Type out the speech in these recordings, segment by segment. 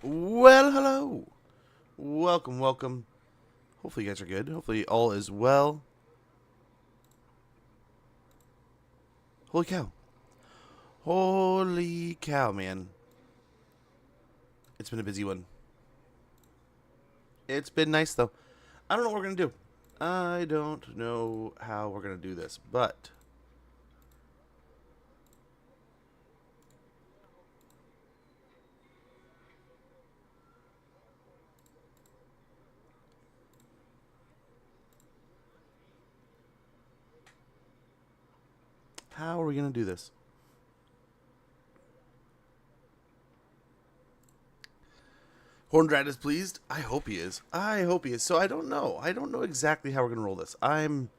Well, hello. Welcome, welcome. Hopefully you guys are good. Hopefully all is well. Holy cow. Holy cow, man. It's been a busy one. It's been nice, though. I don't know what we're going to do. I don't know how we're going to do this, but how are we going to do this? Horndrad is pleased. I hope he is. I hope he is. So I don't know. I don't know exactly how we're going to roll this. I'm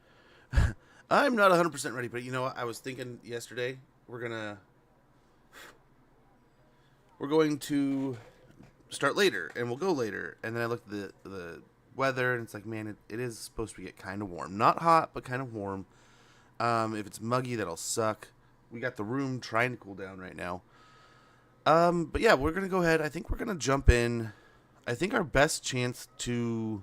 not 100% ready, but you know what? I was thinking yesterday we're going to start later and we'll go later. And then I looked at the weather and it's like, man, it is supposed to get kind of warm. Not hot, but kind of warm. If it's muggy, that'll suck. We got the room trying to cool down right now. But yeah, we're going to go ahead. I think we're going to jump in. I think our best chance to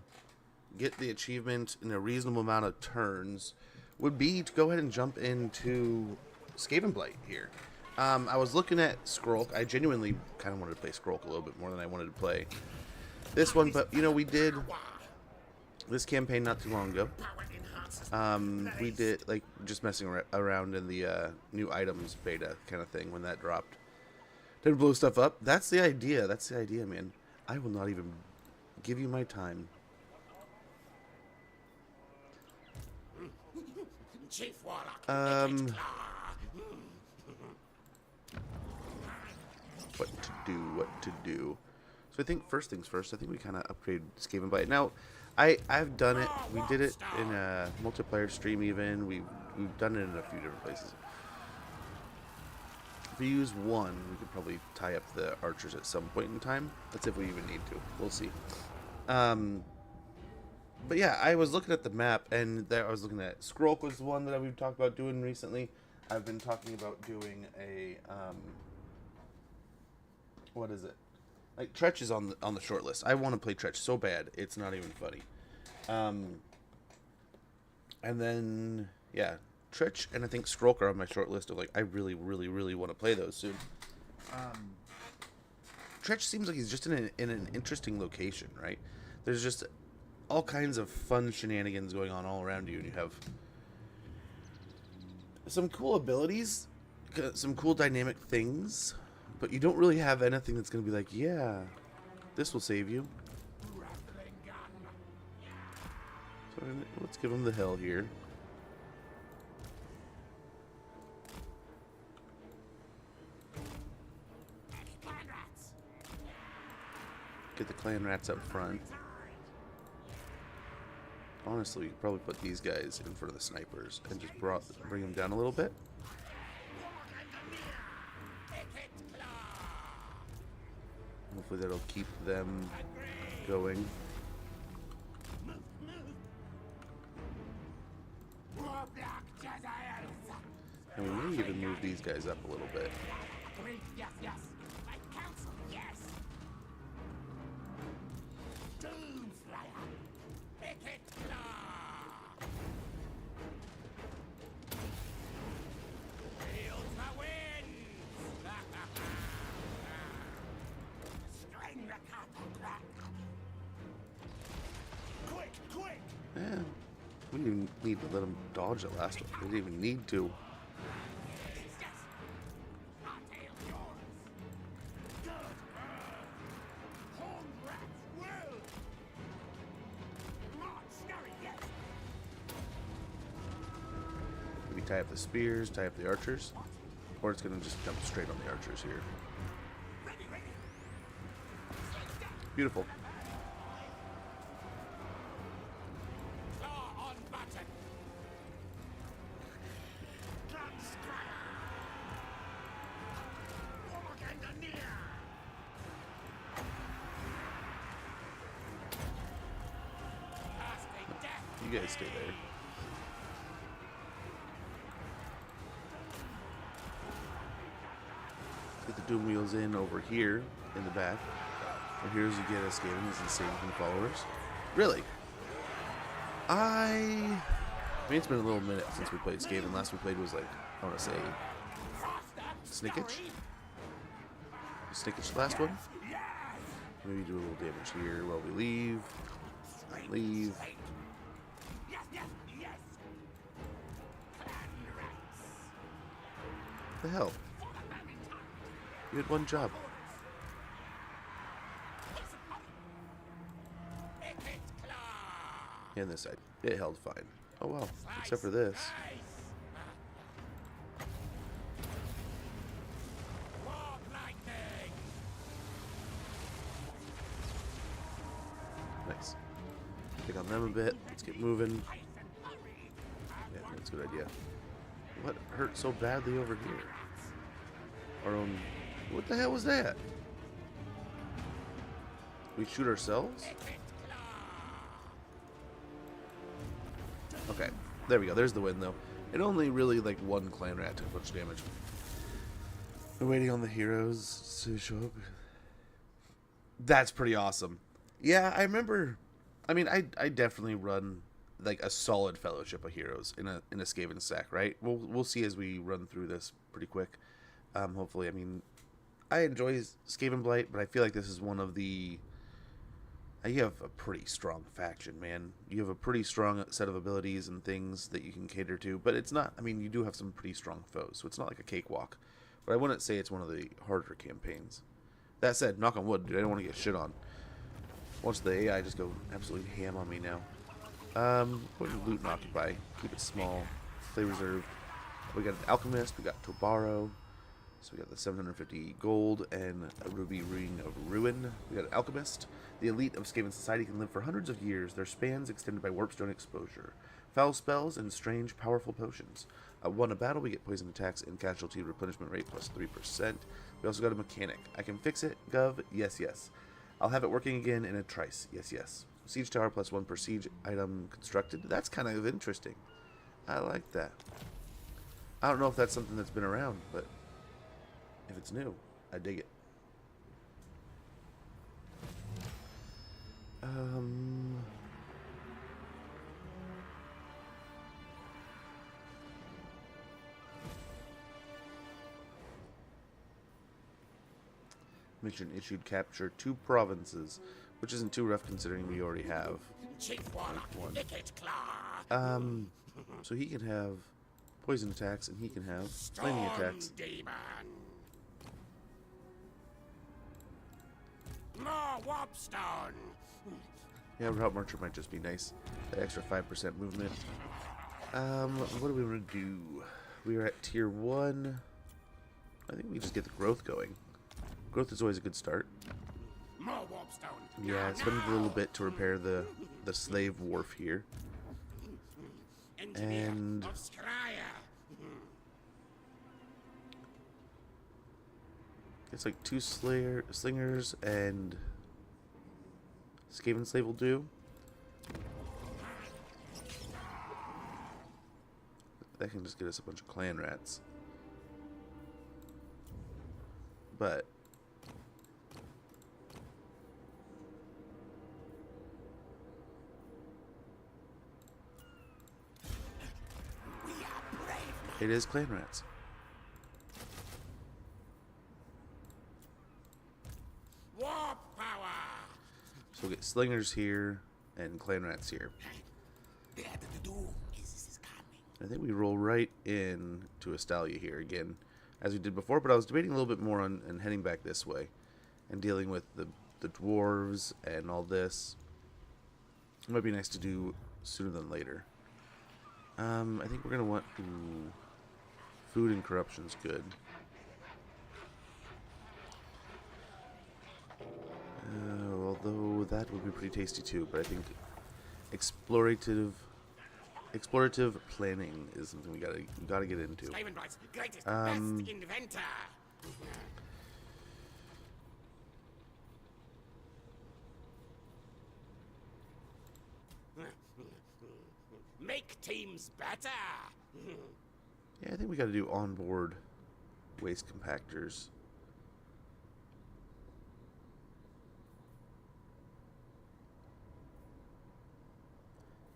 get the achievement in a reasonable amount of turns would be to go ahead and jump into Skaven Blight here. I was looking at Skrulk. I genuinely kind of wanted to play Skrulk a little bit more than I wanted to play this one, but you know, we did this campaign not too long ago. We did like just messing around in the new items beta kind of thing when that dropped. Didn't blow stuff up. That's the idea. That's the idea, man. I will not even give you my time. What to do, what to do. So I think first things first, I think we kind of upgrade Skaven Blight. Now, I've done it. We did it in a multiplayer stream even. We've done it in a few different places. If we use one, we could probably tie up the archers at some point in time. That's if we even need to. We'll see. But yeah, I was looking at the map, and there I was looking at Skrulk was the one that we've talked about doing recently. I've been talking about doing a what is it? Like Tretch is on the short list. I want to play Tretch so bad, it's not even funny. And then yeah, Tretch and I think Skrulk are on my short list of like I really, really, really want to play those soon. Tretch seems like he's just in an interesting location, right? There's just all kinds of fun shenanigans going on all around you, and you have some cool abilities, some cool dynamic things, but you don't really have anything that's going to be like, yeah, this will save you. So let's give him the hill here. Get the clan rats up front. Honestly, we could probably put these guys in front of the snipers and just bring them down a little bit. Hopefully that'll keep them going. And we may even move these guys up a little bit. Yeah, we didn't even need to let them dodge the last one. We didn't even need to. Maybe tie up the spears, tie up the archers, or it's going to just jump straight on the archers here. Beautiful. You guys stay there. Get the doom wheels in over here in the back. Well, heroes you get as Skaven is insane from followers. Really? I mean, it's been a little minute since we played Skaven. Last we played was like, I want to say, Snickage? Snickage the last one? Maybe do a little damage here while we leave. Leave. What the hell? You had one job. And this side. It held fine. Oh well. Except for this. Nice. Pick on them a bit. Let's get moving. Yeah, I think that's a good idea. What hurt so badly over here? Our own... What the hell was that? We shoot ourselves? Okay. There we go. There's the win, though. It only really, like, one clan rat took a bunch of damage. We're waiting on the heroes to show up. That's pretty awesome. Yeah, I remember... I mean, I definitely run, like, a solid fellowship of heroes in a Skaven stack, right? We'll see as we run through this pretty quick. Hopefully, I mean, I enjoy Skaven Blight, but I feel like this is one of the... You have a pretty strong faction, man. You have a pretty strong set of abilities and things that you can cater to, but it's not... I mean, you do have some pretty strong foes, so it's not like a cakewalk. But I wouldn't say it's one of the harder campaigns. That said, knock on wood, dude, I don't want to get shit on. Watch the AI just go absolutely ham on me now. Put loot and occupy. Keep it small. Stay reserved. We got an alchemist. We got Tobaro. So we got the 750 gold and a ruby ring of ruin. We got an alchemist. The elite of Skaven society can live for hundreds of years. Their spans extended by warpstone exposure, foul spells, and strange, powerful potions. Won a battle, we get poison attacks and casualty replenishment rate plus 3%. We also got a mechanic. I can fix it, Gov. Yes, yes. I'll have it working again in a trice. Yes, yes. Siege tower plus 1 per siege item constructed. That's kind of interesting. I like that. I don't know if that's something that's been around, but if it's new, I dig it. Mission issued, capture 2 provinces, which isn't too rough considering we already have one. So he can have poison attacks and he can have flaming attacks. More warpstone. Yeah, route marcher might just be nice. That extra 5% movement. What do we want to do? We are at tier 1. I think we just get the growth going. Growth is always a good start. More warpstone. Yeah, spend a little bit to repair the slave wharf here. And it's like 2 slingers and Skaven slave will do. That can just get us a bunch of clan rats. But it is clan rats. warp power. So we'll get slingers here and clan rats here. I think we roll right in to Astalia here again, as we did before, but I was debating a little bit more on heading back this way and dealing with the dwarves and all this. It might be nice to do sooner than later. I think we're going to want... Ooh, food and corruption's good. Although that would be pretty tasty too, but I think explorative planning is something we gotta get into. Greatest, best inventor. Make teams better. Yeah, I think we gotta do onboard waste compactors.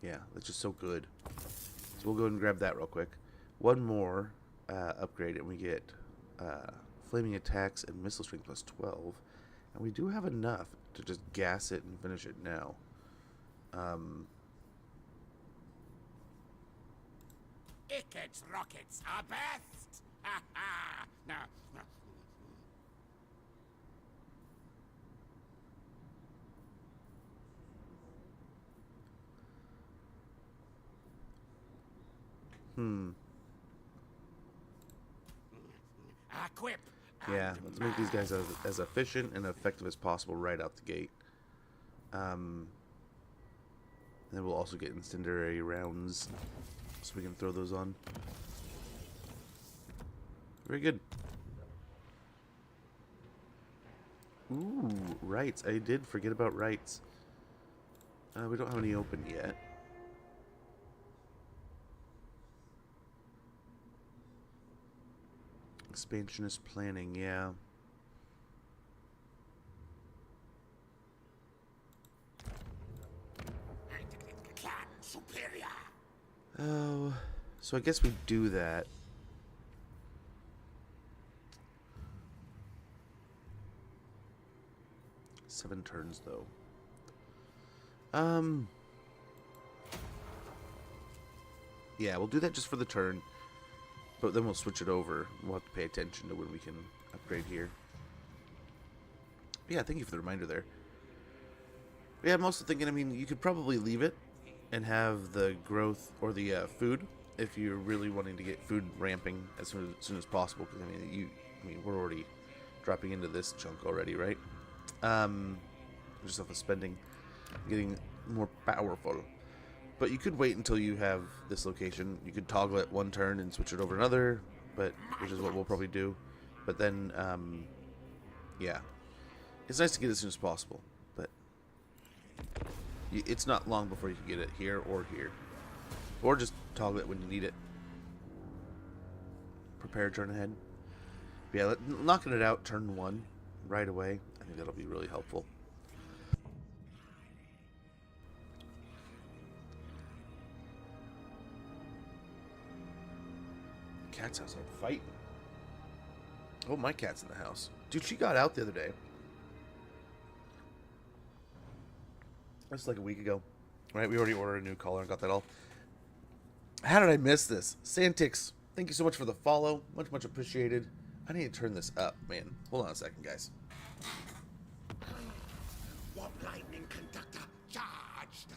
Yeah, that's just so good. So we'll go ahead and grab that real quick. One more upgrade, and we get flaming attacks and missile strength plus 12. And we do have enough to just gas it and finish it now. Ickett's rockets are best. Ha ha. Now, equip. Yeah, and let's make these guys mash. as efficient and effective as possible right out the gate. And then we'll also get incendiary rounds, so we can throw those on. Very good. Ooh, rights. I did forget about rights. We don't have any open yet. Expansionist planning, yeah. Clan superior. Oh, so I guess we do that. Seven turns, though. Yeah, we'll do that just for the turn. But then we'll switch it over. We'll have to pay attention to when we can upgrade here. Yeah, thank you for the reminder there. Yeah, I'm also thinking, I mean, you could probably leave it and have the growth or the food if you're really wanting to get food ramping as soon as possible. Because I mean, we're already dropping into this chunk already, right? Just off of spending, getting more powerful. But you could wait until you have this location. You could toggle it one turn and switch it over another, which is what we'll probably do. But then, yeah, it's nice to get it as soon as possible. But it's not long before you can get it here or here, or just toggle it when you need it. Prepare turn ahead. But yeah, knocking it out turn one right away. I think that'll be really helpful. Cat's outside fighting. Oh, my cat's in the house. Dude, she got out the other day. That's like a week ago. Right? We already ordered a new collar and got that all. How did I miss this? Santix, thank you so much for the follow. Much, much appreciated. I need to turn this up, man. Hold on a second, guys. Warp lightning conductor charged.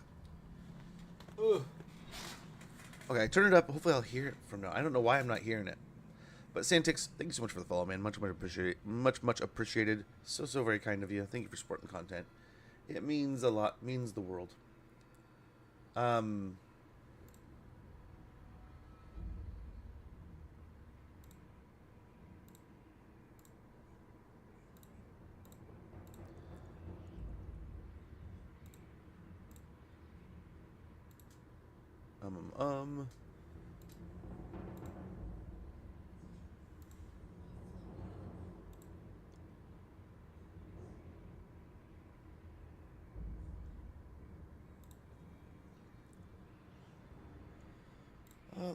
Ugh. Okay, I turn it up. Hopefully I'll hear it from now. I don't know why I'm not hearing it. But Santix, thank you so much for the follow, man. Much, much appreciated. Much, much appreciated. So, so very kind of you. Thank you for supporting the content. It means a lot. Means the world.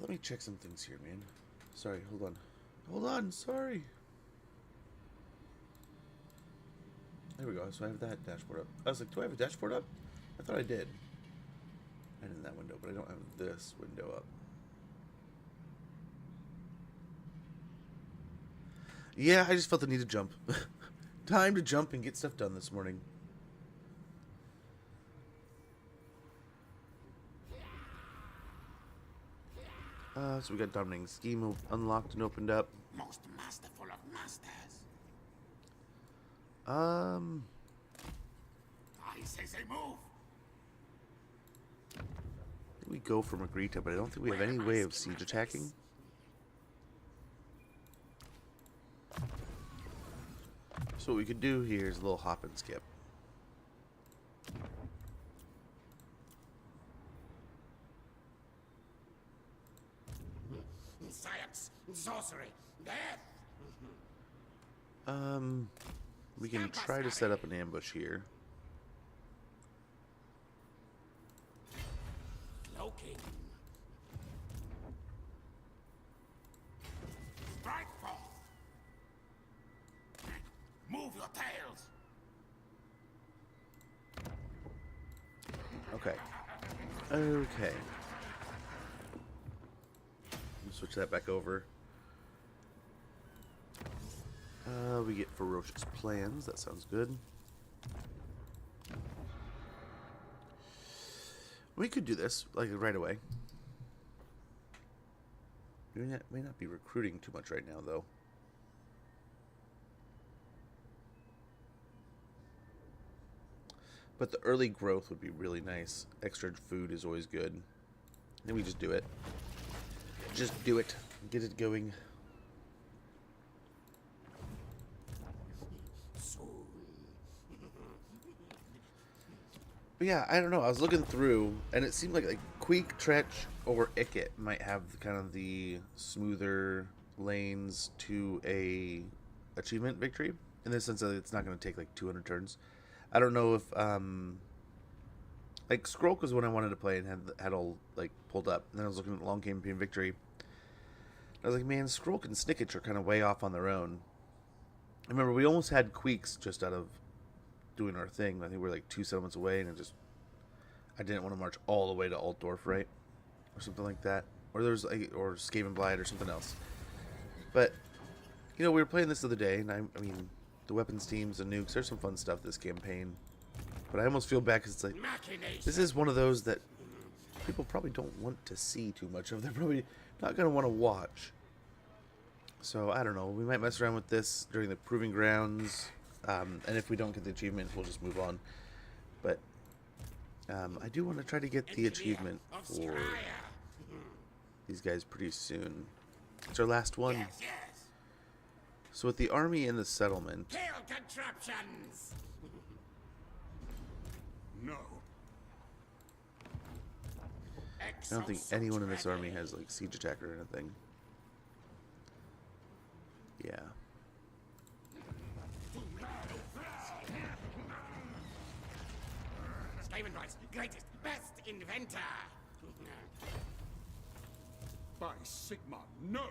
Let me check some things here, man. Sorry, hold on. Hold on, sorry. There we go. So I have that dashboard up. I was like, do I have a dashboard up? I thought I did. And in that window, but I don't have this window up. Yeah, I just felt the need to jump. Time to jump and get stuff done this morning. So we got Dominating Scheme unlocked and opened up. Most masterful of masters. I say move. We go for Magrita, but I don't think we have any way of siege attacking. So what we could do here is a little hop and skip. Science, sorcery, death. We can try to set up an ambush here. tails. Okay. Okay. Switch that back over. We get ferocious plans. That sounds good. We could do this like right away. We may not be recruiting too much right now, though. But the early growth would be really nice. Extra food is always good. Then we just do it. Just do it. Get it going. But yeah, I don't know. I was looking through, and it seemed like Queek, Tretch, or Icket might have kind of the smoother lanes to a achievement victory, in the sense that it's not going to take like 200 turns. I don't know if like Skrulk was when I wanted to play and had all like pulled up, and then I was looking at Long Campaign Victory. I was like, man, Skrulk and Snicketch are kind of way off on their own. I remember we almost had Queeks just out of doing our thing. I think we were like 2 settlements away, and I didn't want to march all the way to Altdorf, right, or something like that, or or Skaven Blight or something else. But you know, we were playing this the other day, and I mean, the weapons teams and nukes. There's some fun stuff this campaign, but I almost feel bad because it's like this is one of those that people probably don't want to see too much of. They're probably not going to want to watch. So I don't know. We might mess around with this during the proving grounds. And if we don't get the achievement, we'll just move on. But I do want to try to get the achievement for these guys pretty soon. It's our last one. Yes, yes. So with the army in the settlement, Tail contraptions. No. I don't think anyone in this army has like siege attack or anything. Yeah. Skaven Blight's greatest, best inventor. By Sigma, no!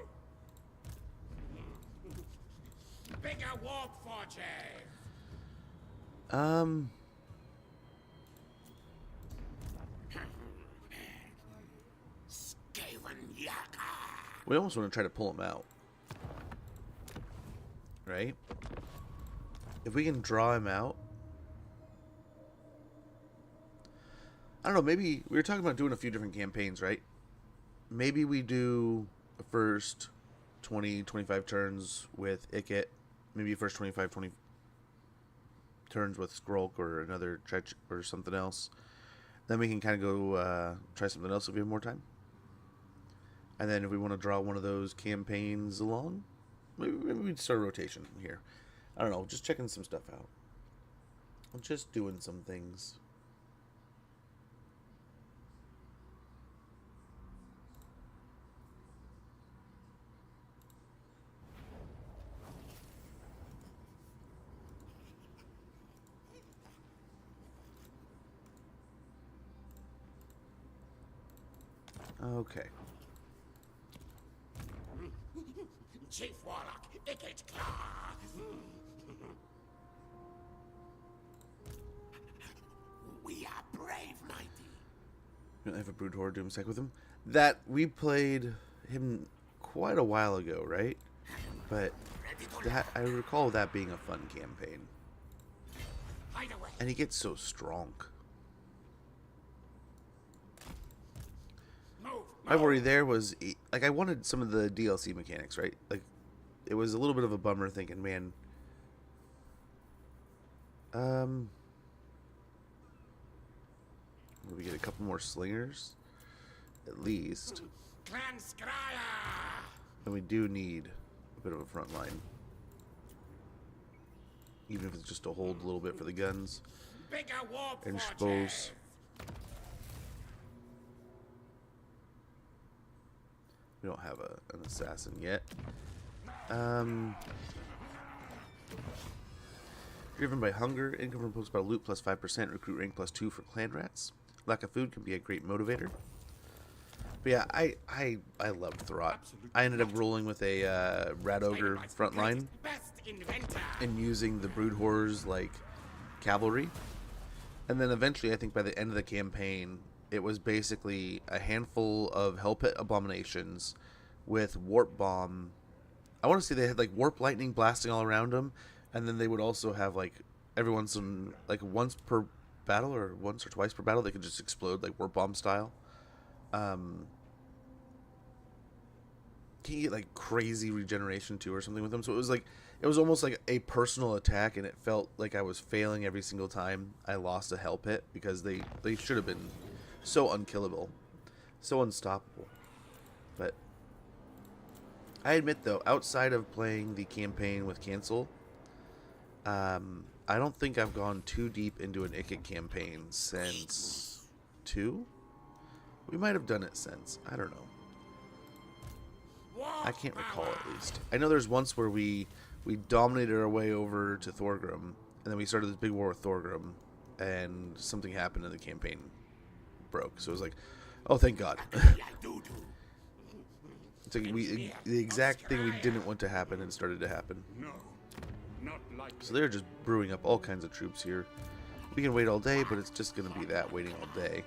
Bigger warp forges. Skaven Yaka. We almost want to try to pull them out. Right? If we can draw him out. I don't know, maybe we were talking about doing a few different campaigns, right? Maybe we do the first 20, 25 turns with Icket. Maybe first 25, 20 turns with Skrulk or another Tretch or something else. Then we can kind of go try something else if we have more time. And then if we want to draw one of those campaigns along, maybe we'd start a rotation here. I don't know, just checking some stuff out. Just doing some things. Okay. Chief Warlock, Icket Claw. We are brave, mighty. You don't have a Brood Horde Doomsec with him? That, we played him quite a while ago, right? But that, I recall that being a fun campaign. Hide away. And he gets so strong. My worry there was, like, I wanted some of the DLC mechanics, right? Like, it was a little bit of a bummer thinking, man, we get a couple more slingers, at least. Clan Scryer. And we do need a bit of a front line. Even if it's just to hold a little bit for the guns. Bigger warp And forges. suppose we don't have an assassin yet. Driven by hunger, income from post-battle loot plus 5%, recruit rank plus 2 for clan rats. Lack of food can be a great motivator. But yeah, I loved Throt. I ended up rolling with a Rat Ogre front line. Best inventor. and using the brood horrors like cavalry. And then eventually, I think by the end of the campaign, it was basically a handful of hell pit abominations with warp bomb. I want to say they had like warp lightning blasting all around them, and then they would also have like every once in like once per battle or once or twice per battle they could just explode like warp bomb style. Can you get like crazy regeneration too or something with them? So it was almost like a personal attack, and it felt like I was failing every single time I lost a hell pit because they should have been so unkillable, so unstoppable. But I admit though, outside of playing the campaign with Cancel, I don't think I've gone too deep into an Ikit campaign since 2. We might have done it since. I don't know. I can't recall at least. I know there's once where we dominated our way over to Thorgrim, and then we started this big war with Thorgrim, and something happened and the campaign broke. So it was like, oh, thank God. It's like the exact thing we didn't want to happen and started to happen. No, not like So they're just brewing up all kinds of troops here. We can wait all day, but it's just going to be that, waiting all day.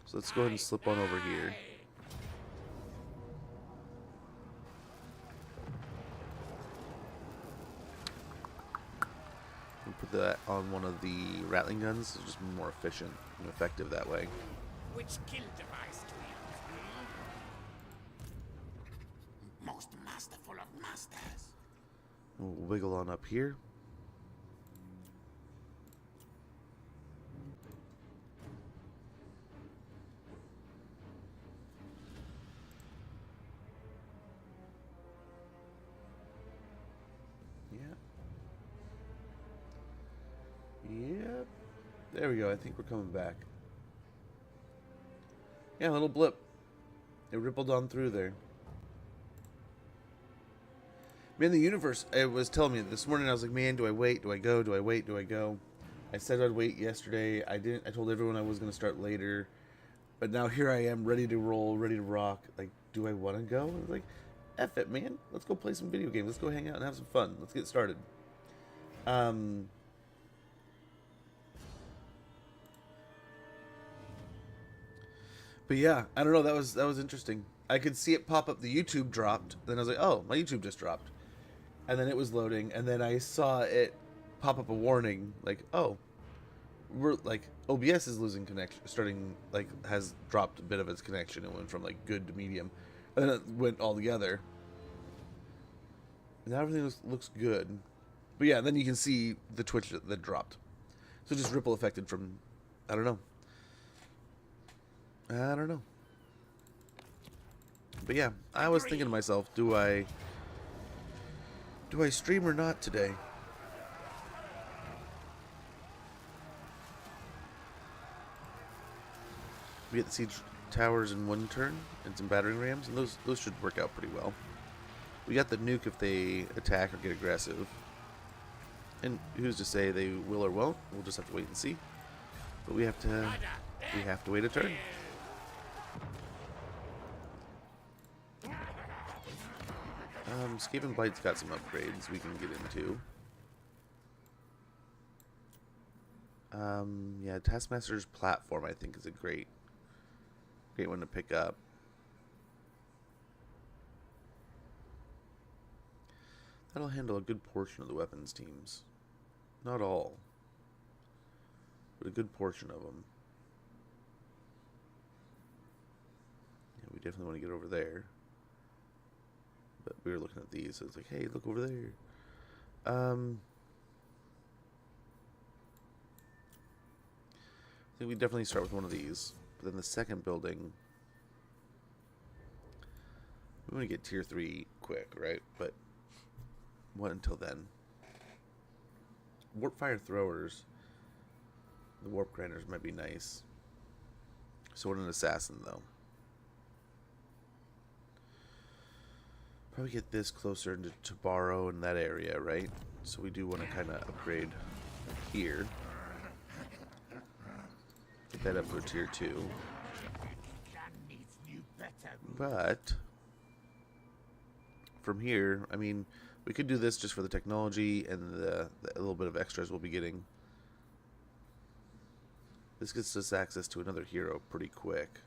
So let's go ahead and slip on over here. We'll put that on one of the rattling guns. It's just more efficient and effective that way. Which kill device to use? Most masterful of masters. We'll wiggle on up here. Yep. There we go. I think we're coming back. Yeah, a little blip. It rippled on through there. Man, the universe, it was telling me this morning, I was like, man, do I wait? Do I go? Do I wait? Do I go? I said I'd wait yesterday. I didn't. I told everyone I was going to start later. But now here I am, ready to roll, ready to rock. Like, do I want to go? I was like, F it, man. Let's go play some video games. Let's go hang out and have some fun. Let's get started. But yeah, I don't know. That was interesting. I could see it pop up. The YouTube dropped. Then I was like, oh, my YouTube just dropped. And then it was loading. And then I saw it pop up a warning. Like, oh, we're like OBS is losing connection. Starting like has dropped a bit of its connection. It went from like good to medium. And then it went all together. And now everything looks good. But yeah, then you can see the Twitch that dropped. So just ripple affected from, I don't know. But yeah, I was thinking to myself, do I stream or not today? We get the siege towers in one turn and some battering rams, and those should work out pretty well. We got the nuke if they attack or get aggressive. And who's to say they will or won't? We'll just have to wait and see. But we have to wait a turn. Skaven Blight's got some upgrades we can get into. Yeah, Taskmaster's platform I think is a great one to pick up. That'll handle a good portion of the weapons teams. Not all, but a good portion of them. Yeah, we definitely want to get over there. But we were looking at these, so it's like, hey, look over there. I think we definitely start with one of these. But then the second building, we want to get tier 3 quick, right? But what until then? Warp fire throwers, the warp grinders might be nice. Sword and assassin, though. Probably get this closer into Tabaro in that area, right? So we do want to kind of upgrade here. Get that up for tier 2. from here, I mean, we could do this just for the technology and the little bit of extras we'll be getting. This gets us access to another hero pretty quick.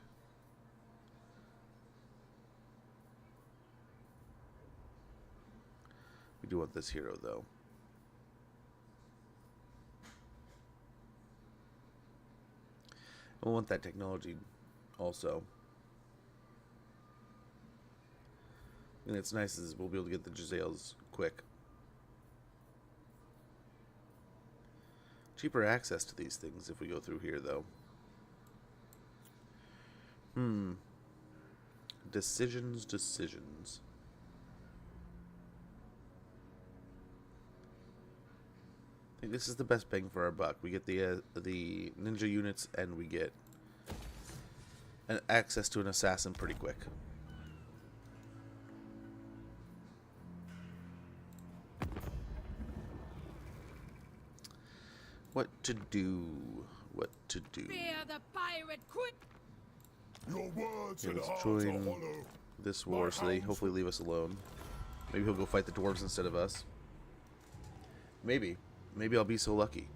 We do want this hero, though. I want that technology also. And it's nice is we'll be able to get the Giselles quick. Cheaper access to these things if we go through here, though. Decisions. I think this is the best bang for our buck. We get the ninja units, and we get access to an assassin pretty quick. What to do? Fear the pirate quit. Your words Yeah, and let's hearts are join hollow. this war so they hopefully leave us alone. Maybe he'll go fight the dwarves instead of us. Maybe. Maybe I'll be so lucky.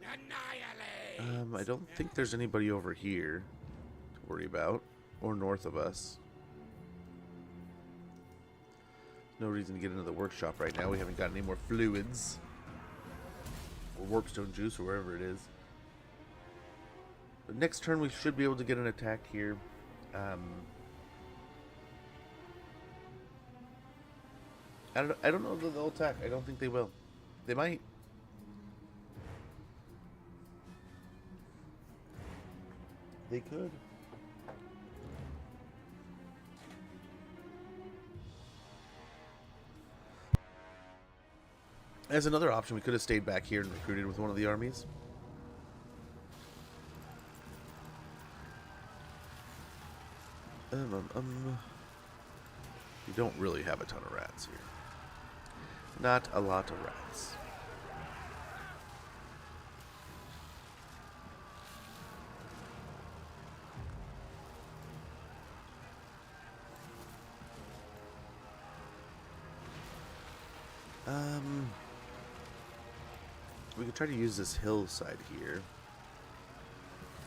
Annihilate. I don't think there's anybody over here to worry about. Or north of us. No reason to get into the workshop right now. We haven't got any more fluids. Or warpstone juice or wherever it is. But next turn we should be able to get an attack here. I don't know that they'll attack. I don't think they will. They might. They could. As another option, we could have stayed back here and recruited with one of the armies. We don't really have a ton of rats here. Not a lot of rats. We could try to use this hillside here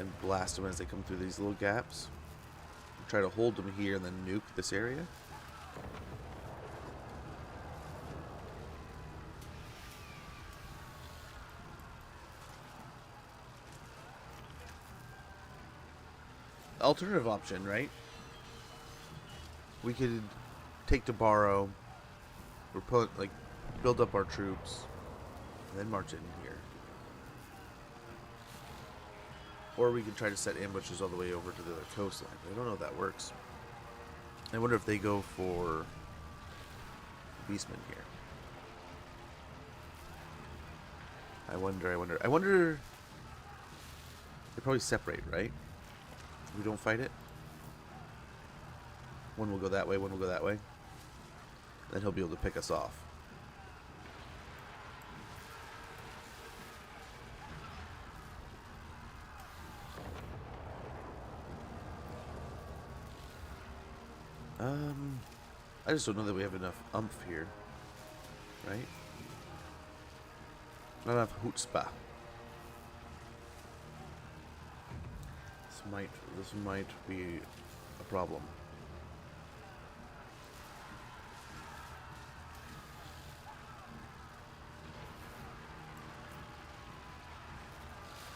and blast them as they come through these little gaps. Try to hold them here and then nuke this area. Alternative option, right? We could take to borrow, or build up our troops, and then march in here. Or we could try to set ambushes all the way over to the coastline. I don't know if that works. I wonder if they go for Beastmen here. I wonder. They probably separate, right? We don't fight it. One will go that way, one will go that way. Then he'll be able to pick us off. I just don't know that we have enough umph here. Right? Not enough chutzpah. This might be a problem.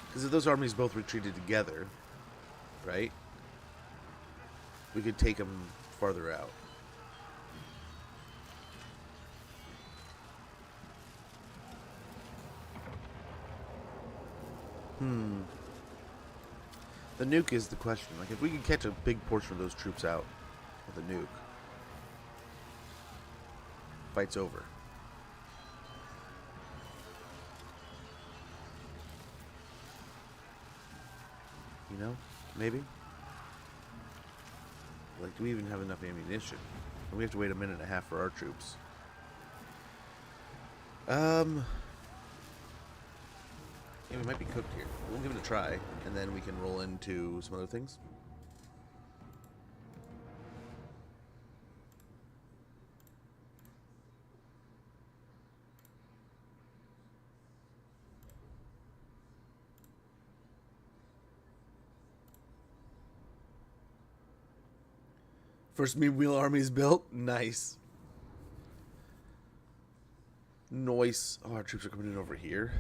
Because if those armies both retreated together, right? We could take them farther out. The nuke is the question. Like, if we could catch a big portion of those troops out with a nuke, fight's over. You know? Maybe? Like, do we even have enough ammunition? And we have to wait a minute and a half for our troops. Yeah, we might be cooked here. We'll give it a try, and then we can roll into some other things. First wheel army's built. Nice. Nice. Oh, our troops are coming in over here.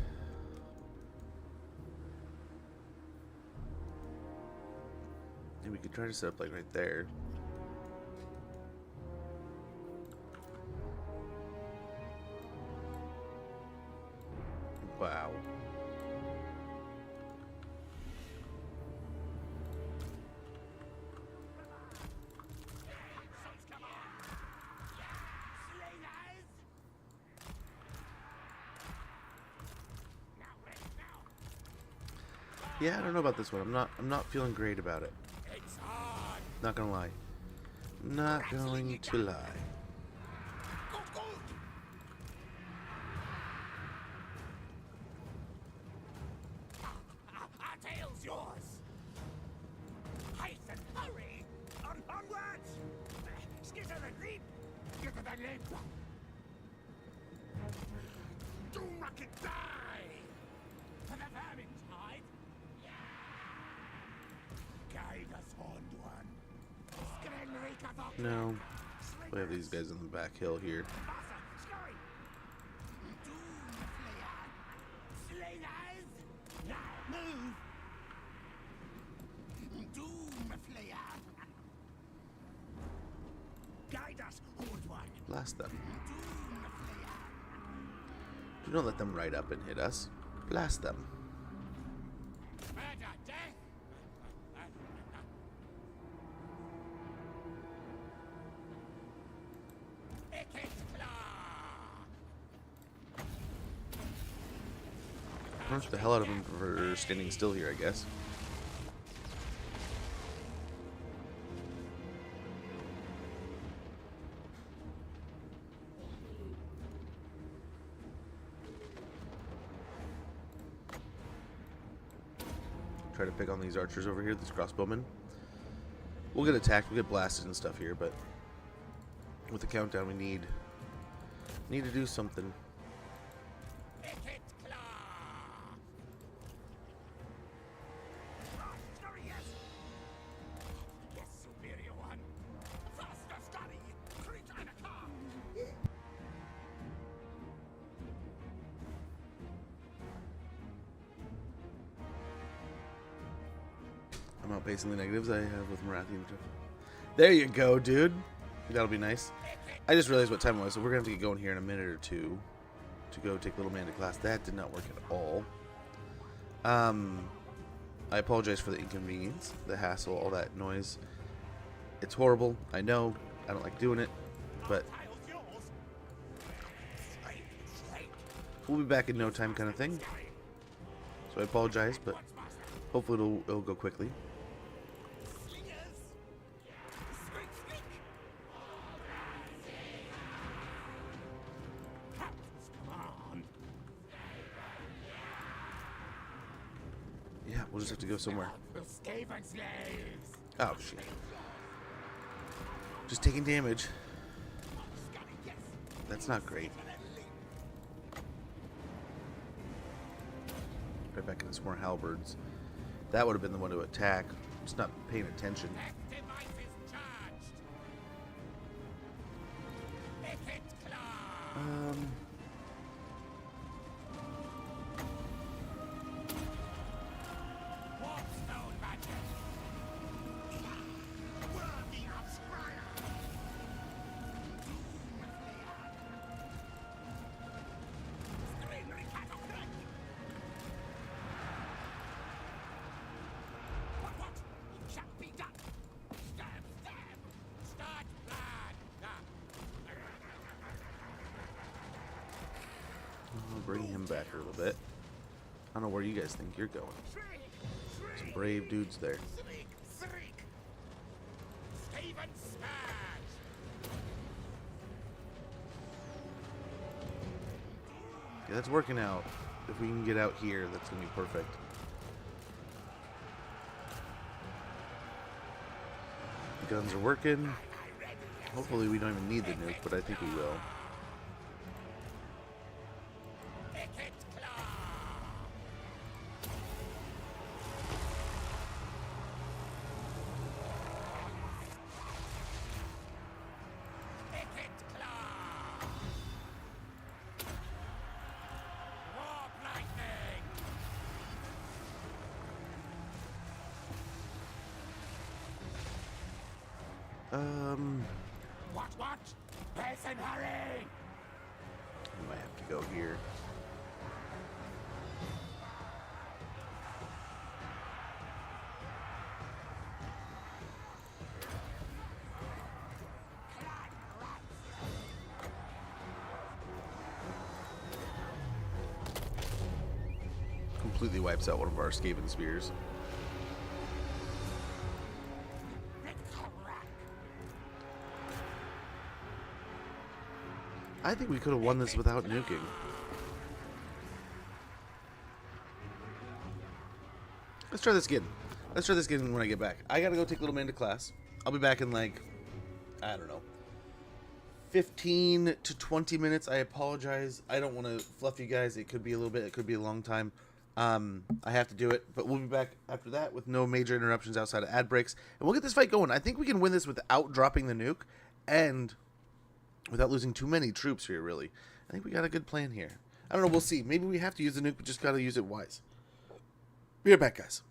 And we could try to set up like right there. Wow. Yeah, I don't know about this one. I'm not feeling great about it. Not gonna lie. Not going to lie. Our tail's yours. Hasten, hurry! Onwards! Skitter the green! Get to the lip! Do make it die! To the vermin's hide! Guide us, horned one. No. We have these guys in the back hill here. Blast them. Do not let them ride up and hit us. Blast them. Punch the hell out of them for standing still here, I guess. Try to pick on these archers over here, these crossbowmen. We'll get attacked, we'll get blasted and stuff here, but with the countdown we need to do something. I'm outpacing the negatives I have with Marathi. There you go, dude. That'll be nice. I just realized what time it was, so we're going to have to get going here in a minute or two to go take Little Man to class. That did not work at all. I apologize for the inconvenience, the hassle, all that noise. It's horrible. I know. I don't like doing it, but we'll be back in no time kind of thing. So I apologize, but hopefully it'll go quickly. Yeah, we'll just have to go somewhere. Oh, shit. Just taking damage. That's not great. Right back into some more halberds. That would have been the one to attack. Just not paying attention. Bring him back a little bit. I don't know where you guys think you're going. Some brave dudes there. Yeah, that's working out. If we can get out here, that's gonna be perfect. The guns are working. Hopefully we don't even need the nuke, but I think we will. What? Person, hurry! I might have to go here. Completely wipes out one of our Skaven spears. I think we could have won this without nuking. Let's try this again. Let's try this again when I get back. I gotta go take little man to class. I'll be back in like, I don't know, 15 to 20 minutes. I apologize. I don't want to fluff you guys. It could be a little bit. It could be a long time. I have to do it, but we'll be back after that with no major interruptions outside of ad breaks, and we'll get this fight going. I think we can win this without dropping the nuke and without losing too many troops here, really. I think we got a good plan here. I don't know. We'll see. Maybe we have to use the nuke, but just got to use it wise. Be right back, guys.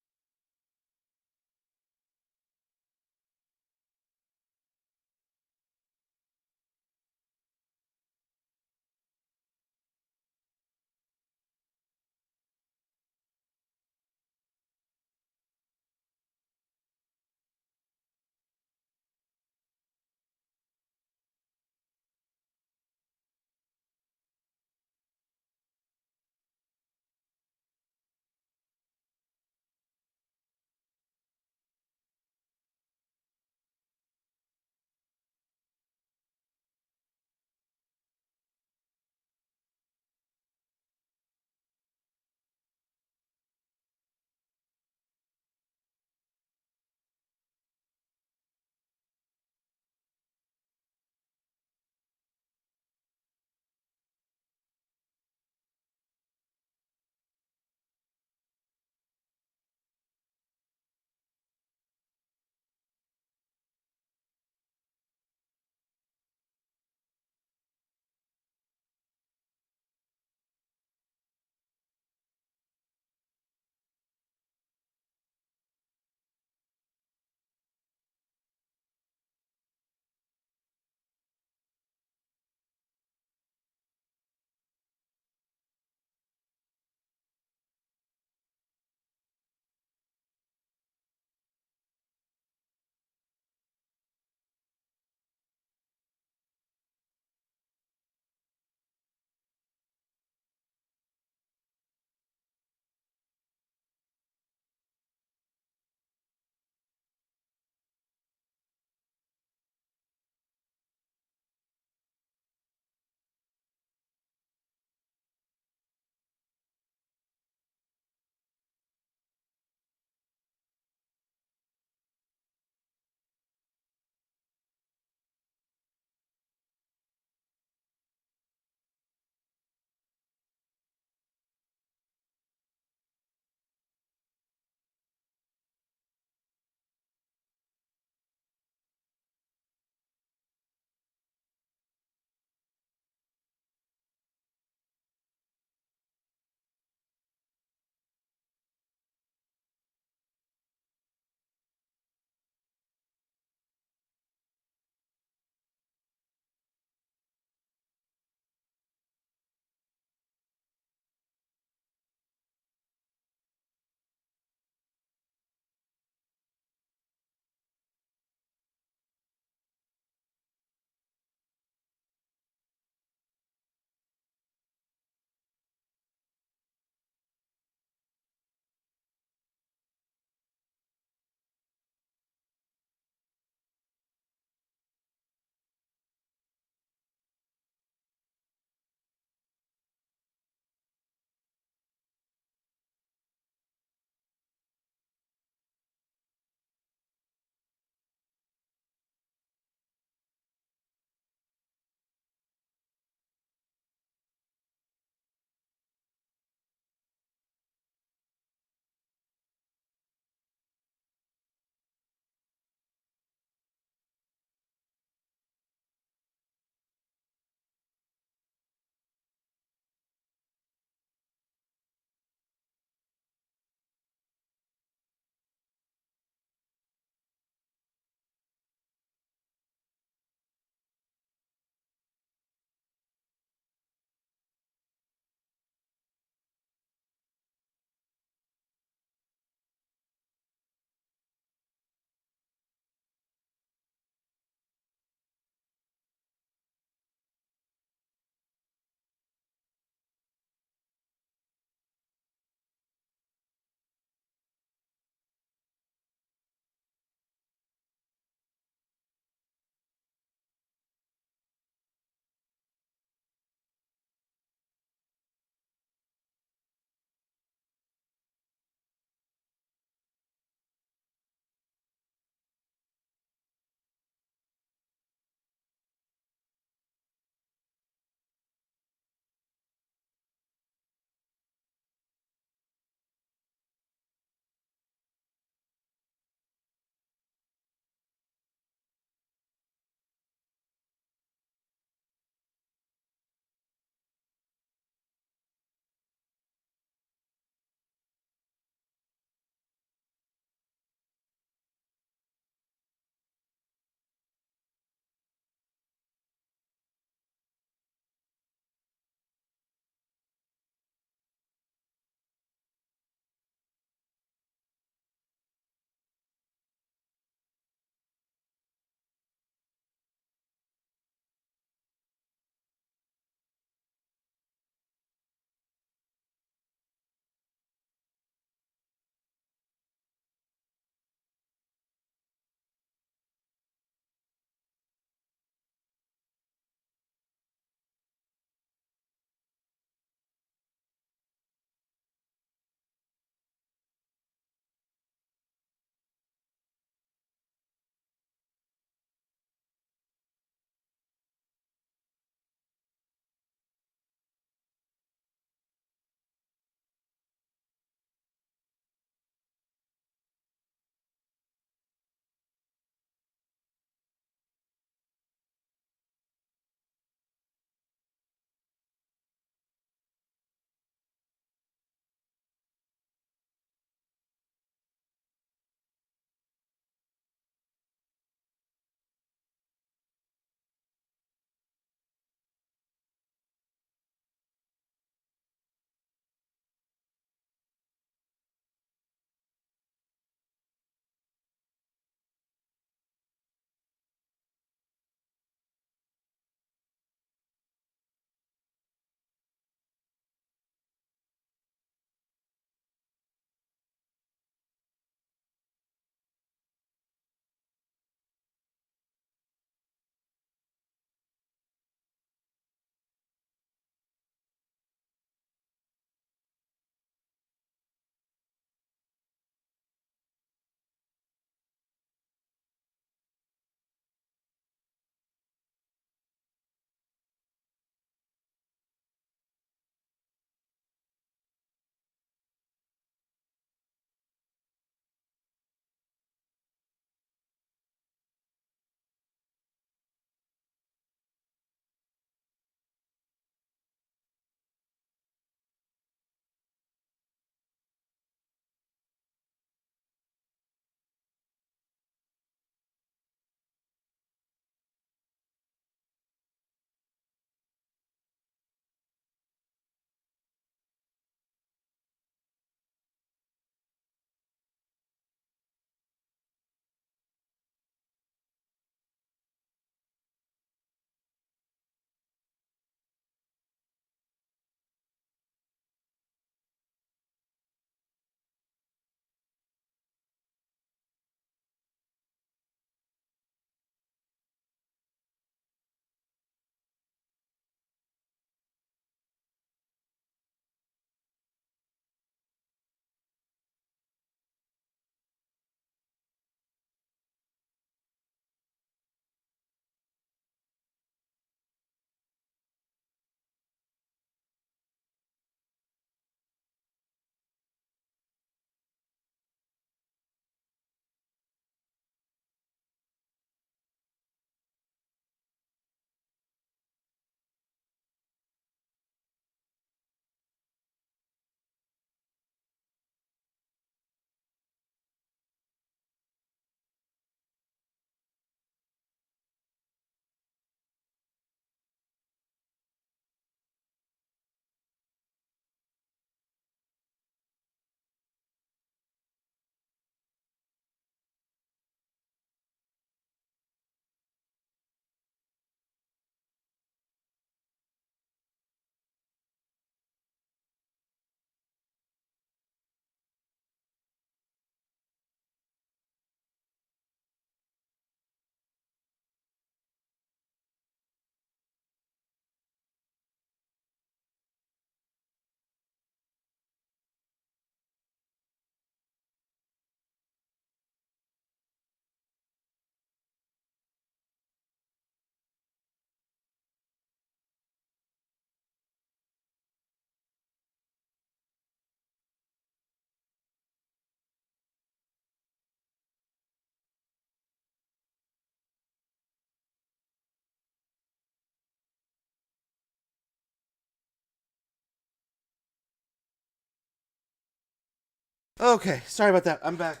Okay, sorry about that. I'm back.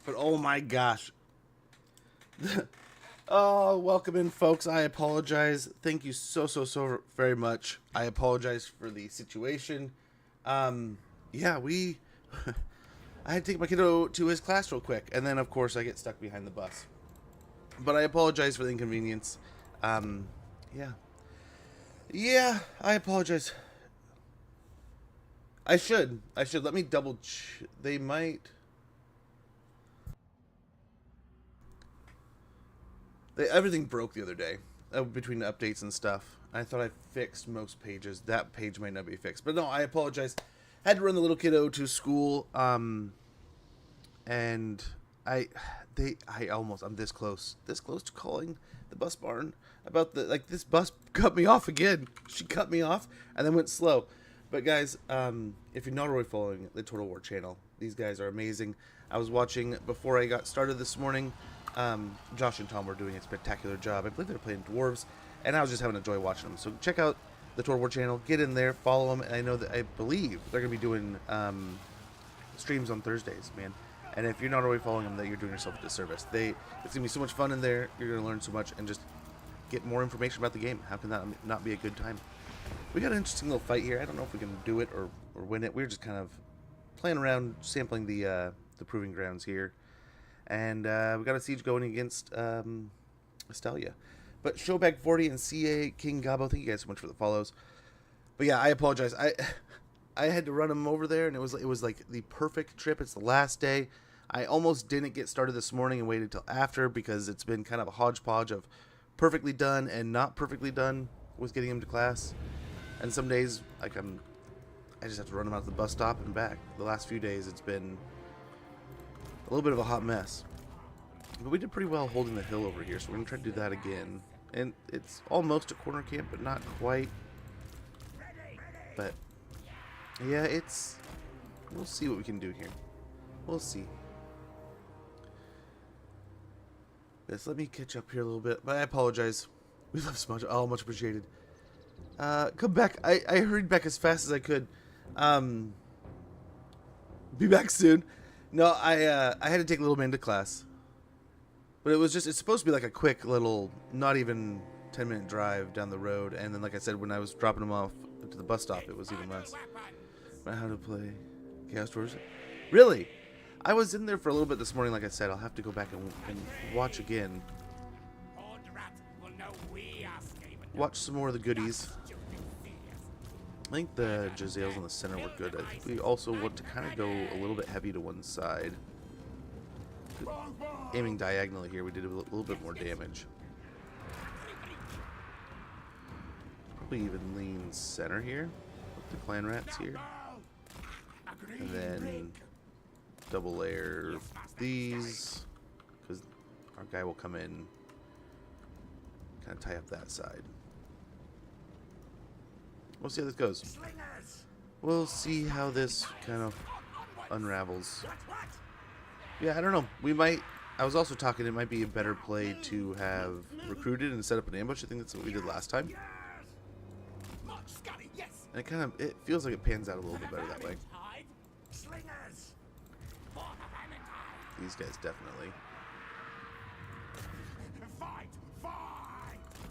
But oh my gosh. Oh, welcome in, folks. I apologize. Thank you so very much. I apologize for the situation. Yeah, we... I had to take my kiddo to his class real quick, and then, of course, I get stuck behind the bus. But I apologize for the inconvenience. Yeah. Yeah, I apologize. I should. Let me double they might... everything broke the other day between the updates and stuff. I thought I fixed most pages. That page might not be fixed. But no, I apologize. Had to run the little kiddo to school. And I'm this close to calling the bus barn about this bus cut me off again. She cut me off and then went slow. But guys, if you're not already following the Total War channel, these guys are amazing. I was watching before I got started this morning. Josh and Tom were doing a spectacular job. I believe they're playing dwarves, and I was just having a joy watching them. So check out the Total War channel, get in there, follow them, and I believe they're going to be doing streams on Thursdays, man. And if you're not already following them, that you're doing yourself a disservice. It's going to be so much fun in there. You're going to learn so much and just get more information about the game. How can that not be a good time? We got an interesting little fight here. I don't know if we can do it or win it. We're just kind of playing around, sampling the proving grounds here. And we got a siege going against Estalia. But Showbag 40 and CA King Gabo, thank you guys so much for the follows. But yeah, I apologize. I had to run them over there, and it was like the perfect trip. It's the last day. I almost didn't get started this morning and waited till after because it's been kind of a hodgepodge of perfectly done and not perfectly done with getting him to class. And some days, I just have to run him out to the bus stop and back. The last few days, it's been a little bit of a hot mess. But we did pretty well holding the hill over here, so we're going to try to do that again. And it's almost a corner camp, but not quite. But, yeah, we'll see what we can do here. We'll see. Yes, let me catch up here a little bit, but I apologize. We love so much. Oh, much appreciated. Come back. I hurried back as fast as I could. Be back soon. No, I had to take little man to class. But it's supposed to be like a quick little, not even 10-minute drive down the road. And then, like I said, when I was dropping him off to the bus stop, it was even less. But how to play Chaos Dwarves? Really? I was in there for a little bit this morning, like I said. I'll have to go back and watch again. Watch some more of the goodies. I think the Jazales in the center were good. I think we also want to kind of go a little bit heavy to one side. Aiming diagonally here, we did a little bit more damage. Probably even lean center here with the clan rats here. And then double layer these, because our guy will come in, kind of tie up that side. We'll see how this goes. We'll see how this kind of unravels. Yeah, I don't know. I was also talking, it might be a better play to have recruited and set up an ambush. I think that's what we did last time. And it feels like it pans out a little bit better that way. These guys definitely.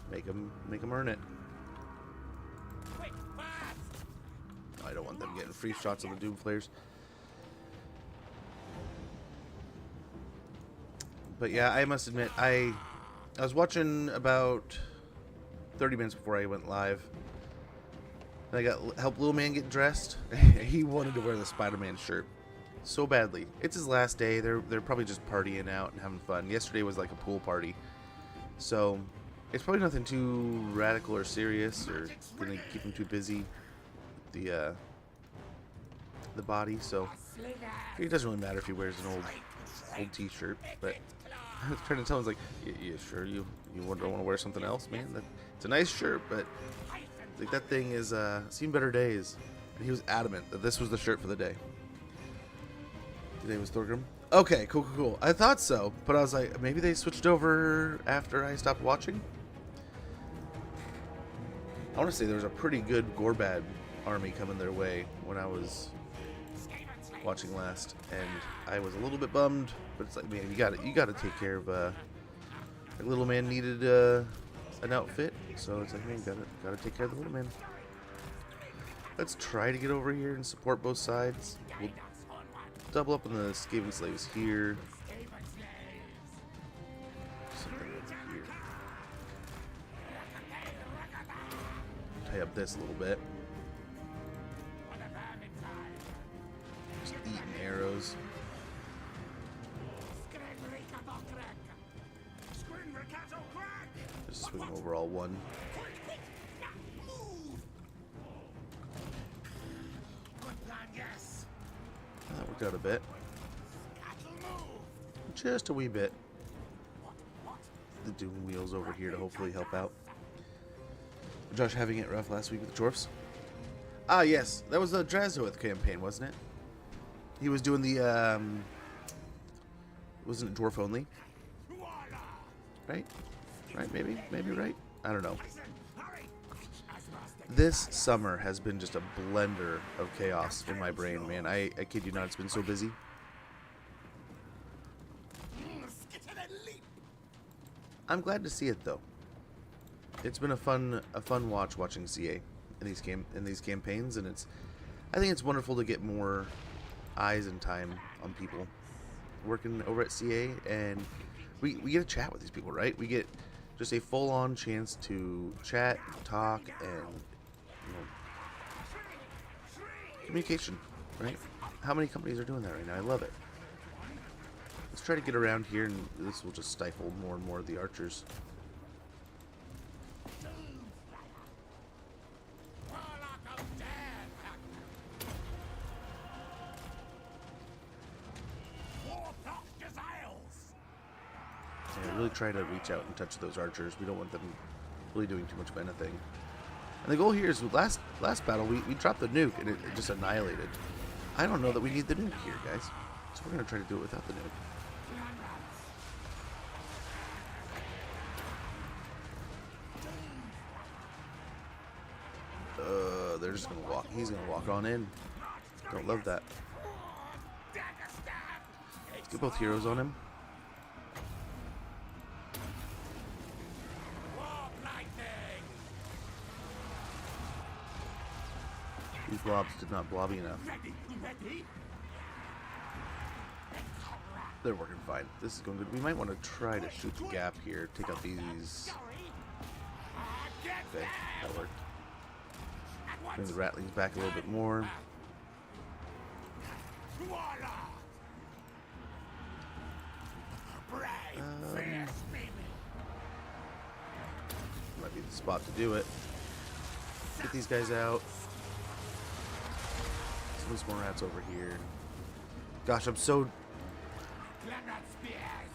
Make them earn it. I don't want them getting free shots on the Doom Flayers. But yeah, I must admit, I was watching about 30 minutes before I went live. And I helped little man get dressed. He wanted to wear the Spider-Man shirt so badly. It's his last day. They're probably just partying out and having fun. Yesterday was like a pool party. So it's probably nothing too radical or serious or gonna keep him too busy. The body, so it doesn't really matter if he wears an old t-shirt. But I was trying to tell him, like, yeah, sure, you don't want to wear something else, man. It's a nice shirt, but like that thing is seen better days. And he was adamant that this was the shirt for the day. Today was Thorgrim. Okay, cool. I thought so, but I was like, maybe they switched over after I stopped watching. I want to say there was a pretty good Gorbad army coming their way when I was watching last, and I was a little bit bummed, but it's like, man, you gotta take care of, like, little man needed, an outfit, so it's like, man, gotta take care of the little man. Let's try to get over here and support both sides. We'll double up on the Skaven slaves here. Something over here. Tie up this a little bit. Just eating arrows. Just swing over all one. That worked out a bit. Just a wee bit. The doom wheels over here to hopefully help out. Josh having it rough last week with the dwarfs. Ah, yes. That was the Drazoith campaign, wasn't it? He was doing the, wasn't it dwarf only? Right? Right, maybe? Maybe right? I don't know. This summer has been just a blender of chaos in my brain, man. I kid you not, it's been so busy. I'm glad to see it though. It's been a fun watch watching CA in these campaigns, and I think it's wonderful to get more eyes and time on people working over at CA, and we get to chat with these people, right? We get just a full-on chance to chat, talk, and communication, right? How many companies are doing that right now? I love it. Let's try to get around here, and this will just stifle more and more of the archers. Yeah, really try to reach out and touch those archers. We don't want them really doing too much of anything. And the goal here is, last battle, we dropped the nuke, and it just annihilated. I don't know that we need the nuke here, guys. So we're going to try to do it without the nuke. They're just going to walk. He's going to walk on in. Don't love that. Let's get both heroes on him. These blobs did not blobby enough. They're working fine. This is going good. We might want to try to shoot the gap here. Take out these. Okay, that worked. Bring the ratlings back a little bit more. Might be the spot to do it. Get these guys out. Some more rats over here. Gosh, I'm so...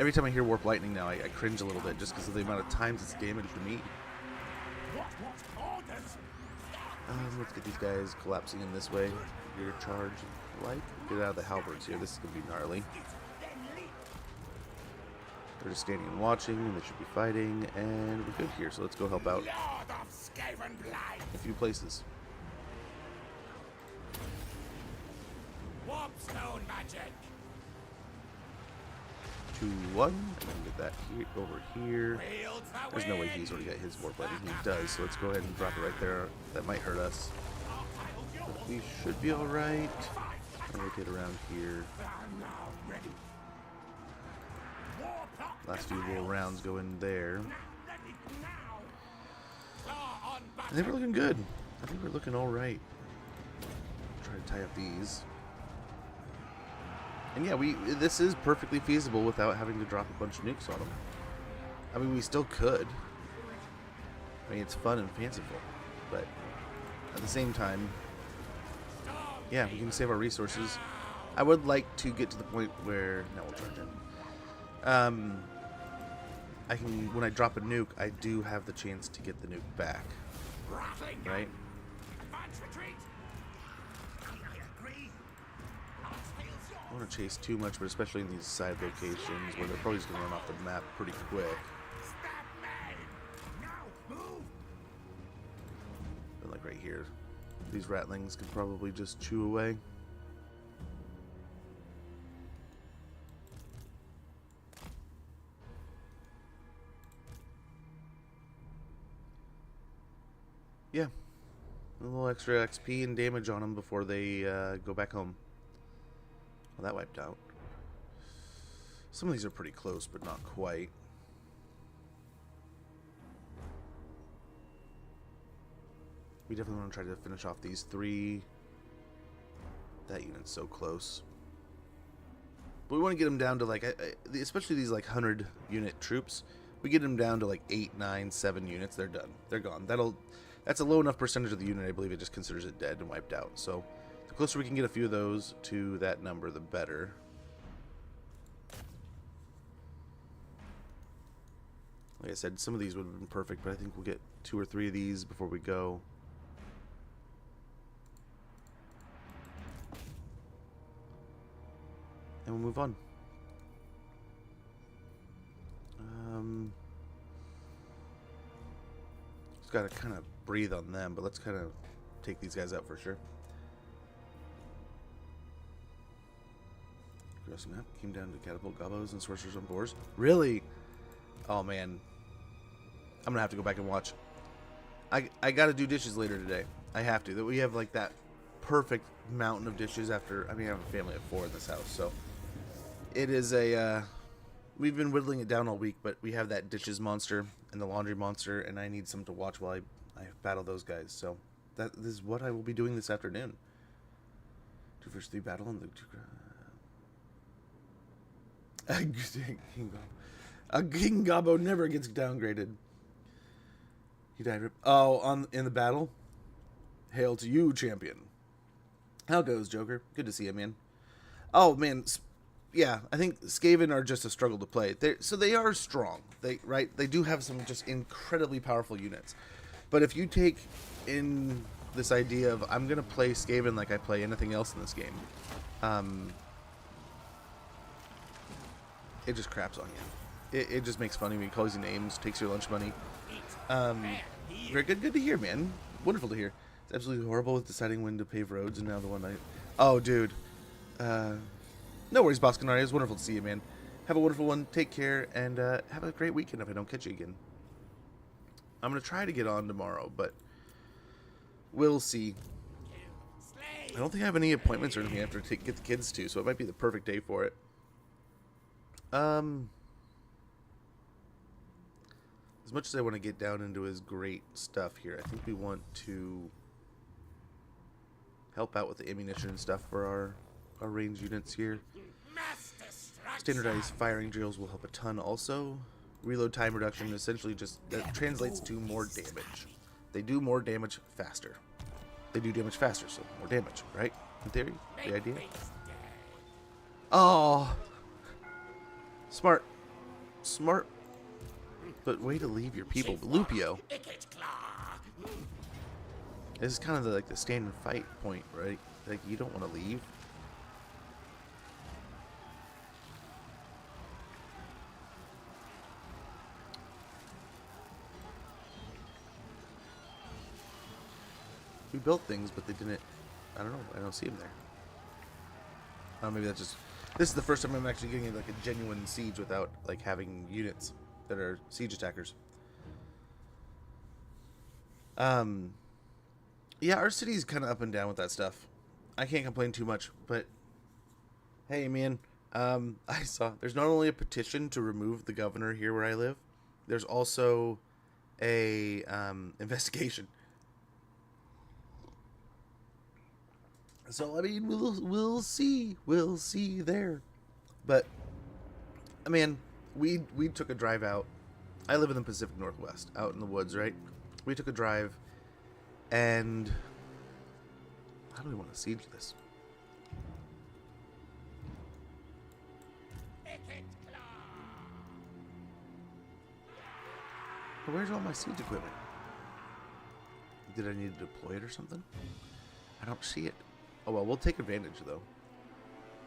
Every time I hear Warp Lightning now, I cringe a little bit just because of the amount of times it's damaged me. Let's get these guys collapsing in this way. Your charge, like. Get out of the halberds here. This is going to be gnarly. They're just standing and watching, and they should be fighting, and we're good here, so let's go help out a few places. Warpstone magic. 2-1. And then get that here, over here. There's no way he's already got his warp lightning. He does, so let's go ahead and drop it right there. That might hurt us. But we should be alright. Rotate around here. Last few little rounds go in there. I think we're looking good. I think we're looking alright. Try to tie up these. And yeah, this is perfectly feasible without having to drop a bunch of nukes on them. I mean, we still could. I mean, it's fun and fanciful, but at the same time, yeah, we can save our resources. I would like to get to the point where... No, we'll charge in. I can, when I drop a nuke, I do have the chance to get the nuke back. Right? I don't want to chase too much, but especially in these side locations where they're probably just going to run off the map pretty quick. But like right here, these ratlings can probably just chew away. A little extra XP and damage on them before they go back home. Well, that wiped out. Some of these are pretty close, but not quite. We definitely want to try to finish off these 3. That unit's so close. But we want to get them down to like, especially these like 100 unit troops. We get them down to like 8, 9, 7 units. They're done. They're gone. That's a low enough percentage of the unit. I believe it just considers it dead and wiped out. So the closer we can get a few of those to that number, the better. Like I said, some of these would have been perfect, but I think we'll get 2 or 3 of these before we go. And we'll move on. Just gotta kind of breathe on them, but let's kind of take these guys out for sure. Grossing up. Came down to catapult gobos and sorcerers on boars. Really? Oh man. I'm gonna have to go back and watch. I gotta do dishes later today. I have to. We have like that perfect mountain of dishes after. I mean, I have a family of 4 in this house, so it is a. We've been whittling it down all week, but we have that dishes monster and the laundry monster, and I need some to watch while I battle those guys. So this is what I will be doing this afternoon. 2 versus 3 battle and the King Gobbo never gets downgraded. He died. In the battle. Hail to you, champion. How goes, Joker? Good to see you, man. Oh man, yeah. I think Skaven are just a struggle to play. They are strong. They do have some just incredibly powerful units. But if you take in this idea of I'm gonna play Skaven like I play anything else in this game, it just craps on you. It just makes fun of you, calls you names, takes your lunch money. Very good to hear, man. Wonderful to hear. It's absolutely horrible with deciding when to pave roads, and now the one oh, dude. No worries, Boss Canary. It's wonderful to see you, man. Have a wonderful one. Take care, and have a great weekend if I don't catch you again. I'm going to try to get on tomorrow, but we'll see. I don't think I have any appointments or anything I have to get the kids to, so it might be the perfect day for it. As much as I want to get down into his great stuff here, I think we want to help out with the ammunition and stuff for our range units here. Standardized firing drills will help a ton also. Reload time reduction essentially just that translates to more damage. They do more damage faster. They do damage faster, so more damage, right? In theory, the idea. Oh, smart. But way to leave your people, Lupio. This is kind of like the stand and fight point, right? Like you don't want to leave. We built things, but they didn't. I don't know. I don't see them there. Maybe that's just. This is the first time I'm actually getting like a genuine siege without like having units that are siege attackers. Yeah, our city's kind of up and down with that stuff. I can't complain too much, but hey, man, I saw there's not only a petition to remove the governor here where I live, there's also a investigation. So I mean, we'll see there. But I mean, we took a drive out. I live in the Pacific Northwest, out in the woods, right? We took a drive, and how do we want to siege this? Where's all my siege equipment? Did I need to deploy it or something? I don't see it. Oh well, we'll take advantage though.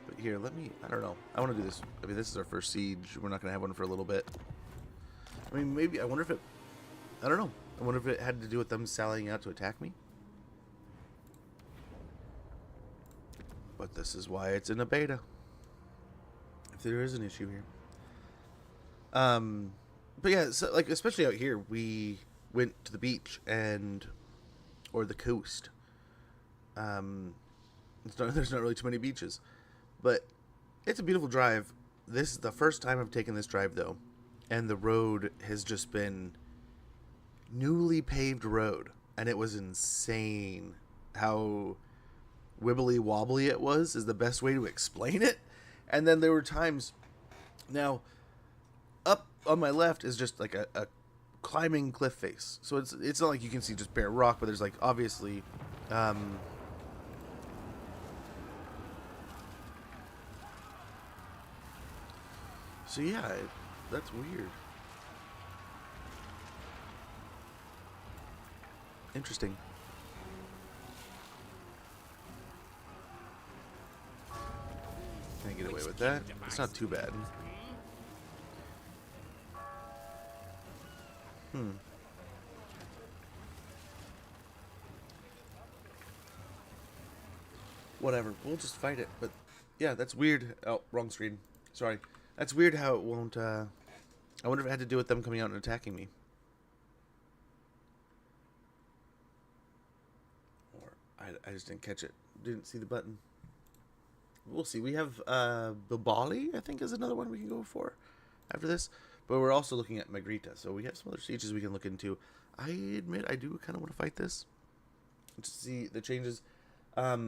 But here, I don't know. I want to do this. I mean, this is our first siege. We're not going to have one for a little bit. I mean, maybe, I wonder if I don't know. I wonder if it had to do with them sallying out to attack me. But this is why it's in a beta. If there is an issue here. But yeah, so, like, especially out here, we went to the beach and or the coast. There's not really too many beaches, but it's a beautiful drive. This is the first time I've taken this drive though, and the road has just been newly paved road, and it was insane how wibbly wobbly it was, is the best way to explain it. And then there were times, now up on my left is just like a climbing cliff face, so it's not like you can see just bare rock, but there's like obviously so yeah, that's weird. Interesting. Can I get away with that? It's not too bad. Whatever, we'll just fight it. But yeah, that's weird. Oh, wrong screen. Sorry. That's weird how it won't, I wonder if it had to do with them coming out and attacking me. Or, I just didn't catch it. Didn't see the button. We'll see. We have, Bilbali, I think, is another one we can go for after this. But we're also looking at Magrita, so we have some other sieges we can look into. I admit, I do kind of want to fight this. To see the changes. What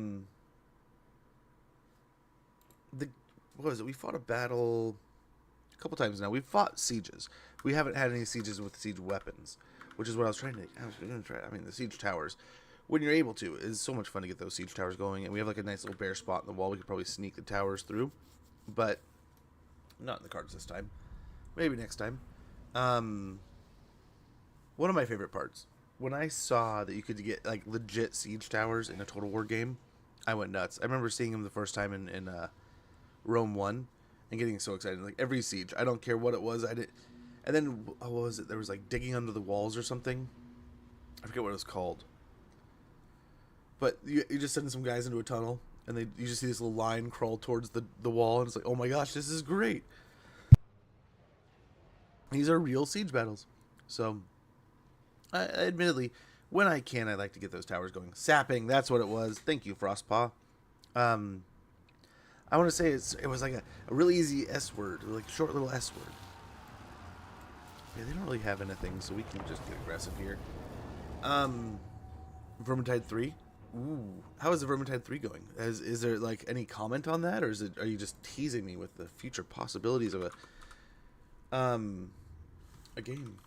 was it? We fought a battle a couple times now. We've fought sieges. We haven't had any sieges with siege weapons, which is what I was going to try. I mean, the siege towers, when you're able to, is so much fun to get those siege towers going. And we have like a nice little bare spot in the wall. We could probably sneak the towers through, but not in the cards this time. Maybe next time. One of my favorite parts, when I saw that you could get like legit siege towers in a Total War game, I went nuts. I remember seeing them the first time in Rome 1 and getting so excited. Like every siege, I don't care what it was, I did. And then what was it? There was like digging under the walls or something. I forget what it was called. But you just send some guys into a tunnel, and you just see this little line crawl towards the wall, and it's like, oh my gosh, this is great. These are real siege battles. So, admittedly, when I can, I like to get those towers going. Sapping, that's what it was. Thank you, Frostpaw. I want to say it was like a really easy S word, like short little S word. Yeah, they don't really have anything, so we can just get aggressive here. Vermintide 3. Ooh, how is the Vermintide 3 going? Is there like any comment on that, or are you just teasing me with the future possibilities of a game?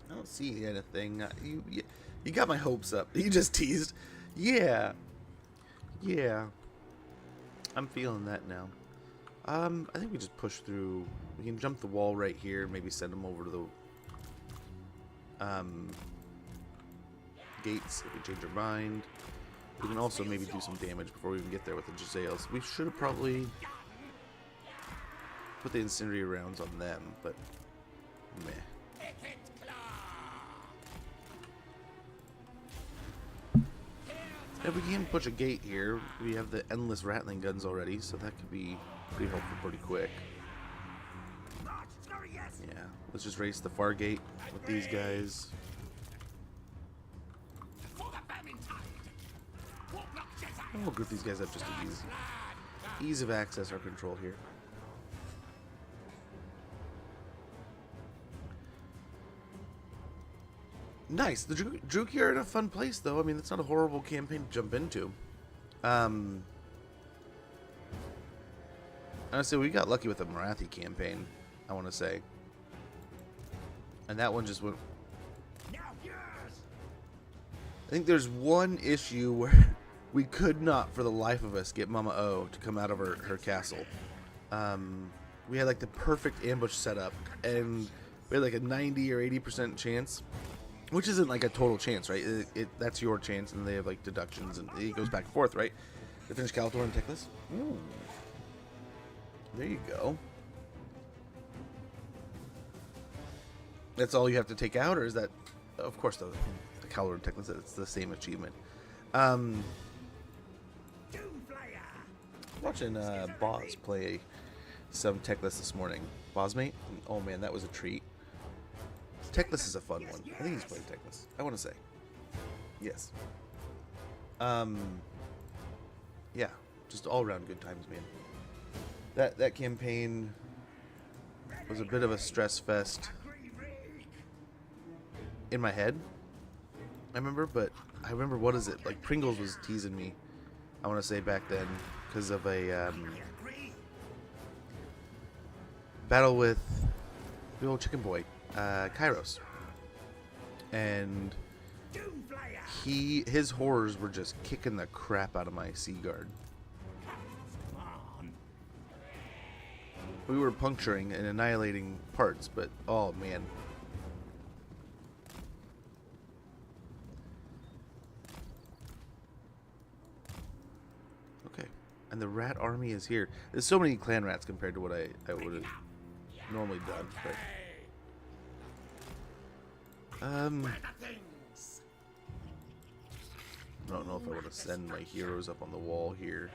I don't see anything. You got my hopes up. You just teased. Yeah. I'm feeling that now. I think we just push through. We can jump the wall right here. Maybe send them over to the gates if we change our mind. We can also maybe do some damage before we even get there with the Giselles. We should have probably put the incendiary rounds on them, but meh. If we can push a gate here, we have the endless rattling guns already, so that could be pretty helpful pretty quick. Yeah, let's just race the far gate with these guys. And we'll group these guys up just to ease of access or control here. Nice. The Druki are in a fun place, though. I mean, it's not a horrible campaign to jump into. Honestly, we got lucky with the Marathi campaign, I want to say. And that one just went... I think there's one issue where we could not, for the life of us, get Mama O to come out of her castle. We had, like, the perfect ambush setup, and we had, like, a 90 or 80% chance. Which isn't like a total chance, right? That's your chance, and they have like deductions, and it goes back and forth, right? To finish Calator and Teclis. Ooh. There you go. That's all you have to take out, or is that... Of course, the Calator and Teclis, it's the same achievement. watching Boz play some Techless this morning. Bosmate? Oh man, that was a treat. Techless is a fun one. I think he's played Techless. I want to say. Yes. Yeah, just all around good times, man. That campaign was a bit of a stress fest in my head. I remember, what is it? Like Pringles was teasing me, I want to say back then, because of a battle with the old chicken boy, Kairos. And his horrors were just kicking the crap out of my Sea Guard. We were puncturing and annihilating parts, but oh man. Okay, and the rat army is here. There's so many clan rats compared to what I would have normally done, but I don't know if I want to send my heroes up on the wall here,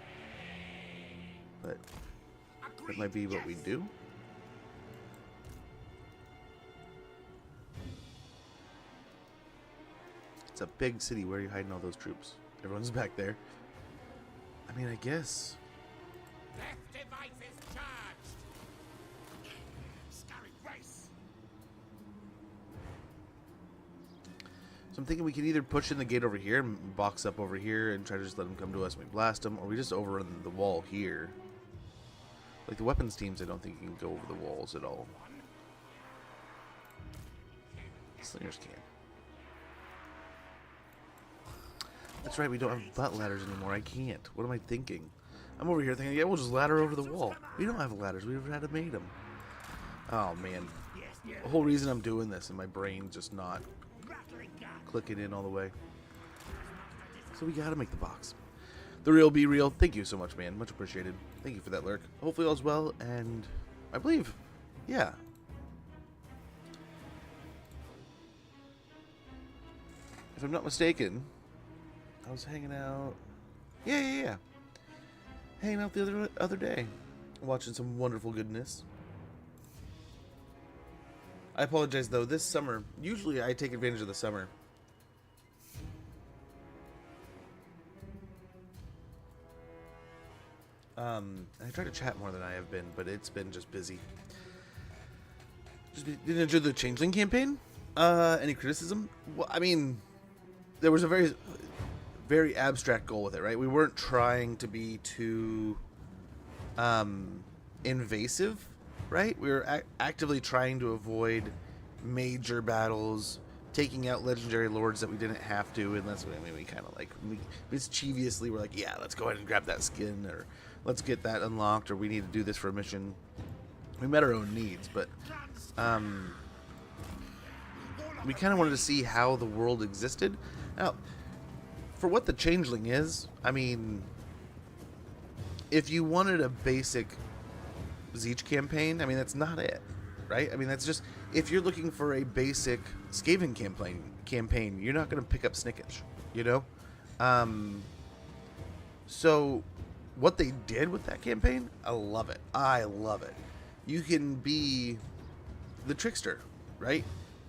but that might be what we do. It's a big city. Where are you hiding all those troops? Everyone's back there. I mean, I guess. Death device is charged. Scary race. So I'm thinking we can either push in the gate over here and box up over here and try to just let them come to us and we blast them, or we just overrun the wall here. Like the weapons teams, I don't think you can go over the walls at all. Slingers can. That's right, we don't have butt ladders anymore. I can't. What am I thinking? I'm over here thinking, yeah, we'll just ladder over the wall. We don't have ladders. We never had to make them. Oh, man. The whole reason I'm doing this and my brain's just not clicking in all the way. So we gotta make the box. The real be real. Thank you so much, man. Much appreciated. Thank you for that lurk. Hopefully all's well, and I believe, yeah. If I'm not mistaken, I was hanging out. Yeah. Hanging out the other day, watching some wonderful goodness. I apologize though. This summer, usually I take advantage of the summer. I try to chat more than I have been, but it's been just busy. Didn't enjoy the Changeling campaign. Any criticism? Well, I mean, there was a very, very abstract goal with it, right? We weren't trying to be too invasive, right? We were actively trying to avoid major battles, taking out legendary lords that we didn't have to, unless we kind of like mischievously were like, yeah, let's go ahead and grab that skin, or let's get that unlocked, or we need to do this for a mission. We met our own needs, but we kind of wanted to see how the world existed. Now, for what the Changeling is, I mean, if you wanted a basic Zeech campaign, I mean, that's not it, right? I mean, that's just, if you're looking for a basic Skaven campaign, you're not going to pick up Snickage, you know? So what they did with that campaign, I love it. I love it. You can be the trickster, right?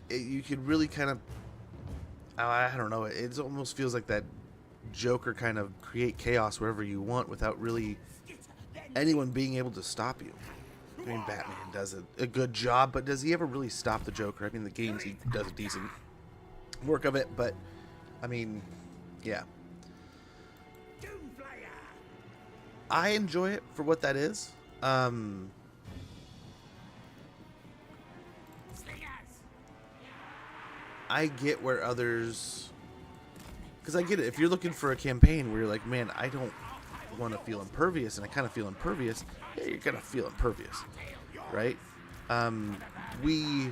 You could really kind of, I don't know, it almost feels like that Joker kind of create chaos wherever you want without really anyone being able to stop you. I mean, Batman does a good job, but does he ever really stop the Joker? I mean, the games, he does a decent work of it, but, I mean, yeah. I enjoy it for what that is. I get where others... Because I get it. If you're looking for a campaign where you're like, man, I don't want to feel impervious, and I kind of feel impervious, yeah, you're going to feel impervious, right? It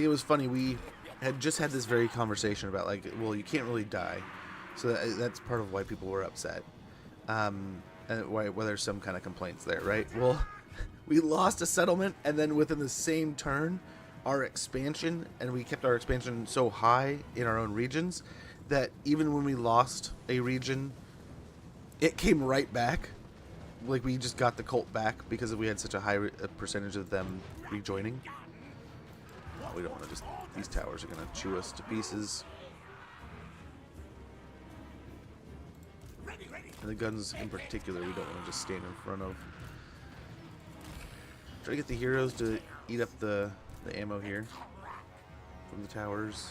was funny, we had just had this very conversation about, like, well, you can't really die. So that's part of why people were upset. And why there's some kind of complaints there, right? Well, we lost a settlement, and then within the same turn, our expansion, and we kept our expansion so high in our own regions that even when we lost a region, it came right back. like we just got the cult back because we had such a high percentage of them rejoining. We don't want to just... These towers are going to chew us to pieces. And the guns in particular, we don't want to just stand in front of. Try to get the heroes to eat up the ammo here from the towers.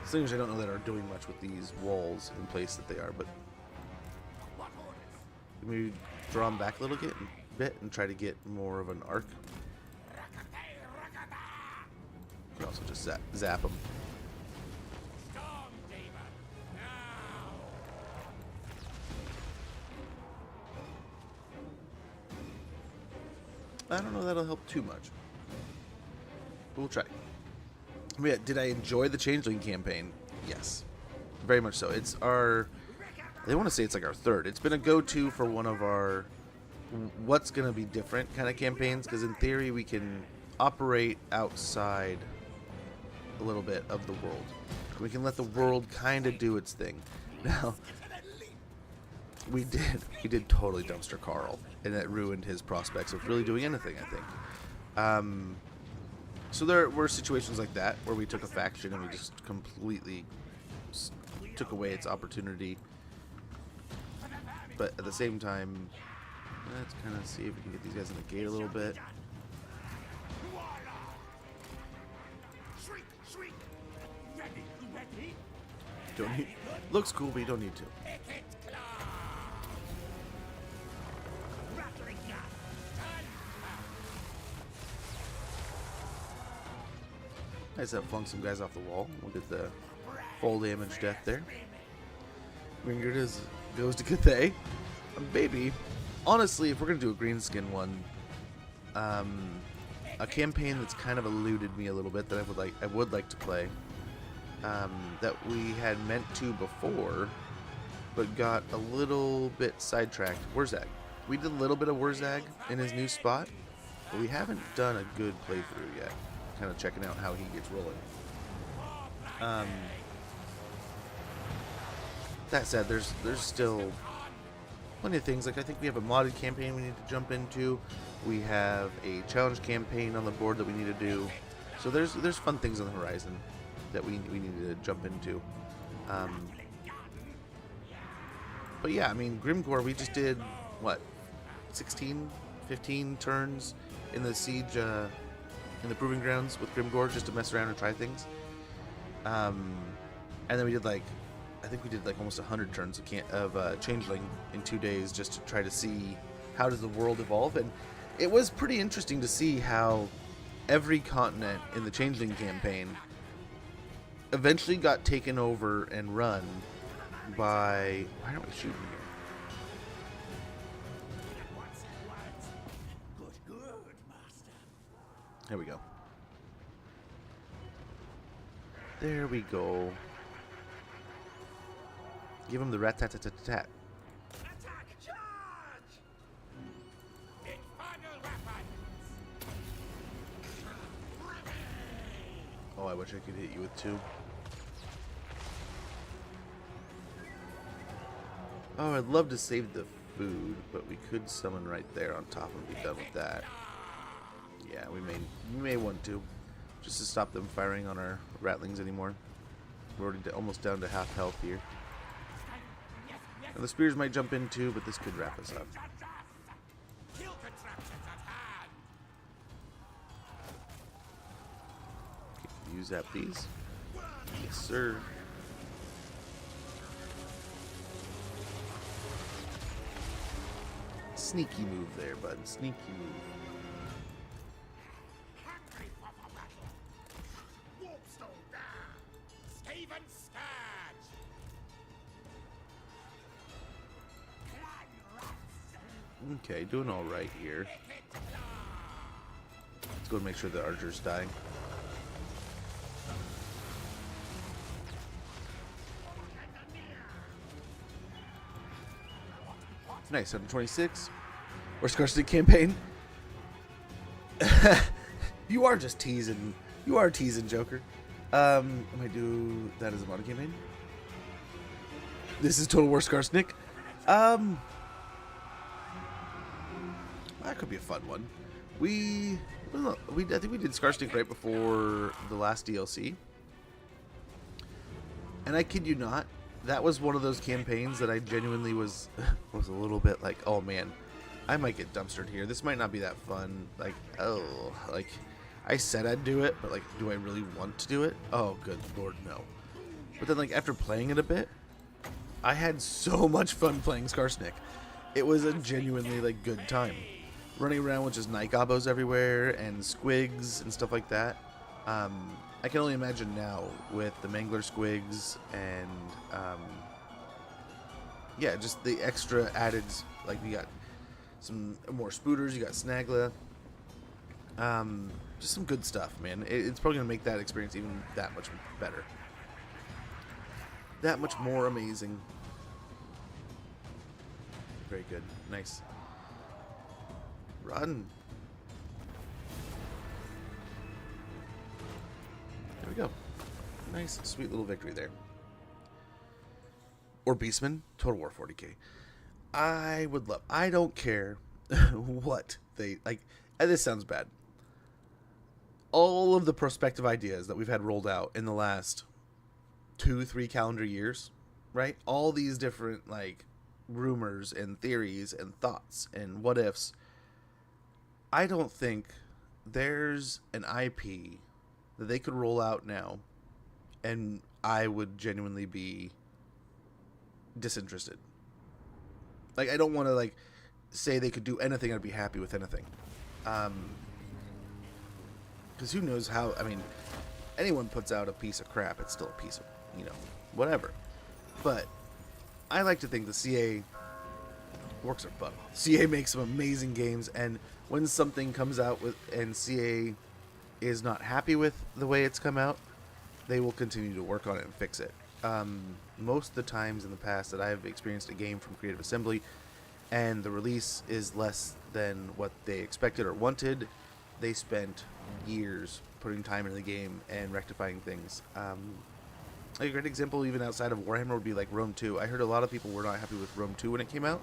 Things I don't know that are doing much with these walls in place that they are, but maybe draw them back a little bit and try to get more of an arc. You can also just zap them. I don't know that'll help too much, but we'll try. But yeah, did I enjoy the Changeling campaign? Yes, very much so. It's our... They want to say it's like our third. It's been a go-to for one of our what's going to be different kind of campaigns, because in theory we can operate outside a little bit of the world. We can let the world kind of do its thing. Now, we did totally dumpster Carl, and that ruined his prospects of really doing anything, I think. So there were situations like that where we took a faction and we just completely took away its opportunity. But at the same time, let's kind of see if we can get these guys in the gate a little bit. Don't need, looks cool, but you don't need to. Nice to have flung some guys off the wall. We'll get the full damage death there. Ringer goes to Cathay. Baby, honestly, if we're going to do a greenskin one, a campaign that's kind of eluded me a little bit that I would like to play, that we had meant to before, but got a little bit sidetracked. Wurzag. We did a little bit of Wurzag in his new spot, but we haven't done a good playthrough yet. Kind of checking out how he gets rolling. That said, there's still plenty of things. Like, I think we have a modded campaign we need to jump into. We have a challenge campaign on the board that we need to do. So there's fun things on the horizon that we need to jump into. But yeah, I mean, Grimgore, we just did what, 16, 15 turns in the siege. In the Proving Grounds with Grimgore, just to mess around and try things. And then we did I think we did almost 100 turns of Changeling in 2 days, just to try to see how does the world evolve. And it was pretty interesting to see how every continent in the Changeling campaign eventually got taken over and run by... Why aren't we shooting here? There we go. There we go. Give him the rat-tat-tat-tat-tat. Attack! Charge! Infernal weapons! Oh, I wish I could hit you with two. Oh, I'd love to save the food, but we could summon right there on top and be done with that. Yeah, we may want to, just to stop them firing on our ratlings anymore. We're already almost down to half health here. Now the spears might jump in too, but this could wrap us up. Okay, use that, please. Yes, sir. Sneaky move there, bud. Sneaky move. Skaven scourge! Okay, doing all right here. Let's go and make sure the archers die. Nice, 126. Or scarcity campaign. You are just teasing. You are teasing, Joker. I might do that as a mod campaign. This is Total War Scars, Nick. That could be a fun one. I think we did Scarsnake right before the last DLC. And I kid you not, that was one of those campaigns that I genuinely was a little bit like, oh man, I might get dumpstered here. This might not be that fun. Like, oh, like, I said I'd do it, but like, do I really want to do it? Oh, good lord, no. But then, like, after playing it a bit, I had so much fun playing Skarsnik. It was a genuinely, like, good time. Running around with just night gobos everywhere and squigs and stuff like that. I can only imagine now with the Mangler squigs and, yeah, just the extra added, like, you got some more spooters, you got Snagla. Just some good stuff, man. It's probably going to make that experience even that much better. That much more amazing. Very good. Nice. Run. There we go. Nice, sweet little victory there. Or Beastman, Total War 40k. I would love. I don't care what they like. And this sounds bad. All of the prospective ideas that we've had rolled out in the last 2-3 calendar years, right? All these different like rumors and theories and thoughts and what ifs. I don't think there's an IP that they could roll out now and I would genuinely be disinterested. Like, I don't want to like say they could do anything. I'd be happy with anything. Because who knows how, I mean, anyone puts out a piece of crap, it's still a piece of, whatever. But I like to think the CA works their butt off. CA makes some amazing games, and when something comes out with and CA is not happy with the way it's come out, they will continue to work on it and fix it. Most of the times in the past that I've experienced a game from Creative Assembly and the release is less than what they expected or wanted, they spent years putting time into the game and rectifying things. A great example even outside of Warhammer would be like Rome 2. I heard a lot of people were not happy with Rome 2 when it came out,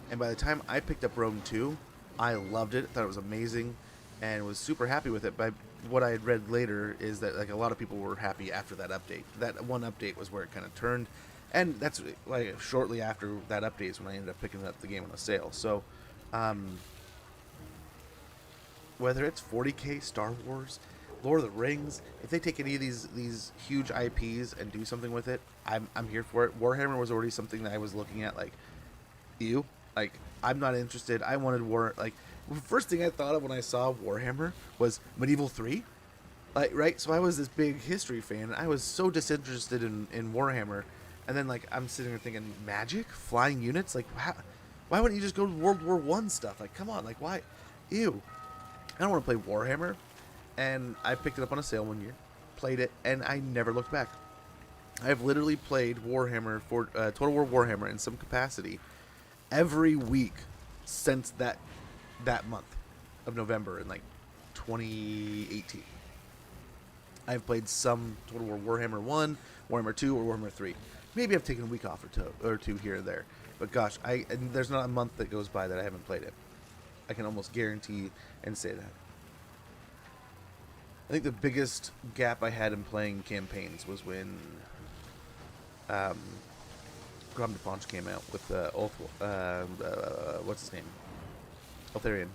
and by the time I picked up Rome 2, I loved it, thought it was amazing, and was super happy with it. By what I had read later is that like a lot of people were happy after that update. That one update was where it kind of turned, and that's like shortly after that update is when I ended up picking up the game on a sale. So, whether it's 40k, Star Wars, Lord of the Rings, if they take any of these huge IPs and do something with it, I'm here for it. Warhammer was already something that I was looking at like, ew, like I'm not interested. I wanted like the first thing I thought of when I saw Warhammer was Medieval 3, like, right? So I was this big history fan. I was so disinterested in Warhammer, and then like I'm sitting there thinking, magic, flying units, like why wouldn't you just go to World War I stuff? Like, come on, like why? Ew, I don't want to play Warhammer. And I picked it up on a sale one year, played it, and I never looked back. I've literally played Warhammer for Total War Warhammer in some capacity every week since that month of November in like 2018. I've played some Total War Warhammer 1, Warhammer 2, or Warhammer 3. Maybe I've taken a week off or two here and there. But gosh, and there's not a month that goes by that I haven't played it. I can almost guarantee and say that. I think the biggest gap I had in playing campaigns was when Grom de Ponch came out with what's his name? Eltharion.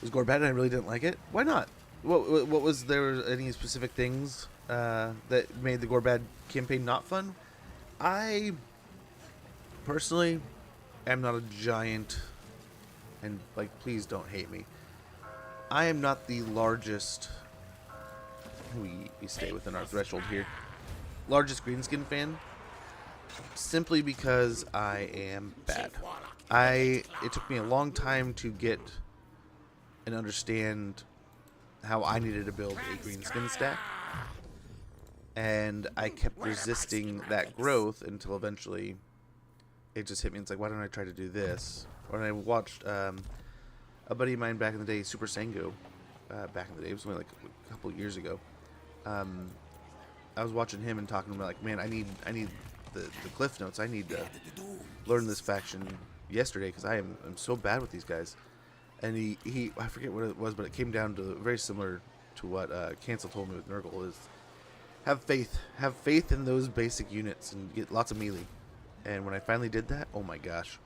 Was gore bad and I really didn't like it? Why not? What was there any specific things that made the Gorbad campaign not fun? I personally am not a giant, and like please don't hate me. I am not the largest, we stay within our threshold here, largest Greenskin fan, simply because I am bad. It took me a long time to get and understand how I needed to build a Greenskin stack, and I kept resisting that growth until eventually it just hit me. It's like, why don't I try to do this? When I watched a buddy of mine back in the day, Super Sango, back in the day, it was only like a couple of years ago. I was watching him and talking to him like, man, I need the cliff notes. I need to learn this faction yesterday because I'm so bad with these guys. And he I forget what it was, but it came down to very similar to what Cancel told me with Nurgle is have faith in those basic units and get lots of melee. And when I finally did that, oh my gosh.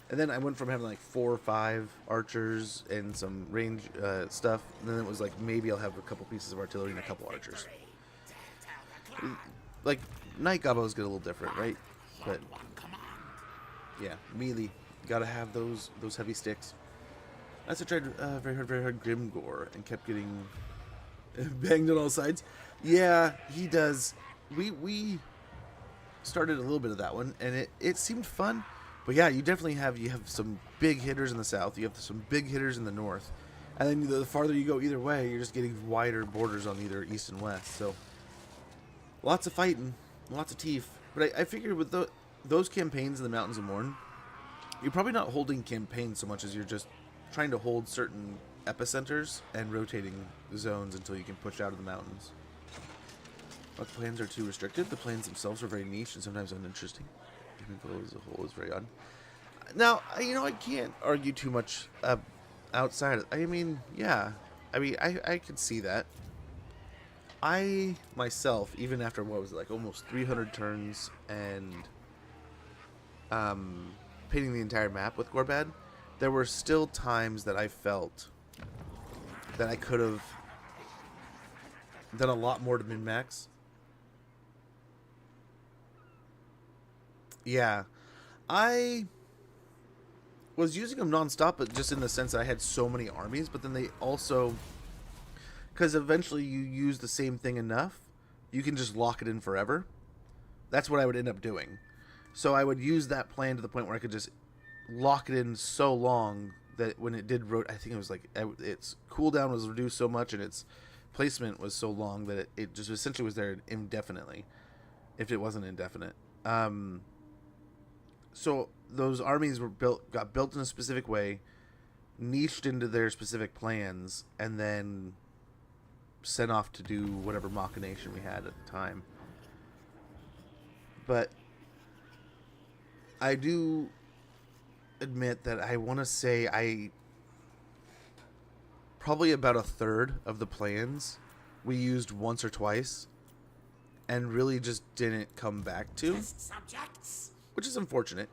And then I went from having like 4 or 5 archers and some range stuff, and then it was like maybe I'll have a couple pieces of artillery and a couple archers. Like night gobos get a little different, right? But yeah, melee, gotta have those heavy sticks. I also tried very hard Grimgore and kept getting banged on all sides. Yeah, he does. We started a little bit of that one, and it seemed fun. But yeah, you definitely have some big hitters in the south. You have some big hitters in the north, and then the farther you go either way, you're just getting wider borders on either east and west. So lots of fighting, lots of teeth. But I figured with those campaigns in the Mountains of Morn, you're probably not holding campaigns so much as you're just trying to hold certain epicenters and rotating zones until you can push out of the mountains. But the plans are too restricted. The plans themselves are very niche and sometimes uninteresting. As a whole is very odd. Now, I can't argue too much outside. I mean, yeah. I mean, I could see that. I, myself, even after, what was it, like almost 300 turns and painting the entire map with Gorbad, there were still times that I felt that I could have done a lot more to min-max. Yeah, I was using them non-stop, but just in the sense that I had so many armies, but then they also, because eventually you use the same thing enough, you can just lock it in forever. That's what I would end up doing. So I would use that plan to the point where I could just lock it in so long that when it did I think it was like its cooldown was reduced so much and its placement was so long that it just essentially was there indefinitely, if it wasn't indefinite. So those armies got built in a specific way, niched into their specific plans, and then sent off to do whatever machination we had at the time. But I do admit that I want to say I probably about a third of the plans we used once or twice and really just didn't come back to. Subjects. Which is unfortunate.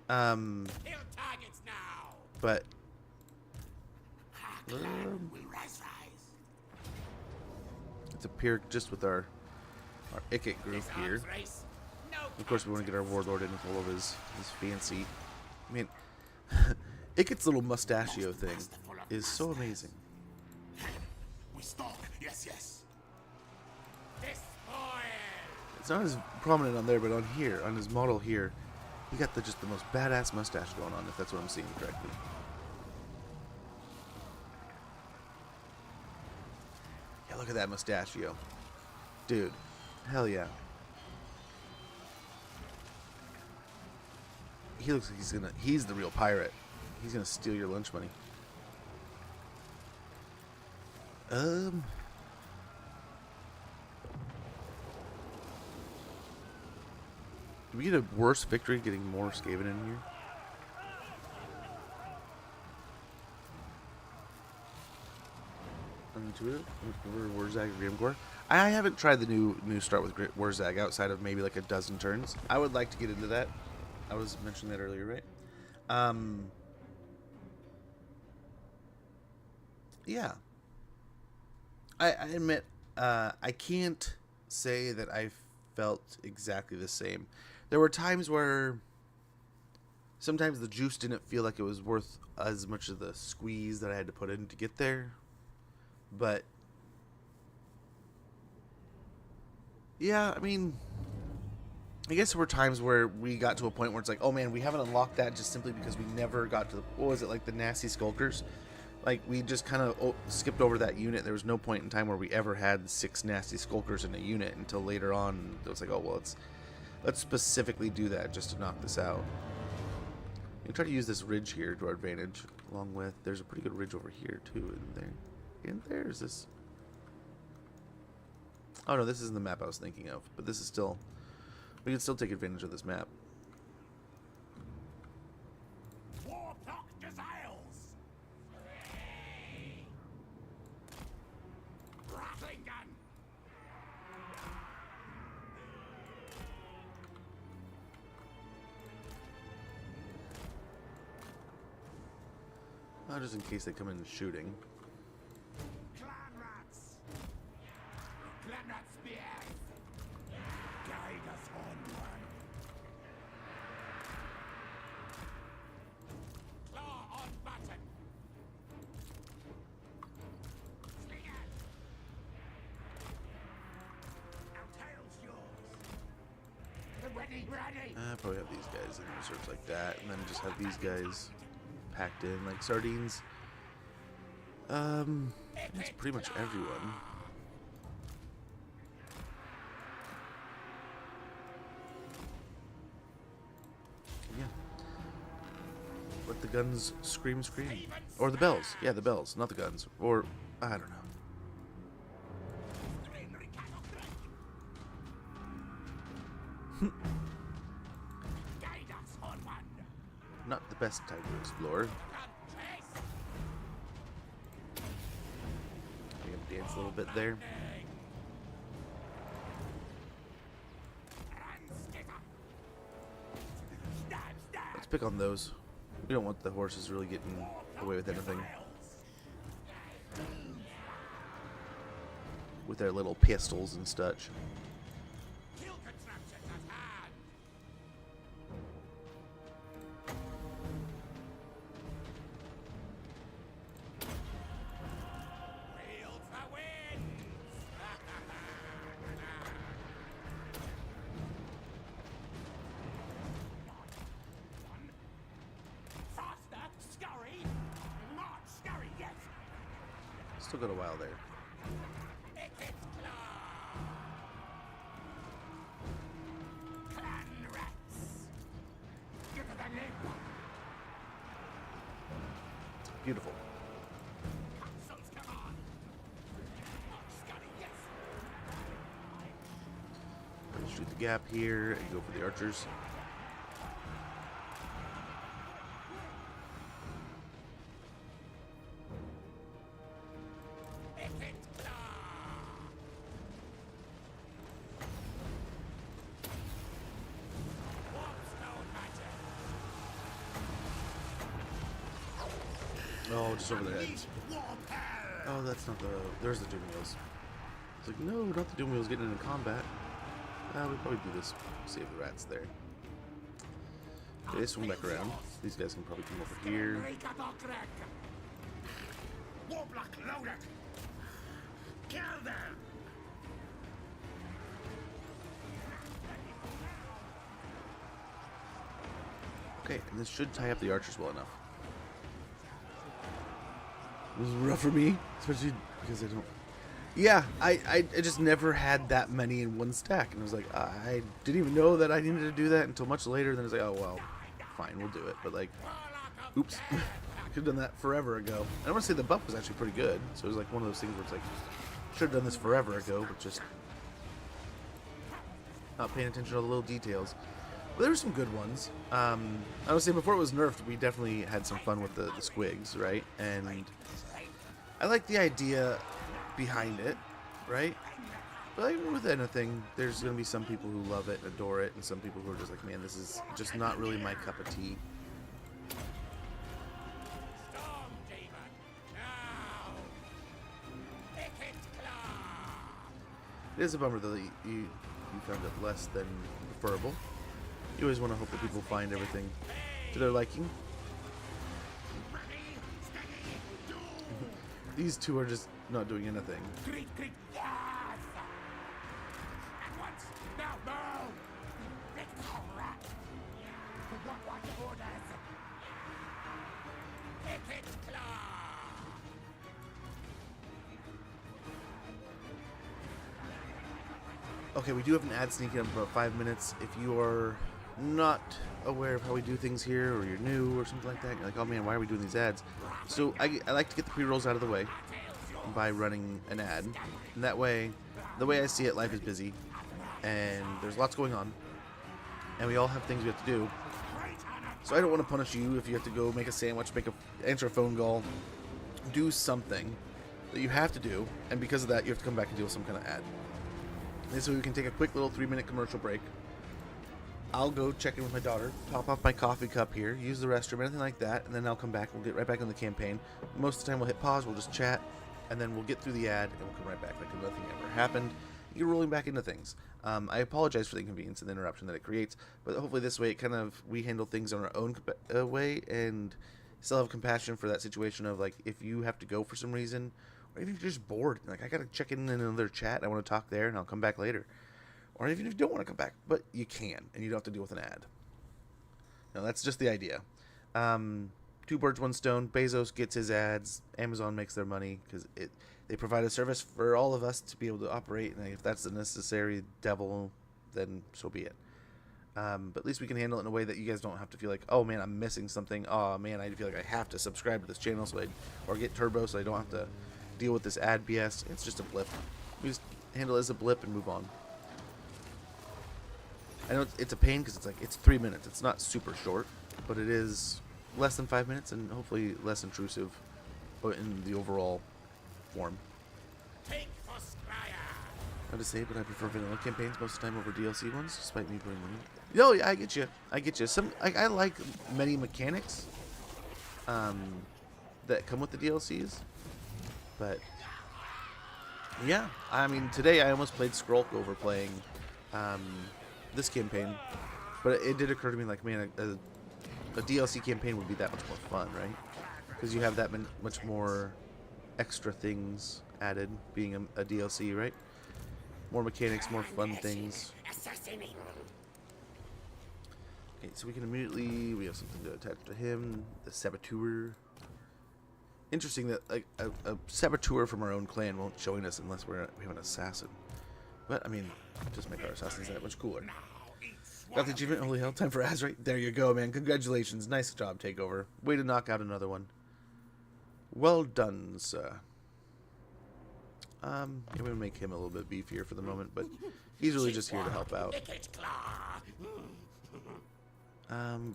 Kill targets now. But Will rise. it's appeared just with our Ikit group here. Of course, we want to get our warlord in with all of his fancy. I mean, Ikit's little mustachio thing is so amazing. We stalk. Yes. It's not as prominent on there, but on here, on his model here, he got just the most badass mustache going on, if that's what I'm seeing correctly. Yeah, look at that mustachio. Dude, hell yeah. He looks like he's the real pirate. He's gonna steal your lunch money. Did we get a worse victory getting more Skaven in here? Warzag Grimgore. I haven't tried the new start with Warzag outside of maybe like a dozen turns. I would like to get into that. I was mentioning that earlier, right? Yeah. I admit, I can't say that I felt exactly the same. There were times where sometimes the juice didn't feel like it was worth as much of the squeeze that I had to put in to get there. But yeah, I mean, I guess there were times where we got to a point where it's like, oh man, we haven't unlocked that just simply because we never got to the, what was it, like the nasty skulkers? Like, we just kind of skipped over that unit. There was no point in time where we ever had 6 nasty skulkers in a unit until later on. It was like, oh, well, let's specifically do that just to knock this out. We try to use this ridge here to our advantage, along with, there's a pretty good ridge over here, too, isn't there? Isn't there? Is this? Oh, no, this isn't the map I was thinking of, but this is still, we can still take advantage of this map. just in case they come in shooting. Clan rats! Clan rat spears! Guide us onward! Claw on button! Sling it! Our tail's yours! Ready, ready! Probably have these guys in reserves like that, and then just have these guys packed in like sardines. That's pretty much everyone. Yeah. Let the guns scream, scream. Or the bells. Yeah, the bells, not the guns. Or, I don't know. Guide us onward! Not the best time to explore. I'm gonna dance a little bit there. Let's pick on those. We don't want the horses really getting away with anything. With their little pistols and such. Kill contraptions at hand! Wheel for wins! Faster! Scurry! March! Scurry, yes! Still got a while there. Icked's claw! Clan rats! Give it a limp! Beautiful. Consoles, come on! March, scurry, yes! Shoot the gap here and go for the archers. Icked's claw! Warpstone magic! Oh, just over their heads. Oh, that's not the... There's the Doom Wheels. It's like, no, not the Doom Wheels getting into combat. We probably do this. Save the rats there. Okay, swing back around. These guys can probably come over here. Warblock loaded! Kill them! Okay, and this should tie up the archers well enough. This is rough for me, especially because I don't... Yeah, I just never had that many in one stack, and I was like, I didn't even know that I needed to do that until much later. Then I was like, oh well, fine, we'll do it. But like, oops, could have done that forever ago. And I want to say the buff was actually pretty good, so it was like one of those things where it's like, should have done this forever ago, but just not paying attention to all the little details. But there were some good ones. I would say before it was nerfed, we definitely had some fun with the squigs, right? And I like the idea behind it, right? But like with anything, there's going to be some people who love it and adore it, and some people who are just like, man, this is just not really my cup of tea. Storm demon! Now! Icked's claw! It is a bummer though that you found it less than preferable. You always want to hope that people find everything to their liking. These two are just not doing anything. Greet, greet, yes! At once! Now, move! Let's go, rat! We don't want orders! Icked's claw! Okay, we do have an ad sneaking up in about 5 minutes. If you are not aware of how we do things here, or you're new or something like that, you're like, oh man, why are we doing these ads? So I like to get the pre-rolls out of the way by running an ad. And that way, the way I see it, life is busy, and there's lots going on, and we all have things we have to do. So I don't want to punish you if you have to go make a sandwich, answer a phone call, do something that you have to do, and because of that, you have to come back and deal with some kind of ad. And so we can take a quick little 3-minute commercial break, I'll go check in with my daughter, top off my coffee cup here, use the restroom, anything like that, and then I'll come back. We'll get right back on the campaign. Most of the time we'll hit pause, we'll just chat, and then we'll get through the ad, and we'll come right back like nothing ever happened. You're rolling back into things. I apologize for the inconvenience and the interruption that it creates, but hopefully this way we handle things on our own way, and still have compassion for that situation of, like, if you have to go for some reason, or even if you're just bored, like, I gotta check in another chat, I want to talk there, and I'll come back later. Or even if you don't want to come back, but you can, and you don't have to deal with an ad. Now, that's just the idea. Two birds, one stone. Bezos gets his ads. Amazon makes their money because they provide a service for all of us to be able to operate. And if that's the necessary devil, then so be it. But at least we can handle it in a way that you guys don't have to feel like, oh man, I'm missing something. Oh man, I feel like I have to subscribe to this channel or get Turbo so I don't have to deal with this ad BS. It's just a blip. We just handle it as a blip and move on. I know it's a pain because it's 3 minutes. It's not super short, but it is less than 5 minutes and hopefully less intrusive in the overall form. Take for Scryer. Not to say, but I prefer vanilla campaigns most of the time over DLC ones, despite me putting them in. No, yeah, I get you. I like many mechanics that come with the DLCs, but yeah, I mean, today I almost played Skrulk over playing this campaign, but it did occur to me, like, man, a DLC campaign would be that much more fun, right? Because you have that much more extra things added being a DLC, right? More mechanics, more fun things. Okay, so we have something to attach to him. The Saboteur. Interesting that, like, a Saboteur from our own clan won't join us unless we have an assassin. But, I mean, just make our assassins that much cooler. Got the achievement. Holy hell, time for ads, right? There you go, man. Congratulations. Nice job, Takeover. Way to knock out another one. Well done, sir. Yeah, we're going to make him a little bit beefier for the moment, but he's really just here to help out.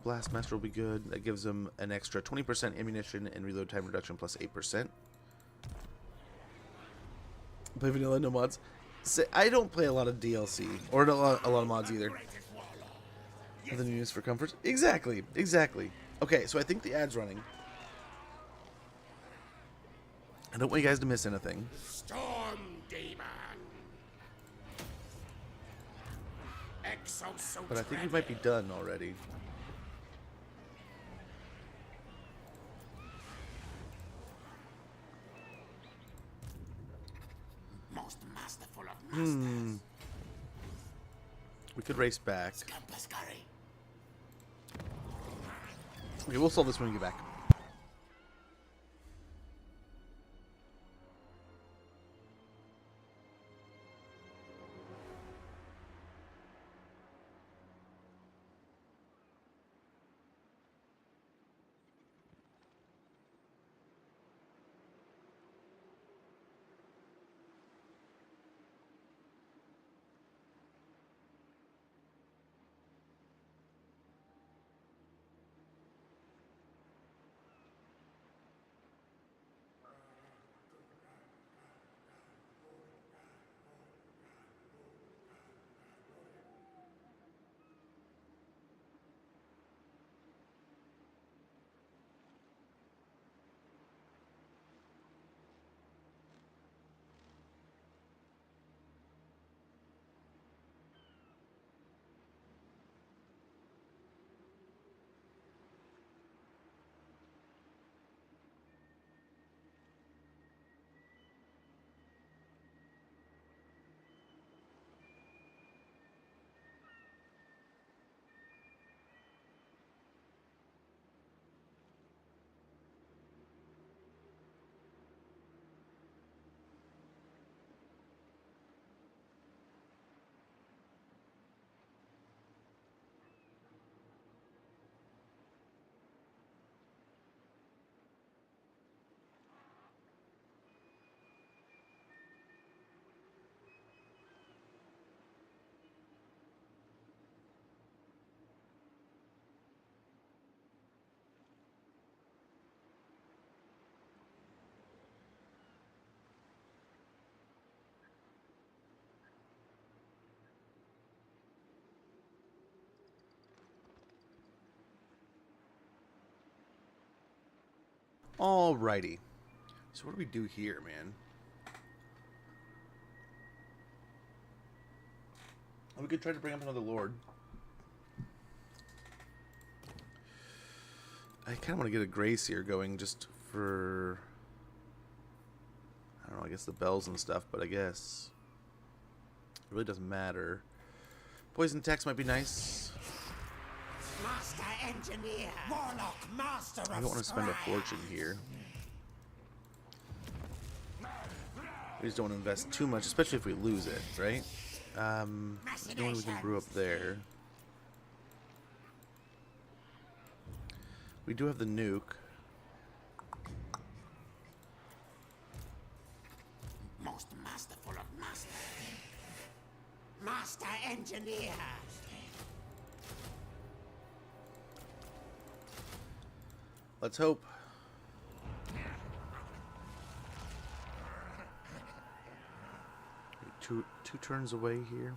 Blastmaster will be good. That gives him an extra 20% ammunition and reload time reduction plus 8%. Play vanilla, no mods. I don't play a lot of DLC, or a lot of mods either. Nothing to use for comfort. Exactly. Okay, so I think the ad's running. I don't want you guys to miss anything. Storm Demon. But I think we might be done already. Most masterful of masters. We could race back. Campus curry. Okay, we'll solve this when we get back. Alrighty. So what do we do here, man? We could try to bring up another lord. I kind of want to get a Grace here going just for... I don't know, I guess the bells and stuff, but I guess... It really doesn't matter. Poison tax might be nice. Master engineer. Warlock, master of I don't want to spend a fortune here. We just don't want to invest too much, especially if we lose it, right? There's no one we can brew up there. We do have the nuke. Most masterful of masters. Master engineer. Let's hope. Two turns away here.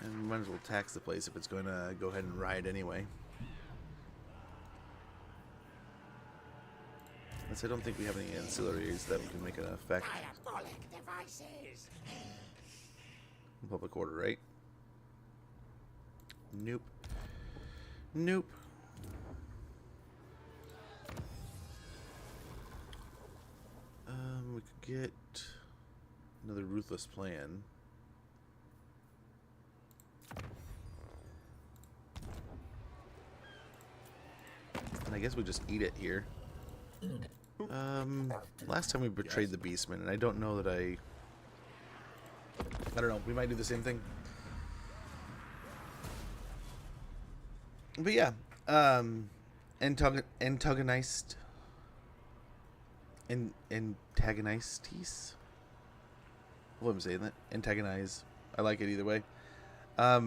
And we might as well tax the place if it's going to go ahead and ride anyway. Unless I don't think we have any ancillaries that we can make an effect. Diabolic devices. Public order, right? Nope. Nope. We could get another ruthless plan. And I guess we just eat it here. Last time we betrayed the Beastmen, and I don't know that I don't know, we might do the same thing. But yeah, antagonistes. Well, I'm saying that. Antagonize. I like it either way. But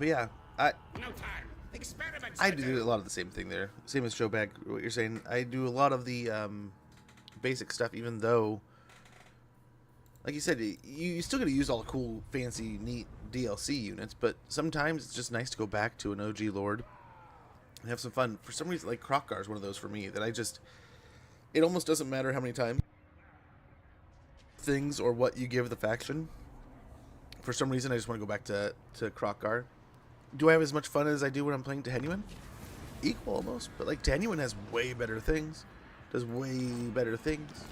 yeah, No time. Experiments. I do a lot of the same thing there. Same as Joe Bag, what you're saying. I do a lot of the basic stuff, even though, like you said, you still got to use all the cool, fancy, neat DLC units, but sometimes it's just nice to go back to an OG Lord and have some fun. For some reason, like Krokkar is one of those for me that it almost doesn't matter how many times things or what you give the faction. For some reason, I just want to go back to Krokkar. Do I have as much fun as I do when I'm playing Tehenuan? Equal almost, but like Tehenuan has way better things. Does way better things.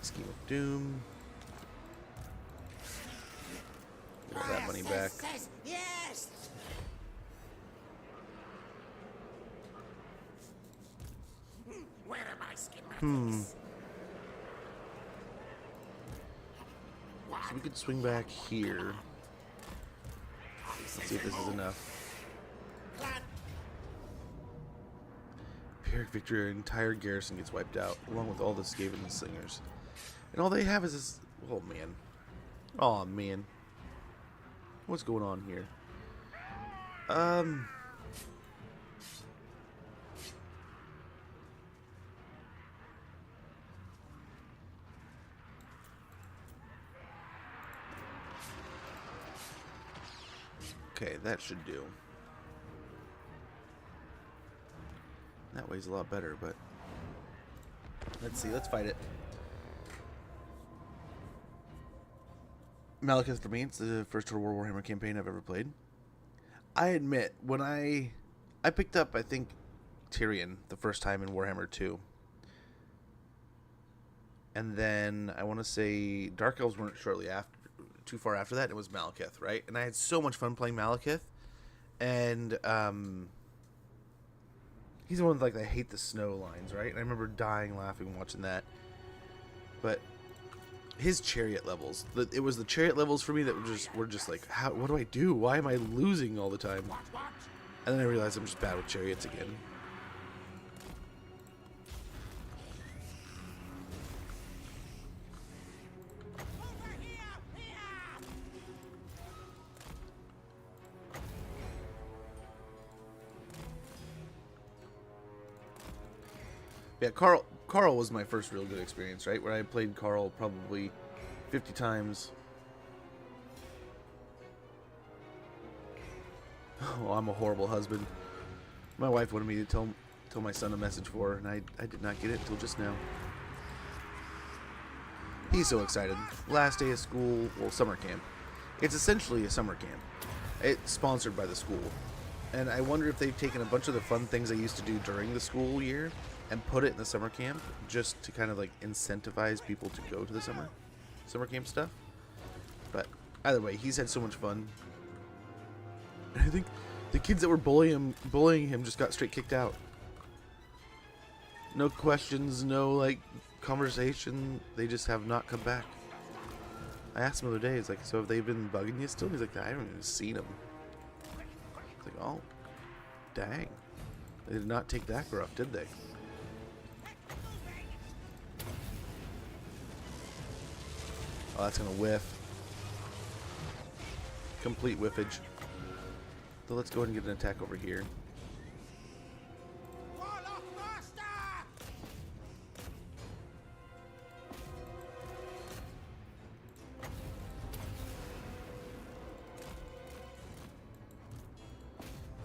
Scheme of Doom. Get all that money back. Yes. Where are my schematics? So we could swing back here. Let's see if this is enough. Pyrrhic victory, our entire garrison gets wiped out, along with all the Skaven slingers. And all they have is this... Oh, man. Oh, man. What's going on here? Okay, that should do. That way's a lot better, but... Let's see, let's fight it. Malekith for me, it's the first Total War Warhammer campaign I've ever played. I admit, when I picked up, I think, Tyrion the first time in Warhammer 2. And then, I want to say, Dark Elves weren't shortly after, too far after that. It was Malekith, right? And I had so much fun playing Malekith. And, he's the one like that hate the snow lines, right? And I remember dying laughing watching that. But his chariot levels, it was the chariot levels for me that were just like, what do I do? Why am I losing all the time? And then I realized I'm just bad with chariots again. Yeah, Carl was my first real good experience, right? Where I played Carl probably 50 times. Oh, I'm a horrible husband. My wife wanted me to tell my son a message for her, and I did not get it until just now. He's so excited. Last day of school, well, summer camp. It's essentially a summer camp. It's sponsored by the school. And I wonder if they've taken a bunch of the fun things they used to do during the school year and put it in the summer camp just to kind of like incentivize people to go to the summer camp stuff. But either way, he's had so much fun. And I think the kids that were bullying him just got straight kicked out. No questions, no like conversation. They just have not come back. I asked him the other day, he's like, so have they been bugging you still? He's like, I haven't even seen them. It's like, oh, dang. They did not take that rough, did they? Oh, that's gonna whiff. Complete whiffage. So let's go ahead and get an attack over here. Warlock Master!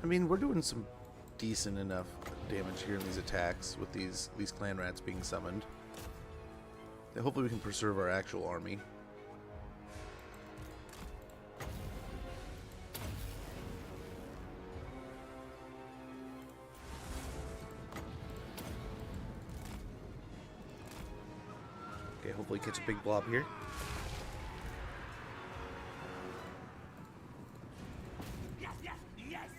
I mean, we're doing some decent enough damage here in these attacks with these clan rats being summoned. Hopefully we can preserve our actual army. Okay, hopefully catch a big blob here. Yes, yes, yes!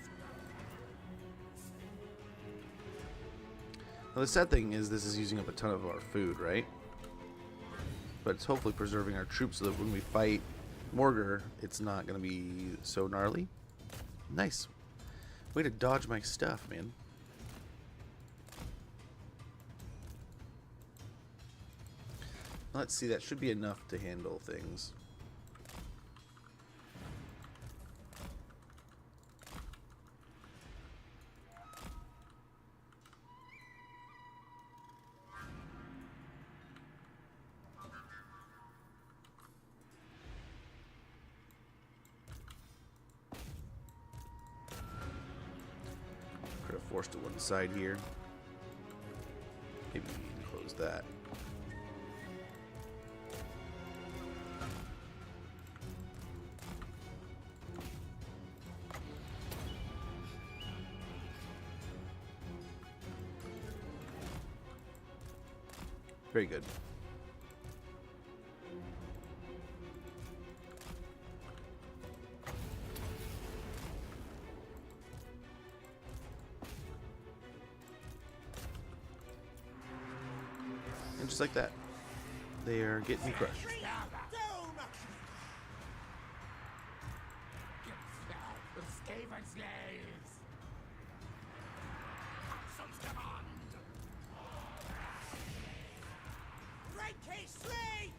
Now the sad thing is this is using up a ton of our food, right? But it's hopefully preserving our troops so that when we fight Morgar, it's not going to be so gnarly. Nice. Way to dodge my stuff, man. Let's see, that should be enough to handle things. Could have forced to one side here. Maybe close that. Very good. And just like that, they are getting crushed. Down! The Skaven slaves! Some command! Great case slay!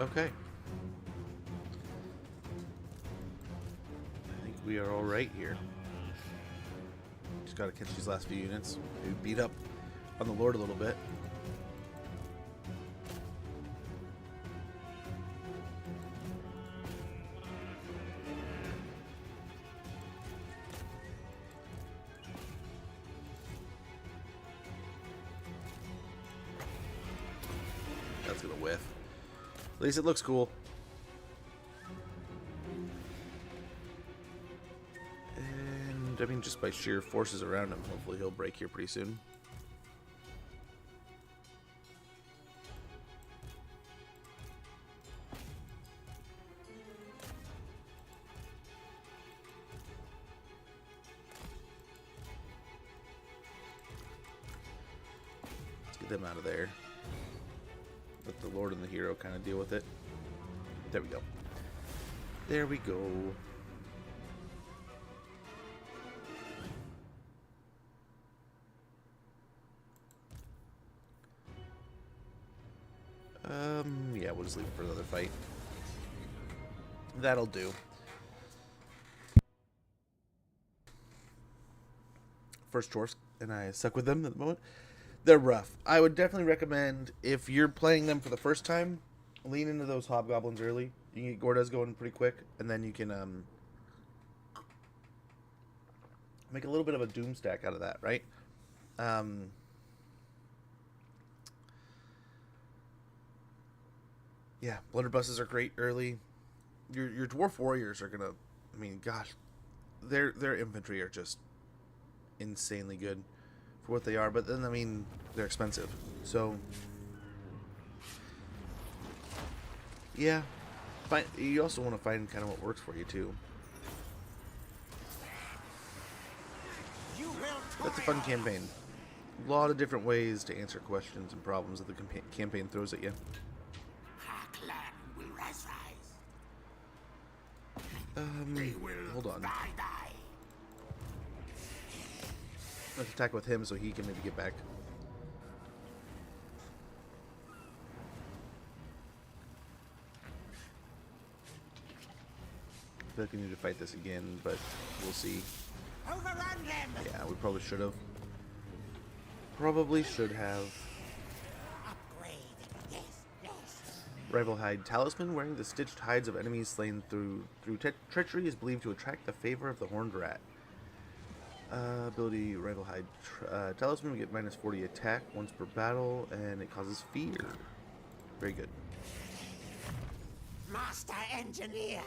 Okay. I think we are all right here. Just gotta catch these last few units. Maybe beat up on the Lord a little bit. That's gonna whiff. At least it looks cool. And I mean, just by sheer forces around him, hopefully he'll break here pretty soon. Let's get them out of there. Let the Lord and the hero kind of deal with it. There we go. There we go. Yeah, we'll just leave it for another fight. That'll do. First Chorsk, and I suck with them at the moment. They're rough. I would definitely recommend, if you're playing them for the first time, lean into those hobgoblins early. You can get Gordas going pretty quick, and then you can make a little bit of a doom stack out of that, right? Yeah, blunderbusses are great early. Your dwarf warriors are gonna, I mean, gosh, their infantry are just insanely good for what they are. But then, I mean, they're expensive, so yeah. You also want to find kind of what works for you too. That's a fun campaign. A lot of different ways to answer questions and problems that the campaign throws at you. Hold on. Let's attack with him so he can maybe get back. I feel like we need to fight this again, but we'll see. Overrun them! Yeah, we probably should have. Probably should have. Upgrade. Yes, yes. Rival hide talisman wearing the stitched hides of enemies slain through treachery is believed to attract the favor of the horned rat. Ability rival hide talisman. We get minus 40 attack once per battle, and it causes fear. Very good. Master engineer.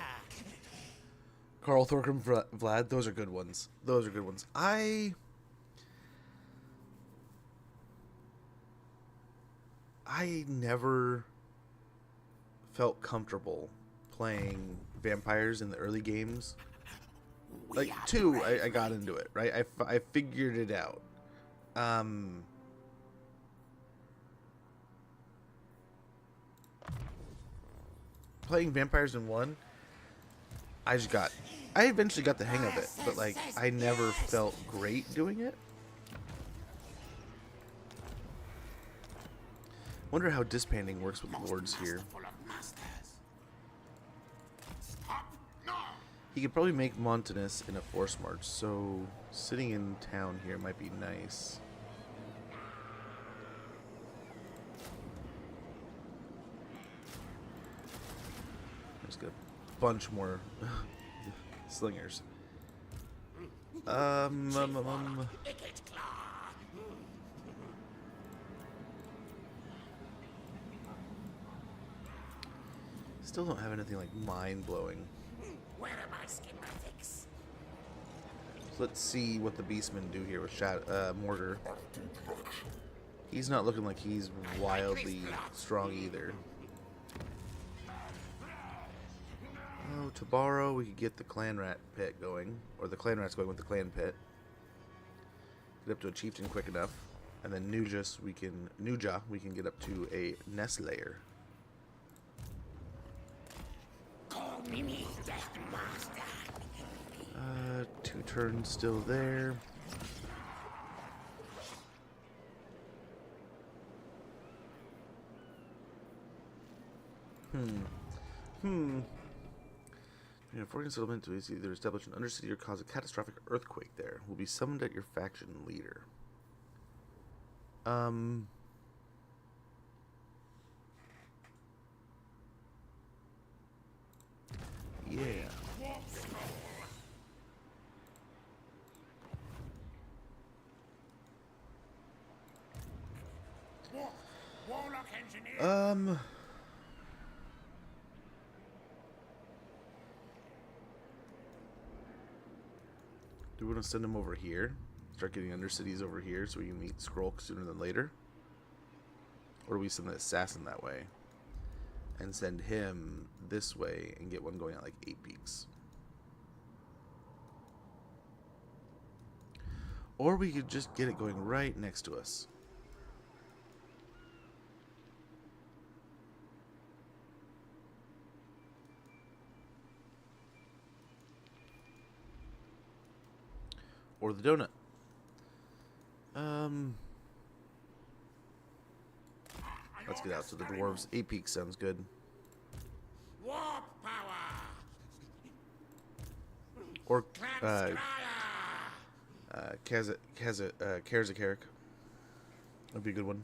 Carl, Thorgrim, Vlad. Those are good ones. Those are good ones. I never felt comfortable playing vampires in the early games. Like 2, I got into it, right? I figured it out. Playing vampires in 1, I eventually got the hang of it, but like I never felt great doing it. Wonder how disbanding works with lords here. He could probably make Montanus in a force march, so sitting in town here might be nice. Just got a bunch more slingers. Still don't have anything like mind-blowing. Where are my schematics? So let's see what the beastmen do here with Mortar. He's not looking like he's wildly strong either. Oh, Tabaro, we could get the clan rat pit going, or the clan rat's going with the clan pit. Get up to a chieftain quick enough, and then Nuja, we can get up to a nest layer. Call me Death Master. 2 turns still there. A foreign settlement to either establish an undercity or cause a catastrophic earthquake there will be summoned at your faction leader. Yeah. Warlock engineer. Do we want to send him over here? Start getting undercities over here so we can meet Skrulk sooner than later? Or do we send the assassin that way? And send him this way and get one going at like 8 peaks? Or we could just get it going right next to us. Or the donut. Let's get out to the dwarves. 8 peaks sounds good. Warp power. Or Karzakarik. That'd be a good one.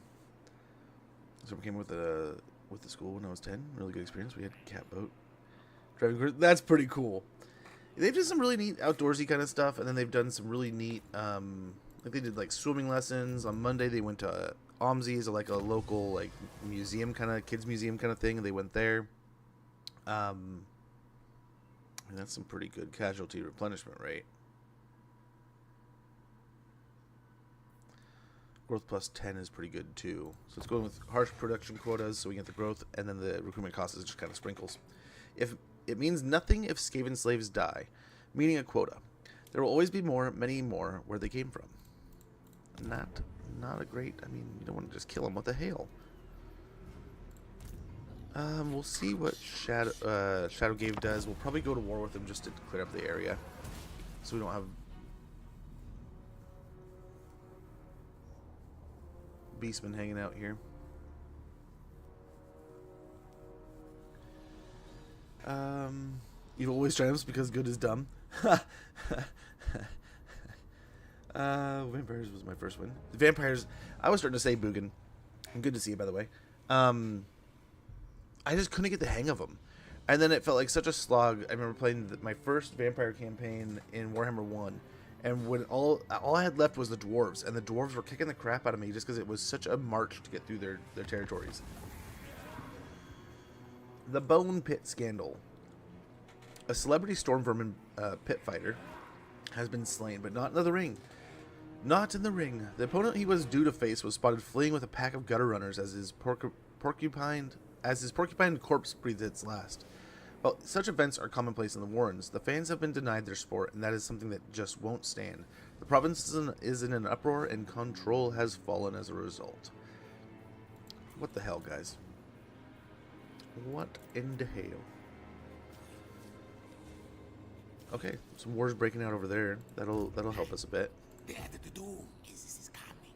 So we came with the school when I was 10. Really good experience. We had cat boat. That's pretty cool. They've done some really neat outdoorsy kind of stuff, and then they've done some really neat, like they did like swimming lessons. On Monday they went to OMSI's, like a local like museum kind of, kids museum kind of thing, and they went there. And that's some pretty good casualty replenishment rate. Growth plus 10 is pretty good too. So it's going with harsh production quotas, so we get the growth, and then the recruitment cost is just kind of sprinkles. If it means nothing if Skaven slaves die, meaning a quota. There will always be more, many more, where they came from. Not a great. I mean, you don't want to just kill them. What the hell? We'll see what Shadowgave does. We'll probably go to war with them just to clear up the area, so we don't have beastmen hanging out here. Evil always triumphs because good is dumb. Vampires was my first one. The vampires, I was starting to say Boogan. Good to see you, by the way. I just couldn't get the hang of them. And then it felt like such a slog. I remember playing my first vampire campaign in Warhammer 1. And when all I had left was the dwarves. And the dwarves were kicking the crap out of me just because it was such a march to get through their territories. The Bone Pit Scandal. A celebrity storm vermin pit fighter has been slain, but not in the ring. Not in the ring. The opponent he was due to face was spotted fleeing with a pack of gutter runners as his porcupine corpse breathed its last. Well, such events are commonplace in the Warrens. The fans have been denied their sport, and that is something that just won't stand. The province is in an uproar, and control has fallen as a result. What the hell, guys? What in the hell? Okay, some wars breaking out over there. That'll help us a bit. The doom is coming.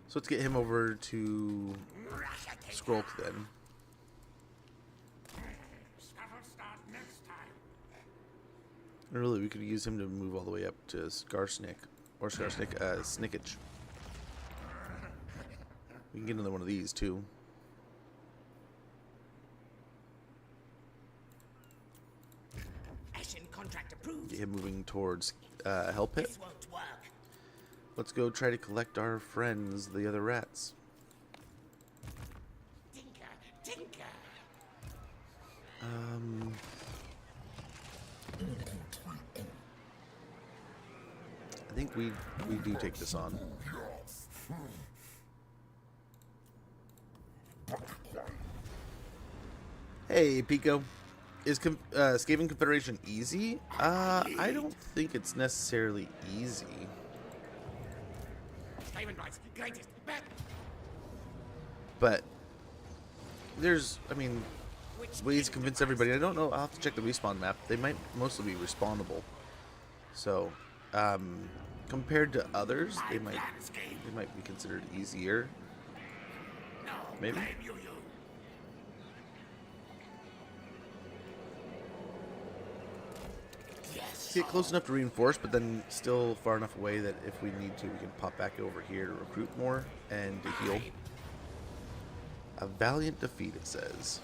So let's get him over to Skrulk then. Scuffle start next time. Really, we could use him to move all the way up to Skarsnik. Or Skarsnik, Snickage. We can get another one of these too. Contract approved. Get him moving towards Hell Pit. This won't work. Let's go try to collect our friends, the other rats. Tinker. I think we do take this on. Hey, Pico. Is Skaven Confederation easy? I don't think it's necessarily easy. Skaven rights, greatest, best. But there's, I mean, ways to convince everybody. I don't know. I'll have to check the respawn map. They might mostly be respawnable. So, compared to others, they might be considered easier. Maybe. Get close enough to reinforce, but then still far enough away that if we need to, we can pop back over here to recruit more and to heal. A valiant defeat, it says.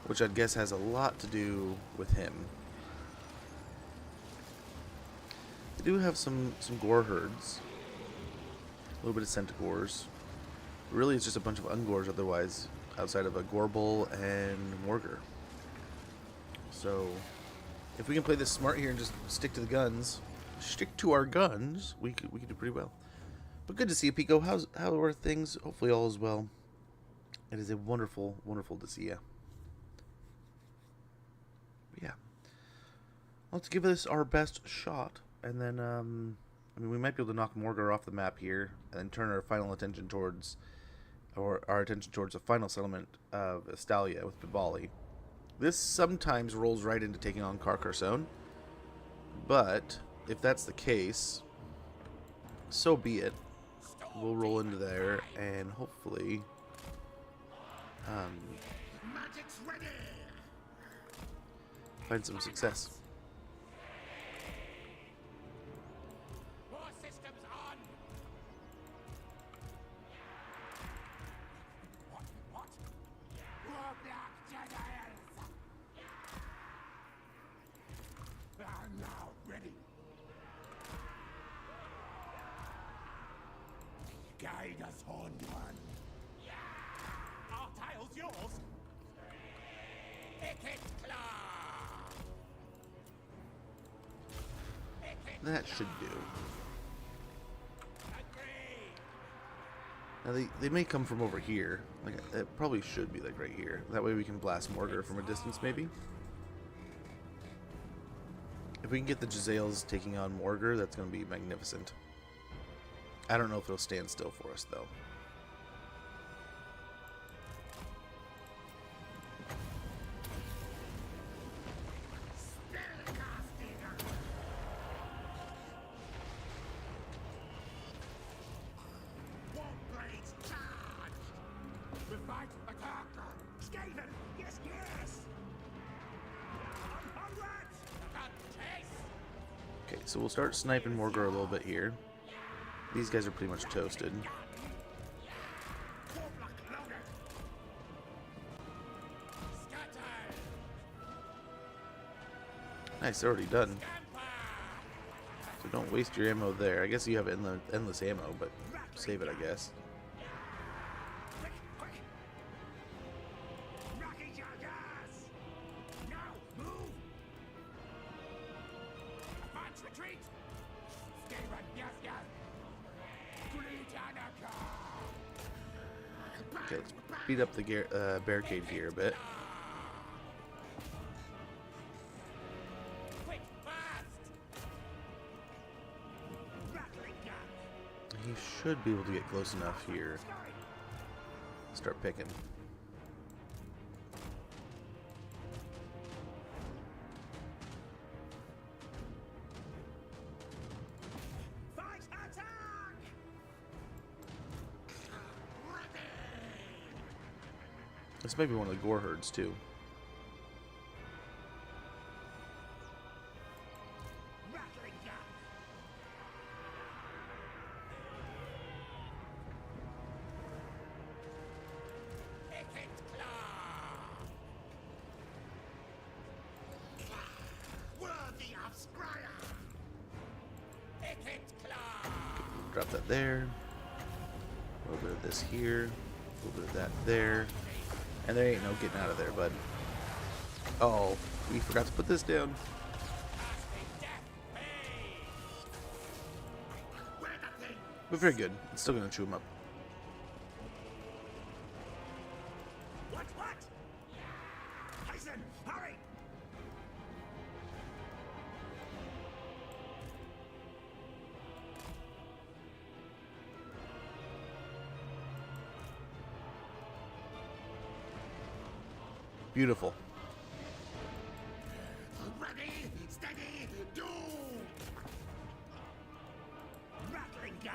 Which I'd guess has a lot to do with him. They do have some gore herds. A little bit of Centigores. Really, it's just a bunch of Ungors otherwise, outside of a Gorbull and Morgar. So, if we can play this smart here and just stick to the guns, stick to our guns, we could do pretty well. But good to see you, Pico. How are things? Hopefully all is well. It is a wonderful, wonderful to see you. But yeah. Let's give this our best shot. And then, I mean, we might be able to knock Morgar off the map here. And then turn our final attention towards, the final settlement of Estalia with Bibali. This sometimes rolls right into taking on Carcassonne. But, if that's the case, so be it. We'll roll into there and hopefully Magic's ready. find some success. War systems on. This horned one. Our tile's yours. Pick it, claw. Pick it, That should do. agree. Now they may come from over here. Like it probably should be like right here. That way we can blast mortar from a distance maybe. If we can get the Jezzails taking on Mortar, that's going to be magnificent. I don't know if it'll stand still for us though. Warblades charge! Revive attack! Skaven! Yes, yes! Onwards! Okay, so we'll start sniping Mortar a little bit here. These guys are pretty much toasted. Nice, they're already done. So don't waste your ammo there. I guess you have endless ammo, but save it, I guess. Quick, quick! Rocky Jagas! Now, move! Advance retreat. Skaven, yes, yes. Britannica. Okay, let's beat up the barricade here a bit. Quick, fast. Rattling gun! He should be able to get close enough here. Start picking. Fight attack! This might be one of the gore herds too. Rattling gun! Pick it, claw. Worthy of Scryer! Pick it, claw. Drop that there. A little bit of this here. A little bit of that there. And there ain't no getting out of there, bud. Oh, we forgot to put this down. Where the thing? But very good. It's still gonna chew him up. What? Hasten! Hurry! Beautiful. Ready, steady, do! Rattling gun!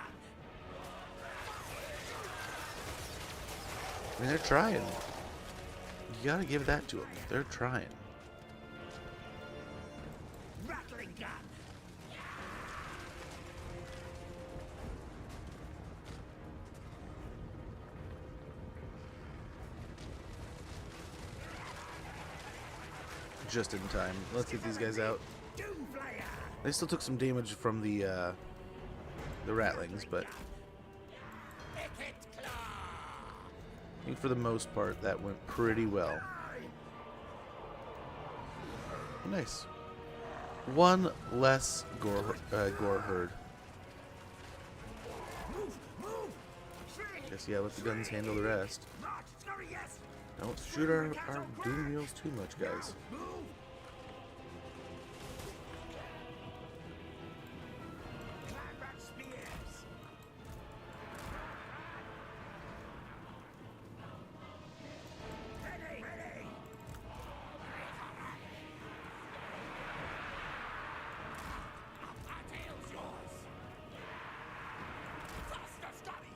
I mean, they're trying. You gotta give that to them. They're trying. Rattling gun! Just in time. Let's get these guys out. Doomflayer! They still took some damage from the rattlings, but Pick it, claw. I think for the most part that went pretty well. Nice. One less gore herd. Move! Move! Shrink! Guess yeah, let the guns handle the rest. March! Scurry, yes! Don't shoot our doom wheels too much, guys. Move! Climb spears! Ready! Ready! Our tail's yours. Faster, Scotty.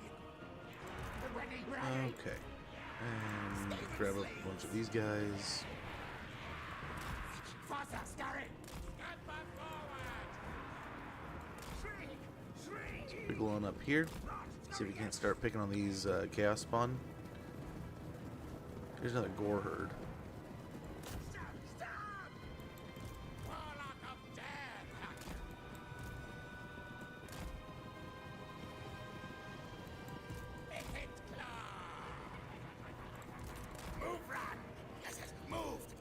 Ready, ready. Okay. And grab a bunch of these guys. Faster, Scotty. Stand back forward. Shrink! Shrink! Wiggle on up here. See if we can't start picking on these chaos spawn. Here's another gore herd. Stop! Stop! Warlock of death.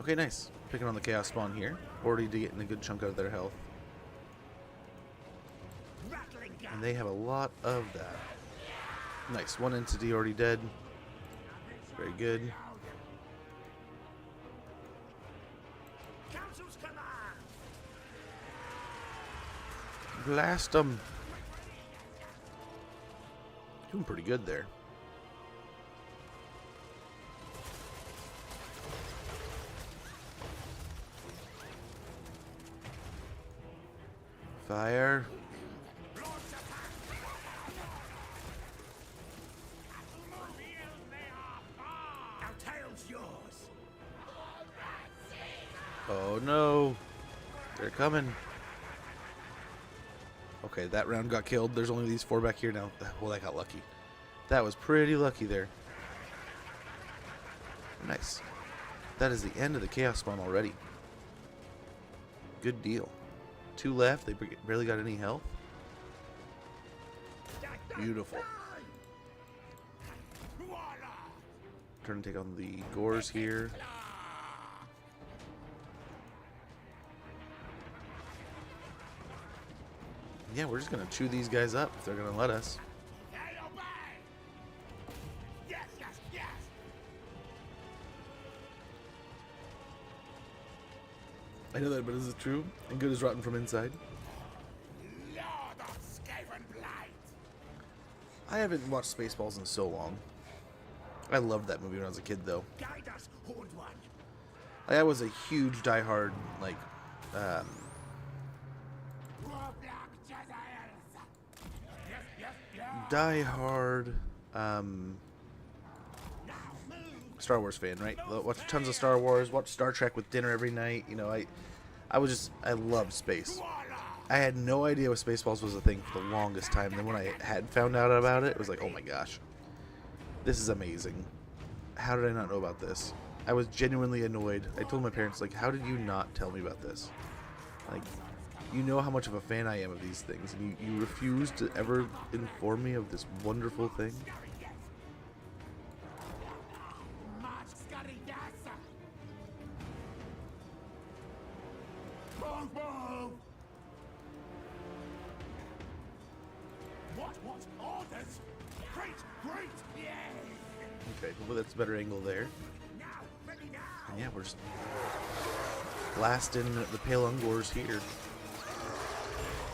Okay, nice. Picking on the Chaos Spawn here. Already getting a good chunk out of their health. And they have a lot of that. Nice. One entity already dead. Very good. Blast them. Doing pretty good there. Fire. Oh no. They're coming. Okay, that round got killed. There's only these 4 back here now. Well, that got lucky. That was pretty lucky there. Nice. That is the end of the Chaos Spawn already. Good deal. 2 left. They barely got any health. Beautiful. Trying to take on the Gores here. Yeah, we're just going to chew these guys up if they're going to let us. I know that, but is it true? And good is rotten from inside? Lord of Skaven blight. I haven't watched Spaceballs in so long. I loved that movie when I was a kid, though. Guide us, Horned One. I was a huge diehard, like, diehard, Star Wars fan, right? Watch tons of Star Wars, watch Star Trek with dinner every night. You know, I loved space. I had no idea what Spaceballs was a thing for the longest time. Then when I had found out about it, it was like, oh my gosh, this is amazing. How did I not know about this? I was genuinely annoyed. I told my parents, like, how did you not tell me about this? Like, you know how much of a fan I am of these things, and you refuse to ever inform me of this wonderful thing? What orders? Great, yes. Okay, well that's a better angle there. Now, ready now. And yeah, we're just blasting the Pale Ungors here.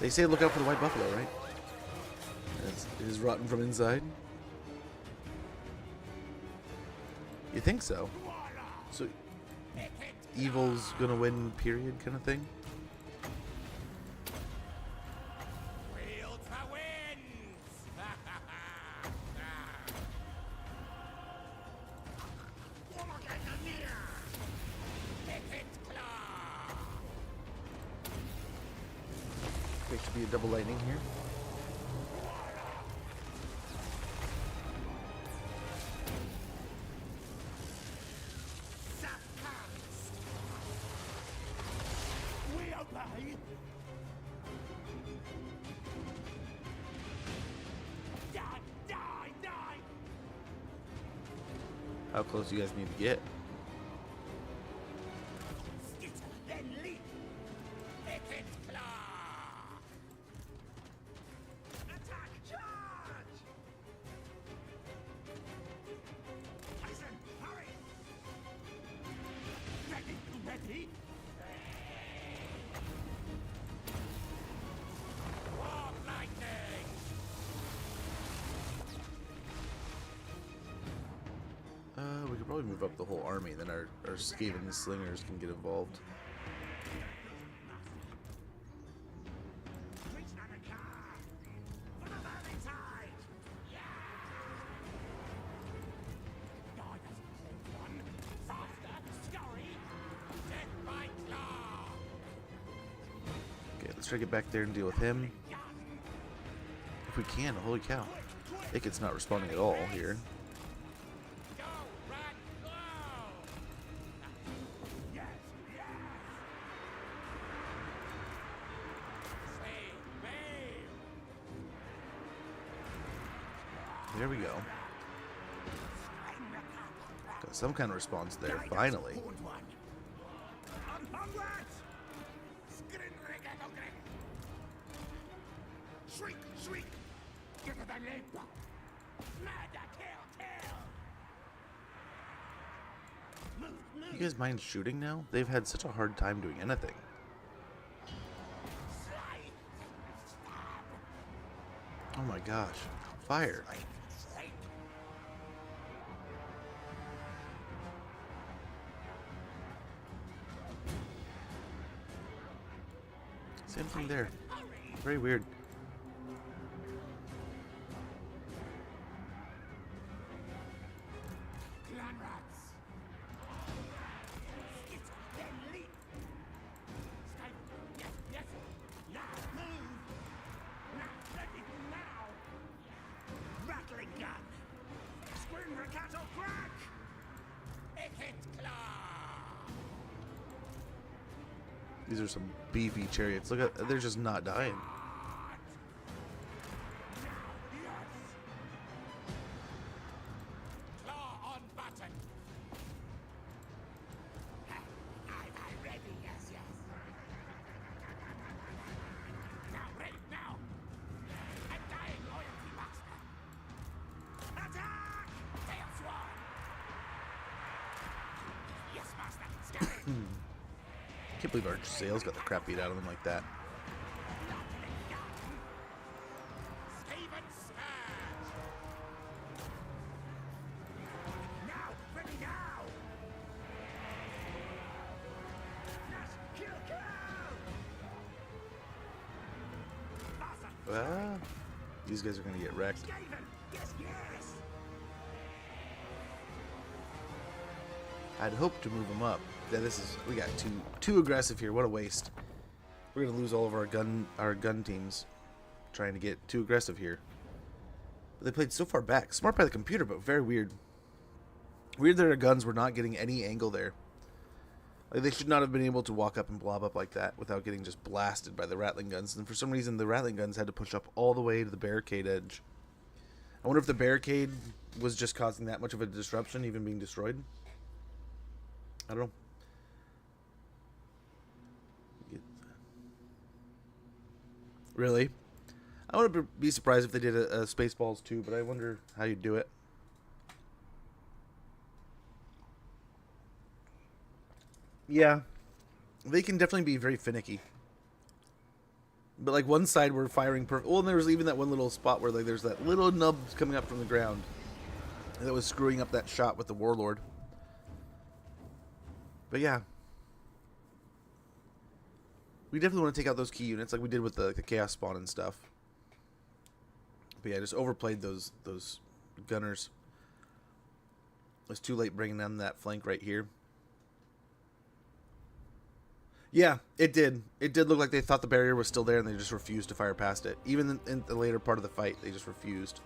They say look out for the White Buffalo, right? It is rotten from inside. You think so? So evil's gonna win, period, kind of thing? Wield the winds. Warlock engineer. Picket claw. There should be a double lightning here. We obey. Die. How close do you guys need to get? Skitter, then leap. Picket claw. Attack, charge. Tyson, hurry. Ready. Warp lightning. We could probably move up the whole army, then our Skaven slingers can get involved. Reach another car. For the burning tide. Guide us, Horned One. Faster, scurry. Death by claw. Okay, let's try to get back there and deal with him. If we can, holy cow. Ickett's not responding at all here. Go, run, go. Yes. Save, babe. There we go. Got some kind of response there, finally. Horned One. Onwards! Shriek, shriek! Get to the lip! Murder, kill! Move, move! You guys mind shooting now? They've had such a hard time doing anything. Slide! Stab! Oh my gosh. Fire. Slide! Same thing there. Very weird. Clan rats! Skits, then leap! Stay! Yes, yes! Now move! Now, ready now! Rattling gun! Scream Ricato crack! It hits claw! These are some beefy chariots. Look at, they're just not dying. Claw on button. I'm ready, yes. Now, ready, now. A dying loyalty master. Attack! Tail swan. Yes, master. Scatter. I can't believe our sales got the crap beat out of them like that. Skaven smash! Now, ready now! Yes, kill! Awesome! These guys are gonna get wrecked. Skaven! Yes! I'd hoped to move them up. Yeah, we got too aggressive here. What a waste. We're gonna lose all of our gun teams trying to get too aggressive here. But they played so far back. Smart by the computer, but very weird. Weird that our guns were not getting any angle there. Like, they should not have been able to walk up and blob up like that without getting just blasted by the rattling guns. And for some reason, the rattling guns had to push up all the way to the barricade edge. I wonder if the barricade was just causing that much of a disruption, even being destroyed. I don't know. Really? I wouldn't be surprised if they did a Spaceballs too, but I wonder how you'd do it. Yeah. They can definitely be very finicky. But like one side we're firing perfect. Oh, and there was even that one little spot where like there's that little nub coming up from the ground that was screwing up that shot with the Warlord. But yeah. We definitely want to take out those key units like we did with the Chaos Spawn and stuff. But yeah, just overplayed those gunners. It was too late bringing down that flank right here. Yeah, it did. It did look like they thought the barrier was still there and they just refused to fire past it. Even in the later part of the fight, they just refused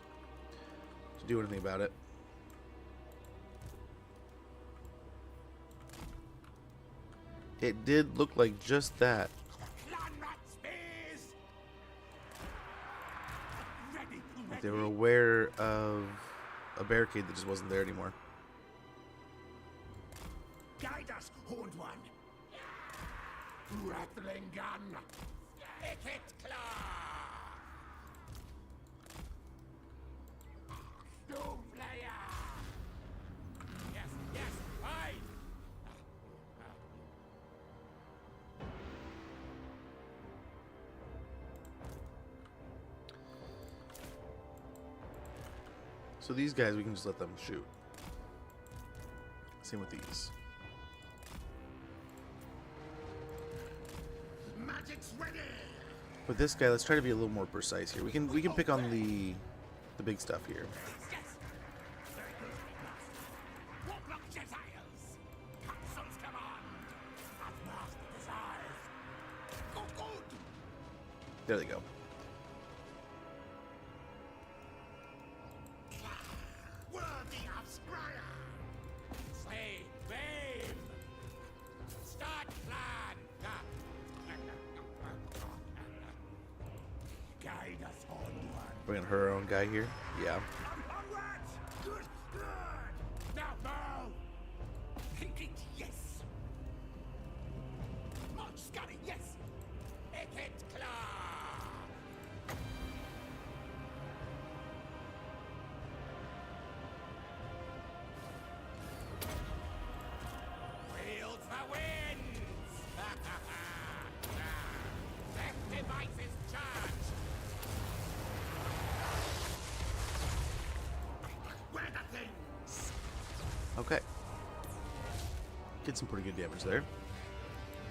to do anything about it. It did look like just that. Like they were aware of a barricade that just wasn't there anymore. Guide us, Horned One. Rattling gun. It hit claw. Doom player. Yes, fine. So these guys, we can just let them shoot. Same with these. Magic's ready. With this guy, let's try to be a little more precise here. We can pick on the big stuff here. Yes. Very good. Warlock desires. Council's command. At master desires. Good. There they go. Worthy of Scryer. Slay, babe. Start plan. Guide us onward. Bringing her own guy here. Yeah. Onward. Good. Now, bow. Yes. Get some pretty good damage there.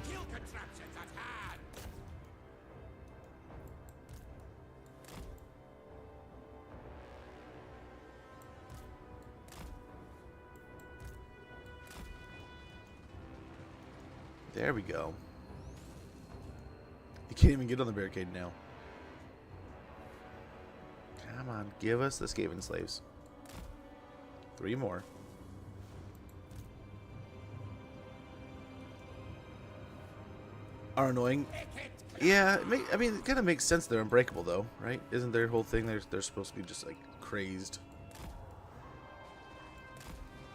Kill contraptions at hand. There we go. You can't even get on the barricade now. Come on, give us the Skaven slaves. 3 more. Are annoying. Yeah, I mean, it kind of makes sense they're unbreakable, though, right? Isn't their whole thing they're supposed to be just, like, crazed,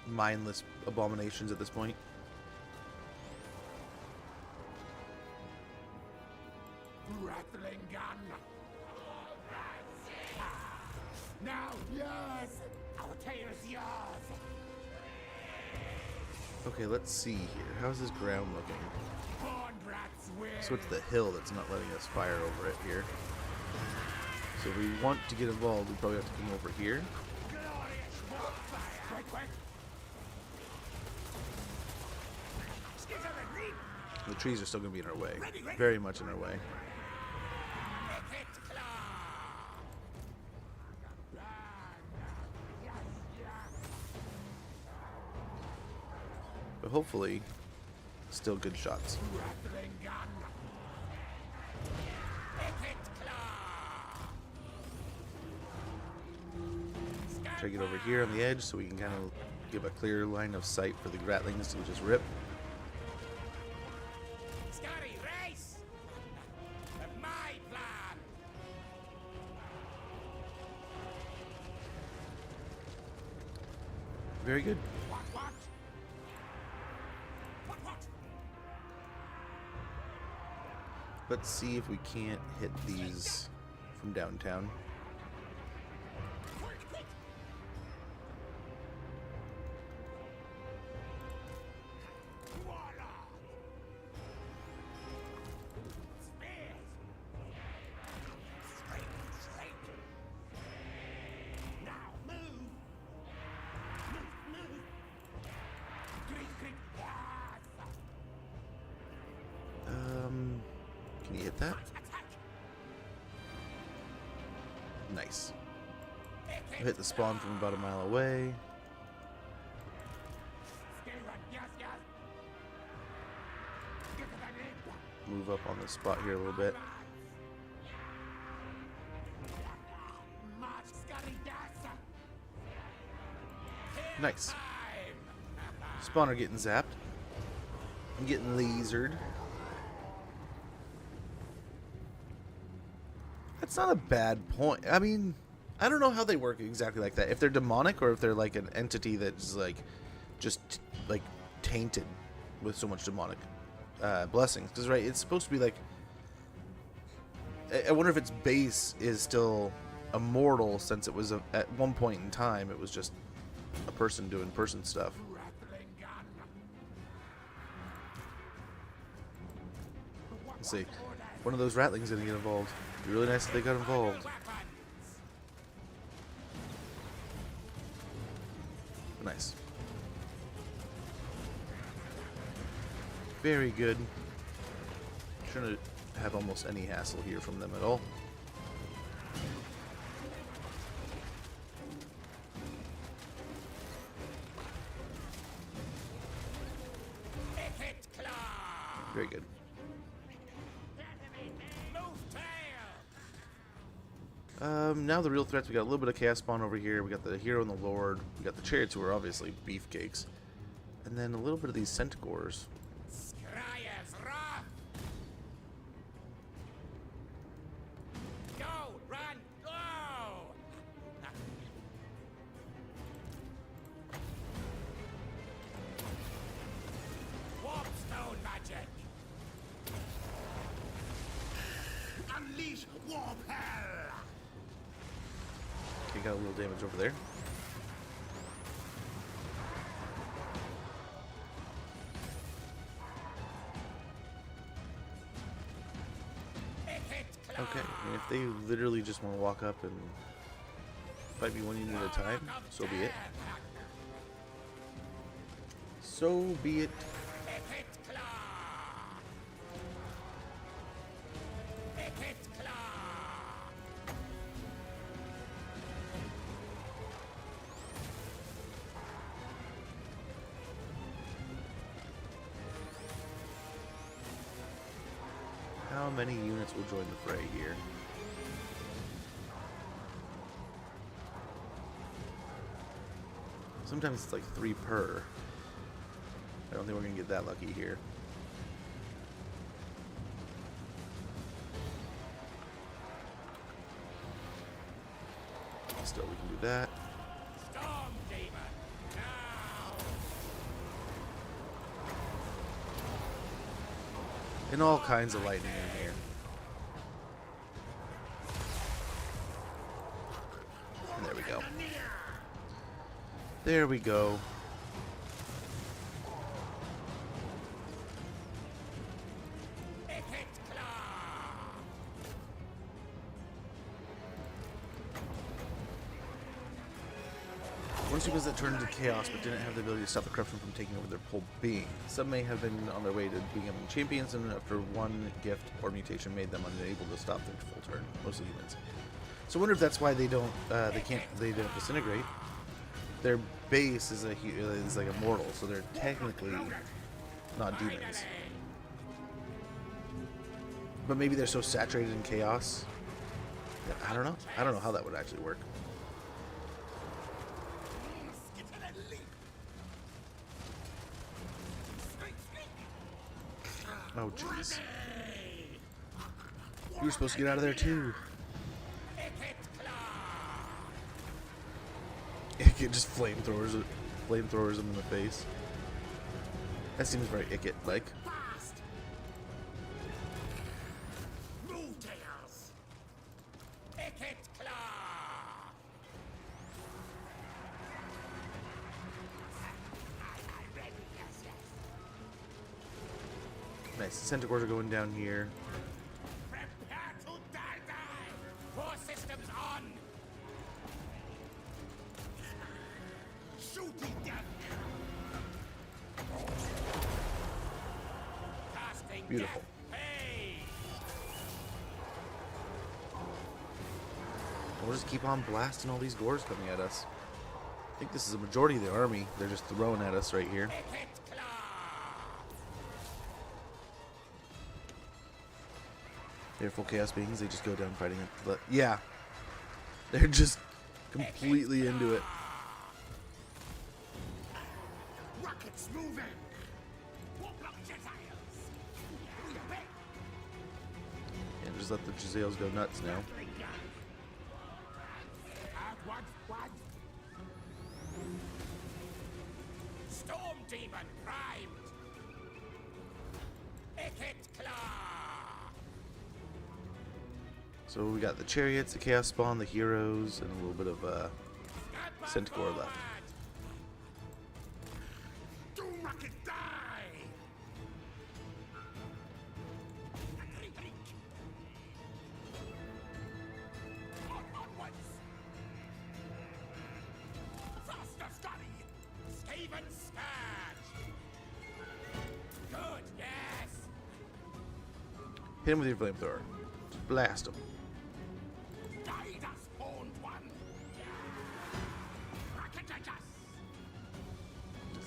mindless abominations at this point? Rattling gun. Now, yours. Our tail is yours. Okay, let's see here. How's this ground looking? Born brats win. So it's the hill that's not letting us fire over it here. So if we want to get involved, we probably have to come over here. Glorious warfare. Quick, quick. The trees are still going to be in our way. Very much in our way. But hopefully, still good shots. Rattling gun. Try to get over here on the edge so we can kind of give a clear line of sight for the ratlings to just rip. Scotty, race! My plan! Very good. What? What? Let's see if we can't hit these from downtown. Can you hit that? Nice. We hit the spawn from about a mile away. Move up on the spot here a little bit. Nice. Spawner getting zapped. I'm getting lasered. That's not a bad point. I mean, I don't know how they work exactly like that. If they're demonic or if they're like an entity that's like just like tainted with so much demonic blessings. Because right, it's supposed to be like. I wonder if its base is still immortal, since it was at one point in time it was just a person doing person stuff. Let's see. One of those ratlings gonna get involved. It'd be really nice if they got involved. Nice. Very good. Shouldn't have almost any hassle here from them at all. Very good. Now the real threats. We got a little bit of chaos spawn over here. We got the hero and the lord. We got the chariots, who are obviously beefcakes, and then a little bit of these centaurs. Go, run, go! Warpstone magic. Unleash warp hell. Okay, got a little damage over there. Okay, and if they literally just want to walk up and fight me one unit at a time, so be it. So be it. many units will join the fray here. Sometimes it's like 3 per. I don't think we're going to get that lucky here. Still, we can do that. Storm Demon, now! And all kinds of lightning in here. And there we go. There we go. Once units that turned into chaos but didn't have the ability to stop the corruption from taking over their whole being. Some may have been on their way to becoming champions, and after one gift or mutation made them unable to stop their full turn. Mostly humans. So I wonder if that's why they don't don't disintegrate. Their base is like immortal, so they're technically not demons. But maybe they're so saturated in chaos. I don't know. I don't know how that would actually work. Oh, jeez. You were supposed to get out of there, too. It just flamethrowers him in the face. That seems very Icket-like. Nice. Centaurs are going down here. Prepare to die! Core systems on! Shooting death! Casting Beautiful. death. Hey! We'll just keep on blasting all these gores coming at us. I think this is a majority of the army. They're just throwing at us right here. They're full chaos beings. They just go down fighting it. Yeah. They're just completely into it. Rockets moving. And just let the Jazales go nuts now. What? Storm Demon primed! Icket Claw! So we got the chariots, the chaos spawn, the heroes, and a little bit of Centaur left. Do rocket die! Faster study! Skaven Scourge! Good, yes! Hit him with your flamethrower. Just blast him. Guide us, Horned One! Rocket at us!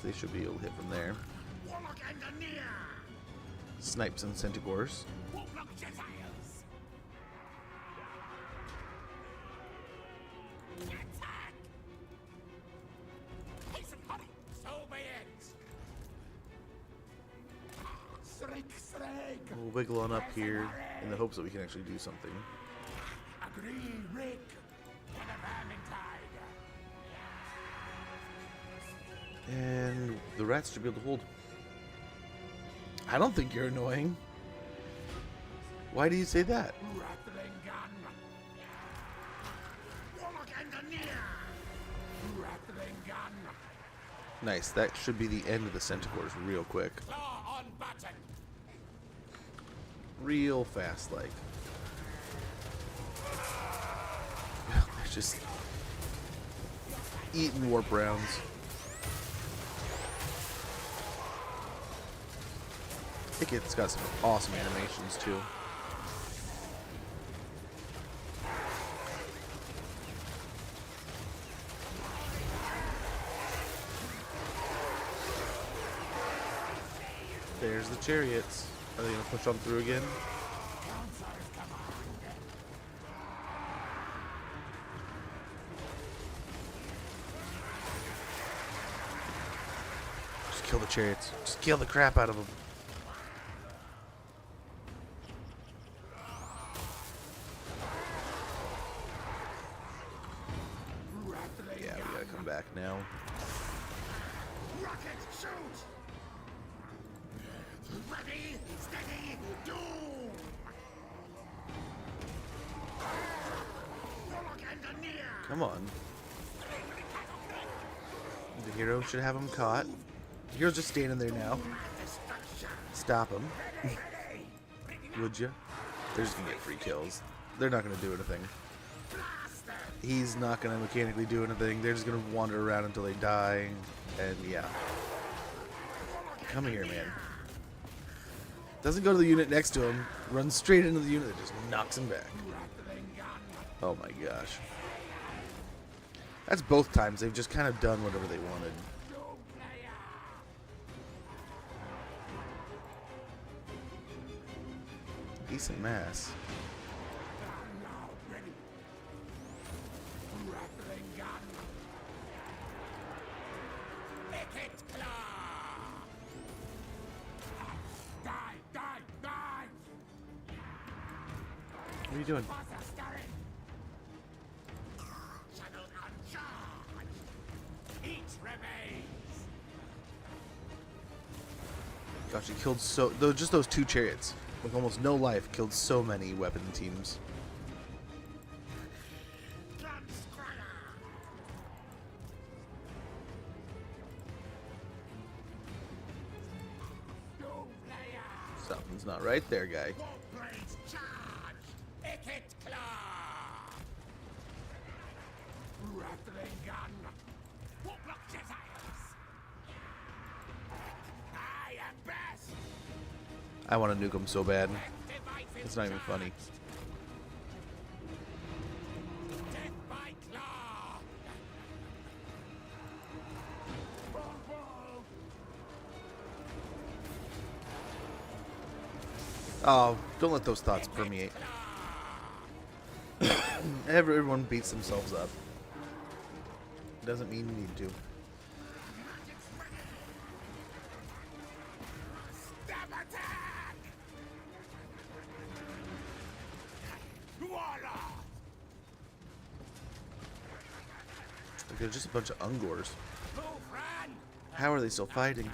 They should be able to hit from there. Warlock Engineer! Snipes and Centaurs. Warlock Jezaiels! Attack! Hasten, hurry! So be it! Srig! We'll wiggle on up here in the hopes that we can actually do something. Agree, Rick! For the Vermintide! And the rats should be able to hold. I don't think you're annoying. Why do you say that? Rattling gun! Warlock Engineer! Rattling gun! Nice. That should be the end of the Centaurs real quick. Claw on button! Real fast, like. They're just eating warp rounds. I think it's got some awesome animations too. There's the chariots. Are they gonna push on through again? kill the chariots. Just kill the crap out of them. Yeah, we gotta come back now. Rocket, shoot! Ready, steady, doom! Warlock engineer! Come on. The hero should have him caught. The hero's just standing there now. Stop him. Would you? They're just gonna get free kills. They're not gonna do anything. He's not gonna mechanically do anything. They're just gonna wander around until they die. And yeah. Come here, man. Doesn't go to the unit next to him. Runs straight into the unit that just knocks him back. Oh my gosh. That's both times. They've just kind of done whatever they wanted. Decent mass. What are you doing? Gosh, he killed just those two chariots with almost no life killed so many weapon teams. Something's not right there, guy. I want to nuke him so bad. It's not even funny. Oh, don't let those thoughts permeate. Everyone beats themselves up. Doesn't mean you need to. They're just a bunch of Ungors. How are they still fighting?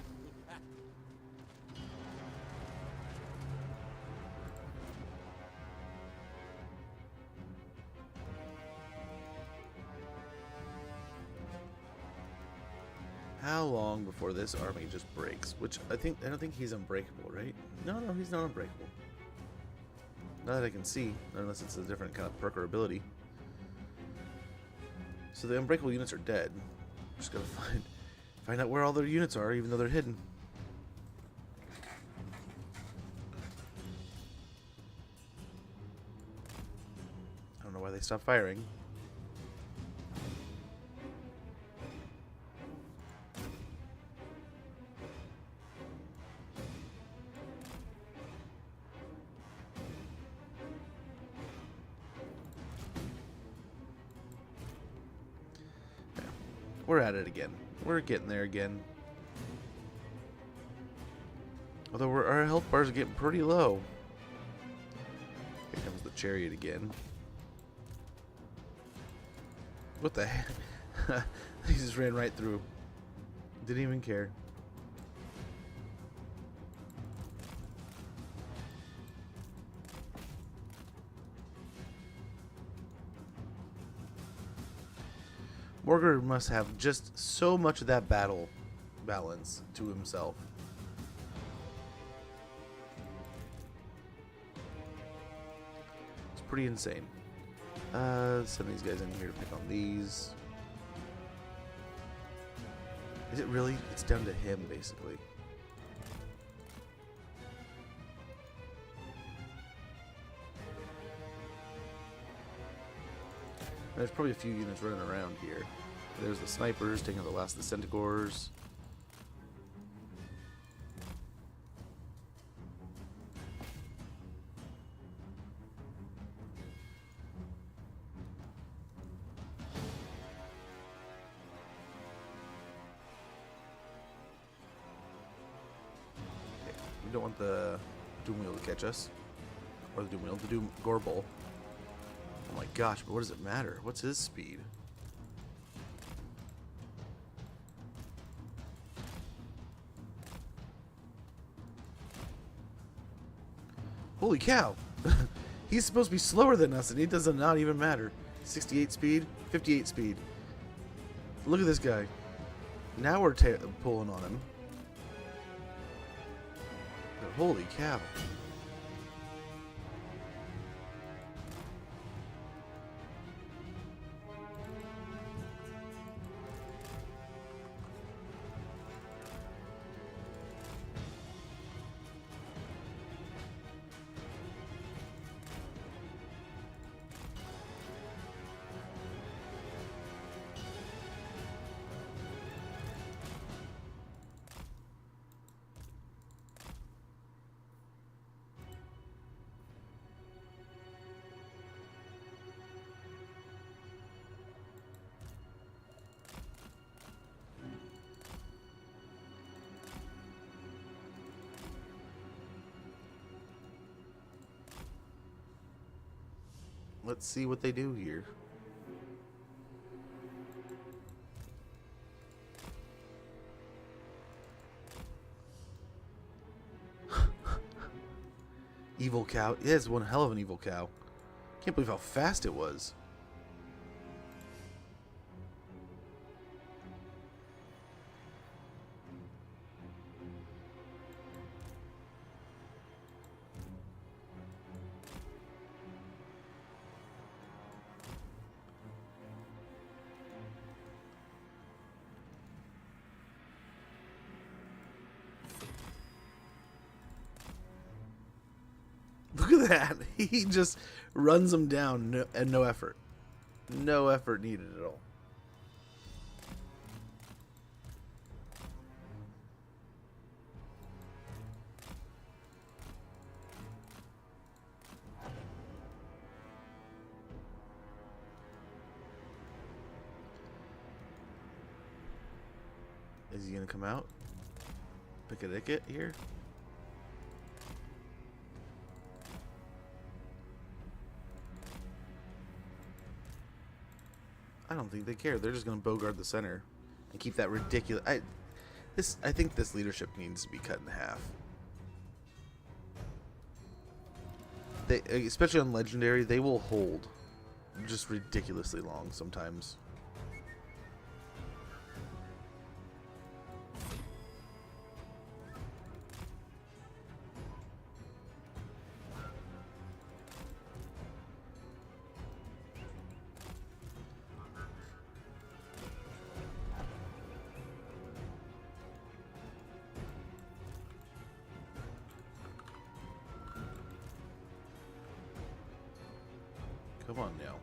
How long before this army just breaks? Which I don't think he's unbreakable, right? No, he's not unbreakable. Not that I can see, unless it's a different kind of perk or ability. So the unbreakable units are dead. Just gotta find out where all their units are, even though they're hidden. I don't know why they stopped firing. We're at it again. We're getting there again. Although our health bars are getting pretty low. Here comes the chariot again. What the heck? He just ran right through. Didn't even care. Morgar must have just so much of that battle balance to himself. It's pretty insane. Send these guys in here to pick on these. Is it really? It's down to him, basically. There's probably a few units running around here. There's the snipers taking the last of the centaurs. don't want the Doom Wheel to catch us. Or the Doom Wheel, the Doom Gorbel. Oh my gosh, but what does it matter? What's his speed? Holy cow! He's supposed to be slower than us, and it does not even matter. 68 speed, 58 speed. Look at this guy. Now we're pulling on him. But holy cow. Let's see what they do here. Evil cow. Yeah, it's one hell of an evil cow. Can't believe how fast it was. Look at that. He just runs them down and no effort. No effort needed at all. Is he going to come out? Pick a ticket here? I don't think they care. They're just going to bogard the center and keep that ridiculous. I think this leadership needs to be cut in half. They, especially on legendary, they will hold just ridiculously long sometimes. Come on now.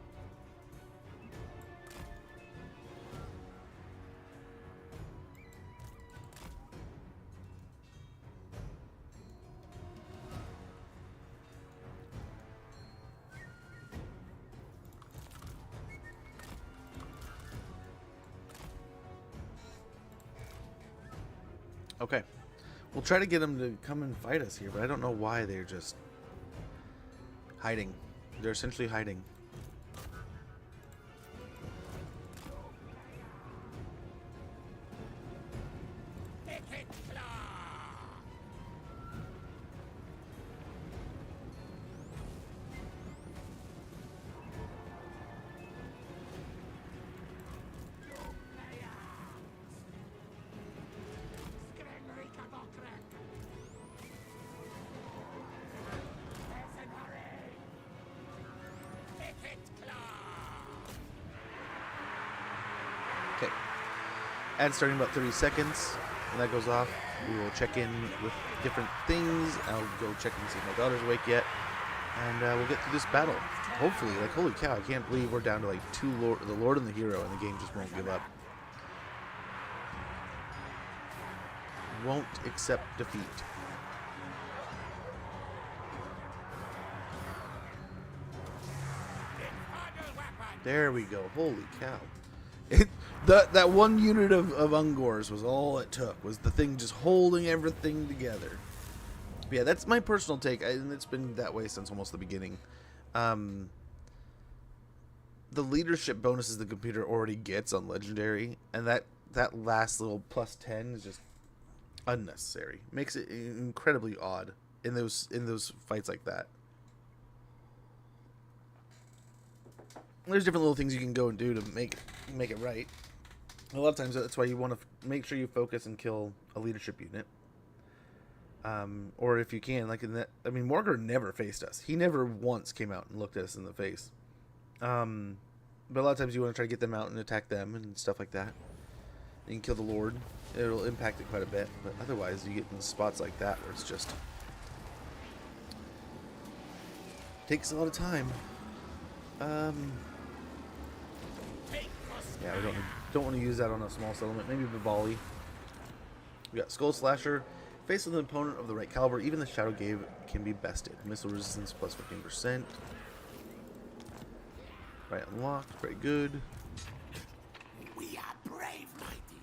Okay. We'll try to get them to come and fight us here, but I don't know why they're just hiding. They're essentially hiding. Okay. Ad starting about 30 seconds. When that goes off, we will check in with different things. I'll go check and see if my daughter's awake yet. And we'll get through this battle. Hopefully, like, holy cow, I can't believe we're down to like the Lord and the Hero, and the game just won't give up. Won't accept defeat. There we go. Holy cow. That one unit of Ungors was all it took. Was the thing just holding everything together. But yeah, that's my personal take, and it's been that way since almost the beginning. Um, the leadership bonuses the computer already gets on legendary, and that last little +10 is just unnecessary. Makes it incredibly odd in those fights like that. There's different little things you can go and do to make it right. A lot of times that's why you want to make sure you focus and kill a leadership unit. Or if you can, like in that, I mean, Morgar never faced us. He never once came out and looked at us in the face. But a lot of times you want to try to get them out and attack them and stuff like that. You can kill the Lord. It'll impact it quite a bit. But otherwise, you get in spots like that where it's just takes a lot of time. Yeah, we don't want to use that on a small settlement. Maybe Bivali. We got Skull Slasher. Face with an opponent of the right caliber, even the Shadow Gave can be bested. Missile resistance plus 15%. Right unlocked. Very good. We are brave, mighty.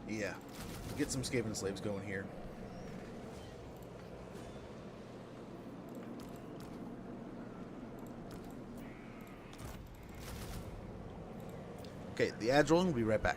Yeah. Get some Skaven slaves going here. Okay, the Agile will be right back.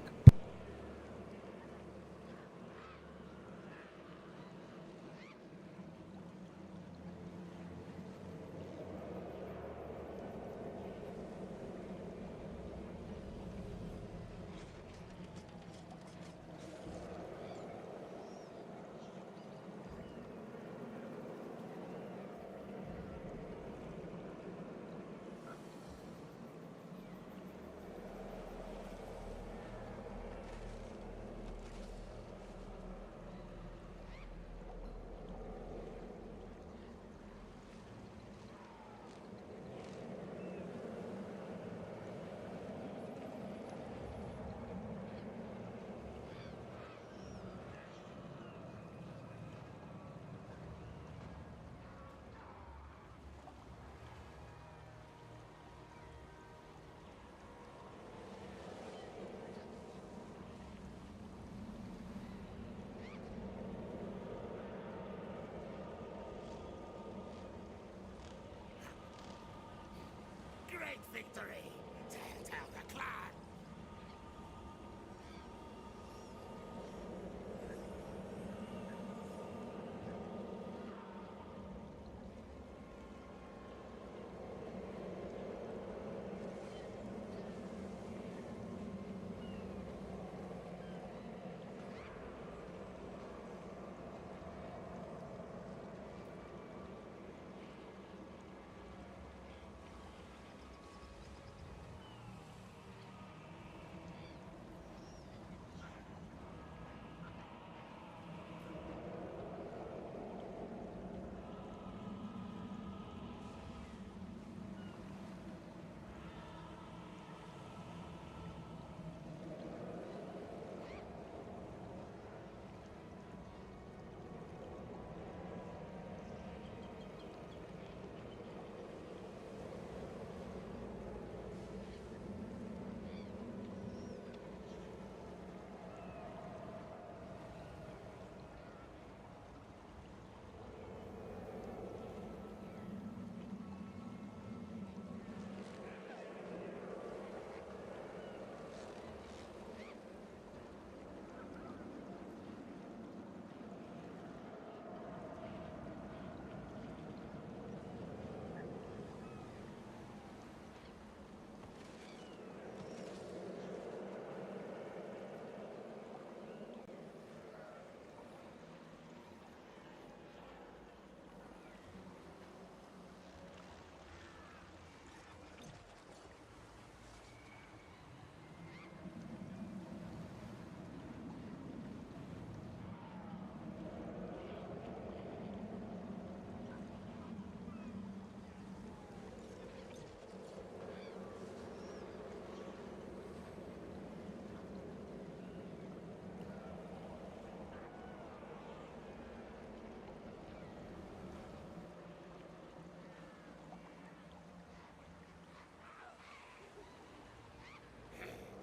Great victory! Tell the clan!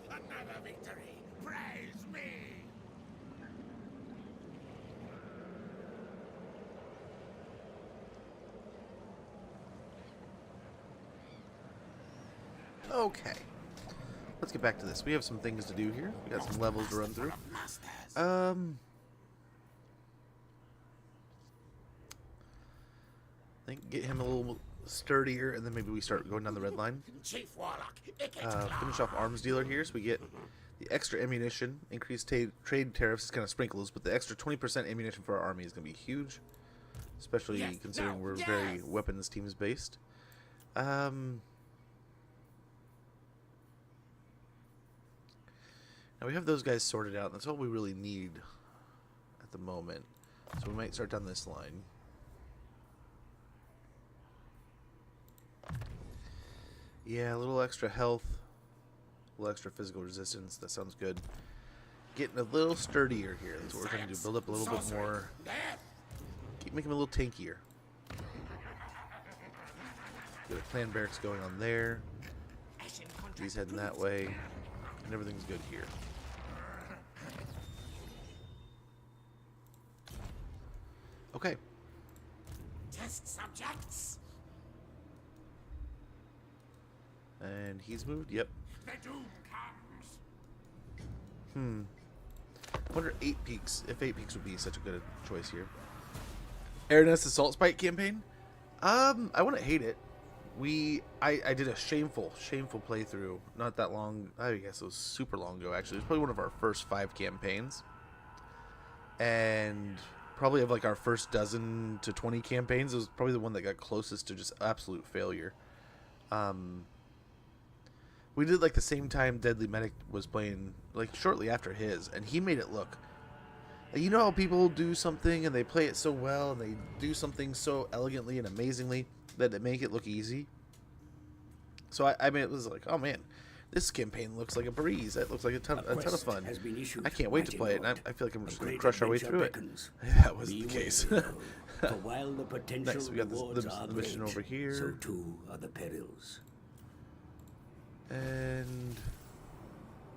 Another victory! Praise me! Okay. Let's get back to this. We have some things to do here. We got some levels to run through. I think get him a little sturdier, and then maybe we start going down the red line. Chief Warlock, Finish off arms dealer here, so we get the extra ammunition. Increased trade tariffs is kind of sprinkles, but the extra 20% ammunition for our army is going to be huge, especially considering we're very weapons teams based. Now we have those guys sorted out, and that's all we really need at the moment. So we might start down this line. Yeah, a little extra health, a little extra physical resistance. That sounds good. Getting a little sturdier here. That's what we're trying to do. Build up a little bit more. Make him a little tankier. Get a clan barracks going on there. He's heading that way. And everything's good here. Okay. Test subjects. And he's moved. Yep. The doom comes. I wonder 8 peaks. If 8 peaks would be such a good choice here. Araness Assault Spike campaign. I wouldn't hate it. I did a shameful playthrough not that long. I guess it was super long ago. Actually, it was probably one of our first 5 campaigns, and probably of like our first dozen to 20 campaigns, it was probably the one that got closest to just absolute failure. We did like the same time Deadly Medic was playing, like shortly after his, and he made it look. You know how people do something and they play it so well and they do something so elegantly and amazingly that they make it look easy. So I mean, it was like, oh man, this campaign looks like a breeze. It looks like a ton of fun. I can't wait to play it, and I feel like I'm just going to crush our way through it. That was the case. For while the potential Nice, we got rewards the are mission great, over here. so too are the perils. And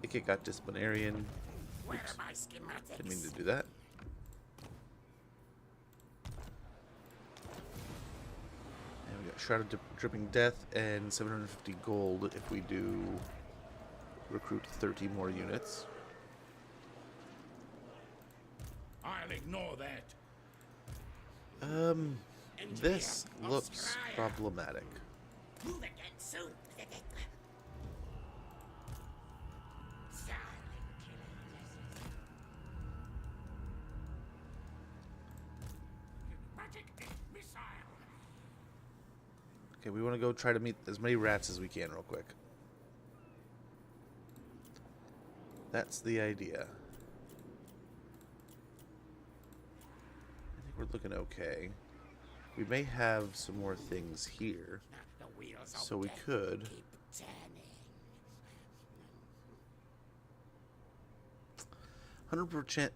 it got disciplinarian. Where Oops. are my schematics? Didn't mean to do that. And we got Shroud of Dripping Death and 750 gold if we do recruit 30 more units. I'll ignore that. This looks problematic. Move again soon. Magic missile. Okay, we want to go try to meet as many rats as we can real quick. That's the idea. I think we're looking okay. We may have some more things here, The wheels of so we death could. keep turning. 100%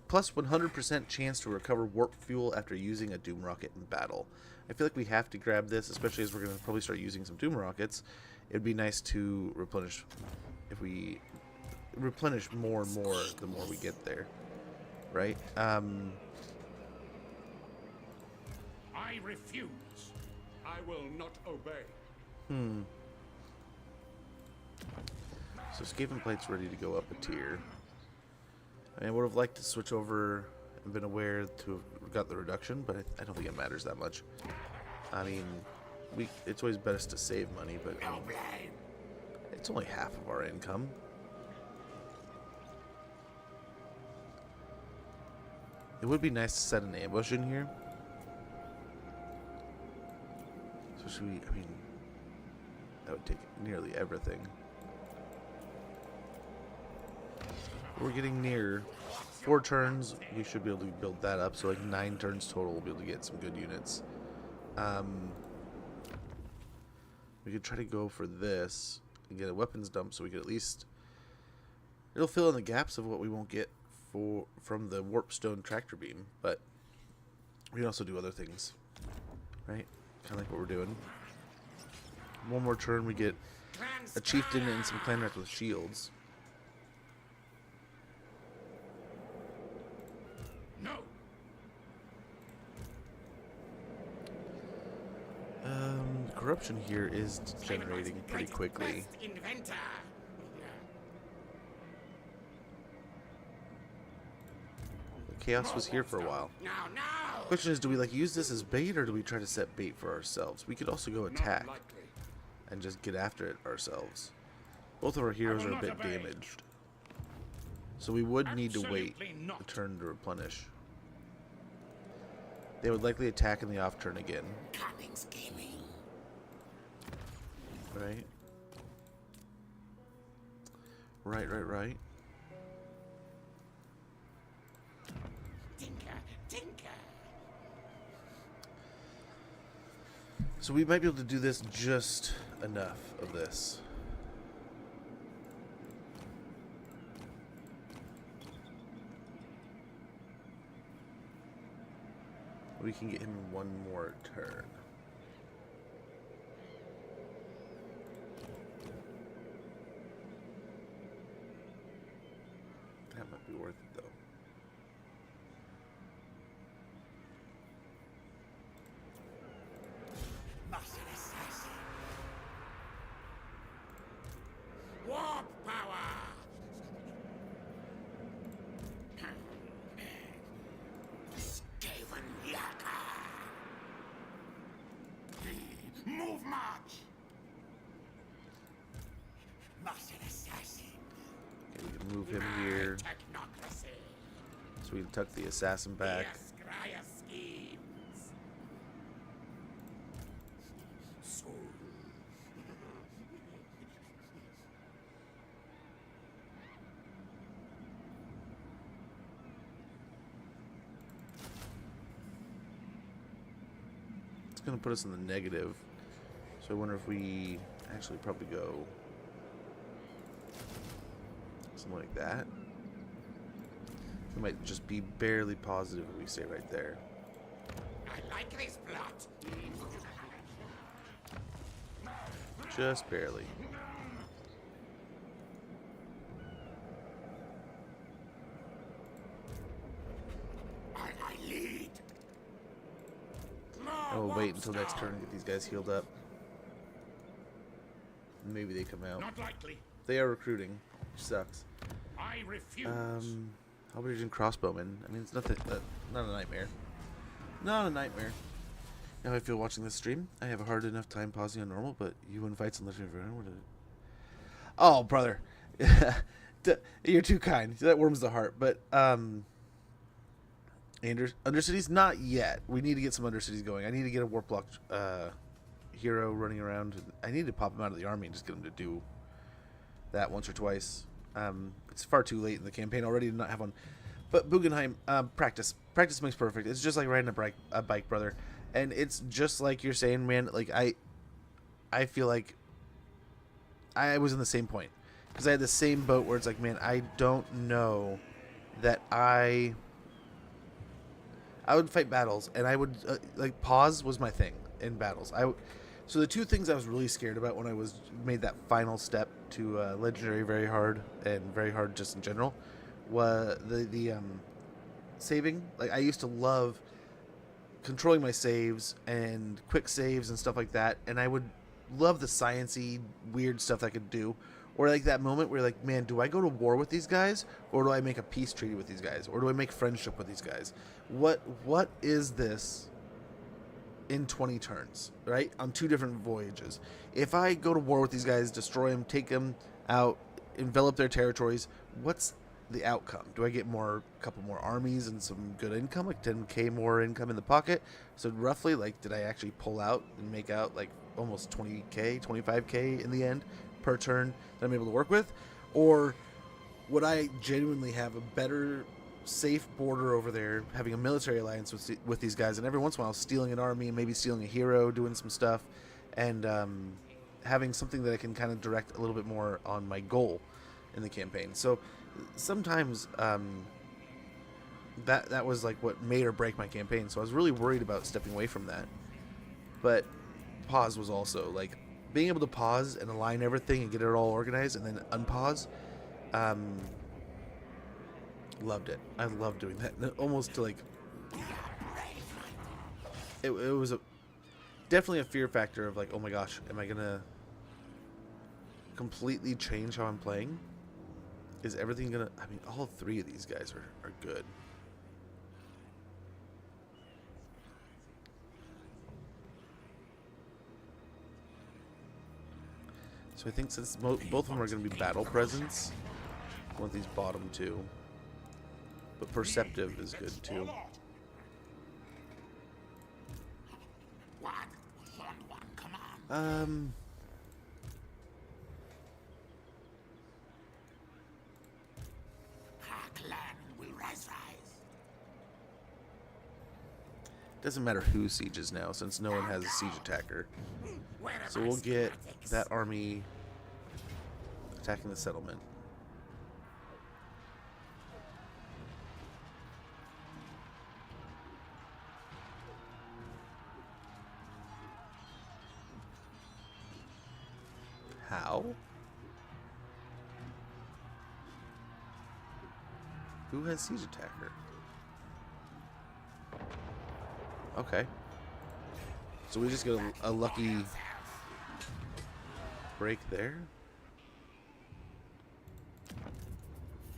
plus 100% chance to recover warp fuel after using a doom rocket in battle. I feel like we have to grab this, especially as we're going to probably start using some doom rockets. It'd be nice to replenish. If we replenish more and more, the more we get there, right? I refuse. I will not obey. So Skaven plate's ready to go up a tier. I would have liked to switch over and been aware to have got the reduction, but I don't think it matters that much. I mean, it's always best to save money, but I mean, it's only half of our income. It would be nice to set an ambush in here. So should we, I mean, that would take nearly everything. We're getting near 4 turns. We should be able to build that up. So like 9 turns total, we'll be able to get some good units. We could try to go for this and get a weapons dump, so we could at least, it'll fill in the gaps of what we won't get from the warpstone tractor beam. But we can also do other things, right? Kind of like what we're doing. One more turn, we get a chieftain and some clan rats with shields. No. corruption here is degenerating pretty quickly. Inventor. Chaos was here for a while. Now. Question is, do we like use this as bait, or do we try to set bait for ourselves? We could also go attack and just get after it ourselves. Both of our heroes are a bit damaged, so we would need to wait a turn to replenish. They would likely attack in the off turn again. Cunning scheming. Right. Right. Tinker. So we might be able to do this just enough of this. We can get him in one more turn. That might be worth it, though. Warp power. Skaven Yaka. Move march. Master assassin. Okay, we can move him here. Technocracy. So we can tuck the assassin back. Scryer schemes. Soul. It's going to put us in the negative. So I wonder if we actually probably go something like that. We might just be barely positive if we stay right there. I like this plot. Just barely. I lead. I will wait until next turn to get these guys healed up. Maybe they come out. Not likely. They are recruiting, which sucks. I refuse. Halberdian crossbowmen. I mean, it's nothing. Not a nightmare. Not a nightmare. Now I feel watching this stream. I have a hard enough time pausing on normal, but you win fights and legendary. Oh, brother, you're too kind. That warms the heart. But Undercities, not yet. We need to get some Undercities going. I need to get a Warplock hero running around. I need to pop him out of the army and just get him to do that once or twice. It's far too late in the campaign already to not have one. But Bugenheim, practice. Practice makes perfect. It's just like riding a bike, brother. And it's just like you're saying, man. Like I feel like I was in the same point because I had the same boat where it's like, man, I don't know that I would fight battles, and I would like pause was my thing in battles. So the two things I was really scared about when I made that final step to legendary very hard and very hard just in general was the saving. Like I used to love controlling my saves and quick saves and stuff like that, and I would love the sciencey weird stuff that I could do, or like that moment where like, man, do I go to war with these guys, or do I make a peace treaty with these guys, or do I make friendship with these guys? What is this in 20 turns, right, on two different voyages? If I go to war with these guys, destroy them, take them out, envelop their territories, what's the outcome? Do I get a couple more armies and some good income, like 10k more income in the pocket? So roughly, like, did I actually pull out and make out like almost 20k, 25k in the end per turn that I'm able to work with? Or would I genuinely have a better safe border over there, having a military alliance with these guys, and every once in a while stealing an army, maybe stealing a hero, doing some stuff, and having something that I can kind of direct a little bit more on my goal in the campaign? So sometimes that was like what made or break my campaign. So I was really worried about stepping away from that. But pause was also like being able to pause and align everything and get it all organized and then unpause. Loved it. I loved doing that. Almost to like it was definitely a fear factor of like, oh my gosh, am I gonna completely change how I'm playing? Is everything gonna... I mean, all three of these guys are good. So I think since both of them are going to be battle presence, I want these bottom two. But perceptive is good too. What? Horned one, come on. Our clan will rise. Doesn't matter who sieges now, since no one has a siege attacker. So we'll get that army attacking the settlement. How? Who has siege attacker? Okay. So we just get a lucky break there.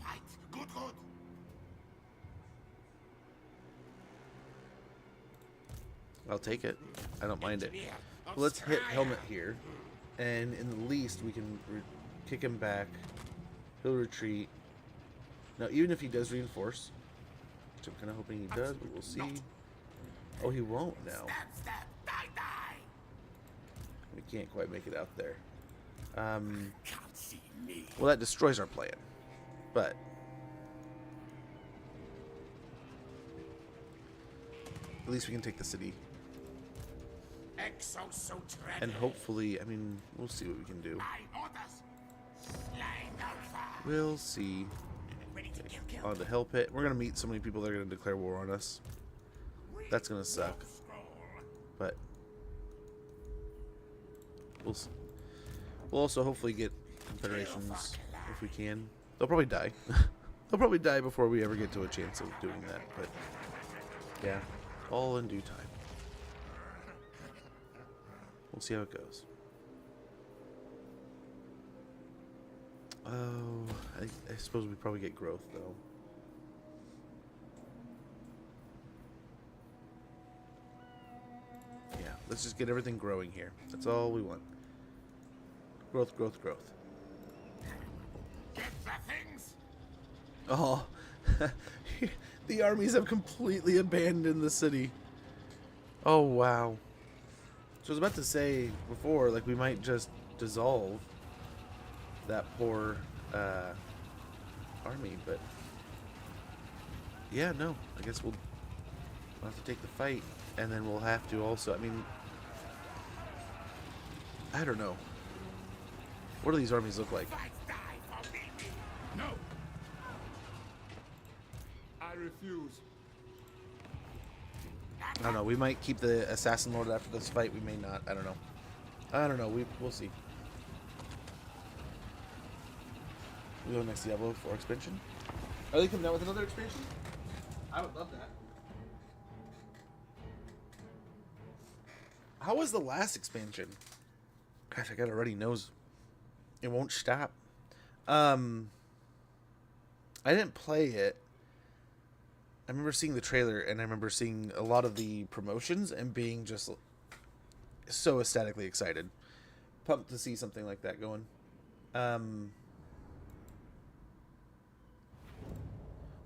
Fight. Good. I'll take it. I don't mind it. Well, let's hit helmet here. And in the least, we can kick him back. He'll retreat. Now, even if he does reinforce, which I'm kind of hoping he does, but we'll see. Oh, he won't now. Stab. Die. We can't quite make it out there. Can't see me. Well, that destroys our plan. But at least we can take the city. And hopefully, I mean, we'll see what we can do. We'll see. On the hell pit. We're going to meet so many people that are going to declare war on us. That's going to suck. But we'll also hopefully get confederations if we can. They'll probably die. They'll probably die before we ever get to a chance of doing that. But yeah, all in due time. We'll see how it goes. Oh, I suppose we probably get growth though. Yeah, let's just get everything growing here. That's all we want. Growth. Get the things. Oh, the armies have completely abandoned the city. Oh, wow. So I was about to say before, like, we might just dissolve that poor army, but yeah, no. I guess we'll have to take the fight, and then we'll have to also, I mean, I don't know. What do these armies look like? Fight, die for me. No. I refuse. I don't know. We might keep the Assassin Lord after this fight. We may not. I don't know. We'll see. We go next Diablo 4 expansion. Are they coming out with another expansion? I would love that. How was the last expansion? Gosh, I got a runny nose. It won't stop. I didn't play it. I remember seeing the trailer, and I remember seeing a lot of the promotions and being just so ecstatically excited. Pumped to see something like that going. I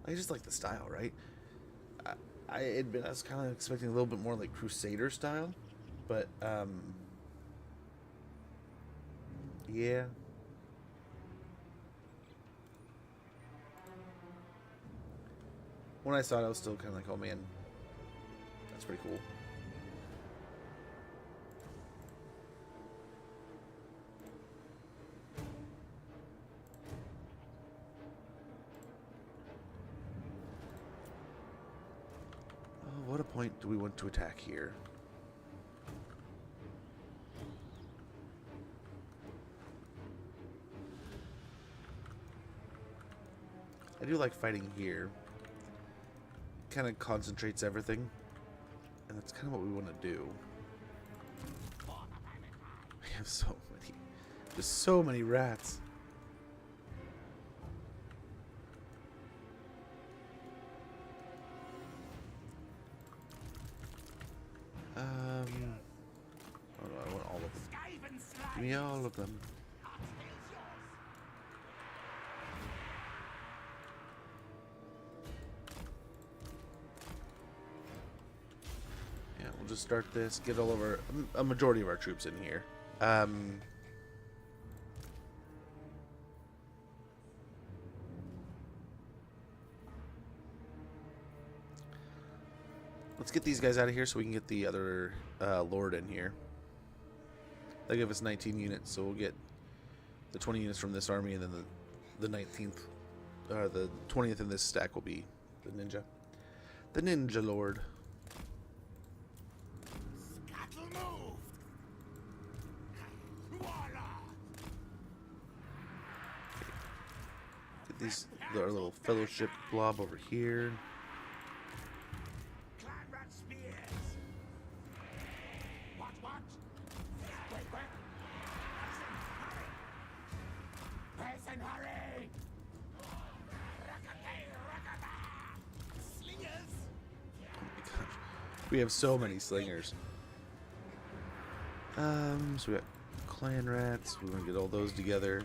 just like the style, right? I admit I was kind of expecting a little bit more like Crusader style, but yeah. When I saw it, I was still kind of like, oh man, that's pretty cool. Oh, what a point do we want to attack here? I do like fighting here. Kind of concentrates everything, and that's kind of what we want to do. have so many. There's so many rats. Oh no, I want all of them. Skaven Give me all of them. Yeah, we'll just start this. Get all of our a majority of our troops in here. Let's get these guys out of here so we can get the other Lord in here. They give us 19 units, so we'll get the 20 units from this army, and then the 19th, the 20th in this stack will be the ninja. The ninja Lord. Scuttle moved. Voila. Get these our little fellowship blob over here. Clan rat spears. What? Wait. Person, hurry. Rakata. Slingers. Oh my gosh. We have so many slingers. So we got clan rats. We're gonna get all those together.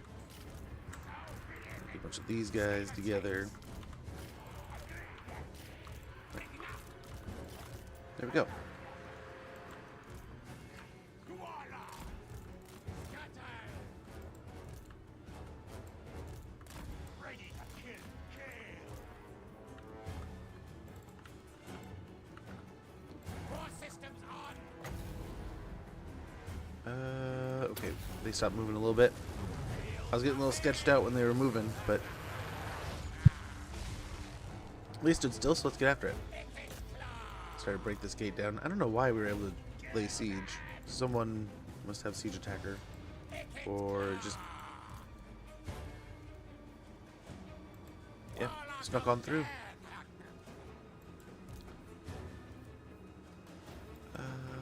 Get a bunch of these guys together. There we go. Voila. Scatter. Ready to kill. Core systems on. Okay. They stopped moving a little bit. I was getting a little sketched out when they were moving, but at least stood still, so let's get after it. Started to break this gate down. I don't know why we were able to lay siege. Someone must have siege attacker. Or just... yeah, snuck on through.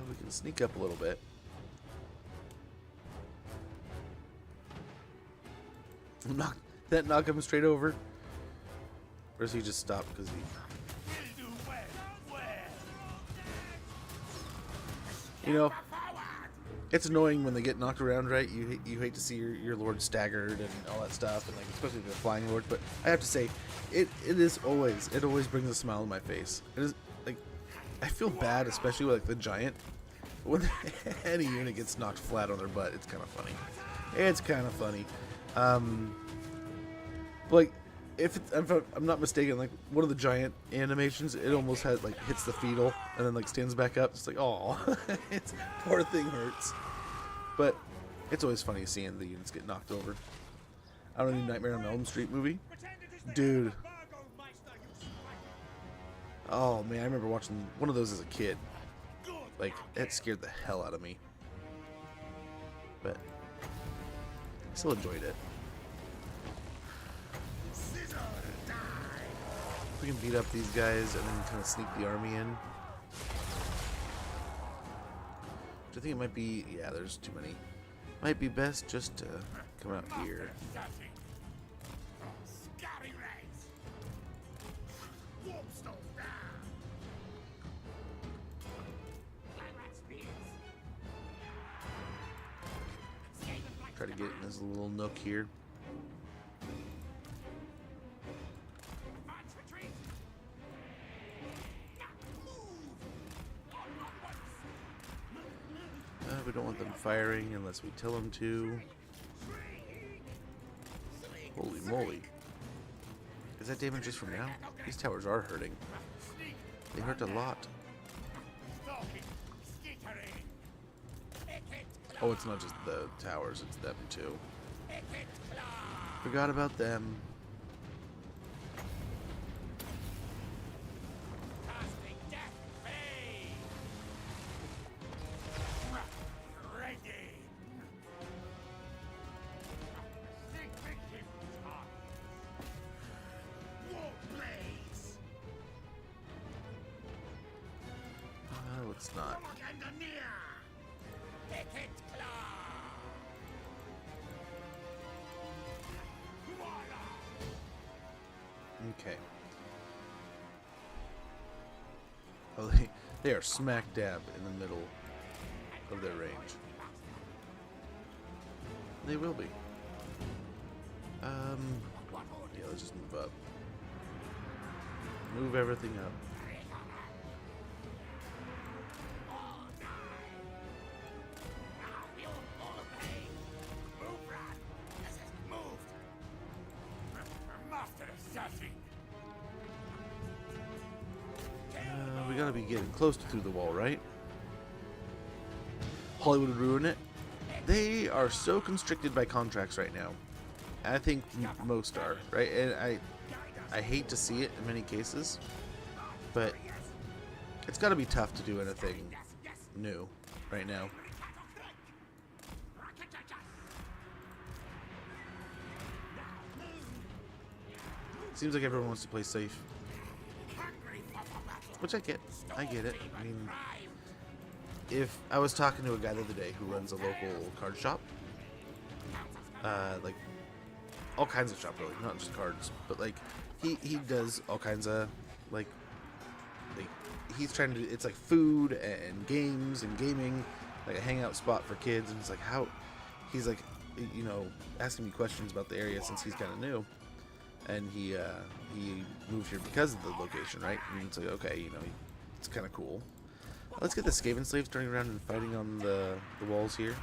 We can sneak up a little bit. Knock him straight over. Or does he just stop because he... You know, it's annoying when they get knocked around, right? You hate to see your lord staggered and all that stuff, and like especially if they're flying lords. But I have to say, it always brings a smile on my face. It is like I feel bad, especially with like the giant. When any unit gets knocked flat on their butt, it's kind of funny. It's kind of funny. Like if I'm not mistaken, like one of the giant animations, it almost has like hits the fetal and then like stands back up. It's like, oh, it's poor thing hurts. But it's always funny seeing the units get knocked over. I don't know, Nightmare on Elm Street movie, dude. Oh man, I remember watching one of those as a kid. Like it scared the hell out of me. But I still enjoyed it. We can beat up these guys and then kind of sneak the army in. I think it might be... yeah, there's too many. Might be best just to come out here. Try to get in this little nook here. We don't want them firing unless we tell them to. Holy moly. Is that damage just from now? These towers are hurting. They hurt a lot. Oh, it's not just the towers, it's them too. Forgot about them. It's not. Okay. Oh, they are smack dab in the middle of their range. They will be. Yeah, let's just move up. Move everything up. We gotta be getting close to through the wall, right? Hollywood would ruin it. They are so constricted by contracts right now. I think most are, right? And I hate to see it in many cases, but it's got to be tough to do anything new right now. Seems like everyone wants to play safe, which I get. I get it. I mean, if I was talking to a guy the other day who runs a local card shop, like all kinds of shop really, not just cards, but like he does all kinds of like he's trying to do, it's like food and games and gaming, like a hangout spot for kids, and it's like how he's like, you know, asking me questions about the area since he's kind of new, and he moved here because of the location, right? And it's like, okay, you know, it's kind of cool. Let's get the Skaven slaves turning around and fighting on the walls here.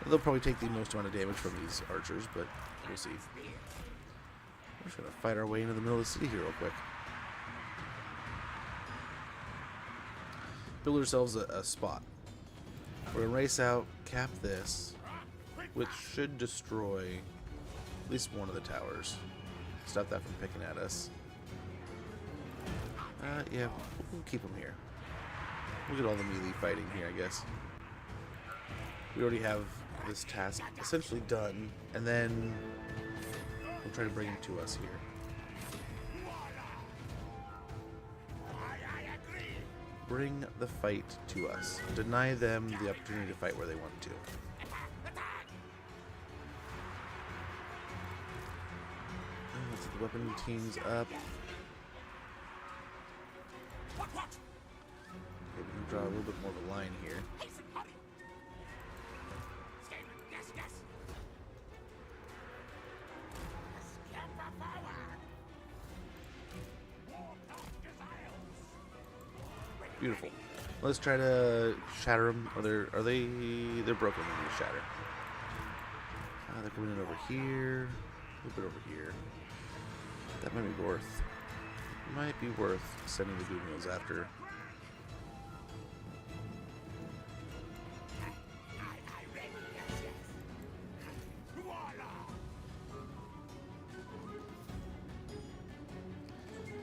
They'll probably take the most amount of damage from these archers, but we'll see. We're just gonna fight our way into the middle of the city here real quick. Build ourselves a spot. We're gonna race out, cap this, which should destroy at least one of the towers. Stop that from picking at us. Yeah, we'll keep them here. We'll get all the melee fighting here, I guess. We already have this task essentially done, and then we'll try to bring it to us here. Bring the fight to us. Deny them the opportunity to fight where they want to. Let's get the weapon teams up. Okay, we can draw a little bit more of a line here. Beautiful. Let's try to shatter them. They're broken. We need to shatter. They're coming in over here. A little bit over here. That might be worth sending the Doom Wheels after.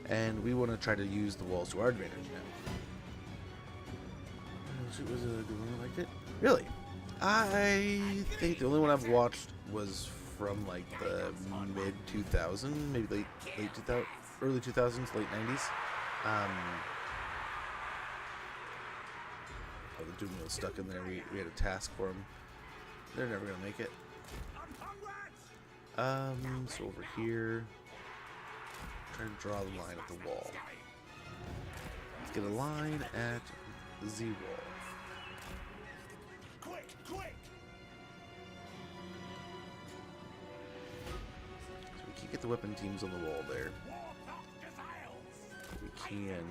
And we want to try to use the walls to our advantage now. It was a good one. I liked it. Really? I think the only one I've watched was from like the mid 2000s, maybe late 2000, early 2000s, late 90s. Oh, the Doom Wheel was stuck in there. We had a task for them. They're never gonna make it. So over here, trying to draw the line at the wall. Let's get a line at the Z wall. Get the weapon teams on the wall there. We can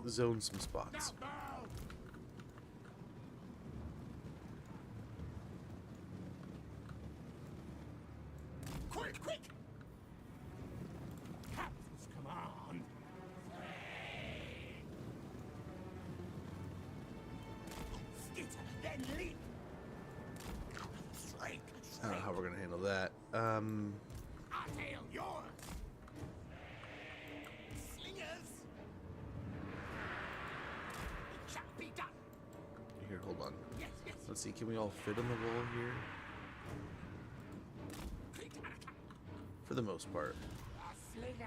zone some spots. Quick! Captain's command. Then leap. I don't know how we're gonna handle that. I'll tail yours. Slingers. It shall be done. Here, hold on. Yes. Let's see, can we all fit on the wall here? For the most part. Slingers.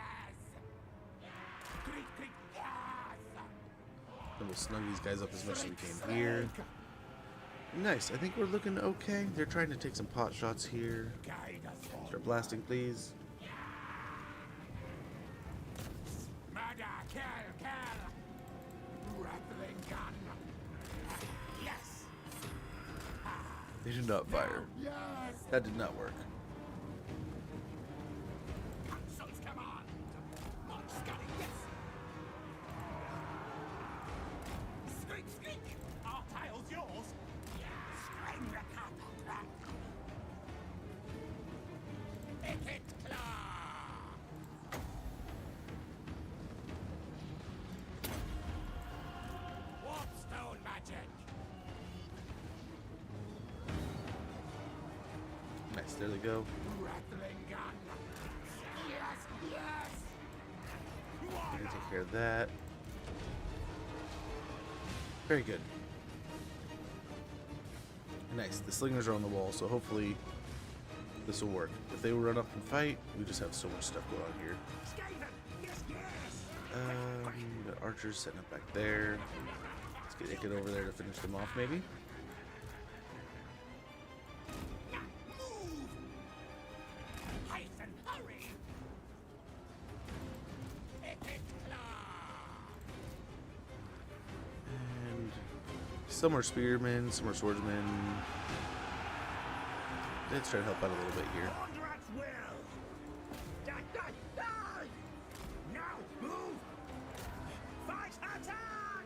Then we'll snug these guys up as much as we can here. Nice. I think we're looking okay. They're trying to take some pot shots here. Guide us all. Start blasting, please. Murder, kill. Rattling gun. Yes. They did not fire. Yes. That did not work. Consul's command. March, Scotty, yes. Squeak. Our tile's yours. Scream the cat. Picket claw. Warpstone magic. Nice. There they go. Rattling gun. Yes. I'm gonna take care of that. Very good. Nice. The slingers are on the wall, so hopefully this will work. If they run up and fight, we just have so much stuff going on here. Skaven. Yes. The archers setting up back there. Let's get Ickett over there to finish them off, maybe. Move. Hasten, hurry. Picket claw. And some are spearmen, some are swordsmen. Let's try to help out a little bit here. Under its will. Die. Now, move. Fight, attack.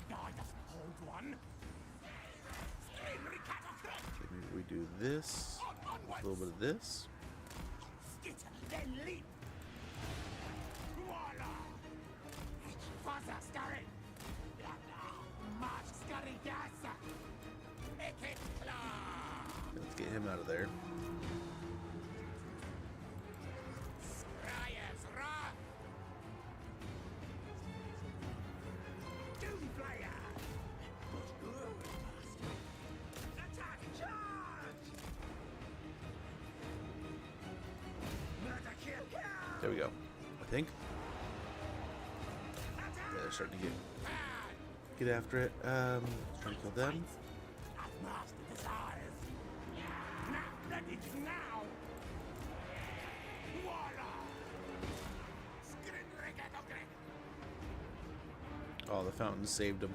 No, it doesn't hold one. Scream, Maybe we do this, a little bit of this. skitter, then leap. Voila. Faster, scurry. March, scurry, yes. Picket claw. Let's get him out of there. Scryer's wrath. Doomflayer. Attack, charge. Murder, kill. There we go. I think. Yeah, they're starting to get after it. Trying to kill them. I've mastered desires. Now, let it now. Voila. Skrinrigadogre. Oh, the fountain saved him.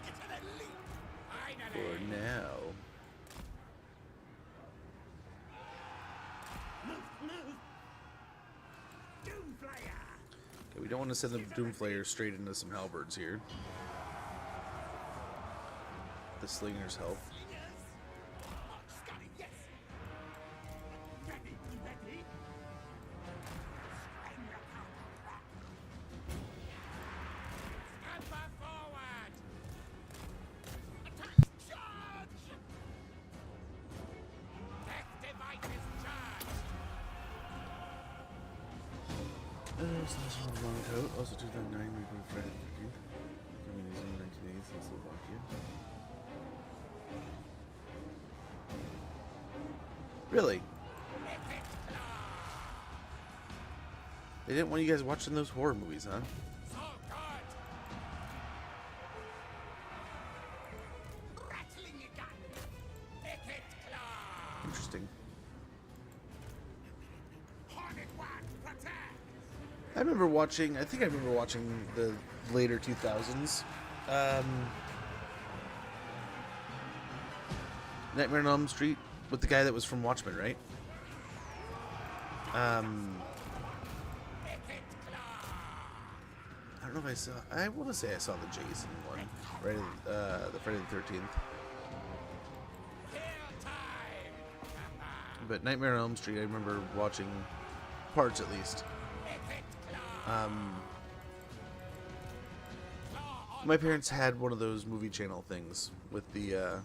Skitter and leap. For Finally. now. Move. Doomflayer. Okay, we don't want to send the Doomflayer straight into some halberds here. The slingers help. Slingers. Scotty, yes. Ready. Scram your counter. Scamper forward. Attack, charge. Death device is charged. Long coat. Also 2009. We go Friday the 13th. Communism in 1980s in Slovakia. Really? They didn't want you guys watching those horror movies, huh? So good. Rattling your gun. Picket claw. Interesting. Hornet one, protect. I remember watching the later 2000s. Nightmare on Elm Street with the guy that was from Watchmen, right? I don't know if I saw. I want to say I saw the Jason one, right? The Friday the 13th. Kill time. But Nightmare on Elm Street, I remember watching parts at least. Picket claw. My parents had one of those movie channel things with the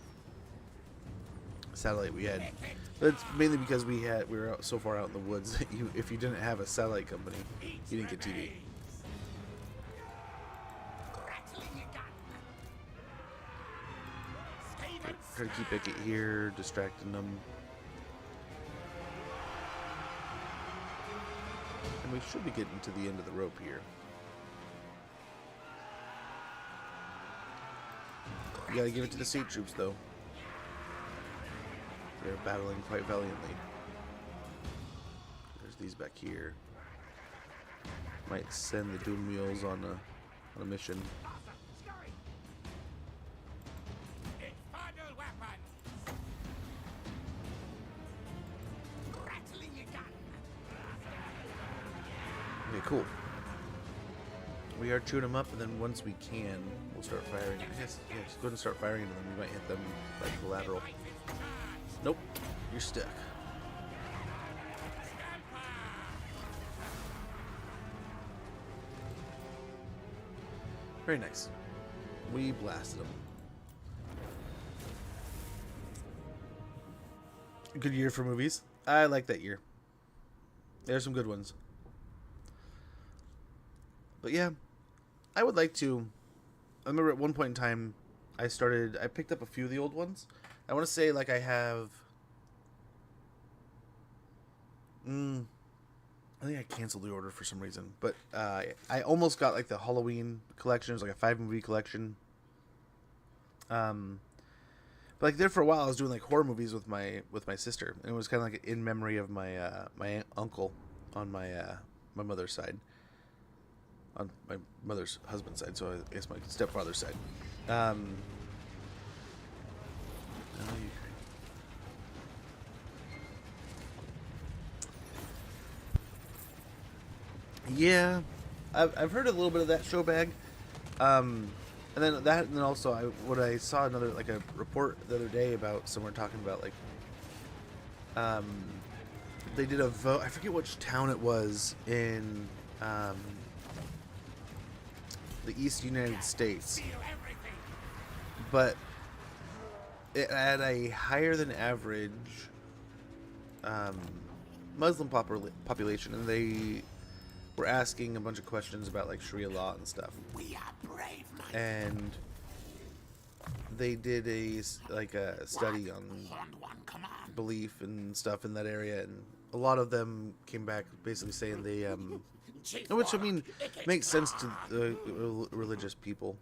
satellite we had. That's mainly because we were out so far out in the woods that if you didn't have a satellite company, you didn't get TV. Rattling your gun. Skaven. Try to keep Ickett here, distracting them. And we should be getting to the end of the rope here. You gotta give it to the state troops, though. They're battling quite valiantly. There's these back here. Might send the Doom Wheels on a mission. Infernal weapon! Rattling your gun! Okay, cool. We are chewing them up, and then once we can, we'll start firing. I guess, yeah, just go ahead and start firing into them. We might hit them like collateral. Nope, you're stuck. Very nice. We blasted them. Good year for movies. I like that year. There's some good ones. But yeah, I would like to. I remember at one point in time, I picked up a few of the old ones. I want to say like I have. I think I canceled the order for some reason, but I almost got like the Halloween collection. It was like a 5-movie collection. But like there for a while, I was doing like horror movies with my sister, and it was kind of like in memory of my my uncle on my mother's side, on my mother's husband's side. So I guess my stepfather's side. Oh, yeah, I've heard a little bit of that show bag, and then also I saw another like a report the other day about someone talking about like, they did a vote. I forget which town it was in the East United States, but it had a higher than average Muslim population, and they were asking a bunch of questions about like Sharia law and stuff. We are brave, And they did a study on belief and stuff in that area, and a lot of them came back basically saying they which I mean makes sense to the religious people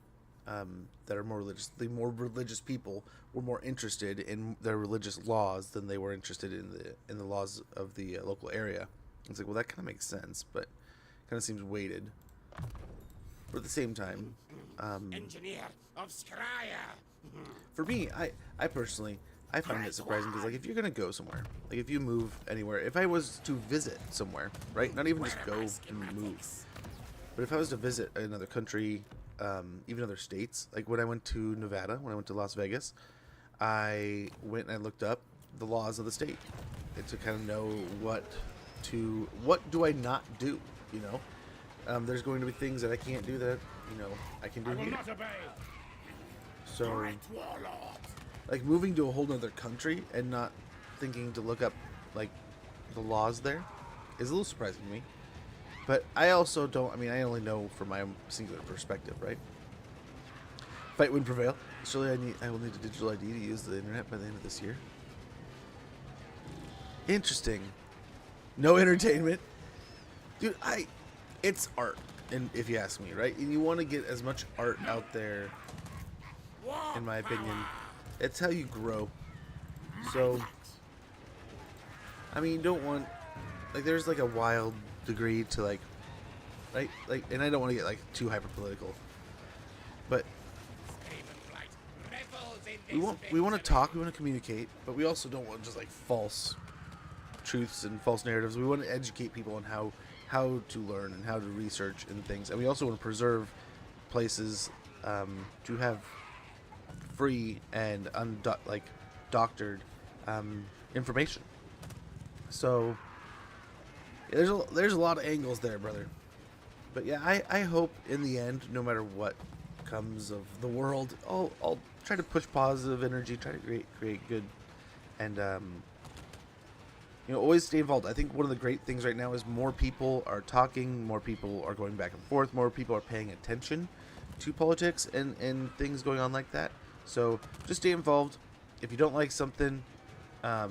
that are more religious. The more religious people were more interested in their religious laws than they were interested in the laws of the local area. It's like, well, that kind of makes sense, but kind of seems weighted. But at the same time, engineer of Scryer. for me, I personally, I find it surprising because, like, if you're gonna go somewhere, like if you move anywhere, if I was to visit somewhere, right, not even just go and move, but if I was to visit another country, even other states, like when I went to Nevada, when I went to Las Vegas, I went and I looked up the laws of the state to kind of know what do I not do, you know. There's going to be things that I can't do that, you know, I can do here. So, like, moving to a whole other country and not thinking to look up, like, the laws there is a little surprising to me. But I also don't, I mean, I only know from my own singular perspective, right? Fight would prevail. Surely I will need a digital ID to use the internet by the end of this year. Interesting. No entertainment. Dude, it's art, and if you ask me, right? And you want to get as much art out there, in my opinion. It's how you grow. So, I mean, you don't want, like, there's like a wild degree to like, right? Like, and I don't want to get like too hyper political, but we want to talk, we want to communicate, but we also don't want just like false truths and false narratives. We want to educate people on how to learn and how to research and things, and we also want to preserve places to have free and doctored information. So there's a lot of angles there, brother. But yeah, I hope in the end, no matter what comes of the world, I'll try to push positive energy, try to create good, and you know, always stay involved. I think one of the great things right now is more people are talking, more people are going back and forth, more people are paying attention to politics and things going on like that. So just stay involved. If you don't like something, I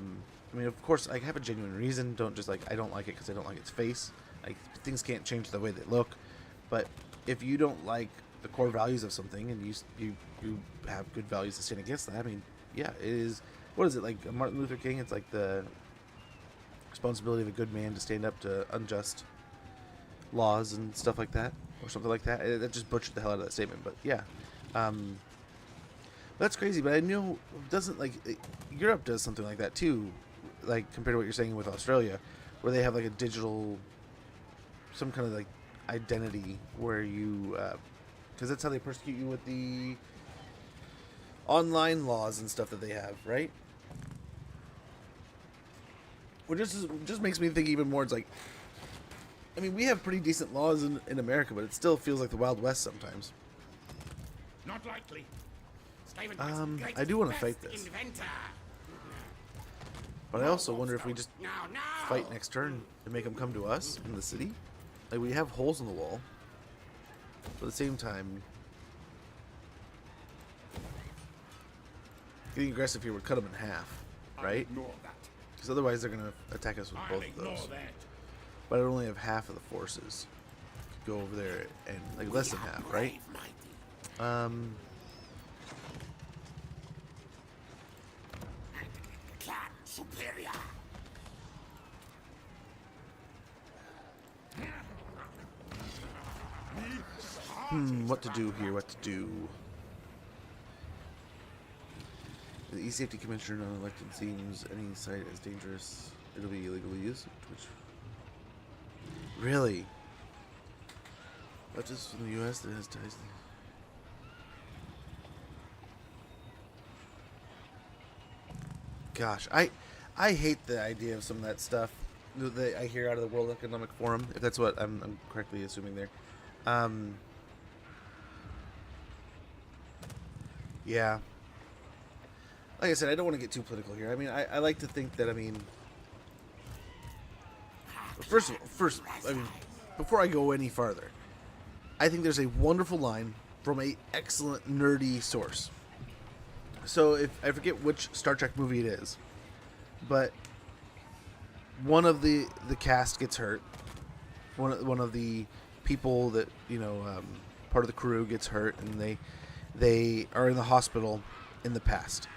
mean, of course, I have a genuine reason. Don't just like, I don't like it because I don't like its face. Like, things can't change the way they look. But if you don't like the core values of something, and you have good values to stand against that. I mean, yeah, it is. What is it like, Martin Luther King? It's like the responsibility of a good man to stand up to unjust laws and stuff like that, or something like that. That just butchered the hell out of that statement, but yeah, that's crazy. But I know doesn't like Europe does something like that too, like compared to what you're saying with Australia, where they have like a digital, some kind of like identity where you, because that's how they persecute you with the online laws and stuff that they have, right? Which just makes me think even more. It's like, I mean, we have pretty decent laws in America, but it still feels like the Wild West sometimes. Not likely. Skaven I do want to fight this, but I also wonder if we just fight next turn and make them come to us in the city. Like, we have holes in the wall, but at the same time, getting aggressive here would cut them in half, right? Because otherwise they're going to attack us with both of those. But I'd only have half of the forces. Could go over there and, like, less than half, right? Superior. What to do here? What to do? The E-Safety Commissioner non-elected seems any site as dangerous. It'll be illegally used. Which really? Not just from the U.S. that has ties. Gosh, I hate the idea of some of that stuff that I hear out of the World Economic Forum. If that's what I'm correctly assuming there. Yeah. Like I said, I don't want to get too political here. I mean, I like to think that, I mean, first, I mean, before I go any farther, I think there's a wonderful line from a excellent nerdy source. So if I forget which Star Trek movie it is, but one of the cast gets hurt. One of the people that, you know, part of the crew gets hurt, and they are in the hospital in the past,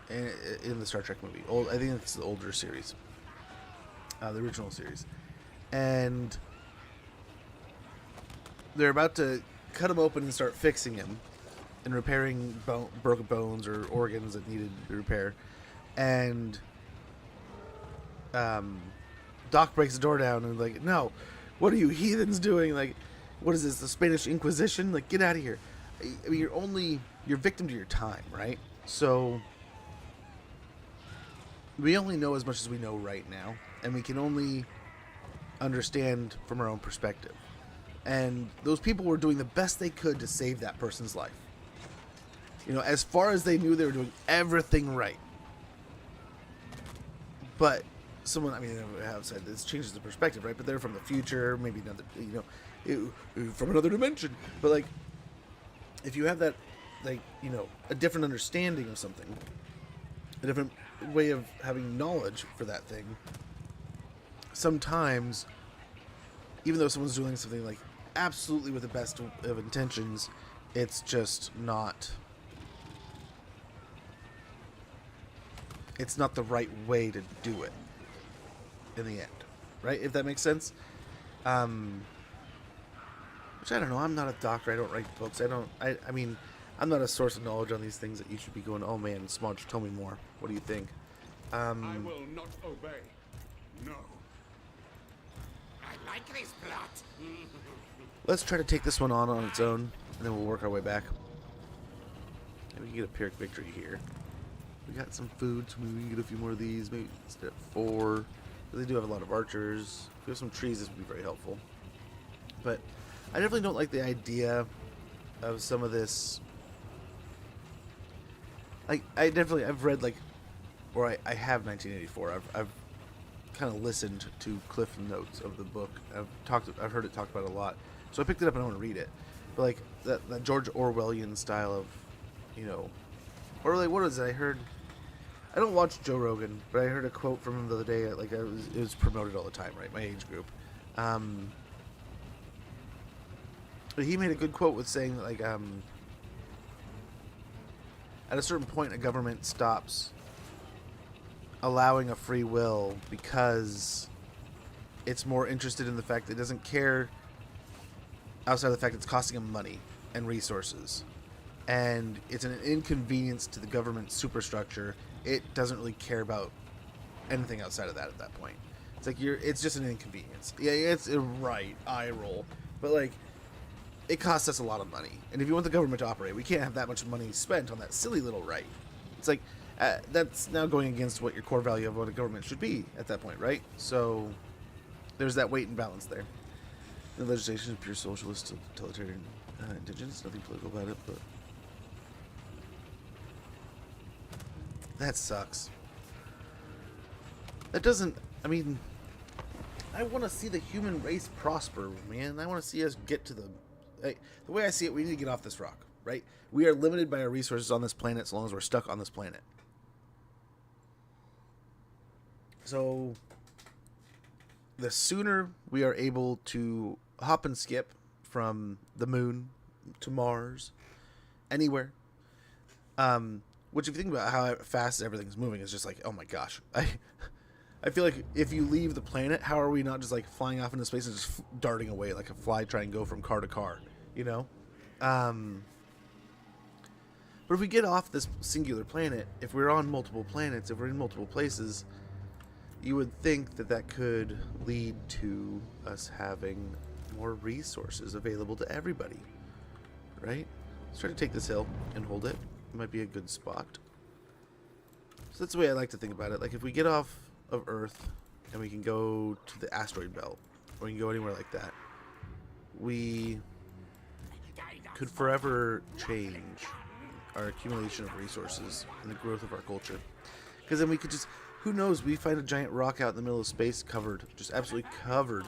in the Star Trek movie. I think it's the older series, the original series, and they're about to cut him open and start fixing him and repairing broken bones or organs that needed repair, and Doc breaks the door down and like, no, what are you heathens doing? Like, what is this, the Spanish Inquisition? Like, get out of here. I mean, you're victim to your time, right? So we only know as much as we know right now, and we can only understand from our own perspective. And those people were doing the best they could to save that person's life. You know, as far as they knew, they were doing everything right. But someone, I mean, outside this changes the perspective, right? But they're from the future, maybe another, you know, from another dimension. But like, if you have that, like, you know, a different understanding of something, a different way of having knowledge for that thing, sometimes, even though someone's doing something like absolutely with the best of intentions, it's just not. It's not the right way to do it in the end, right? If that makes sense. Which I don't know. I'm not a doctor. I don't write books. I mean, I'm not a source of knowledge on these things that you should be going, oh man, Smudge, tell me more. What do you think? I will not obey. No. I like this plot. Let's try to take this one on its own, and then we'll work our way back. Maybe we can get a Pyrrhic victory here. We got some food, so maybe we can get a few more of these. Maybe instead of 4. They do have a lot of archers. If we have some trees, this would be very helpful. But I definitely don't like the idea of some of this. Like, I've read, like, or I have 1984. I've kind of listened to cliff notes of the book. I've heard it talked about a lot. So I picked it up and I want to read it. But like that George Orwellian style of, you know, or like, what was it? I don't watch Joe Rogan, but I heard a quote from him the other day. Like, it was promoted all the time, right? My age group. But he made a good quote with saying, like, at a certain point, a government stops allowing a free will because it's more interested in the fact that it doesn't care outside of the fact it's costing them money and resources. And it's an inconvenience to the government superstructure. It doesn't really care about anything outside of that at that point. It's like it's just an inconvenience. Yeah, it's right, eye roll. But like, it costs us a lot of money. And if you want the government to operate, we can't have that much money spent on that silly little right. It's like, that's now going against what your core value of what a government should be at that point, right? So there's that weight and balance there. The legislation is pure socialist, totalitarian, indigenous, nothing political about it, but that sucks. That doesn't, I mean, I want to see the human race prosper, man. I want to see us get to the way I see it, we need to get off this rock, right? We are limited by our resources on this planet so long as we're stuck on this planet. So the sooner we are able to hop and skip from the moon to Mars, anywhere, which if you think about how fast everything's moving, is just like, oh my gosh. I feel like if you leave the planet, how are we not just like flying off into space and just darting away like a fly trying to go from car to car, you know? But if we get off this singular planet, if we're on multiple planets, if we're in multiple places, you would think that that could lead to us having more resources available to everybody, right? Let's try to take this hill and hold it. It might be a good spot. So that's the way I like to think about it. Like if we get off of Earth and we can go to the asteroid belt, or we can go anywhere like that, we could forever change our accumulation of resources and the growth of our culture. Because then we could just, who knows, we find a giant rock out in the middle of space covered, just absolutely covered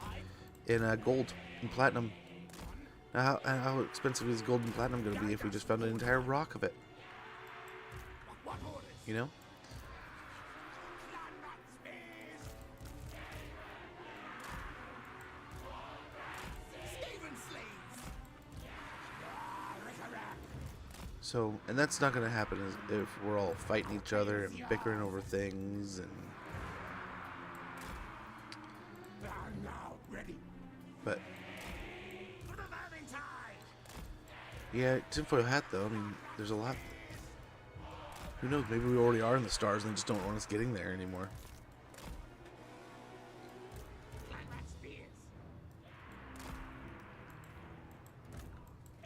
in gold and platinum. Now, how expensive is gold and platinum going to be if we just found an entire rock of it? You know? So, and that's not going to happen if we're all fighting each other and bickering over things and... But... Yeah, tinfoil hat though, I mean, there's a lot... Who knows, maybe we already are in the stars and they just don't want us getting there anymore.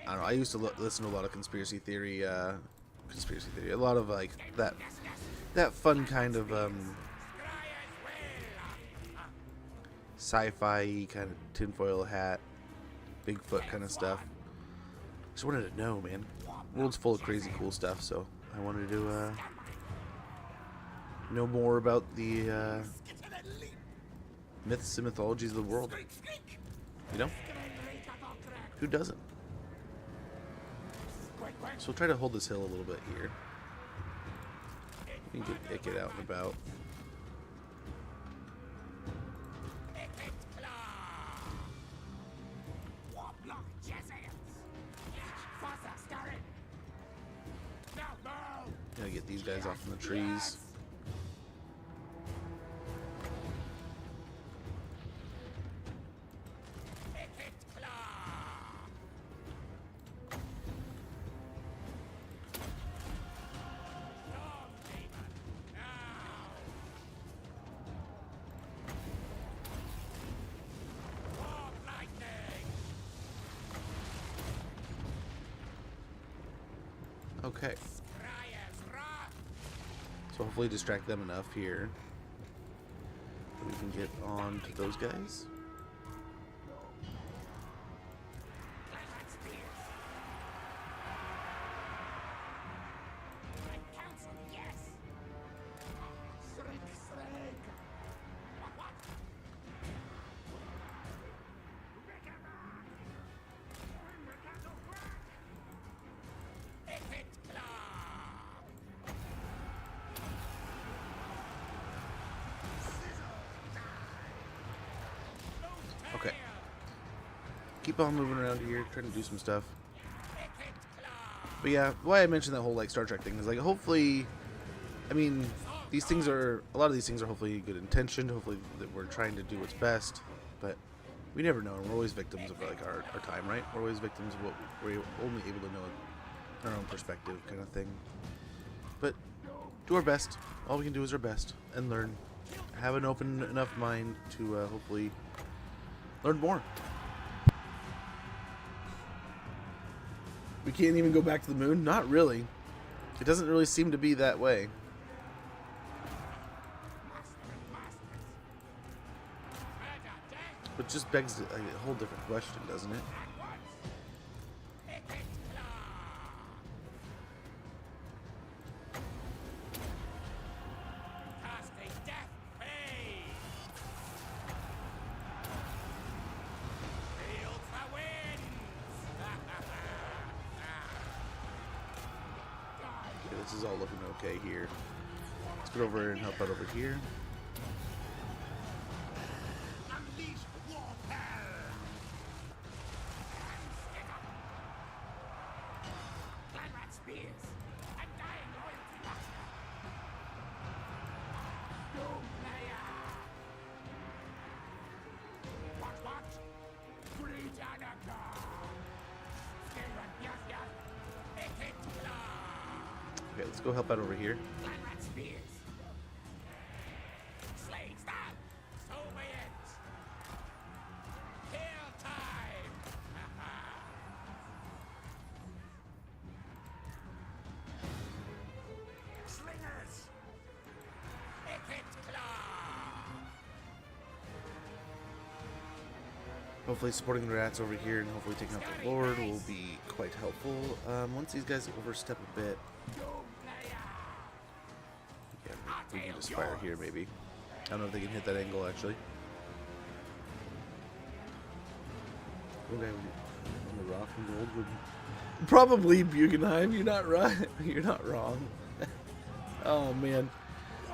I don't know, I used to listen to a lot of conspiracy theory, a lot of like that fun kind of sci-fi kind of tinfoil hat, Bigfoot kind of stuff. Just wanted to know, man. The world's full of crazy cool stuff, so I wanted to know more about the myths and mythologies of the world. You know? Who doesn't? So we'll try to hold this hill a little bit here. We can get out and about. Gotta get these guys off from the trees. Okay. So hopefully distract them enough here that we can get on to those guys. keep on moving around here, trying to do some stuff. But yeah, why I mentioned that whole like Star Trek thing is like hopefully, I mean, these things are, a lot of these things are hopefully good intentioned. Hopefully that we're trying to do what's best, but we never know. We're always victims of like our time, right? We're always victims of what we're only able to know our own perspective, kind of thing. But do our best. All we can do is our best and learn. Have an open enough mind to hopefully learn more. We can't even go back to the moon? Not really. It doesn't really seem to be that way. But just begs a whole different question, doesn't it? This is all looking okay here. Let's get over and help out over here. Unleash warfare! Clanrat spears! Undying loyalty, master! Doom layer! What? Britannica! Skaven, yes, yes! Okay, let's go help out over here. Clanrat spears! Slaying stab! So may it! Kill time! Slingers! Hopefully supporting the rats over here and hopefully taking out the Lord will be quite helpful. Once these guys overstep a bit, yeah, we can just fire here maybe. I don't know if they can hit that angle actually. Okay, on the rock and gold would probably Bugenheim. You're not right. You're not wrong. Oh man,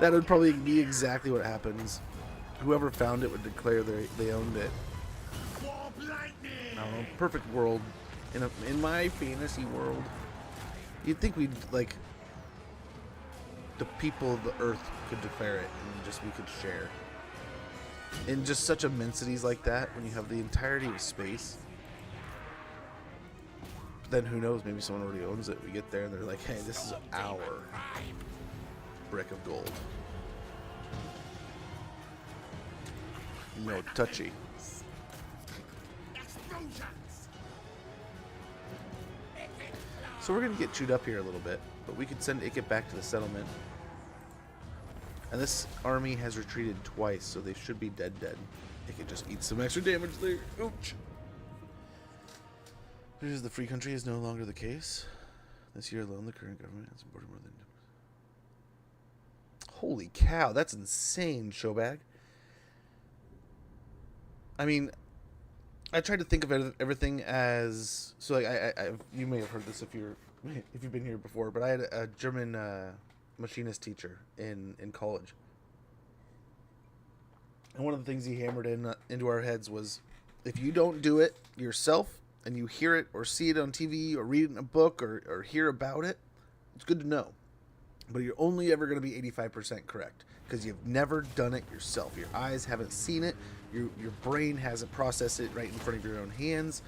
that would probably be exactly what happens. Whoever found it would declare they owned it. I don't know, perfect world. In my fantasy world, you'd think we'd like the people of the earth could declare it and just we could share. In just such immensities like that, when you have the entirety of space, then who knows? Maybe someone already owns it. We get there and they're like, "Hey, this is our brick of gold." No touchy. So we're going to get chewed up here a little bit, but we could send Ikit back to the settlement. And this army has retreated twice, so they should be dead. Ikit just eats some extra damage there. Ouch! Because the free country is no longer the case. This year alone, the current government has imported more than... Holy cow, that's insane, Showbag. I mean... I tried to think of everything as so. Like you may have heard this if you've been here before, but I had a German machinist teacher in college, and one of the things he hammered into our heads was, if you don't do it yourself and you hear it or see it on TV or read it in a book or hear about it, it's good to know, but you're only ever going to be 85% correct because you've never done it yourself. Your eyes haven't seen it. Your brain hasn't processed it right in front of your own hands.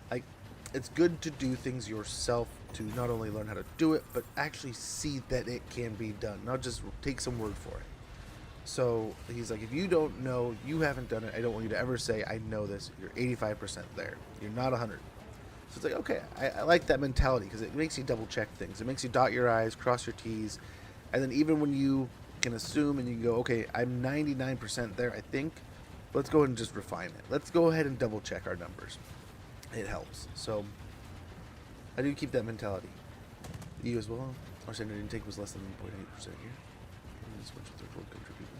Like, it's good to do things yourself to not only learn how to do it, but actually see that it can be done, not just take some word for it. So he's like, if you don't know, you haven't done it, I don't want you to ever say, I know this. You're 85% there. You're not 100. So it's like, okay, I like that mentality because it makes you double check things. It makes you dot your I's, cross your T's. And then even when you can assume and you can go, okay, I'm 99% there, I think. Let's go ahead and just refine it. Let's go ahead and double check our numbers. It helps. So I do keep that mentality. You as well. Our standard intake was less than 1.8% here. Switch with third world country people.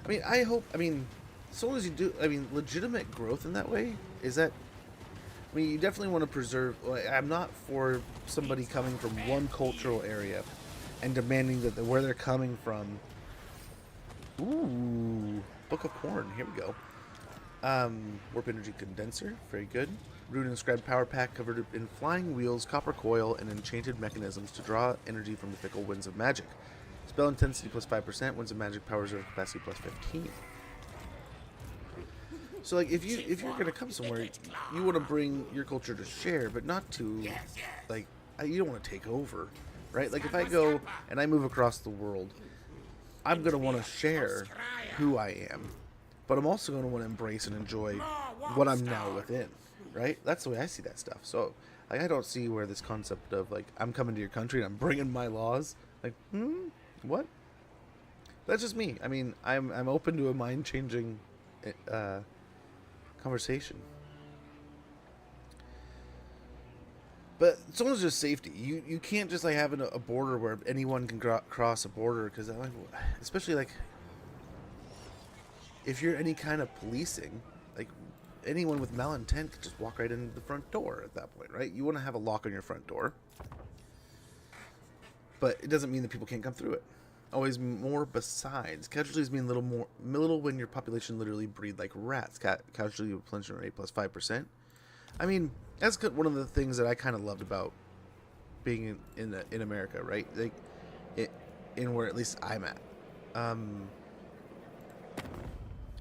I mean, I hope. I mean, as long as you do. I mean, legitimate growth in that way is that. I mean, you definitely want to preserve. Like, I'm not for somebody coming from one cultural area and demanding that where they're coming from. Ooh. Book of Corn, here we go. Warp energy condenser, very good. Rune inscribed power pack covered in flying wheels, copper coil, and enchanted mechanisms to draw energy from the fickle winds of magic. Spell intensity plus 5%, winds of magic power reserve capacity plus 15. So like if you're gonna come somewhere, you want to bring your culture to share, but not to like you don't want to take over, right? Like if I go and I move across the world, I'm gonna want to share who I am, but I'm also gonna want to embrace and enjoy what I'm now within, right? That's the way I see that stuff. So like I don't see where this concept of like I'm coming to your country and I'm bringing my laws, like what? That's just me. I mean, I'm open to a mind changing conversation. But it's almost just safety. You can't just like have a border where anyone can cross a border, because like, especially like if you're any kind of policing, like anyone with malintent could just walk right into the front door at that point, right? You want to have a lock on your front door, but it doesn't mean that people can't come through it. Always more besides. Casualties mean little when your population literally breed like rats. Casualty replenishment rate plus 5%. I mean, that's one of the things that I kind of loved about being in America, right? Like, in where at least I'm at.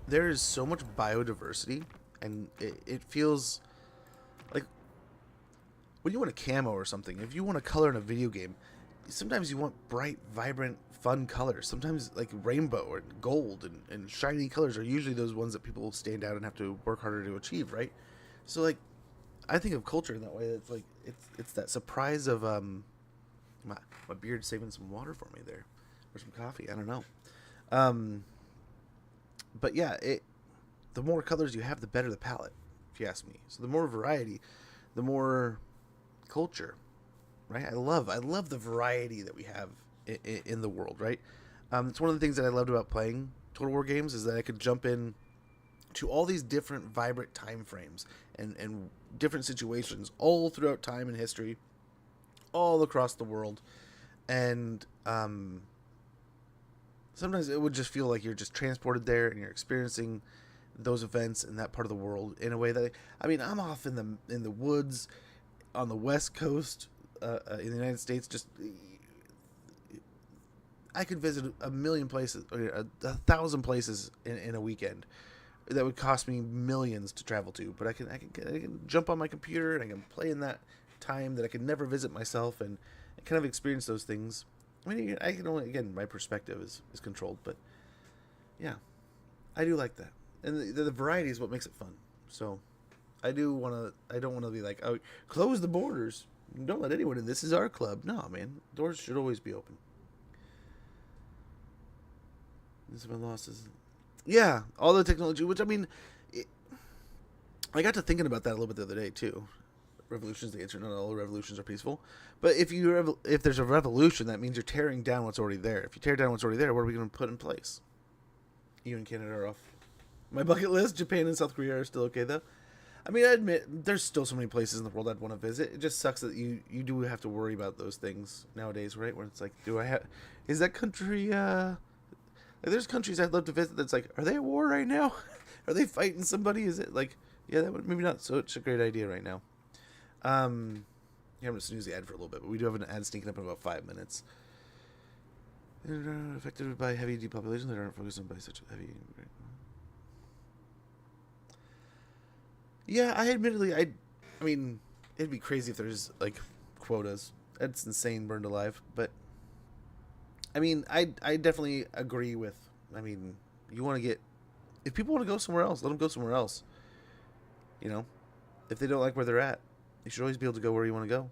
There is so much biodiversity, and it feels like when you want a camo or something, if you want a color in a video game, sometimes you want bright, vibrant, fun colors. Sometimes like rainbow or gold and shiny colors are usually those ones that people will stand out and have to work harder to achieve, right? So like I think of culture in that way. It's like it's that surprise of my beard's saving some water for me there, or some coffee. I don't know. But yeah, the more colors you have, the better the palette, if you ask me. So the more variety, the more culture, right? I love the variety that we have in the world, right? It's one of the things that I loved about playing Total War games is that I could jump in to all these different vibrant time frames and different situations all throughout time and history, all across the world. And sometimes it would just feel like you're just transported there and you're experiencing those events in that part of the world in a way that I mean, I'm off in the woods on the West Coast in the United States. Just I could visit a million places, or 1,000 places in a weekend. That would cost me millions to travel to, but I can jump on my computer and I can play in that time that I could never visit myself and kind of experience those things. I mean, I can only, again, my perspective is controlled, but yeah, I do like that, and the variety is what makes it fun. So I don't want to be like, oh, close the borders, don't let anyone in. This is our club. No, man, doors should always be open. This is my losses. Yeah, all the technology, which I mean, I got to thinking about that a little bit the other day too. Revolution's the answer. Not all revolutions are peaceful, but if there's a revolution, that means you're tearing down what's already there. If you tear down what's already there, what are we going to put in place? EU and Canada are off my bucket list. Japan and South Korea are still okay though. I mean, I admit there's still so many places in the world I'd want to visit. It just sucks that you do have to worry about those things nowadays, right? Where it's like, is that country? Like, there's countries I'd love to visit that's like, are they at war right now? Are they fighting somebody? Is it like, yeah, that would maybe not such a great idea right now. Yeah, I'm gonna snooze the ad for a little bit, but we do have an ad sneaking up in about 5 minutes. Affected by heavy depopulation that aren't focused on by such heavy. Yeah, I mean, it'd be crazy if there's like quotas. That's insane, burned alive. But I mean, I definitely agree with. I mean, you want to get, if people want to go somewhere else, let them go somewhere else. You know, if they don't like where they're at, you should always be able to go where you want to go.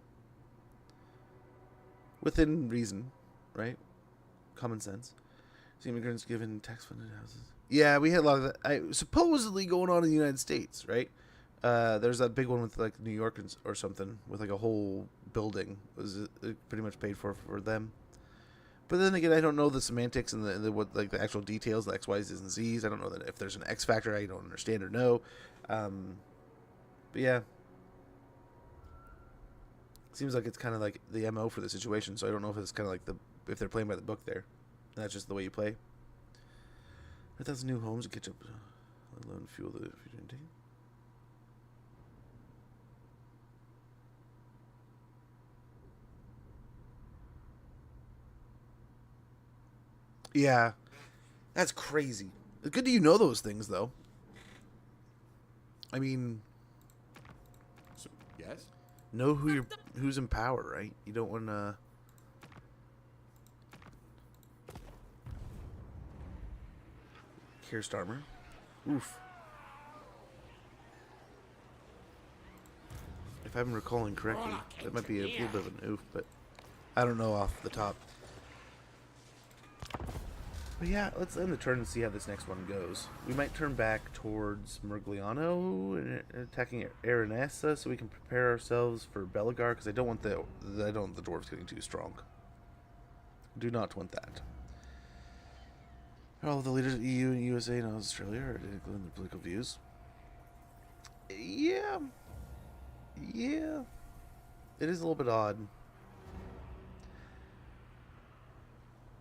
Within reason, right? Common sense. See immigrants given tax-funded houses. Yeah, we had a lot of that. Supposedly going on in the United States, right? There's that big one with like New York or something with like a whole building was pretty much paid for them. But then again, I don't know the semantics and the what like the actual details, the X, Y's, and Z's. I don't know that if there's an X factor I don't understand or know. But yeah, seems like it's kind of like the MO for the situation. So I don't know if it's kind of like if they're playing by the book there. And that's just the way you play. 1,000 new homes to catch up. Loan fuel the future. Yeah, that's crazy. It's good that you know those things, though. I mean, So, yes? know who's in power, right? You don't want to. Keir Starmer. Oof. If I'm recalling correctly, that might be a little bit of an oof, but I don't know off the top. But yeah, let's end the turn and see how this next one goes. We might turn back towards Mergliano and attacking Aranessa, so we can prepare ourselves for Belagar, because I don't want the dwarves getting too strong. Do not want that. All the leaders of EU and USA and Australia are identical in their political views. Yeah. Yeah. It is a little bit odd.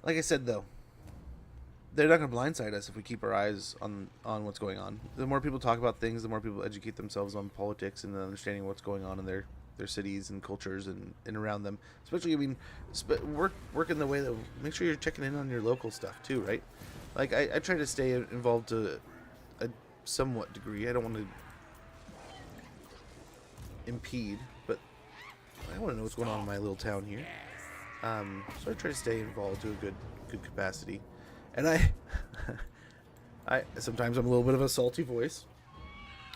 Like I said, though, they're not going to blindside us if we keep our eyes on what's going on. The more people talk about things, the more people educate themselves on politics and understanding what's going on in their cities and cultures and around them. Especially, I mean, work in the way that make sure you're checking in on your local stuff too, right? Like I try to stay involved to a somewhat degree. I don't want to impede, but I want to know what's going on in my little town here. So I try to stay involved to a good capacity. And I sometimes I'm a little bit of a salty voice.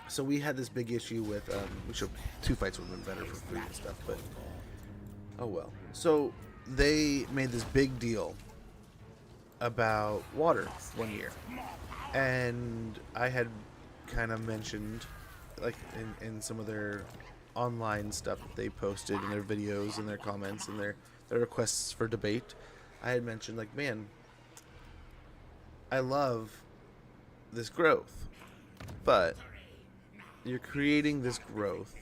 So we had this big issue with which 2 fights would have been better for food and stuff, but oh well. So they made this big deal about water one year, and I had kind of mentioned, like in some of their online stuff that they posted in their videos and their comments and their requests for debate, I had mentioned, like, man, I love this growth, but you're creating this growth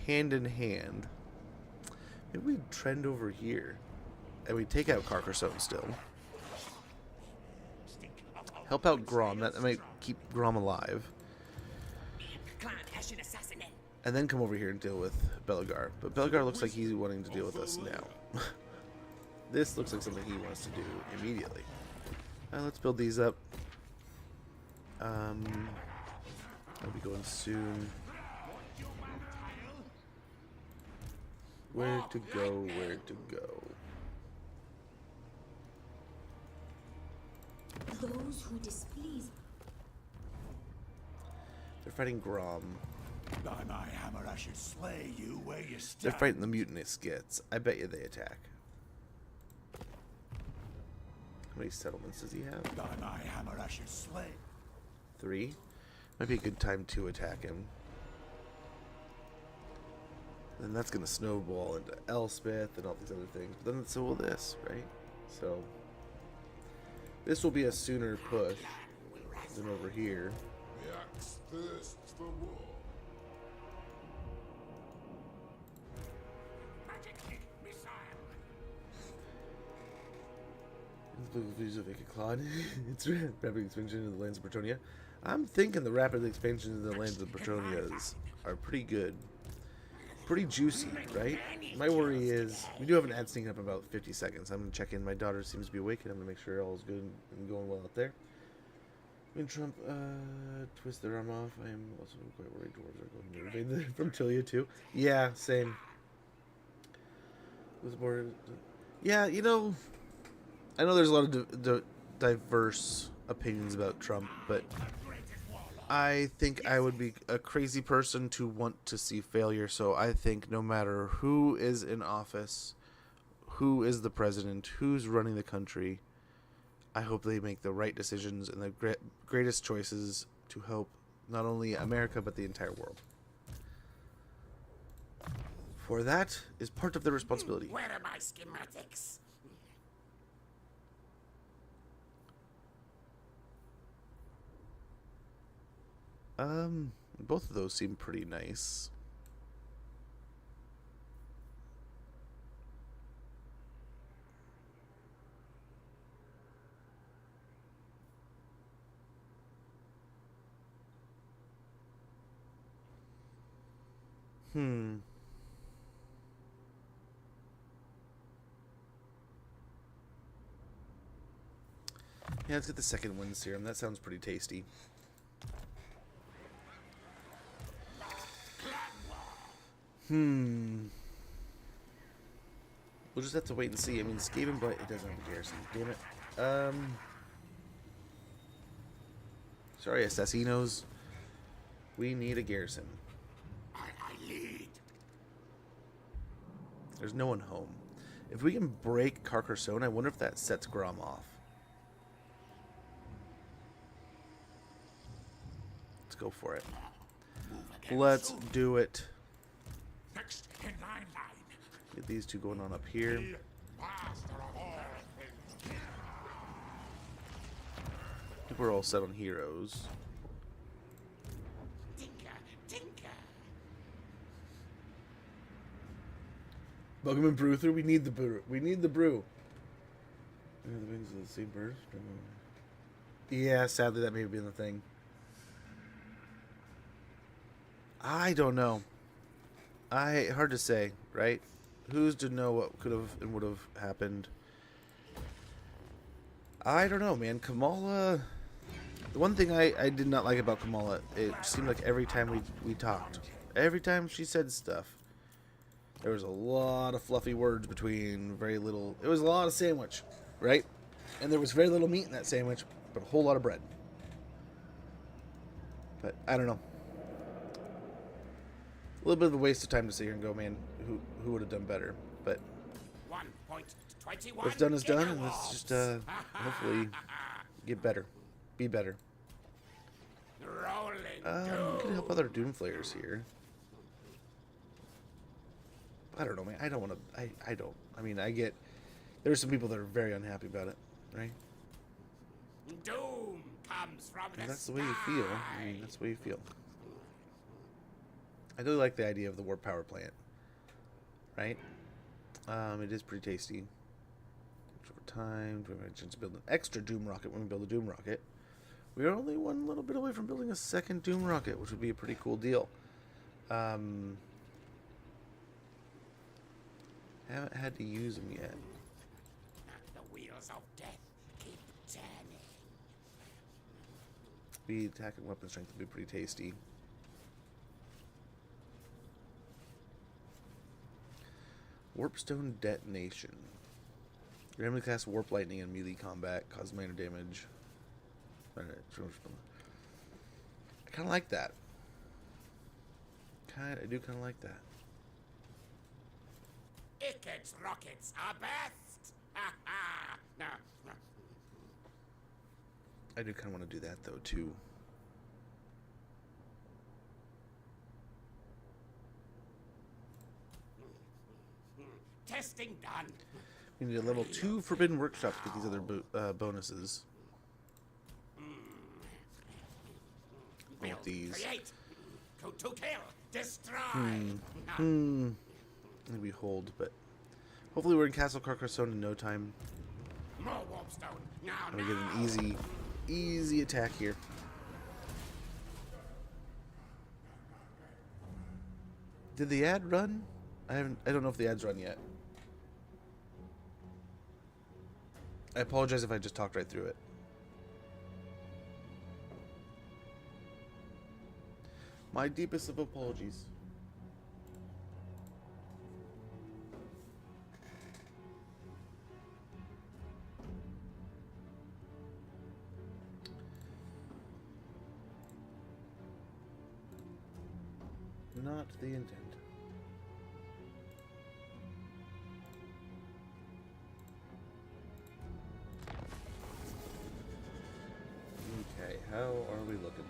hand in hand. Maybe we trend over here and we take out Carcassonne still. Help out Grom. That might keep Grom alive. And then come over here and deal with Belagar. But Belagar looks like he's wanting to deal with us now. This looks like something he wants to do immediately. Let's build these up. I'll be going soon. Where to go, where to go. Those who displease. They're fighting Grom. By my hammer, I should slay you where you stand. They're fighting the mutinous skits. I bet you they attack. How many settlements does he have? By my hammer, I should slay. 3. Might be a good time to attack him. Then that's going to snowball into Elspeth and all these other things. But then so will this, right? So this will be a sooner push than over here. The axe thirsts for war. Magic kick, missile. Views of Claude. It's rapid expansion into the lands of Bretonnia. I'm thinking the rapid expansion into the lands of Bretonias are pretty good. Pretty juicy, right? My worry is we do have an ad sneaking up in about 50 seconds. I'm going to check in. My daughter seems to be awake, and I'm going to make sure all's good and going well out there. When Trump twists their arm off, I am also quite worried dwarves are going to invade from Tilia too. Yeah, same. Yeah, you know, I know there's a lot of diverse opinions about Trump, but I think I would be a crazy person to want to see failure. So I think no matter who is in office, who is the president, who's running the country, I hope they make the right decisions and the greatest choices to help not only America but the entire world. For that is part of their responsibility. Where are my schematics? Both of those seem pretty nice. Hmm. Yeah, let's get the second wind serum. That sounds pretty tasty. Hmm. We'll just have to wait and see. I mean, Skaven, but it doesn't have a garrison. Damn it. Sorry, assassinos. We need a garrison. I lead. There's no one home. If we can break Carcassonne, I wonder if that sets Grom off. Let's go for it. Let's do it. Next in line. Get these two going on up here. Master of all things. I think we're all set on heroes. Tinker. Bugman brew through. We need the brew. We need the brew. The wings of the same bird. Yeah, sadly that may have been the thing. I don't know. Hard to say, right? Who's to know what could have and would have happened? I don't know, man. Kamala. The one thing I did not like about Kamala, it seemed like every time we talked, every time she said stuff, there was a lot of fluffy words between very little. It was a lot of sandwich, right? And there was very little meat in that sandwich, but a whole lot of bread. But I don't know. A little bit of a waste of time to sit here and go, man, who would have done better? But 1.21. what's done is done, and let's just hopefully get better, be better. Rolling. We can help other Doomflayers here. I don't know, man. I don't want to. I don't. I mean, I get. There's some people that are very unhappy about it, right? Doom comes from And the that's the way you feel. I mean, that's the way you feel. I do like the idea of the warp power plant, right? It is pretty tasty. Over time, we mentioned to build an extra Doom rocket when we build a Doom rocket. We are only one little bit away from building a second Doom rocket, which would be a pretty cool deal. Haven't had to use them yet. The wheels of death keep turning. Speed, attack, and weapon strength would be pretty tasty. Warpstone detonation. Randomly cast warp lightning in melee combat, cause minor damage. I kind of like that. I do kind of like that. Ickett's rockets are best. No. I do kind of want to do that though too. Testing done. We need a level 2 Forbidden Workshop to get these other bonuses. I want these. Create. Go to kill. Destroy. I think we hold, but hopefully we're in Castle Carcassonne in no time. More warpstone. Now, And we get an easy attack here. Did the ad run? I don't know if the ad's run yet. I apologize if I just talked right through it. My deepest of apologies. Not the intent. Okay, how are we looking?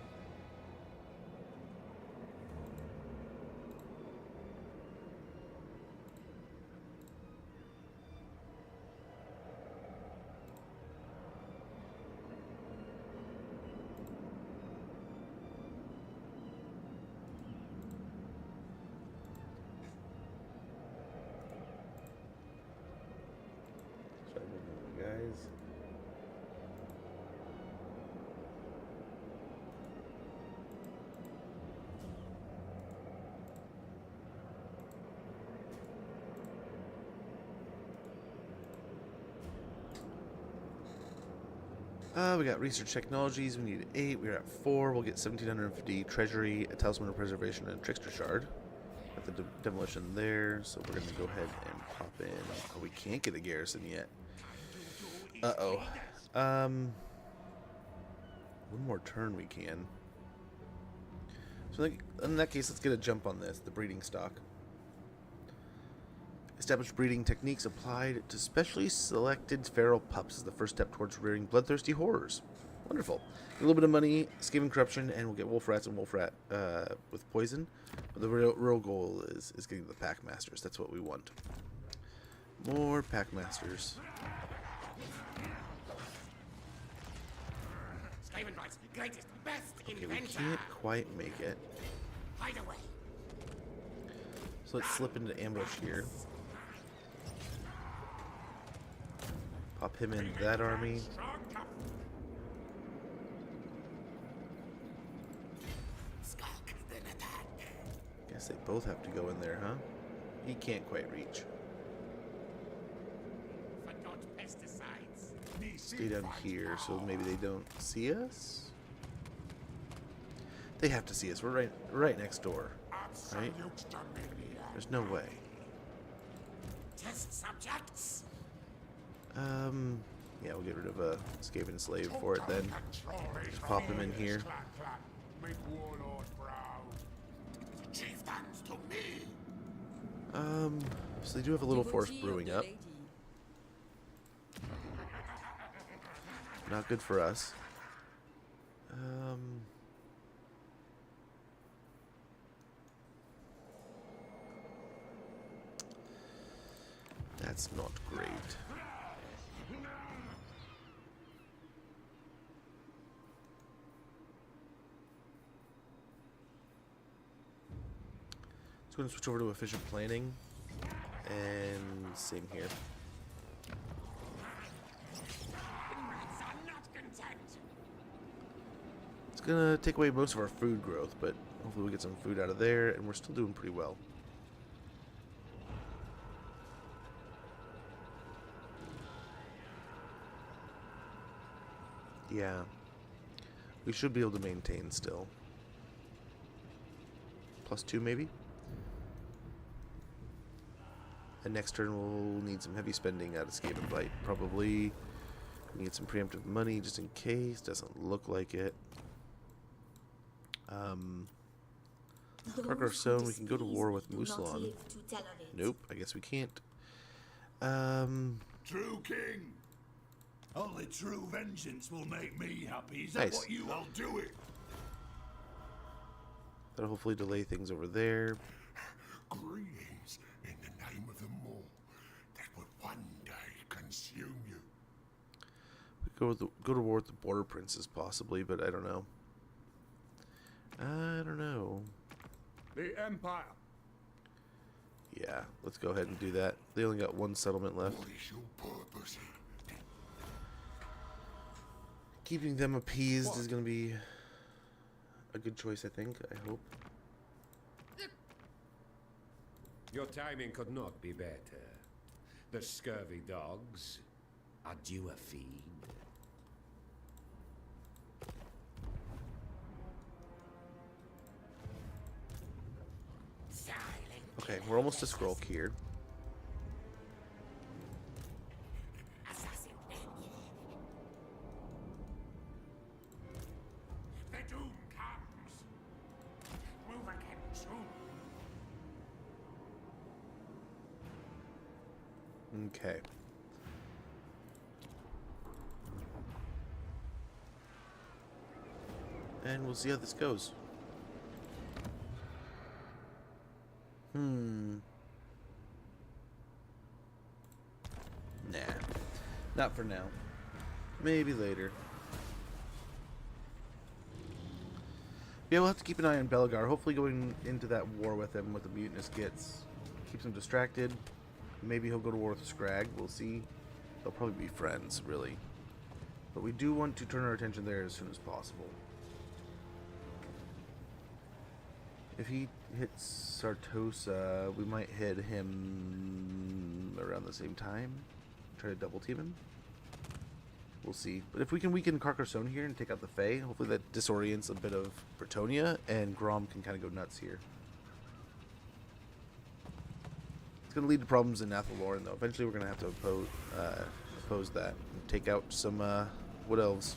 Guys. We got research technologies. We need 8. We're at 4. We'll get 1,750 treasury, a talisman of preservation, and a trickster shard. Got the demolition there, so we're gonna go ahead and pop in. Oh, we can't get a garrison yet. Uh-oh. One more turn we can. So in that case, let's get a jump on this, the breeding stock. Establish breeding techniques applied to specially selected feral pups as the first step towards rearing bloodthirsty horrors. Wonderful. A little bit of money, Skaven corruption, and we'll get wolf rats and wolf rat with poison. But the real goal is getting the pack masters. That's what we want. More pack masters. Skaven Knight's greatest, best Okay, we inventor. can't quite make it. Hide away. So let's slip into ambush here. Pop him in that army. Skulk, then attack. Guess they both have to go in there, huh? He can't quite reach. Forgot pesticides. Stay down here so maybe they don't see us. They have to see us. We're right next door. Right? There's no way. Test subjects. Yeah, we'll get rid of a Skaven slave for it then. Just pop him in here. Chieftains to me. So they do have a little force brewing up. Not good for us. That's not great. So going to switch over to efficient planning, and same here. Rats are not content. It's gonna take away most of our food growth, but hopefully we get some food out of there, and we're still doing pretty well. Yeah, we should be able to maintain still. +2 maybe? And next turn we'll need some heavy spending out of Skaven Blight. Probably need some preemptive money just in case. Doesn't look like it. Parker Stone, we can go to war with Musalon. Nope, I guess we can't. True king. Only true vengeance will make me happy. Is that Nice. what you will do it? That'll hopefully delay things over there. Greetings in the name of them all that would one day consume you. We go to war with the Border Princes possibly, but I don't know. I don't know. The Empire. Yeah, let's go ahead and do that. They only got one settlement left. What is your purpose? Keeping them appeased is going to be a good choice, I think. I hope. Your timing could not be better. The scurvy dogs are due a feed. Okay, we're almost to Skrulk here. Assassin. The doom comes. Move again soon. Okay. And we'll see how this goes. Nah. Not for now. Maybe later. Yeah, we'll have to keep an eye on Belgar. Hopefully going into that war with him with the mutinous gets keeps him distracted. Maybe he'll go to war with Scrag. We'll see. They'll probably be friends, really. But we do want to turn our attention there as soon as possible. If he hits Sartosa, we might hit him around the same time. Try to double team him. we'll see. But if we can weaken Carcassonne here and take out the Fae, hopefully that disorients a bit of Bretonia, and Grom can kind of go nuts here. It's going to lead to problems in Athelloren, though. Eventually we're going to have to oppose that and take out some Wood Elves.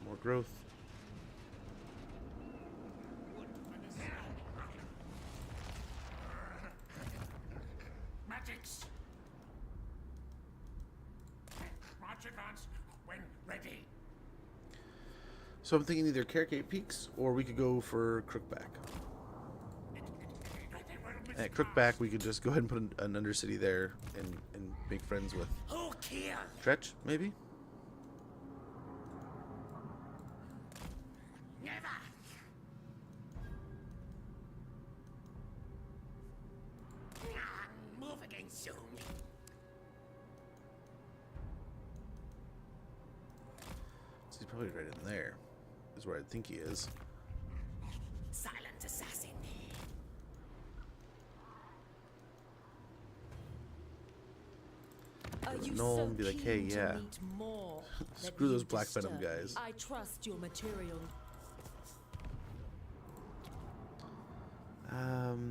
More growth. Magics. March advance when ready. So I'm thinking either Carricate Peaks, or we could go for Crookback. At Crookback, we could just go ahead and put an Undercity there and make friends with Tretch, maybe? Never. Move again soon. So he's probably right in there, is where I think he is. Silent assassin. Are you Noel so and be like, hey, keen to yeah. meet more that Screw you those Black Venom disturb me? guys. I trust your material.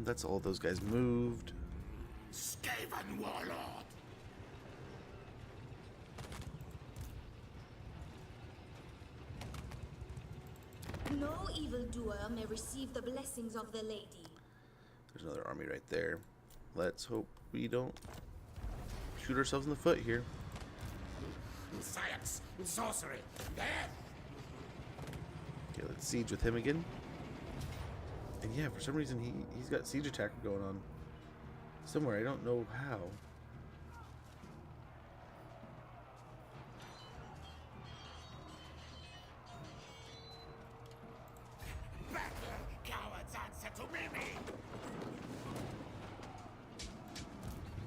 That's all those guys moved. Skaven warlord. No evildoer may receive the blessings of the lady. There's another army right there. Let's hope we don't shoot ourselves in the foot here. Science, sorcery, death. Okay, let's siege with him again. And yeah, for some reason he's got siege attacker going on somewhere. I don't know how. Cowards answer to Mimi.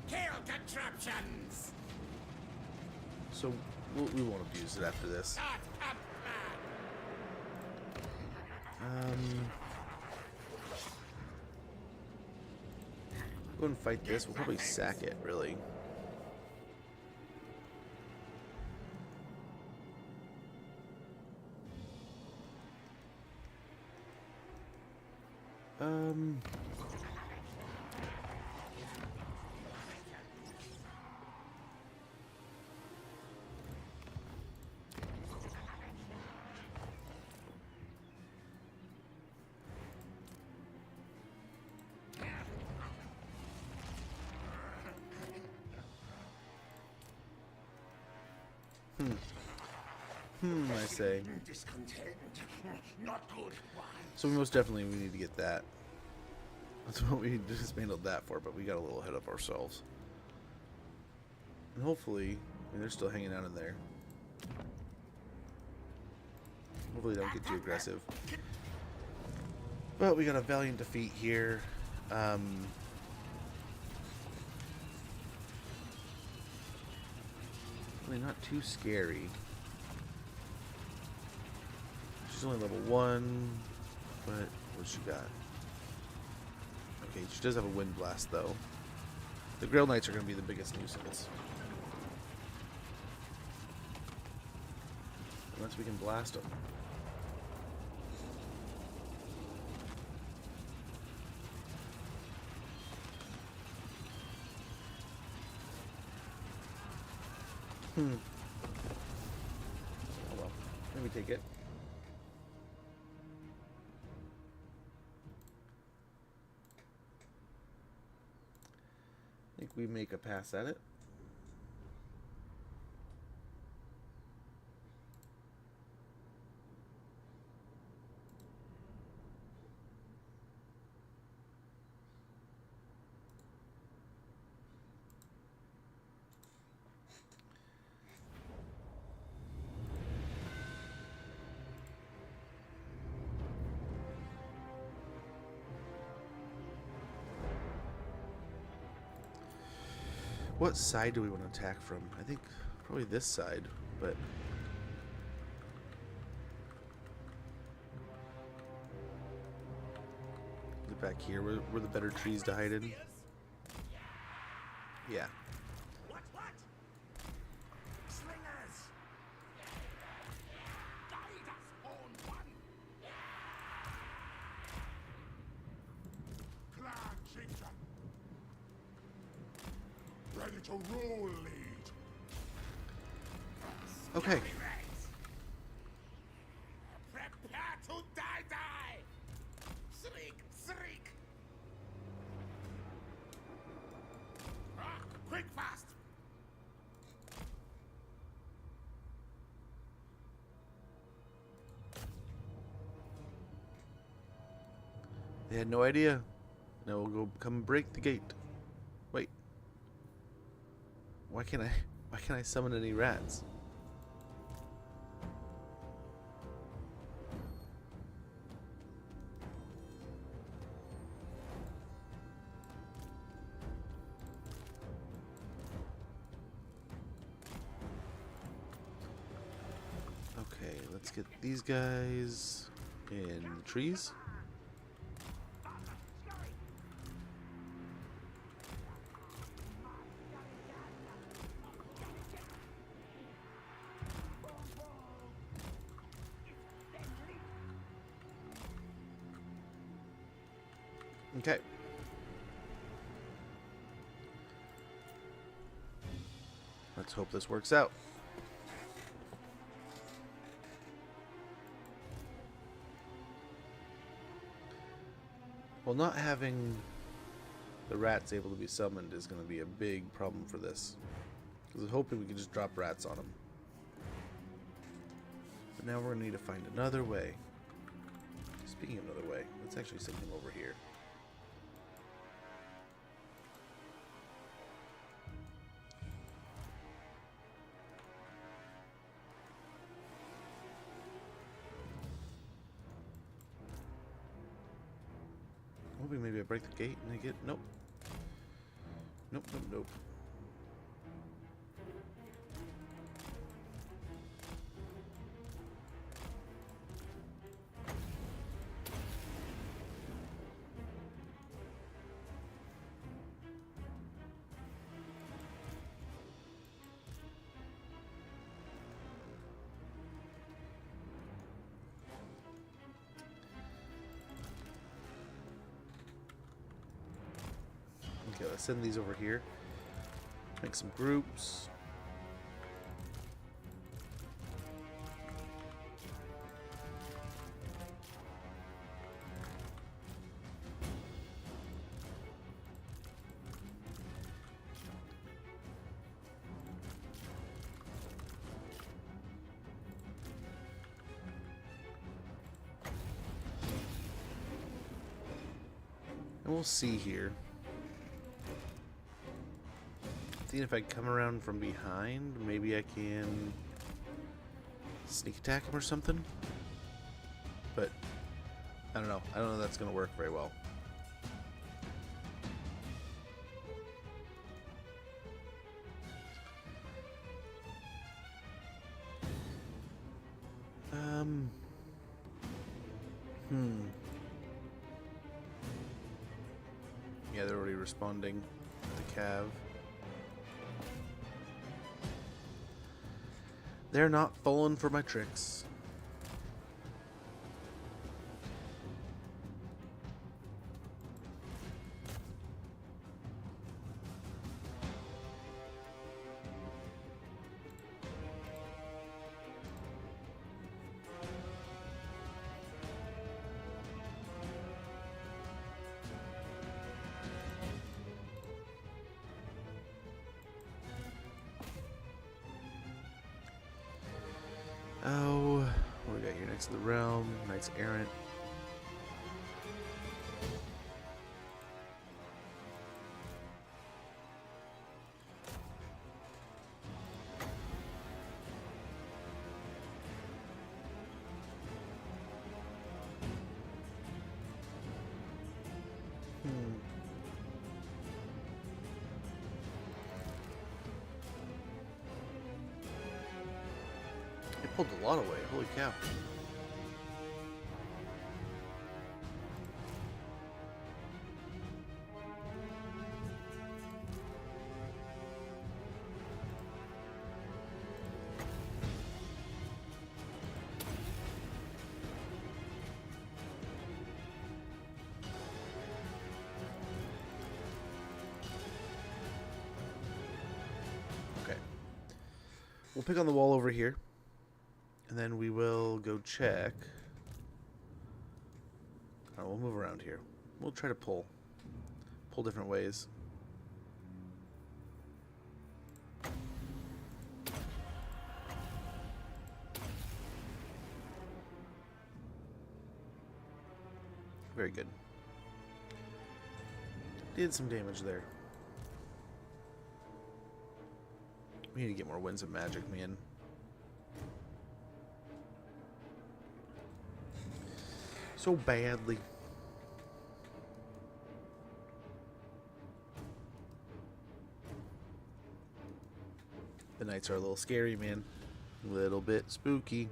Kill contraptions. So we won't abuse it after this. Start up. Go and fight this. We'll probably sack it, really. I say. Discontent. Not good. Why? So we most definitely we need to get that. That's what we dismantled that for, but we got a little ahead of ourselves. And hopefully, I mean, they're still hanging out in there. Hopefully they don't get too aggressive. But we got a valiant defeat here. Really not too scary. She's only level 1, but what's she got? Okay, she does have a wind blast though. The Grail Knights are going to be the biggest nuisance. Unless we can blast them. Oh well, let me take it. I think we make a pass at it. What side do we want to attack from? I think probably this side, but the Back here were the better trees to hide in. Yeah. What? Slingers! Guide us, own one! Clan chieftain. Ready to rule, lead. Okay. Prepare to die! Shriek! Quick, fast! They had no idea. Now we'll go come break the gate. Wait. Why can't I summon any rats? Okay, let's get these guys in the trees. Okay. Let's hope this works out. Well, not having the rats able to be summoned is going to be a big problem for this. Because I was hoping we could just drop rats on them. But now we're going to need to find another way. Speaking of another way, let's actually send him over here. Hoping maybe I break the gate and I get... Nope. Nope. Okay, let's send these over here. Make some groups. And we'll see here. Seeing if I come around from behind, maybe I can sneak attack him or something. But I don't know. I don't know if that's going to work very well. Yeah, they're already responding to the cav. They're not falling for my tricks. Oh, what do we got here? Next to the realm, Knights Errant. They pulled a lot away. Holy cow. we'll pick on the wall over here. And then we will go check. We'll move around here. We'll try to pull different ways. Very good. Did some damage there. We need to get more winds of magic, man. So badly. The nights are a little scary, man. A little bit spooky.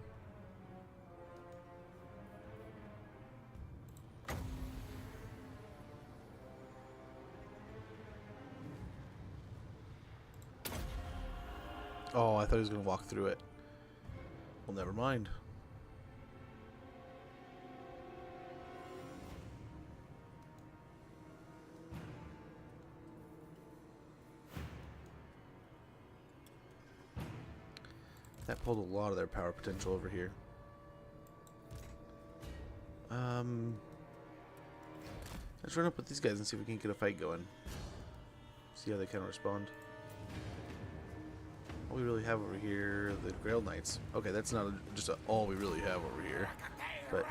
Oh, I thought he was going to walk through it. Well, never mind. That pulled a lot of their power potential over here. Let's run up with these guys and see if we can get a fight going. See how they kind of respond. All we really have over here, the Grail Knights. Okay, that's not just all we really have over here, but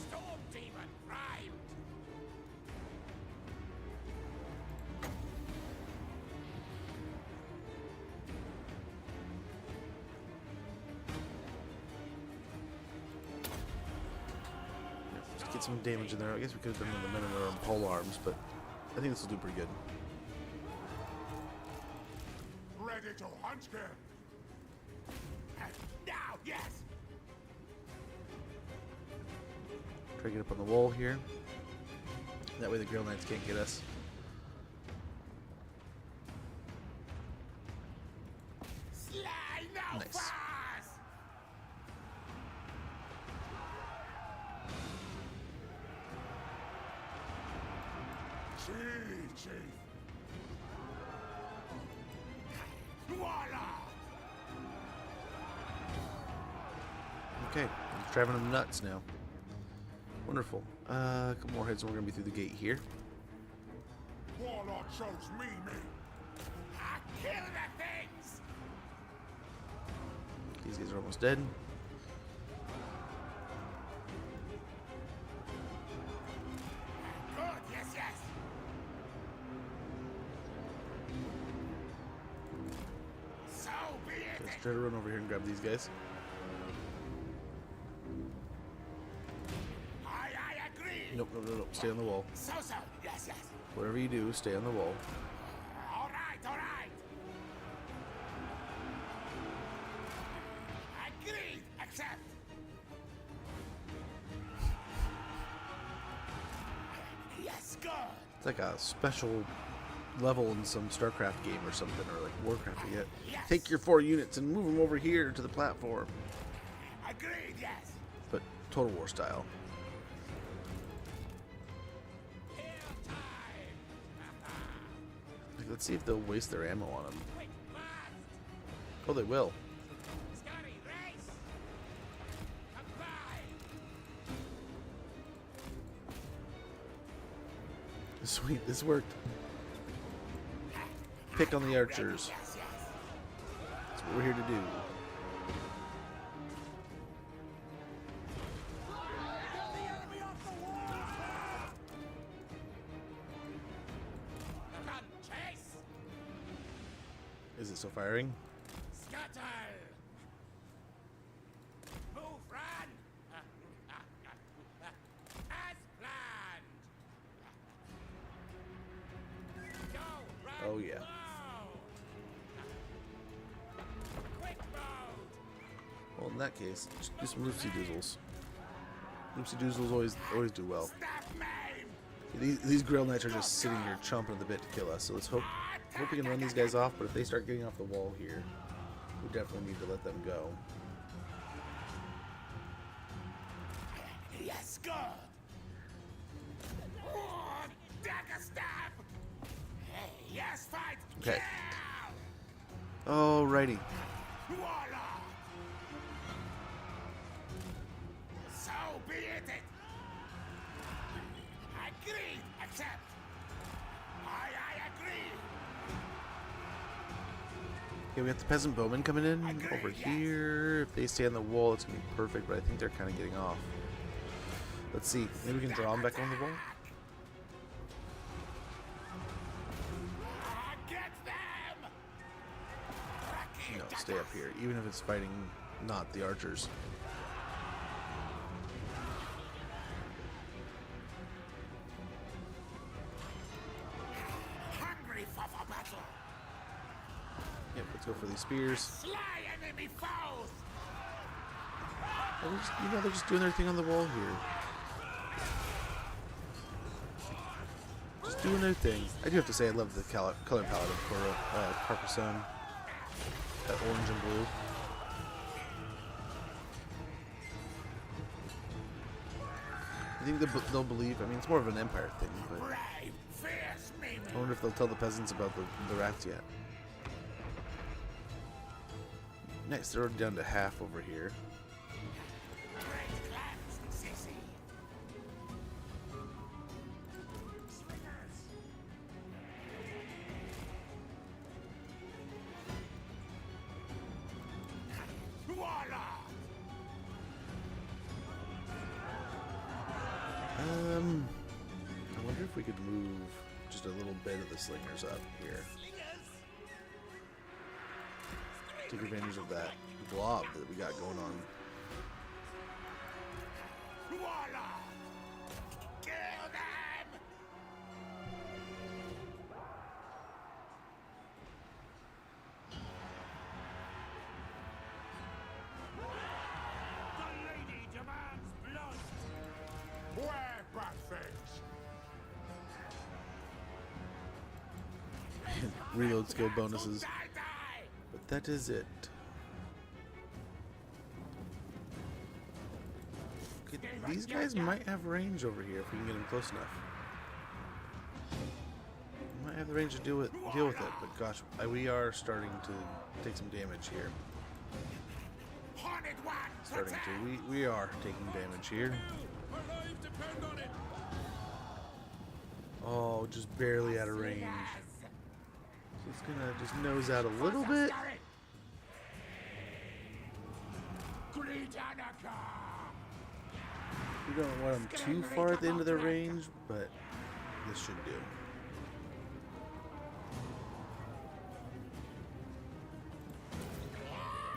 Storm Demon primed. just get some damage in there. I guess we could have done the men in their own pole arms, but I think this will do pretty good. Ready to hunt him. And now, yes. Try to get up on the wall here. That way the Grail Knights can't get us. Slay no Nice. fast. Chief. Voila. Okay, I'm driving them nuts now. Wonderful. A couple more heads and we're going to be through the gate here. Warlord chose me. I kill the things. These guys are almost dead. Good, yes, yes. So be it. Let's try to run over here and grab these guys. I agree. Nope, nope, nope, nope. Stay on the wall. So, yes, yes. Whatever you do, stay on the wall. All right, all right. Agreed. Accept. Yes, good. It's like a special level in some StarCraft game or something, or like Warcraft. You get, take your 4 units and move them over here to the platform. Agreed, yes. But Total War style. Kill time. Like, let's see if they'll waste their ammo on them. Quick, fast. Oh, they will. Scotty, race. Come by. Sweet, this worked. Pick on the archers. Yes, yes. That's what we're here to do. Run, chase. Is it still firing? Scuttle. Move, run. As planned. Go, run. Oh, yeah. Low. Quick mode. Well, in that case, just do some Loopsy Doozles. Loopsy Doozles always do well. Snap maim. These Grail Knights are just sitting here chomping at the bit to kill us, so let's hope we can run these guys off, but if they start getting off the wall here, we definitely need to let them go. Yes, good. Oh, dagger stab. Hey, yes, fight. Okay. Alrighty. Warlock! So be it. Agreed. Accept. I agree. Okay, we got the peasant bowmen coming in over here. If they stay on the wall, it's gonna be perfect, but I think they're kind of getting off. Let's see. Maybe we can draw them back on the wall. Get them! No, stay up here, even if it's fighting not the archers. Hungry for battle. Yep, let's go for these spears. Sly enemy foes. They're just doing their thing on the wall here. Just doing their thing. I do have to say I love the color palette of Carcassonne. That orange and blue. I think they'll believe. I mean, it's more of an empire thing, but Brave, fierce Mimi. I wonder if they'll tell the peasants about the rats yet. Nice, they're down to half over here. Great plans, Sissy. Warlock. I wonder if we could move just a little bit of the slingers up here. Take advantage of that blob that we got going on. Warlock. Kill them. The lady demands blood. Where buffets? Reload skill bonuses. Die. But that is it. Okay, these guys might have range over here if we can get them close enough. Might have the range to deal with it, but gosh, we are starting to take some damage here. Haunted one. Starting to. We are taking damage here. Our lives depend on it. Oh, just barely out of range. So it's gonna just nose out a little bit. Great Anarcha. We don't want them too far at the end of their range, but this should do.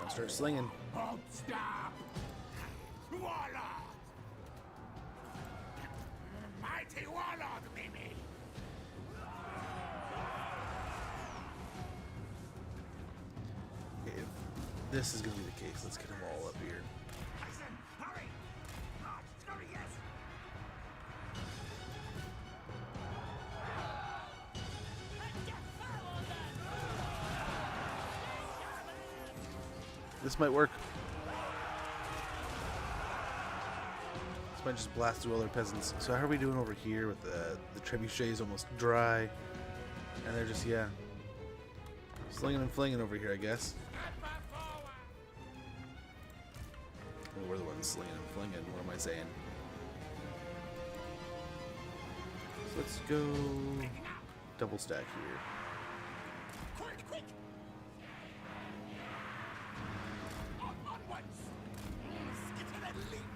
Now start slinging. Hold stop. Warlock. Mighty Warlock, Mimi. Okay, if this is gonna be the case, let's get them all up here. Listen, hurry. March, scurry, yes. This might work. This might just blast through all their peasants. So how are we doing over here with the trebuchet is almost dry, and they're just slinging and flinging over here, I guess. Well, we're the ones slinging and flinging. What am I saying? So let's go double stack here. Quick. Onwards. Skitter and leap.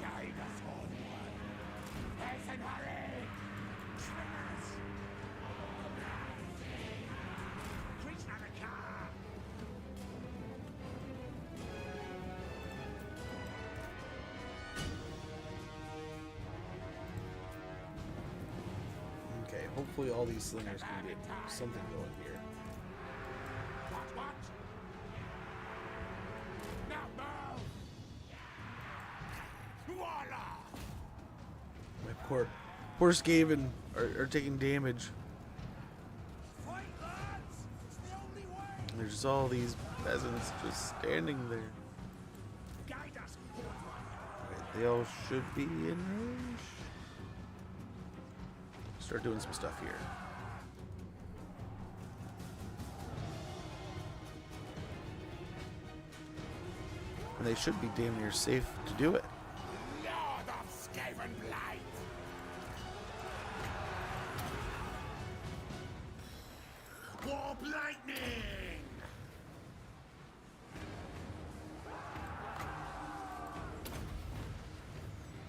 Guide us onward. Hasten, hurry. Swingers. Great Anarcha. Okay, hopefully all these slingers can get something going here. What? Now move. Warlock. My poor Skaven are taking damage. Fight, lads. It's the only way. There's just all these peasants just standing there. Guide us. Okay, they all should be in range. Start doing some stuff here. And they should be damn near safe to do it. Lord of Skaven Blight! Warp lightning!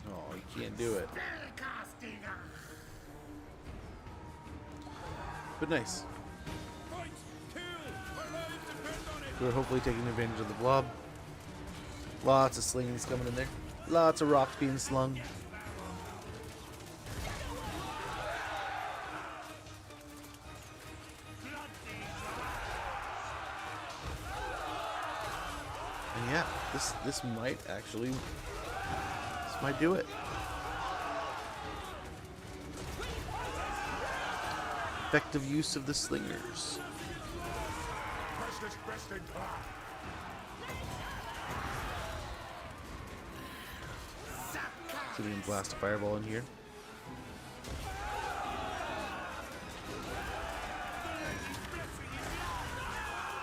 Oh, you can't do it. Spellcasting! But nice. Fight! Kill! Our lives depend on it! We're hopefully taking advantage of the blob. Lots of slings coming in there. Lots of rocks being slung. And yeah, this might actually, this might do it. Effective use of the slingers. Precious resting cloud! So we can blast a fireball in here.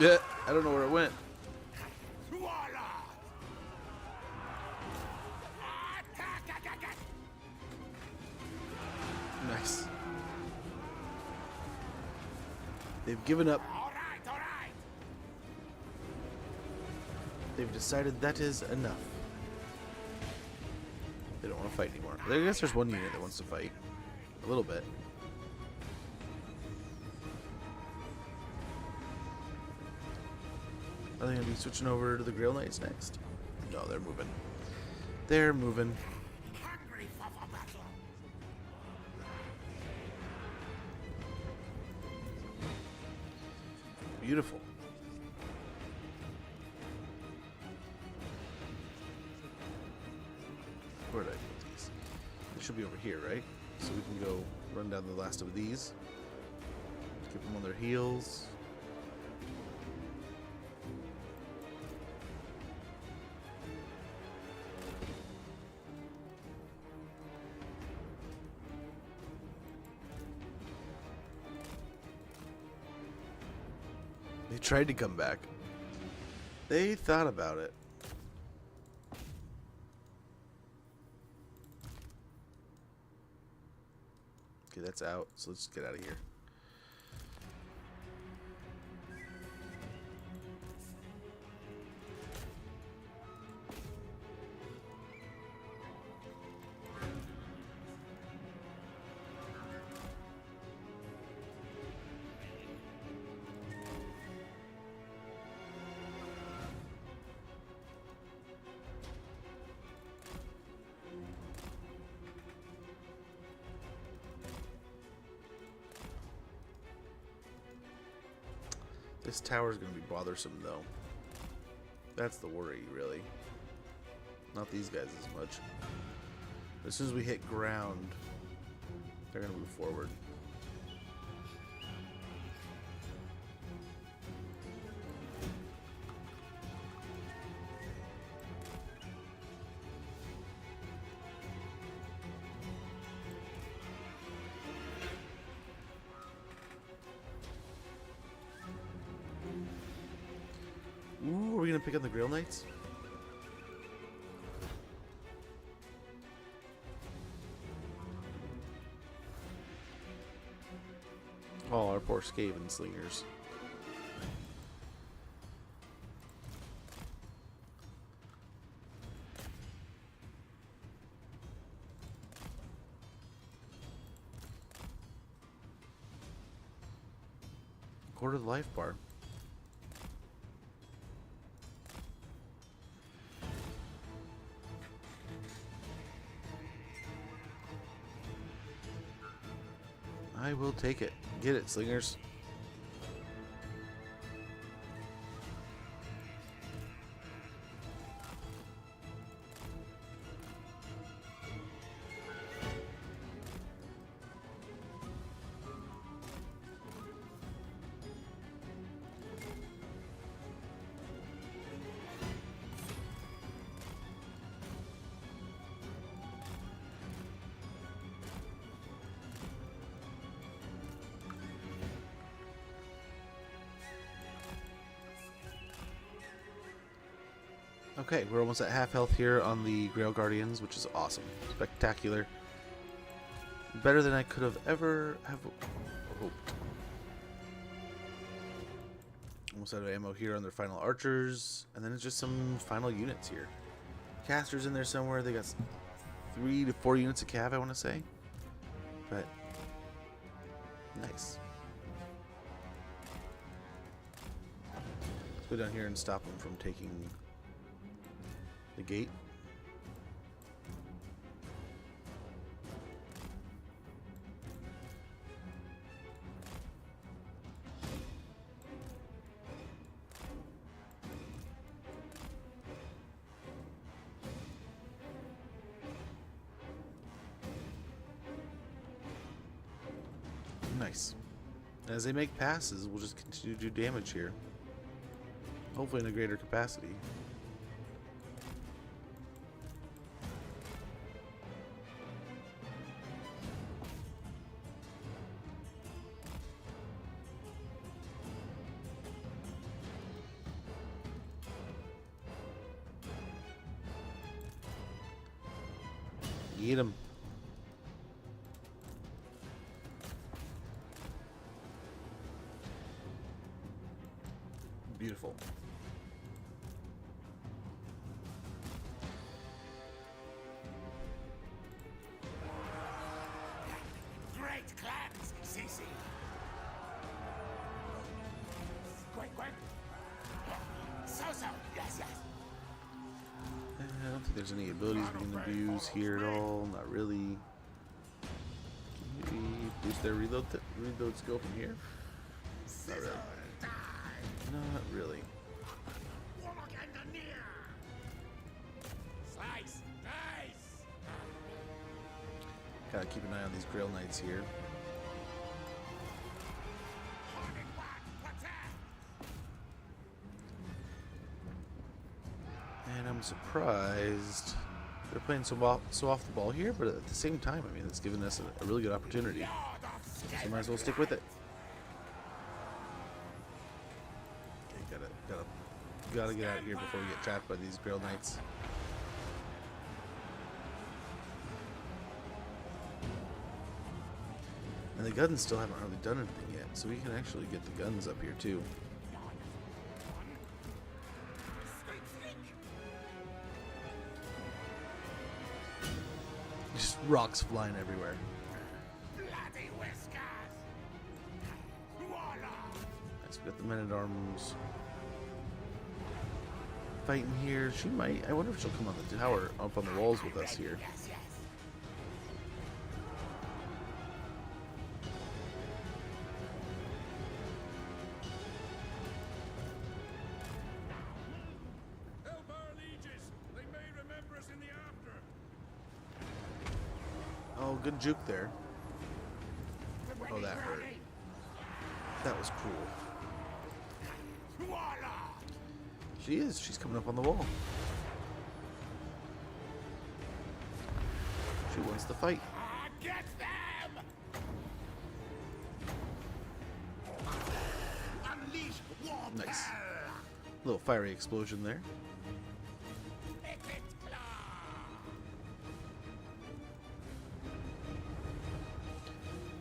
Yeah, I don't know where it went. Nice. They've given up. Alright, alright! They've decided that is enough. They don't want to fight anymore. I guess there's one unit that wants to fight. A little bit. Are they going to be switching over to the Grail Knights next? No, they're moving. They're moving. Hungry for battle! Beautiful. Where did I put these? They should be over here, right? So we can go run down the last of these. Keep them on their heels. They tried to come back. They thought about it. Okay, that's out. So let's get out of here. This tower's going to be bothersome, though. That's the worry, really. Not these guys as much. As soon as we hit ground, they're going to move forward. Ooh, are we going to pick up the Grail Knights? Oh, our poor Skaven slingers. Quarter of the life bar. I will take it. Get it, slingers. Okay, we're almost at half health here on the Grail Guardians, which is awesome. Spectacular. Better than I could have ever have hoped. Almost out of ammo here on their final archers, and then it's just some final units here. Casters in there somewhere. They got 3 to 4 units of cav, I want to say. But nice. Let's go down here and stop them from taking the gate. Nice. As they make passes, we'll just continue to do damage here. Hopefully in a greater capacity. Eat him. Beautiful. Great clans, CC. Quick, quick. So, yes, yes. I don't think there's any abilities we can abuse here at all. Not really. Maybe boost their reload skill from here. Not really. Not really. Warlock engineer. Slice, nice. Gotta keep an eye on these Grail Knights here. What's that? And I'm surprised they're playing so off the ball here, but at the same time, I mean, it's given us a really good opportunity. So might as well stick with it. Okay, gotta get out of here before we get trapped by these Grail Knights. And the guns still haven't really done anything yet, so we can actually get the guns up here too. Just rocks flying everywhere. Bloody whiskers. Warlock. Nice, we got the men-at-arms fighting here. She might. I wonder if she'll come on the tower, up on the walls with us here. Yes, yes. Help our lieges. They may remember us in the after. Oh, good juke there. Oh, that hurt. That was cool. Warlock. She is. She's coming up on the wall. She wants the fight. Get them. Unleash war. Nice. Little fiery explosion there. Epic claw.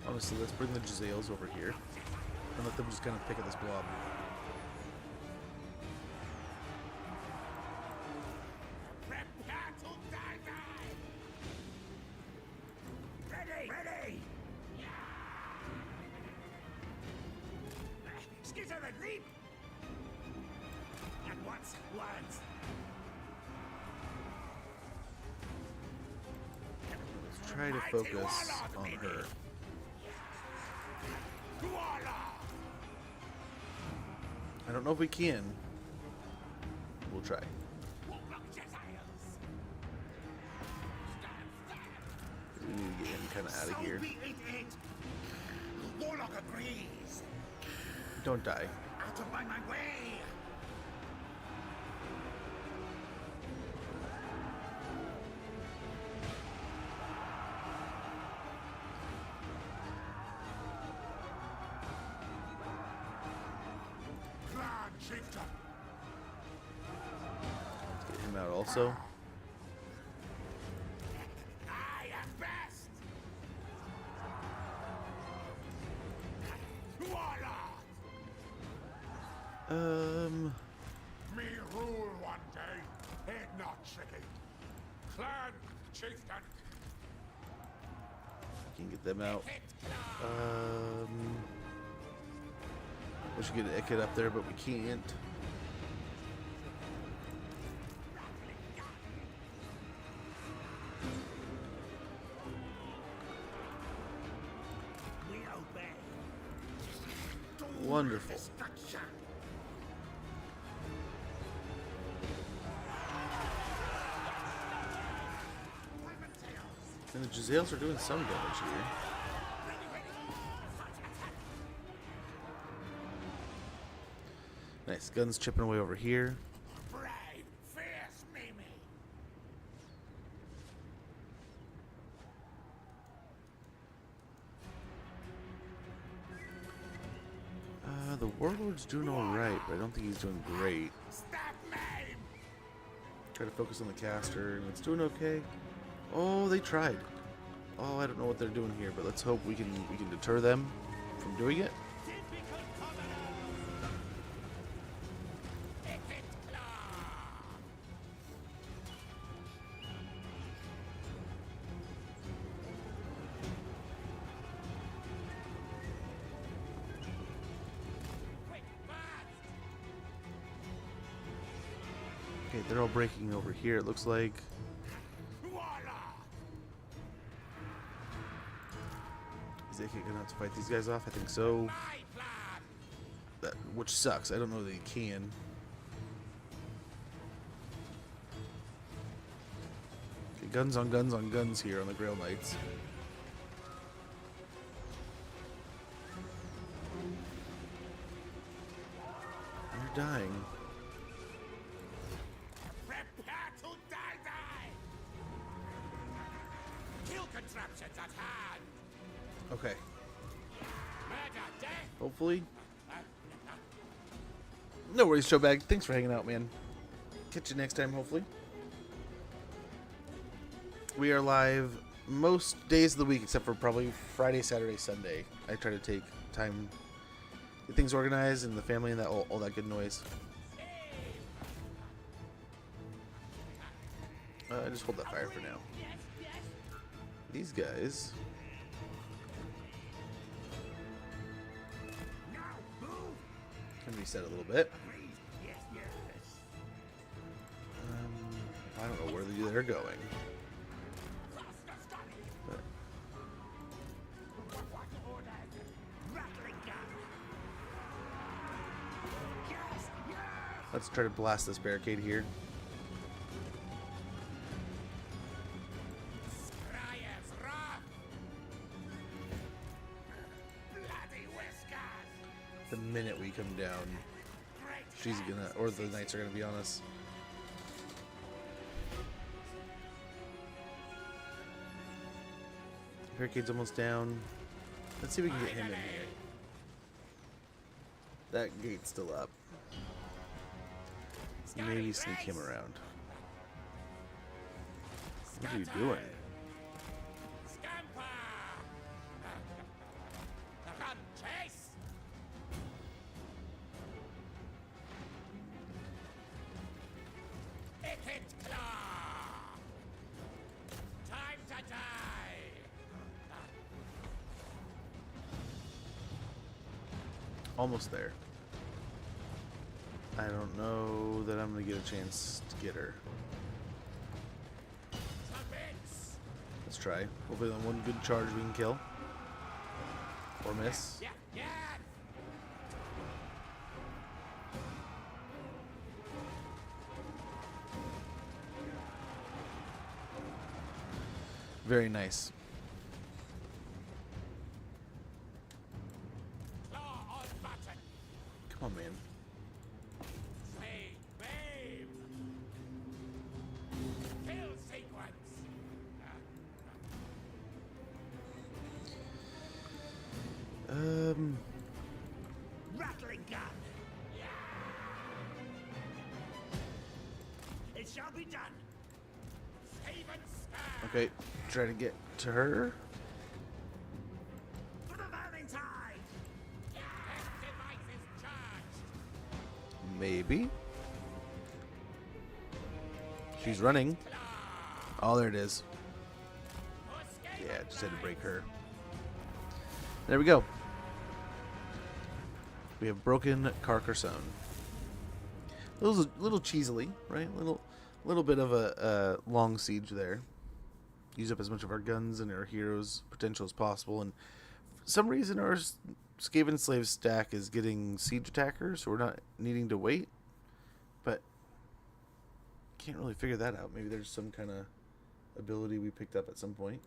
Honestly, let's bring the Jezzails over here and let them just kind of pick at this blob. Prepare to die. Ready. Skitter and leap. And once. Let's try to focus on her. I don't know if we can. We'll try. We need to get him kind of out of here. Warlock agrees. Don't die. Out of my way. also. I am best. Warlord. Me rule one day. Ain't not tricky. Clan chieftain. Can get them out. We should get an Ikit up there, but we can't. We obey. Wonderful. And the Giselles are doing some damage here. Nice. Guns chipping away over here. Brave, fierce Mimi. The Warlord's doing alright, but I don't think he's doing great. Stop maim. Try to focus on the caster, and it's doing okay. Oh, they tried. Oh, I don't know what they're doing here, but let's hope we can deter them from doing it. Okay, they're all breaking over here, it looks like. Is AK gonna have to fight these guys off? I think so. That, which sucks. I don't know that he can. Okay, guns on guns on guns here on the Grail Knights. They're dying. Prepare to die. Kill contraptions at hand. Okay. Murder, death. Hopefully. No worries, Showbag. Thanks for hanging out, man. Catch you next time, hopefully. We are live most days of the week except for probably Friday, Saturday, Sunday. I try to take time, get things organized, and the family and that all that good noise. Just hold that fire for now. These guys. Can reset a little bit. I don't know where they're going. But let's try to blast this barricade here. The minute we come down, she's gonna, or the knights are gonna be on us. Barricade's almost down. Let's see if we can get him in here. That gate's still up. Maybe sneak him around. What are you doing? Almost there. I don't know that I'm gonna get a chance to get her. Let's try. Hopefully on one good charge we can kill. Or miss. Very nice. Come on, man. Rattling gun. It's shall be done. Skaven star. Okay, try to get to her. To the Valentine. Test device is charged. Maybe. She's running. Oh, there it is. Yeah, just had to break her. There we go. We have broken Carcassonne. Little cheesily, right? Little bit of a long siege there. Use up as much of our guns and our heroes' potential as possible. And for some reason, our Skaven slave stack is getting siege attackers, so we're not needing to wait. But can't really figure that out. Maybe there's some kind of ability we picked up at some point.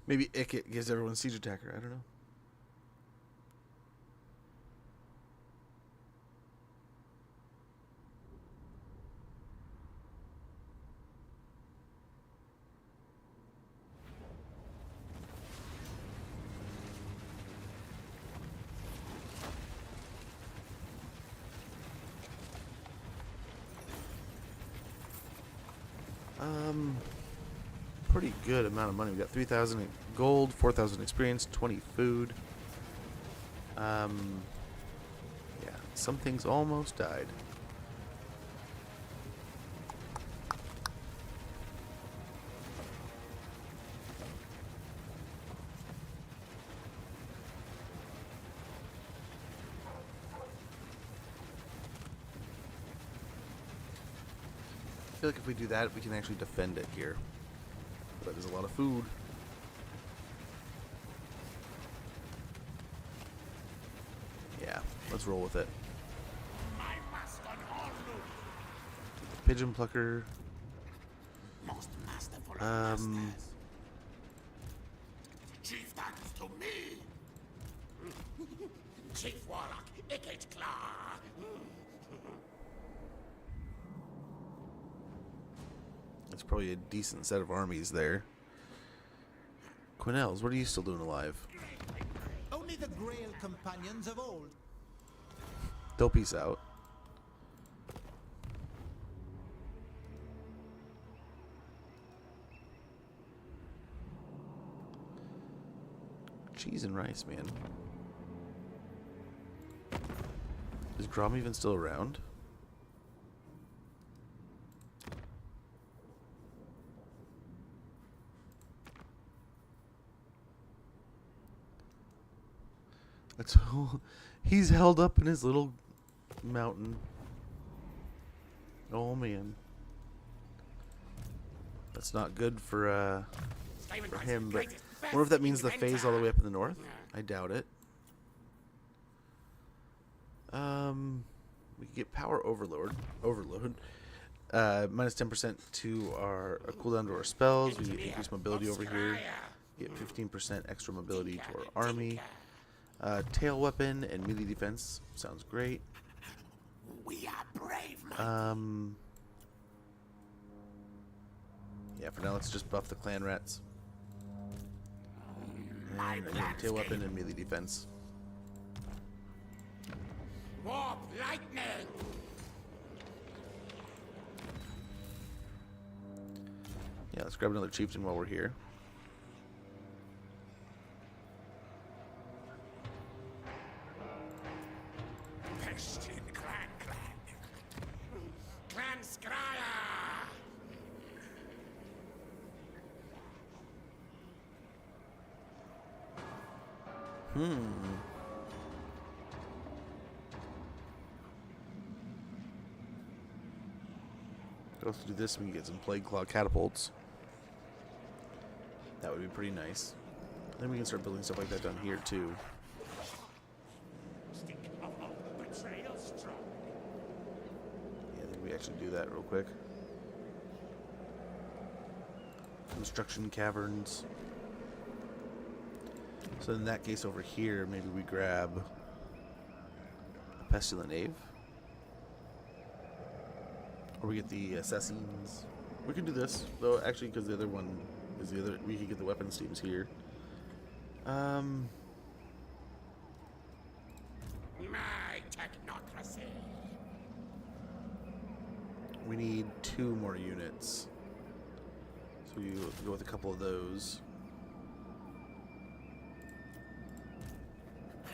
Maybe Icket gives everyone siege attacker. I don't know. Pretty good amount of money. We got 3,000 gold, 4,000 experience, 20 food. Yeah, some things almost died. I feel like if we do that, we can actually defend it here. But there's a lot of food. Yeah, let's roll with it. My master Arnold. Pigeon plucker. Most masterful of masters. Chieftains to me. Chief Warlock, Icket Claw. That's probably a decent set of armies there. Quinells, what are you still doing alive? Only the Grail companions of old. They'll peace out. Cheese and rice, man. Is Grom even still around? That's he's held up in his little mountain. Oh man, that's not good for him. But I wonder if that means the phase all the way up in the north. I doubt it. We could get power overload. Minus 10% to our cooldown to our spells. We get increased mobility over here. Get 15% extra mobility to our army. Tail weapon and melee defense sounds great. We are brave, man. Yeah, for now let's just buff the clan rats. And again, tail weapon and melee defense. Warp lightning. Yeah, let's grab another chieftain while we're here. Pest in clan. Clan Scryer. Go through this, we can get some plague claw catapults. That would be pretty nice. Then we can start building stuff like that down here too. Stick of betrayal strong. Yeah, I think we actually do that real quick. Construction caverns. So in that case over here, maybe we grab a pestilent Ave. Or we get the assassins. We can do this, though, actually, because the other one is the other. We can get the weapons teams here. My technocracy. We need 2 more units. So you go with a couple of those.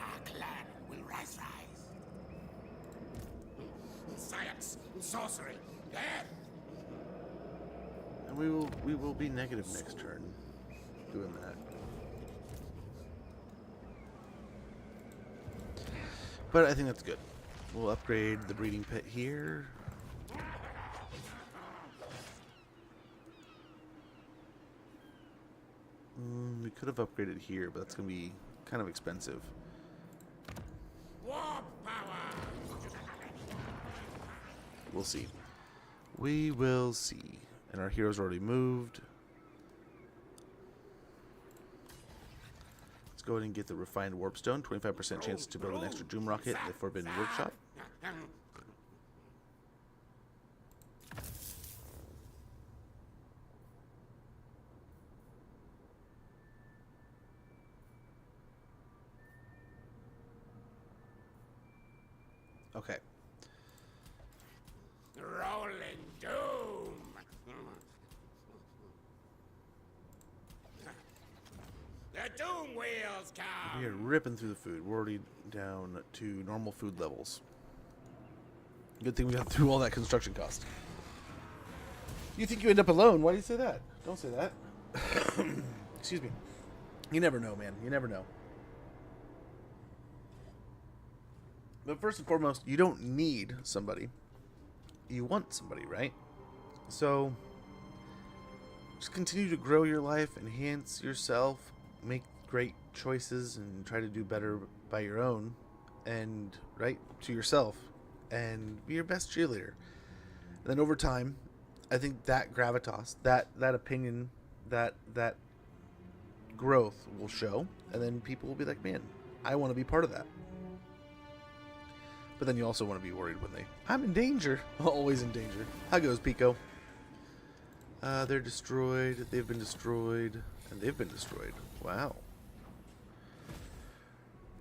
Our clan will rise. Science, sorcery, death. And we will be negative next turn doing that. But I think that's good. We'll upgrade the breeding pit here. We could have upgraded here, but that's going to be kind of expensive. Warp power. We'll see. We will see. And our heroes already moved. Let's go ahead and get the refined warp stone. 25% chance to build an extra doom rocket in the Forbidden Workshop. Okay. Rolling doom. The doom wheels come. We are ripping through the food. We're already down to normal food levels. Good thing we got through all that construction cost. You think you end up alone? Why do you say that? Don't say that. Excuse me. You never know, man. You never know. But first and foremost, you don't need somebody. You want somebody, right? So just continue to grow your life, enhance yourself, make great choices, and try to do better by your own and right to yourself, and be your best cheerleader. And then over time, I think that gravitas, that opinion, that growth will show, and then people will be like, man, I want to be part of that. But then you also want to be worried when I'm in danger. Always in danger. How goes, Pico? They're destroyed. They've been destroyed. And they've been destroyed. Wow.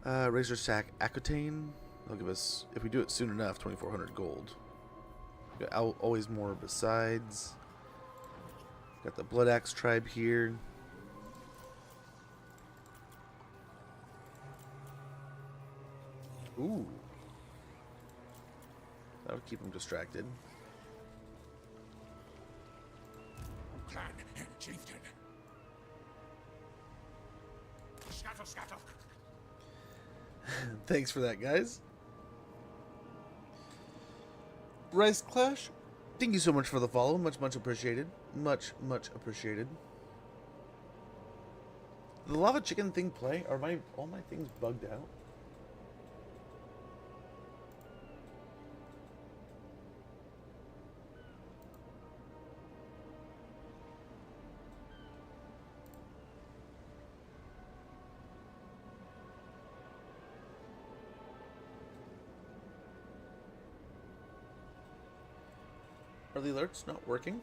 Razor Sack Aquitaine. They'll give us, if we do it soon enough, 2,400 gold. Got always more besides. Got the Blood Axe tribe here. Ooh. That'll keep them distracted. Clan and chieftain. Scuttle, scuttle. Thanks for that, guys. Rise Clash, thank you so much for the follow. Much appreciated. Much appreciated. Did the lava chicken thing play? Are all my things bugged out? Are the alerts not working?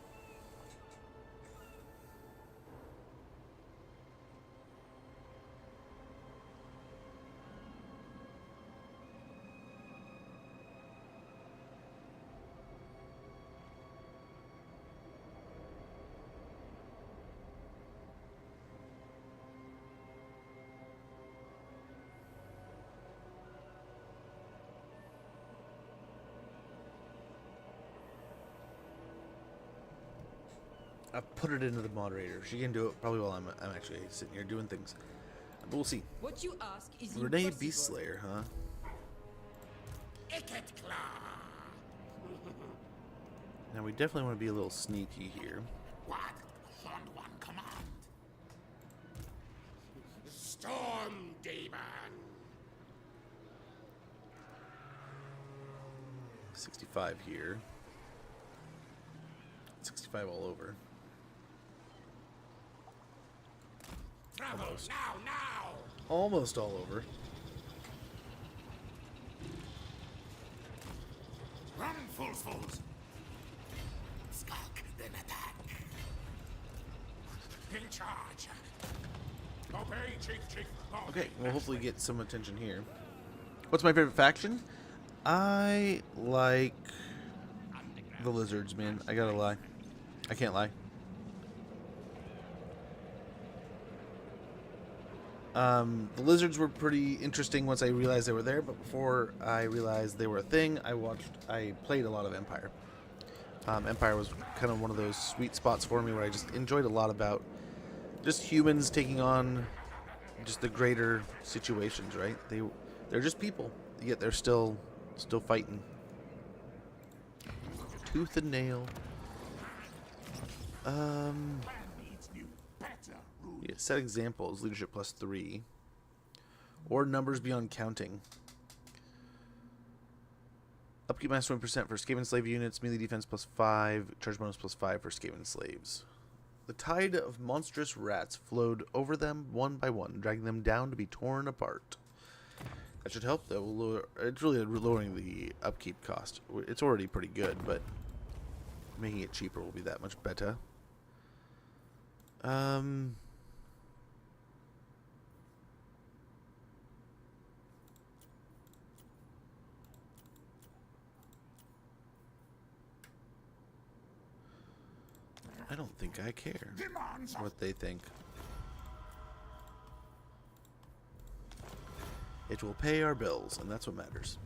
I put it into the moderator. She can do it probably while I'm actually sitting here doing things. But we'll see. What you ask is Renee impossible. Beastslayer, huh? Icket claw. Now we definitely want to be a little sneaky here. What? Horned one command. Storm demon. 65 here. 65 all over. Travel now. Almost all over. Run, fools. Skulk, then attack. In charge. Obey, chief. Okay, we'll hopefully get some attention here. What's my favorite faction? I like the lizards, man. I gotta lie. I can't lie. The lizards were pretty interesting once I realized they were there, but before I realized they were a thing, I played a lot of Empire. Empire was kind of one of those sweet spots for me where I just enjoyed a lot about just humans taking on just the greater situations, right? They're just people, yet they're still fighting. Tooth and nail. Yeah, set examples, leadership +3. Or numbers beyond counting. Upkeep -20% for Skaven slave units, melee defense +5, charge bonus +5 for Skaven slaves. The tide of monstrous rats flowed over them one by one, dragging them down to be torn apart. That should help, though. It's really lowering the upkeep cost. It's already pretty good, but making it cheaper will be that much better. I don't think I care what they think. It will pay our bills, and that's what matters.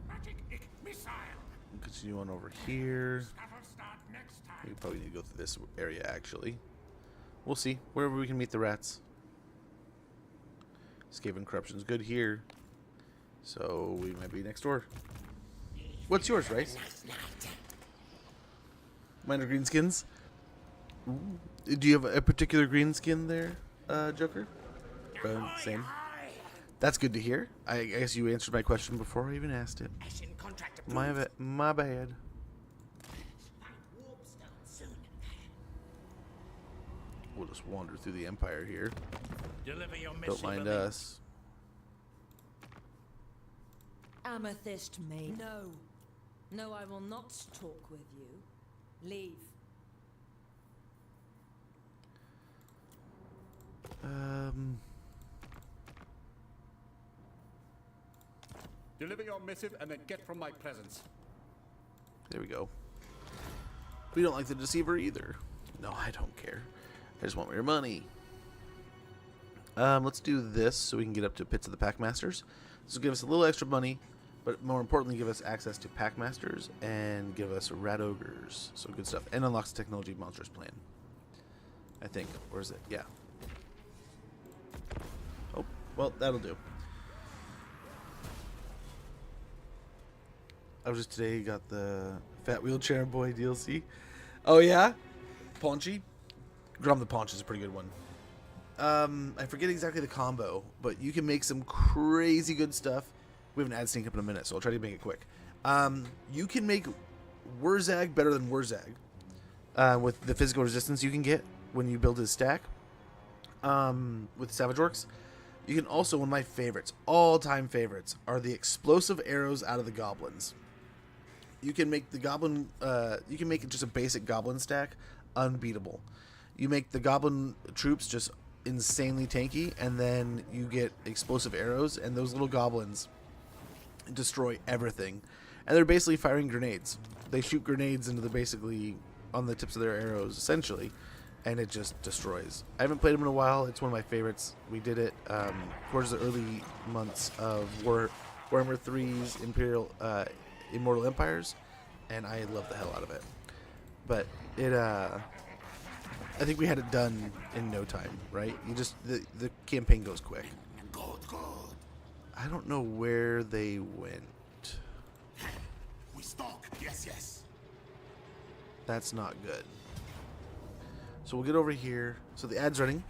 Magic missile. Continue on over here. That'll start next time. We probably need to go through this area, actually. We'll see. Wherever we can meet the rats. Skaven corruption's good here. So we might be next door. What's yours, Rice? Mine are greenskins. Do you have a particular greenskin there, Joker? Same. That's good to hear. I guess you answered my question before I even asked it. My bad. We'll just wander through the Empire here. Don't mind us. Amethyst maid. No. No, I will not talk with you. Leave. Deliver your missive and then get from my presence. There we go. We don't like the Deceiver either. No, I don't care. I just want your money. Let's do this so we can get up to Pits of the Packmasters. This will give us a little extra money, but more importantly, give us access to Packmasters and give us Rat Ogres. So good stuff. And unlocks the Technology Monsters plan. I think. Where is it? Yeah. Oh, well, that'll do. I was just today got the Fat Wheelchair Boy DLC. Oh, yeah? Paunchy? Grom the Paunch is a pretty good one. I forget exactly the combo, but you can make some crazy good stuff. We have an ad sync up in a minute, so I'll try to make it quick. You can make Wurzag better than Wurzag with the physical resistance you can get when you build his stack with Savage Orcs. You can also, one of my favorites, all-time favorites, are the explosive arrows out of the goblins. You can make the goblin, you can make just a basic goblin stack unbeatable. You make the goblin troops just insanely tanky, and then you get explosive arrows, and those little goblins destroy everything. And they're basically firing grenades. They shoot grenades into basically on the tips of their arrows, essentially, and it just destroys. I haven't played them in a while. It's one of my favorites. We did it towards the early months of Warhammer 3's Immortal Empires, and I love the hell out of it. But it, I think we had it done in no time, right? You just the campaign goes quick. I don't know where they went. We stalk. Yes. That's not good. So we'll get over here. So the ad's running.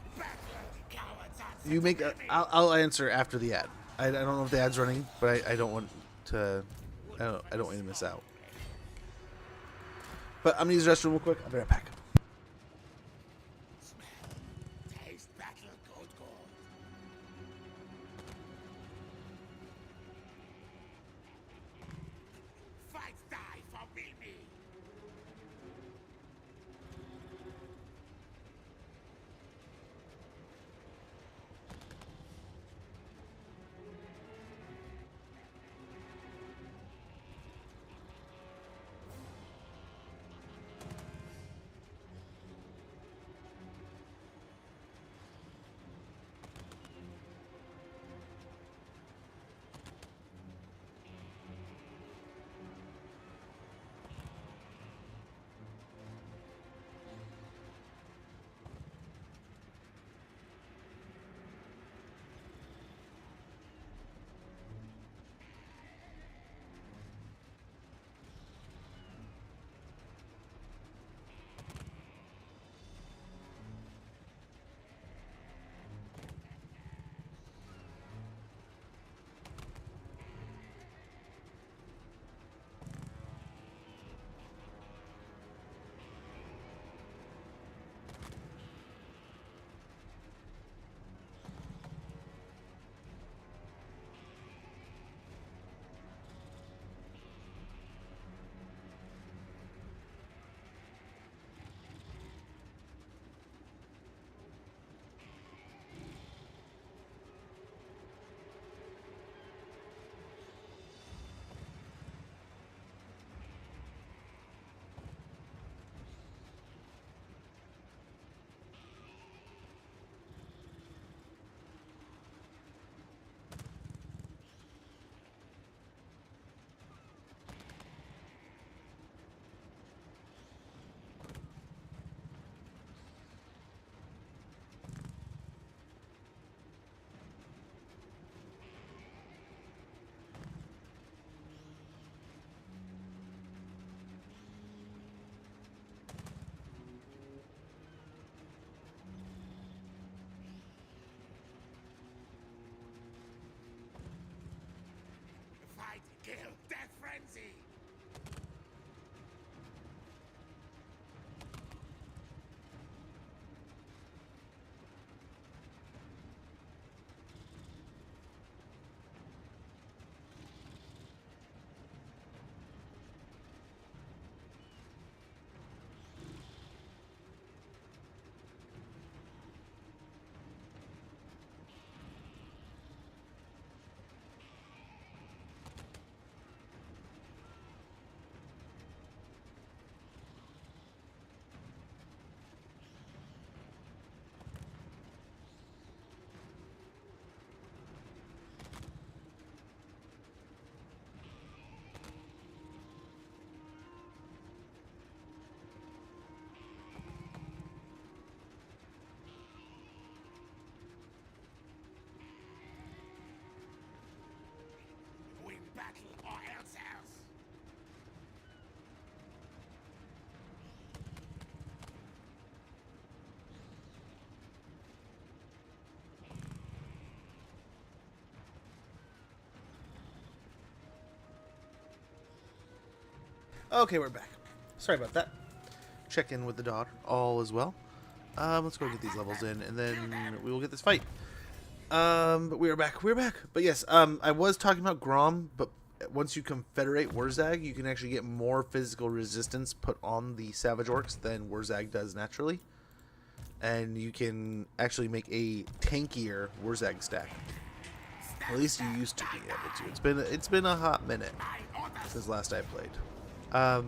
You make. I'll answer after the ad. I don't know if the ad's running, but I don't want to. I don't want you to miss out. But I'm gonna use the restroom real quick. I'll be right back. Taste battle, gold. Fight, die for Bilby. Okay, we're back. Sorry about that. Check in with the daughter. All is well. Let's go get these levels in, and then we will get this fight. But we are back. We're back. But yes, I was talking about Grom, but once you confederate Wurzag, you can actually get more physical resistance put on the Savage Orcs than Wurzag does naturally. And you can actually make a tankier Wurzag stack. At least you used to be able to. It's been a hot minute since last I played. My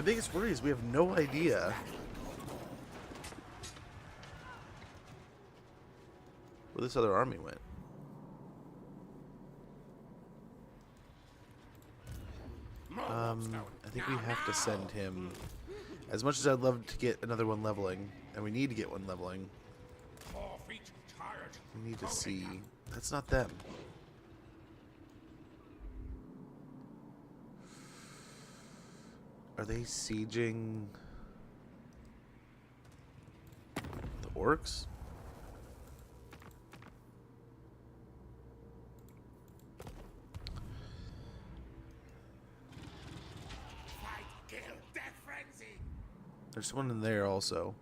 biggest worry is we have no idea where this other army went. I think we have to send him. As much as I'd love to get another one leveling, and we need to get one leveling, we need to see. That's not them. Are they sieging the orcs? There's one in there also.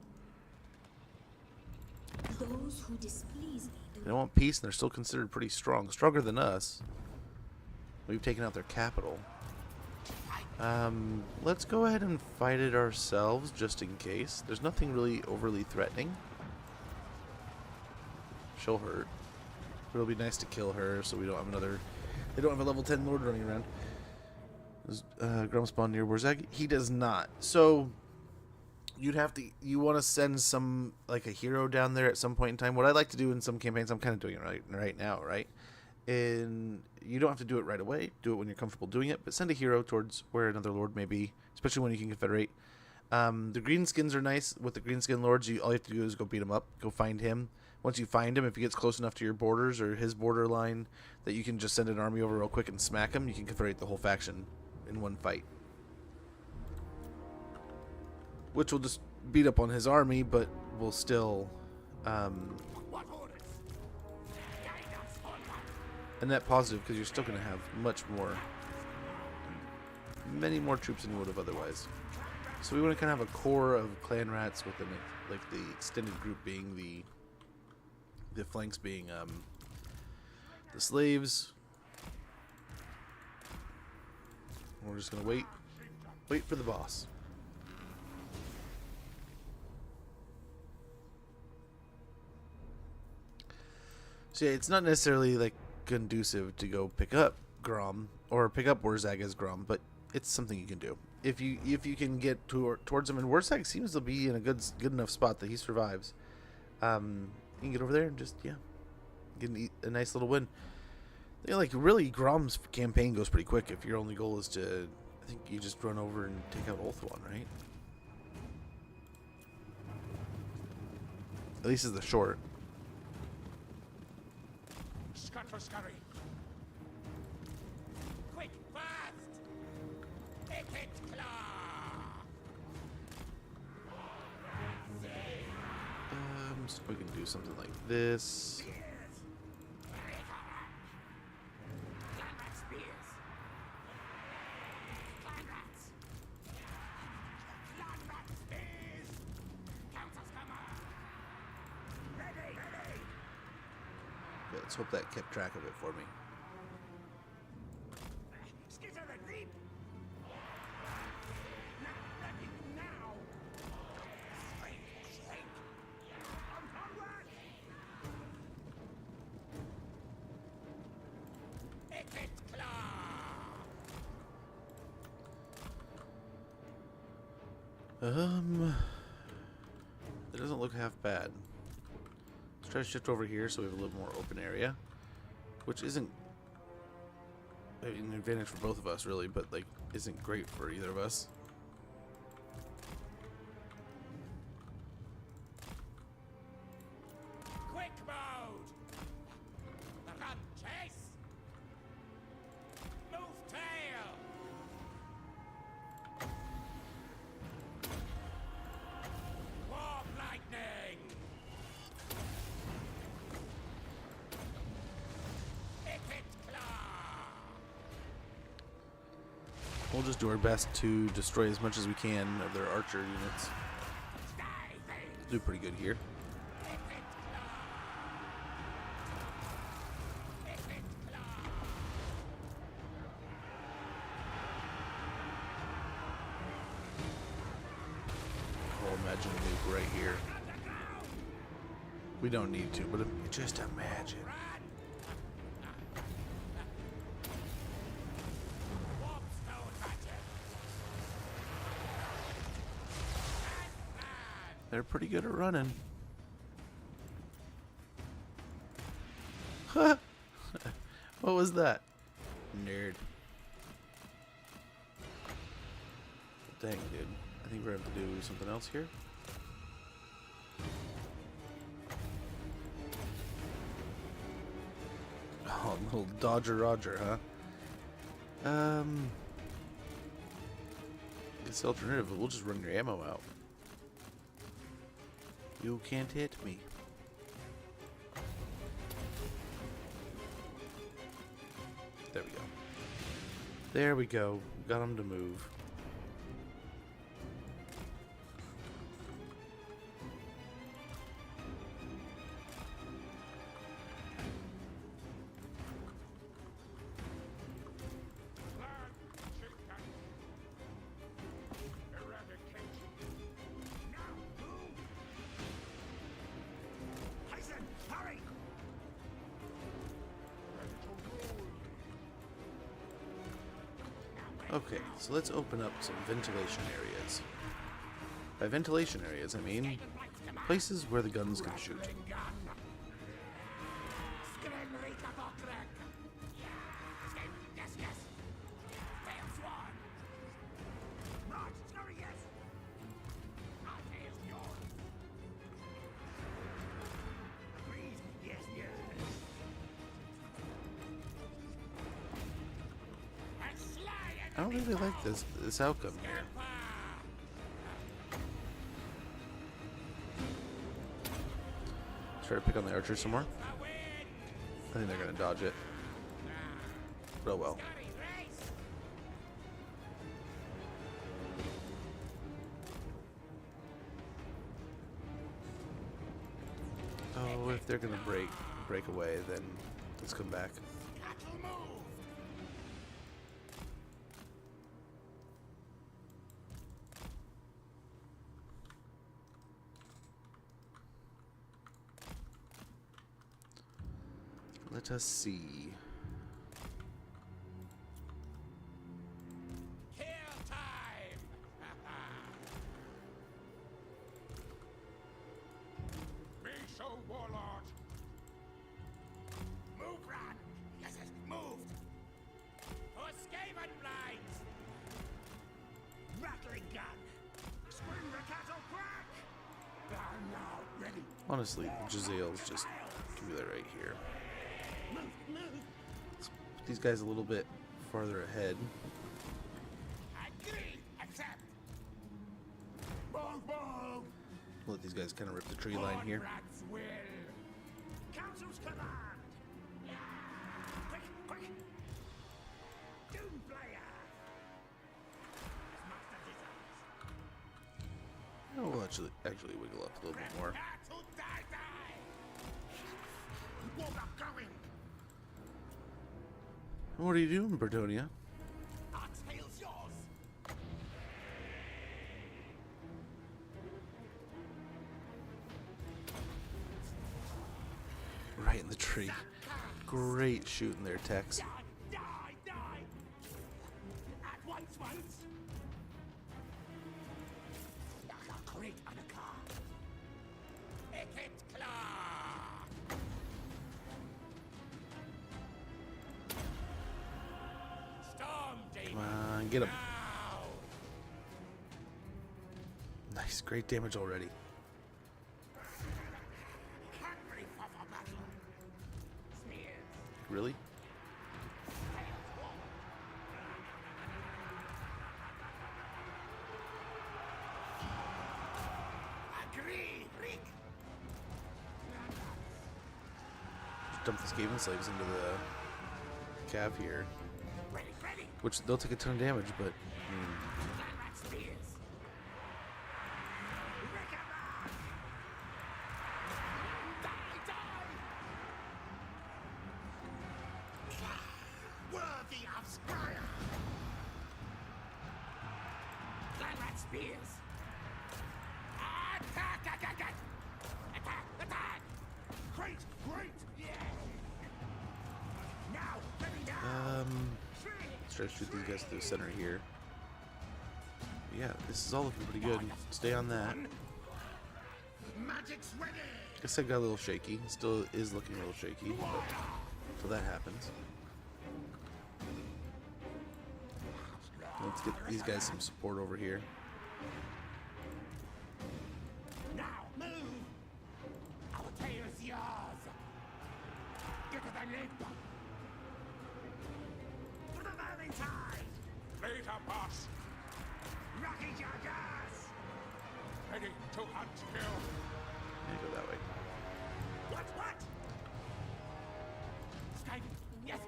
Those who displease me They don't want peace, and they're still considered pretty strong. Stronger than us. We've taken out their capital. Let's go ahead and fight it ourselves, just in case. There's nothing really overly threatening. She'll hurt. But it'll be nice to kill her, so we don't have another... They don't have a level 10 lord running around. Does Grum spawn near Wurzag? He does not. So... You'd have to, you want to send some, like a hero down there at some point in time. What I like to do in some campaigns, I'm kind of doing it right now, right? And you don't have to do it right away. Do it when you're comfortable doing it, but send a hero towards where another lord may be, especially when you can confederate. The greenskins are nice. With the greenskin lords, all you have to do is go beat him up, go find him. Once you find him, if he gets close enough to your borders or his borderline that you can just send an army over real quick and smack him, you can confederate the whole faction in one fight. Which will just beat up on his army, but will still a net positive, because you're still going to have many more troops than you would have otherwise. So we want to kind of have a core of clan rats with like the extended group being the flanks being the slaves. We're just going to wait for the boss. So yeah, it's not necessarily like conducive to go pick up Grom or pick up Wurzag as Grom, but it's something you can do if you can get towards him. And Wurzag seems to be in a good enough spot that he survives. You can get over there and just get a nice little win. You know, like really, Grom's campaign goes pretty quick if your only goal is to. I think you just run over and take out Ulthuan, right? At least is the short. Scurry. Quick, fast! Epic claw! So we can do something like this. Let's hope that kept track of it for me. It doesn't look half bad. Let's try to shift over here so we have a little more open area, which isn't an advantage for both of us really, but like isn't great for either of us. Quick mode! Run, chase! Move tail! Warp lightning! Epic claw! We'll just do our best to destroy as much as we can of their archer units. Do pretty good here. Oh, imagine a nuke right here. We don't need to, but just imagine. They're pretty good at running. What was that? Nerd. Dang, dude. I think we're going to have to do something else here. Oh, little Dodger Roger, huh? It's the alternative. We'll just run your ammo out. You can't hit me. There we go. There we go. Got him to move. Okay, so let's open up some ventilation areas. By ventilation areas, I mean places where the guns can shoot. I don't really like this outcome here. Try to pick on the archer some more. I think they're gonna dodge it. Oh well. Oh, if they're gonna break away, then let's come back. Let us see. Kill time! Be so, warlord! Move, Ran! Yes, yes, moved! For Skaven blinds! Rattling gun! Spring the cattle crack! I'm now ready! Honestly, Gisele's just give me that right here. Let's put these guys a little bit farther ahead. Agree! Accept! Let these guys kind of rip the tree line here. Rats will! Council's command! Quick, quick! Doomflayer! Master designs! Oh, we'll actually wiggle up a little bit more. Battle die die! What are going? What are you doing, Bertonia? Our tail's yours! Right in the tree. Great shooting there, Tex. Die, die, die! At once! Great Anaka! Ekit Claw! Storm Demon! Come on, get him. Now! Nice, great damage already. Hungry for battle! Spears! Really? Agree, Rick! Just dump the Skaven slaves into the cav here. which they'll take a ton of damage, but Worthy of Spire! Landrat spears! Attack! Attack! Attack! Great! Great! Yeah! Now, let me down! let's try to shoot these guys through the center here. Yeah, this is all looking pretty good. Stay on that. Magic's ready! Guess I got a little shaky. Still is looking a little shaky, but until that happens. Let's get these guys some support over here. Now, move! Our tail is yours! Get to the lip! For the Valentine! Later, boss. Rocky Jaggers! Ready to hunt kill. Yeah, go that way. What? Skaven! Yes!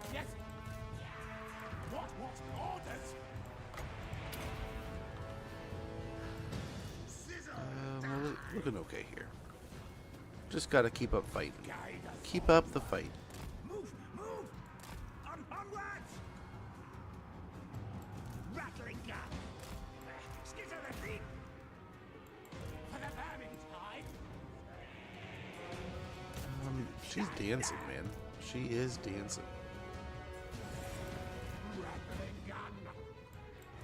What? Orders! We're looking okay here. Just gotta keep up fighting. Keep up the fight. Move! Onwards! Rattling gun! Skitter the feet! For the Vermintide! She's dancing, man. She is dancing. Rattling gun!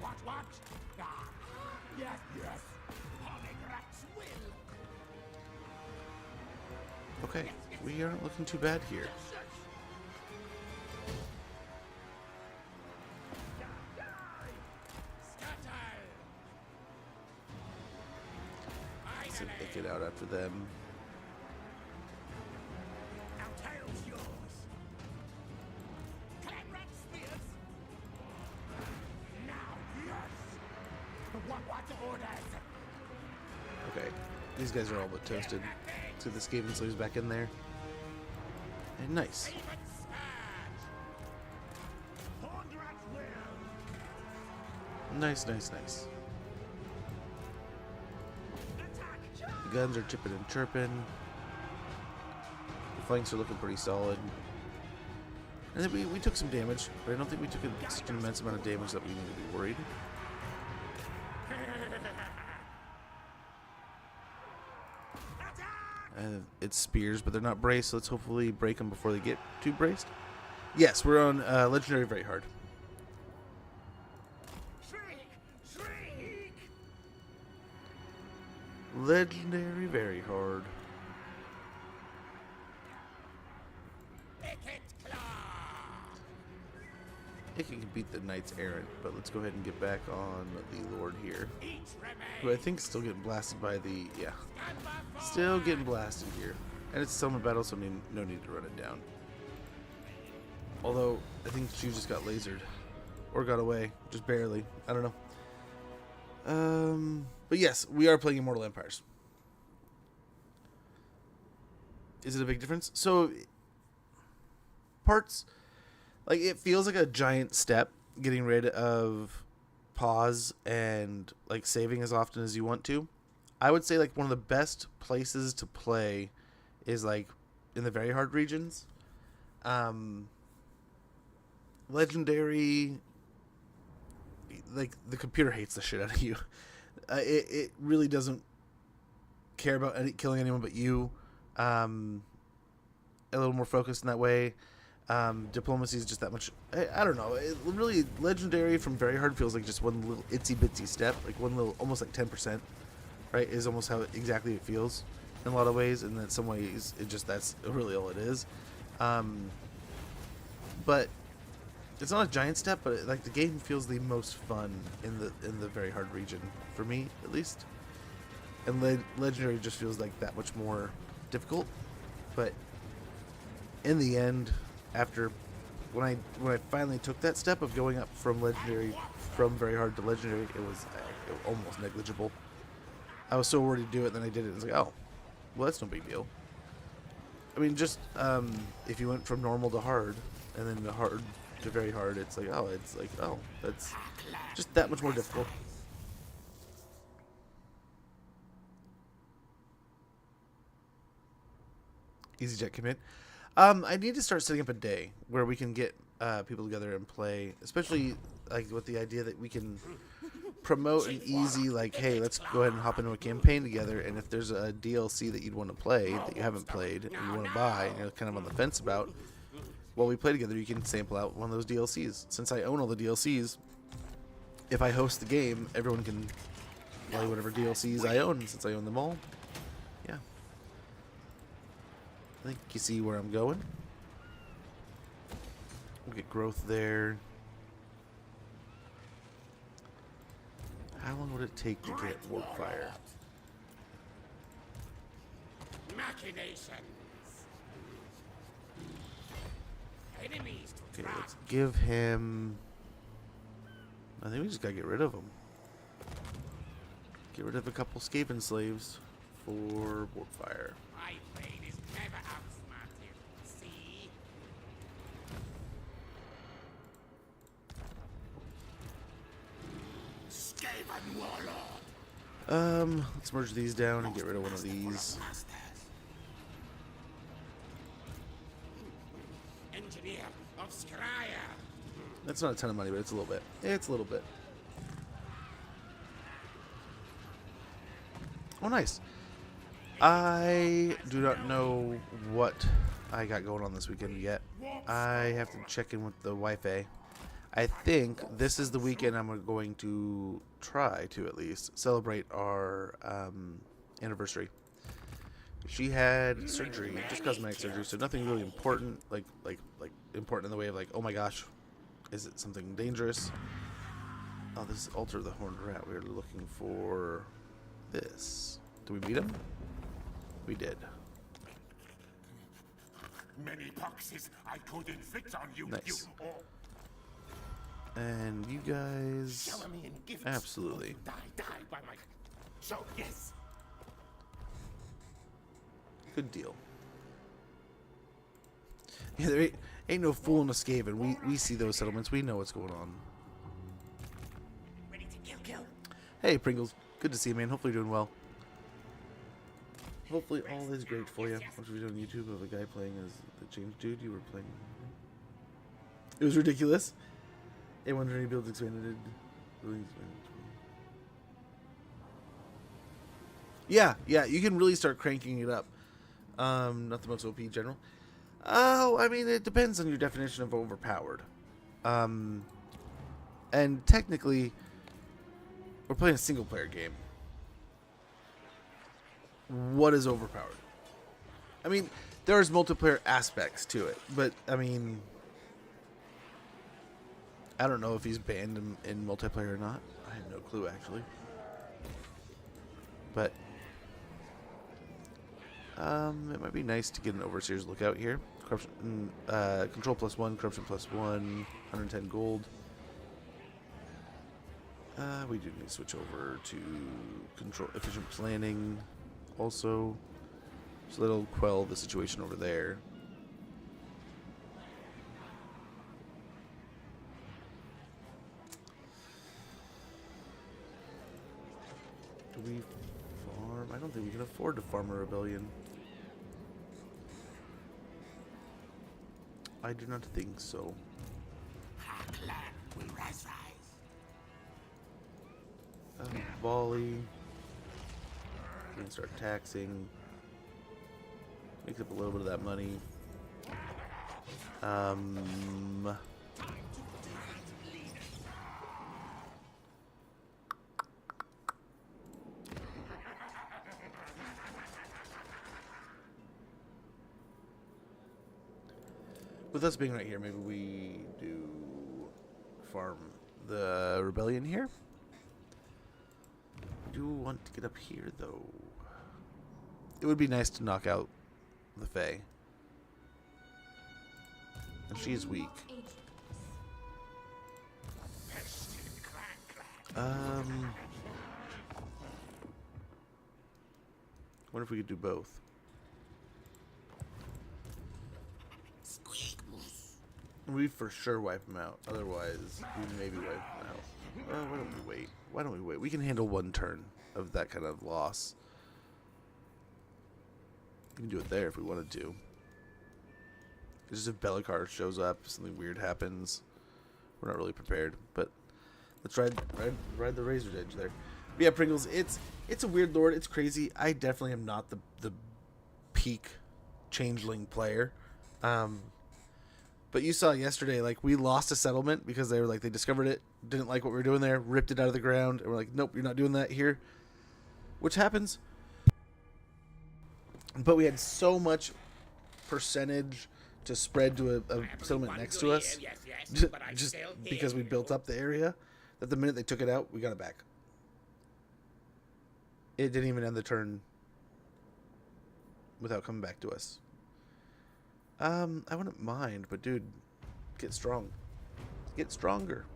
What? Ah, yes! Holograts will! Okay, we aren't looking too bad here. Let's get out after them. Our tail's yours! Clanrat spears! Now, yes! What orders? Okay, these guys are all but toasted. See the Skaven slaves back in there. And nice. Even smash! Hornrat will! Nice. Attack! The guns are chipping and chirping. The flanks are looking pretty solid. And then we took some damage, but I don't think we took such an immense amount of damage that we need to be worried. It's spears, but they're not braced, so let's hopefully break them before they get too braced. Yes, we're on Legendary very hard. Shriek! Legendary very hard. Picket claw! It can beat the Knights Errant, but let's go ahead and get back on the Lord here. Each remains! Who I think is still getting blasted by the... yeah. Still getting blasted here. And it's a summon battle, so no need to run it down. Although, I think she just got lasered. Or got away. Just barely. I don't know. But yes, we are playing Immortal Empires. Is it a big difference? So, parts... like, it feels like a giant step getting rid of pause and, like, saving as often as you want to. I would say, like, one of the best places to play is, like, in the very hard regions. Legendary, like, the computer hates the shit out of you. It really doesn't care about killing anyone but you. A little more focused in that way. Diplomacy is just that much. I don't know. It really, Legendary from very hard feels like just one little itsy bitsy step, like one little, almost like 10%. Right, is almost how exactly it feels in a lot of ways, and in some ways that's really all it is. But it's not a giant step, but like the game feels the most fun in the very hard region for me, at least. And Legendary just feels like that much more difficult. But in the end, after when I finally took that step of going up from very hard to Legendary, it was almost negligible. I was so worried to do it, then I did it, and it's like, oh, well, that's no big deal. I mean, just if you went from normal to hard, and then the hard to very hard, it's like, oh, that's just that much more difficult. EasyJet commit. I need to start setting up a day where we can get people together and play, especially like with the idea that we can promote an easy, like, hey, let's go ahead and hop into a campaign together, and if there's a DLC that you'd want to play that you haven't played and you want to buy and you're kind of on the fence about, while we play together, you can sample out one of those DLCs. Since I own all the DLCs, if I host the game, everyone can play whatever DLCs I own, since I own them all. Yeah. I think you see where I'm going. We'll get growth there. How long would it take to get Warpfire? Machinations. Enemies to Okay, let's give him... I think we just gotta get rid of him. Get rid of a couple Skaven slaves for Warpfire. My brain is never outsmarted. See? Skaven warlord. Let's merge these down and get rid of one of these. Engineer of Scryer. That's not a ton of money, but it's a little bit. It's a little bit. Oh, nice. I do not know what I got going on this weekend yet. I have to check in with the Wi-Fi. I think this is the weekend I'm going to try to at least celebrate our anniversary. She had surgery, just cosmetic surgery, so nothing really important, like important in the way of like, oh my gosh, is it something dangerous? Oh, this is Altar of the Horned Rat. We're looking for this. Did we meet him? We did. Many poxes I could inflict on you. Nice. And you guys, Shower me in gifts. absolutely. Die by my... So, yes. Good deal. Yeah, there ain't no fool in a Skaven. We see those settlements. We know what's going on. Ready to kill. Hey, Pringles. Good to see you, man. Hopefully you're doing well. Hopefully all is great for you. Watch a video on YouTube of a guy playing as the James dude you were playing. It was ridiculous. And when any builds expanded, really expanded. Yeah, you can really start cranking it up. Not the most OP general. Oh, I mean, it depends on your definition of overpowered. And technically, we're playing a single player game. What is overpowered? I mean, there's multiplayer aspects to it, but I mean, I don't know if he's banned in multiplayer or not. I have no clue, actually. But it might be nice to get an Overseer's lookout here. Corruption, control +1, corruption +1, 110 gold. We do need to switch over to control efficient planning also, so that'll quell the situation over there. Do we farm? I don't think we can afford to farm a rebellion. I do not think so. We rise. Volley. We can start taxing. Makes up a little bit of that money. With us being right here, maybe we do farm the rebellion here. I do want to get up here, though. It would be nice to knock out the Fae. And she's weak. Wonder if we could do both. We for sure wipe them out. Otherwise, we maybe wipe them out. Why don't we wait? Why don't we wait? We can handle one turn of that kind of loss. We can do it there if we wanted to. It's just if Bellacar shows up, something weird happens. We're not really prepared, but let's ride the razor's edge there. But yeah, Pringles, it's a weird lord. It's crazy. I definitely am not the peak changeling player. But you saw yesterday, like, we lost a settlement because they were like, they discovered it, didn't like what we were doing there, ripped it out of the ground, and we're like, nope, you're not doing that here. Which happens. But we had so much percentage to spread to a settlement next to us, just because we built up the area, that the minute they took it out, we got it back. It didn't even end the turn without coming back to us. I wouldn't mind, but dude, get strong. Get stronger.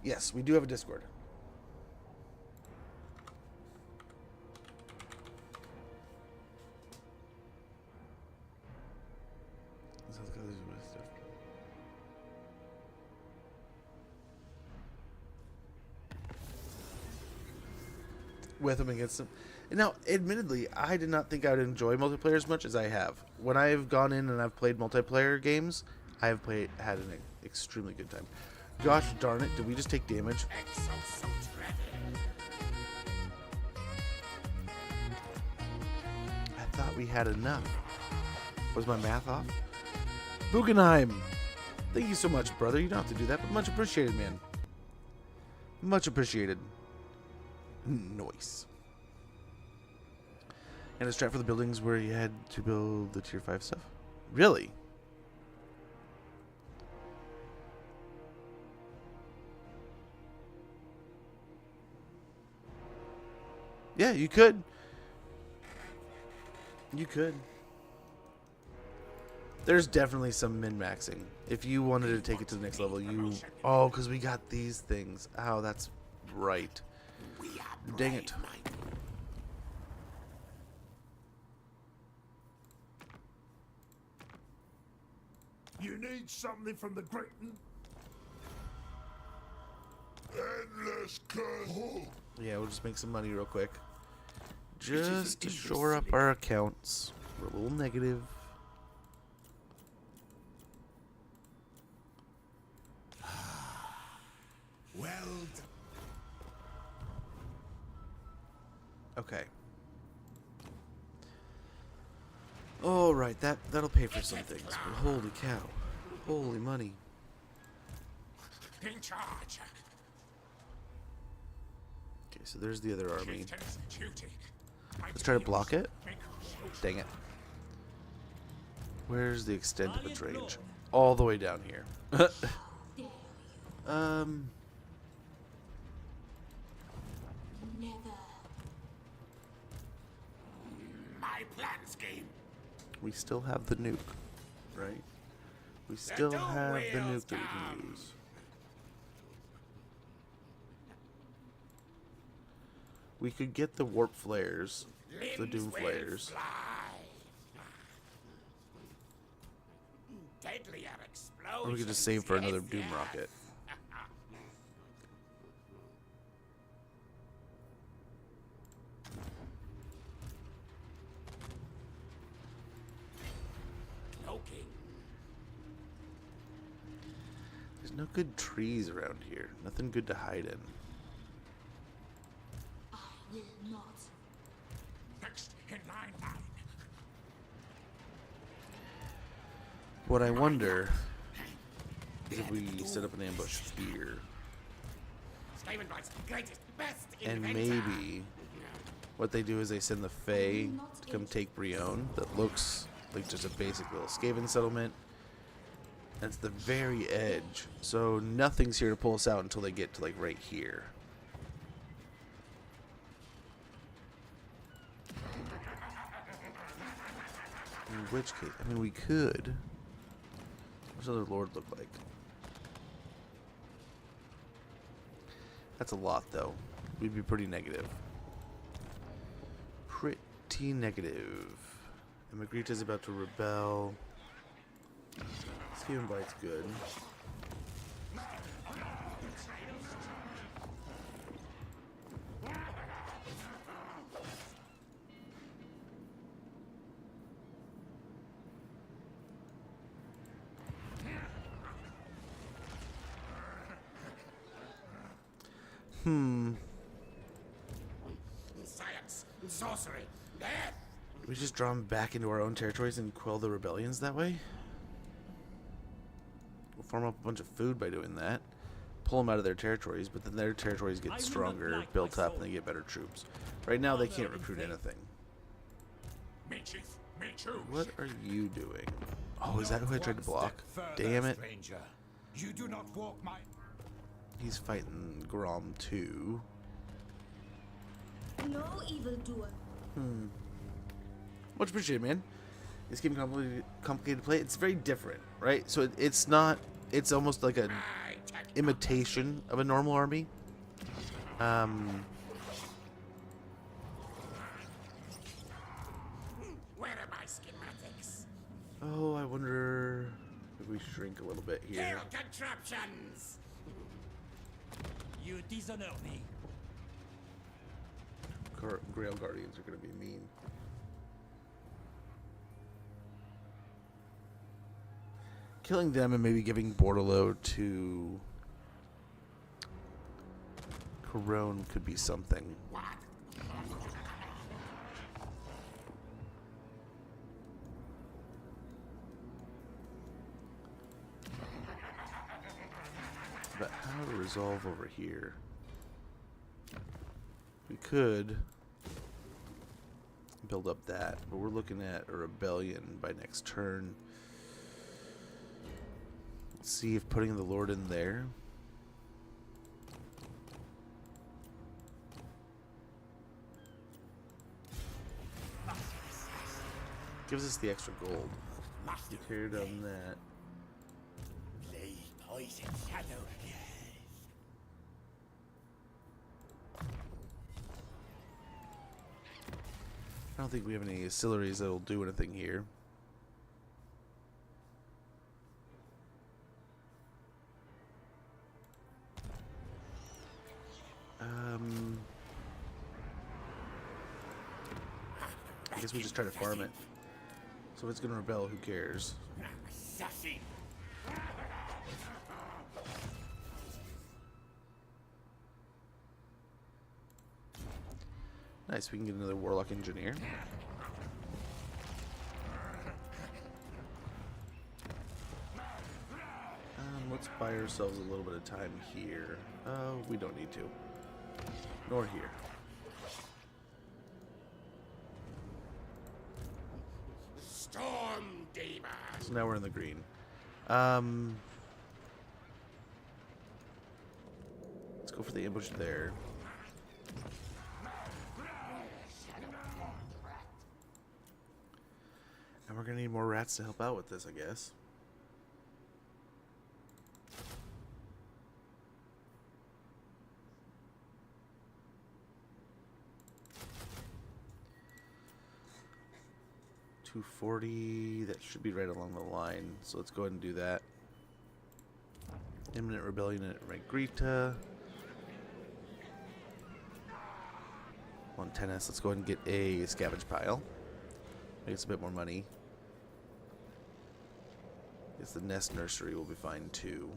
Yes, we do have a Discord. With them, against them. Now, admittedly, I did not think I would enjoy multiplayer as much as I have. When I've gone in and I've played multiplayer games, I have had an extremely good time. Gosh darn it, did we just take damage? I thought we had enough. Was my math off? Bugenheim! Thank you so much, brother. You don't have to do that, but much appreciated, man. Much appreciated. Nice. And a strat for the buildings where you had to build the tier 5 stuff? Really? Yeah, you could. You could. There's definitely some min-maxing. If you wanted to take it to the next level, you... Oh, because we got these things. Oh, that's right. Dang it. You need something from the Gratin? Endless curse. Yeah, we'll just make some money real quick. Just to shore up our accounts. We're a little negative. Well done. Okay. All right, that'll pay for some things. But holy cow, holy money! In charge. Okay, so there's the other army. Chieftain's duty. Let's try to block it. Dang it! Where's the extent of its range? All the way down here. Never. My plan scheme. We still have the nuke, right? We still have the nuke that we can use. We could get the warp flares, the doom flares. Deadlier explosions. Or we could just save for another doom rocket. There's no good trees around here. Nothing good to hide in. I will not. Next in line. What I wonder is if we set up an ambush here. Skaven Knight's greatest, best And inventor. maybe what they do is they send the Fae to come take Brion. That looks like just a basic little Skaven settlement. That's the very edge. So nothing's here to pull us out until they get to like right here. In which case, I mean, we could. What's another lord look like? That's a lot, though. We'd be pretty negative. Pretty negative. And Magritta's about to rebel. Skaven Bite's good. Science, sorcery, death. We just draw them back into our own territories and quell the rebellions that way? We'll farm up a bunch of food by doing that. Pull them out of their territories, but then their territories get stronger, built up, and they get better troops. Right now, they can't recruit anything. Me chief, me choose. What are you doing? Oh, is that who I tried to block? Damn it. Stranger. You do not walk my... He's fighting Grom too. No evildoer. Much appreciated, man. This game complicated to play. It's very different, right? So it's not. It's almost like an imitation of a normal army. Where are my schematics? Oh, I wonder if we shrink a little bit here. Kill contraptions. You dishonor me. Grail Guardians are going to be mean. Killing them and maybe giving Bordello to Corone could be something. But how to resolve over here? We could build up that, but we're looking at a rebellion by next turn. Let's see if putting the Lord in there. Gives us the extra gold. We tear down that. Poison shadow. I don't think we have any auxiliaries that'll do anything here. I guess we just try to farm it. So if it's gonna rebel, who cares? Assassin. Nice, we can get another Warlock Engineer. Let's buy ourselves a little bit of time here. We don't need to. Nor here. Storm demon. So now we're in the green. Let's go for the ambush there. And we're gonna need more rats to help out with this, I guess. $240, that should be right along the line. So let's go ahead and do that. Imminent Rebellion at Regrita. On tennis, let's go ahead and get a scavenge pile. Make us a bit more money. I guess the nest nursery will be fine too.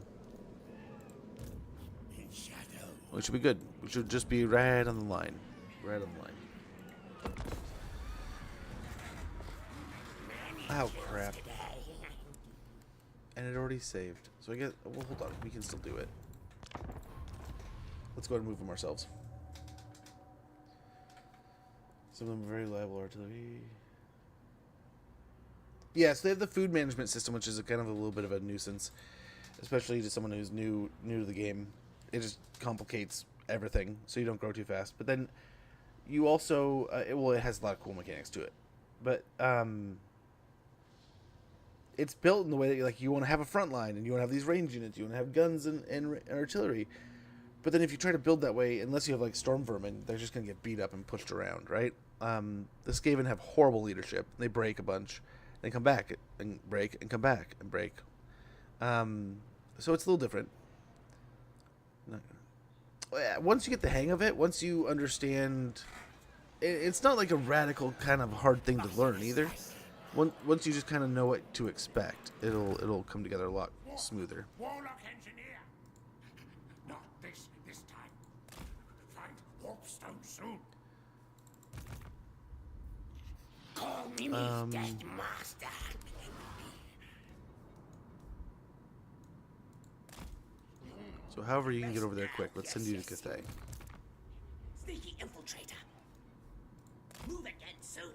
We should be good. We should just be right on the line. Right on the line. Oh crap. And it already saved. So I guess, well, hold on. We can still do it. Let's go ahead and move them ourselves. Some of them are very reliable artillery. Yeah, so they have the food management system, which is a kind of a little bit of a nuisance, especially to someone who's new to the game. It just complicates everything, so you don't grow too fast. But then you also, it has a lot of cool mechanics to it. But it's built in the way that you want to have a front line, and you want to have these range units, you want to have guns and artillery. But then if you try to build that way, unless you have storm vermin, they're just going to get beat up and pushed around, right? The Skaven have horrible leadership. They break a bunch. They come back and break and come back and break. So it's a little different. Once you get the hang of it, once you understand, it's not like a radical kind of hard thing to learn either. Once you just kind of know what to expect, it'll come together a lot smoother. Warlock engineer. Not this time. Find warpstone soon. Call me Death Master. So however you can get over there quick, let's send you to Cathay. Sneaky infiltrator. Move again soon.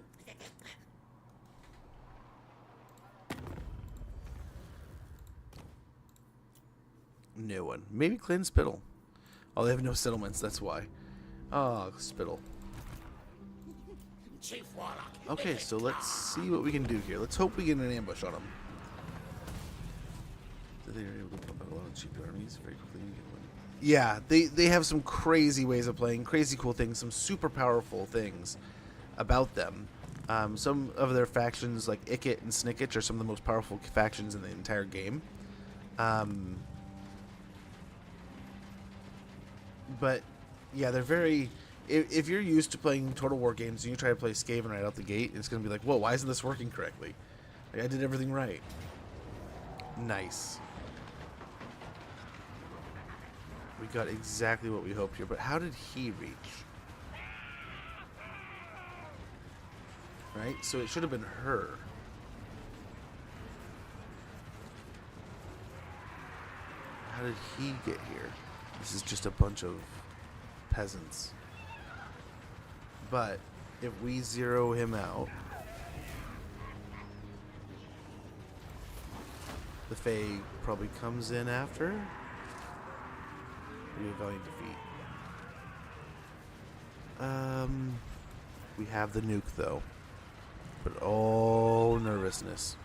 No one. Maybe Clan Spittle. Oh, they have no settlements, that's why. Oh, Spittle. Chief Warlock. Okay, so let's see what we can do here. Let's hope we get an ambush on them. They are able to pump out a lot of cheap armies very quickly. Yeah, they have some crazy ways of playing, crazy cool things, some super powerful things about them. Some of their factions, like Ikit and Snicketch, are some of the most powerful factions in the entire game. But yeah, they're very. If you're used to playing Total War games and you try to play Skaven right out the gate, it's going to be like, whoa, why isn't this working correctly? Like, I did everything right. Nice. We got exactly what we hoped here, but how did he reach? Right? So it should have been her. How did he get here? This is just a bunch of peasants. But if we zero him out, the Fae probably comes in after. We have valiant defeat. We have the nuke though, but all nervousness.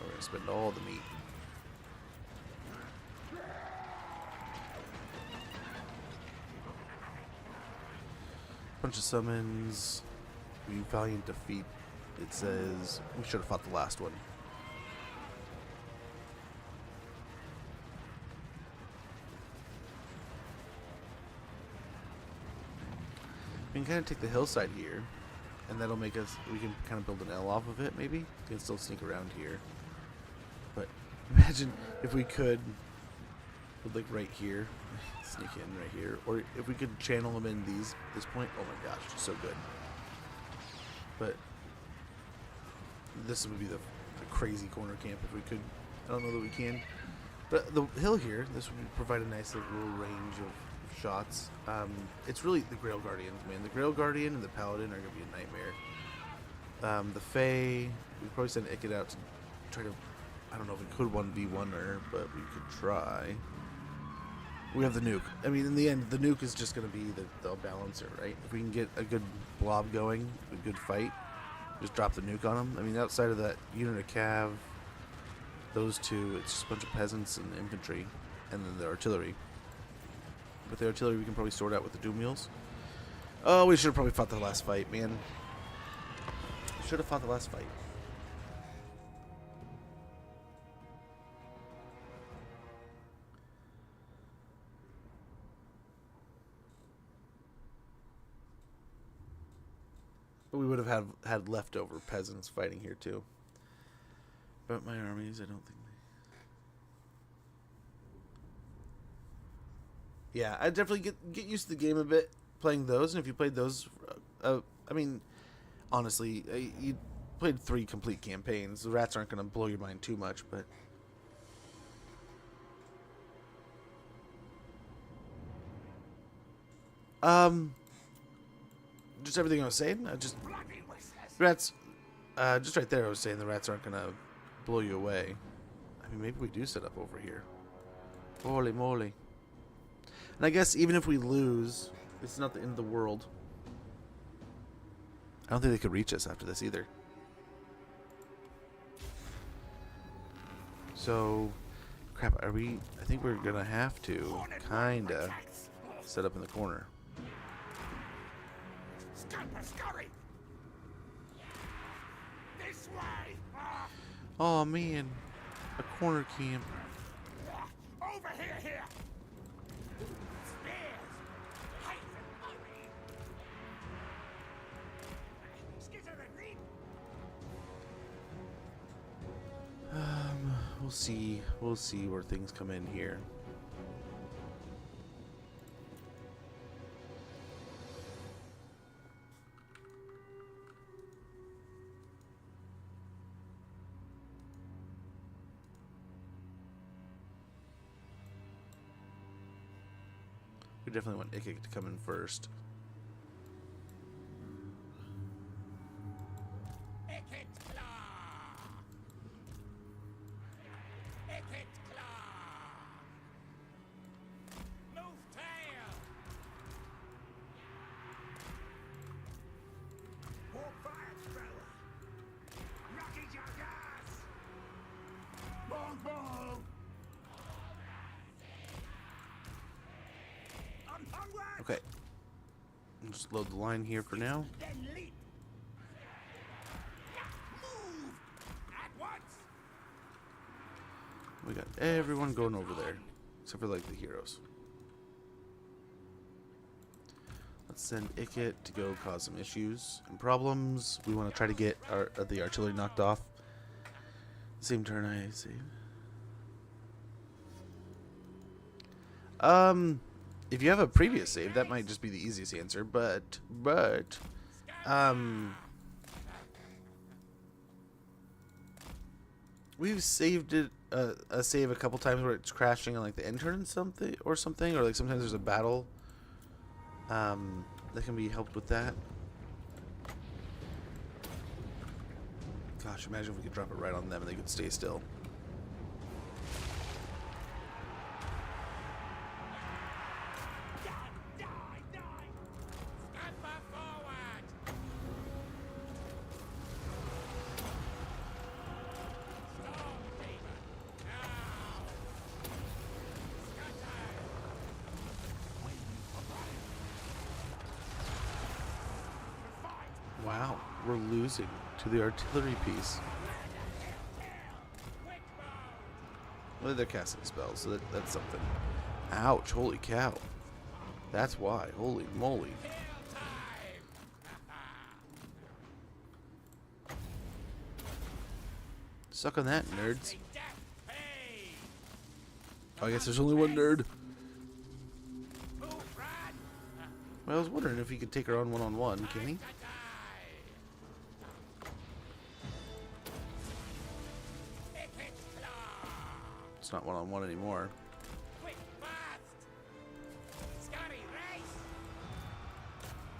We're gonna spend all the meat. Bunch of summons. We valiant defeat. It says we should have fought the last one. We can kind of take the hillside here, and that'll make us. We can kind of build an L off of it. Maybe we can still sneak around here. But imagine if we could, like right here, sneak in right here, or if we could channel them in this point. Oh my gosh, so good. But this would be the crazy corner camp if we could. I don't know that we can. But the hill here, this would provide a nice little range of shots. It's really the Grail Guardians, man. The Grail Guardian and the Paladin are going to be a nightmare. The Fae, we'd probably send Ikit out to try to, I don't know if we could 1v1 her, but we could try. We have the nuke. I mean, in the end, the nuke is just going to be the balancer, right? If we can get a good blob going, a good fight, just drop the nuke on them. I mean, outside of that unit of cav, those two, it's just a bunch of peasants and infantry, and then the artillery. With the artillery, we can probably sort out with the doom wheels. Oh, we should have probably fought the last fight, man. Should have fought the last fight. But we would have had leftover peasants fighting here too. But my armies, I don't think they... Yeah, I definitely get used to the game a bit playing those, and if you played those, I mean, honestly, you played 3 complete campaigns. The rats aren't going to blow your mind too much, but just everything I was saying. Rats, just right there. I was saying the rats aren't going to blow you away. I mean, maybe we do set up over here. Holy moly! And I guess even if we lose, it's not the end of the world. I don't think they could reach us after this either. So, crap, are we... I think we're gonna have to kinda set up in the corner. Scurry! This way! Oh man, a corner camp. Over here! Spears! Height and hurry! Skitter and reap! We'll see. We'll see where things come in here. We definitely want Ikik to come in first. Ikit claw! Ikit claw! Move tail! War fire thrower! Rocky Jagas! Bong bong! I'm hungry! Okay. I'll just load the line here for now. Then leap! Move! At once! We got everyone going over there, except for like the heroes. Let's send Ikit to go cause some issues and problems. We want to try to get the artillery knocked off. Same turn I save. If you have a previous save, that might just be the easiest answer, but we've saved it a save a couple times where it's crashing on like the end turn or something, or like sometimes there's a battle that can be helped with that. Gosh, imagine if we could drop it right on them and they could stay still. Scamper forward! Storm Demon! Now! Scatter! Wow, we're losing to the artillery piece. Quick mode! Well, they're casting spells, so that's something. Ouch, holy cow. That's why, holy moly. Kill time! Suck on that, nerds. Death pay! Oh, I guess there's only one nerd. Move, run! Well, I was wondering if he could take her on one-on-one, can he? Die! Ikit claw! It's not one-on-one anymore. Quick fast! Scurry race!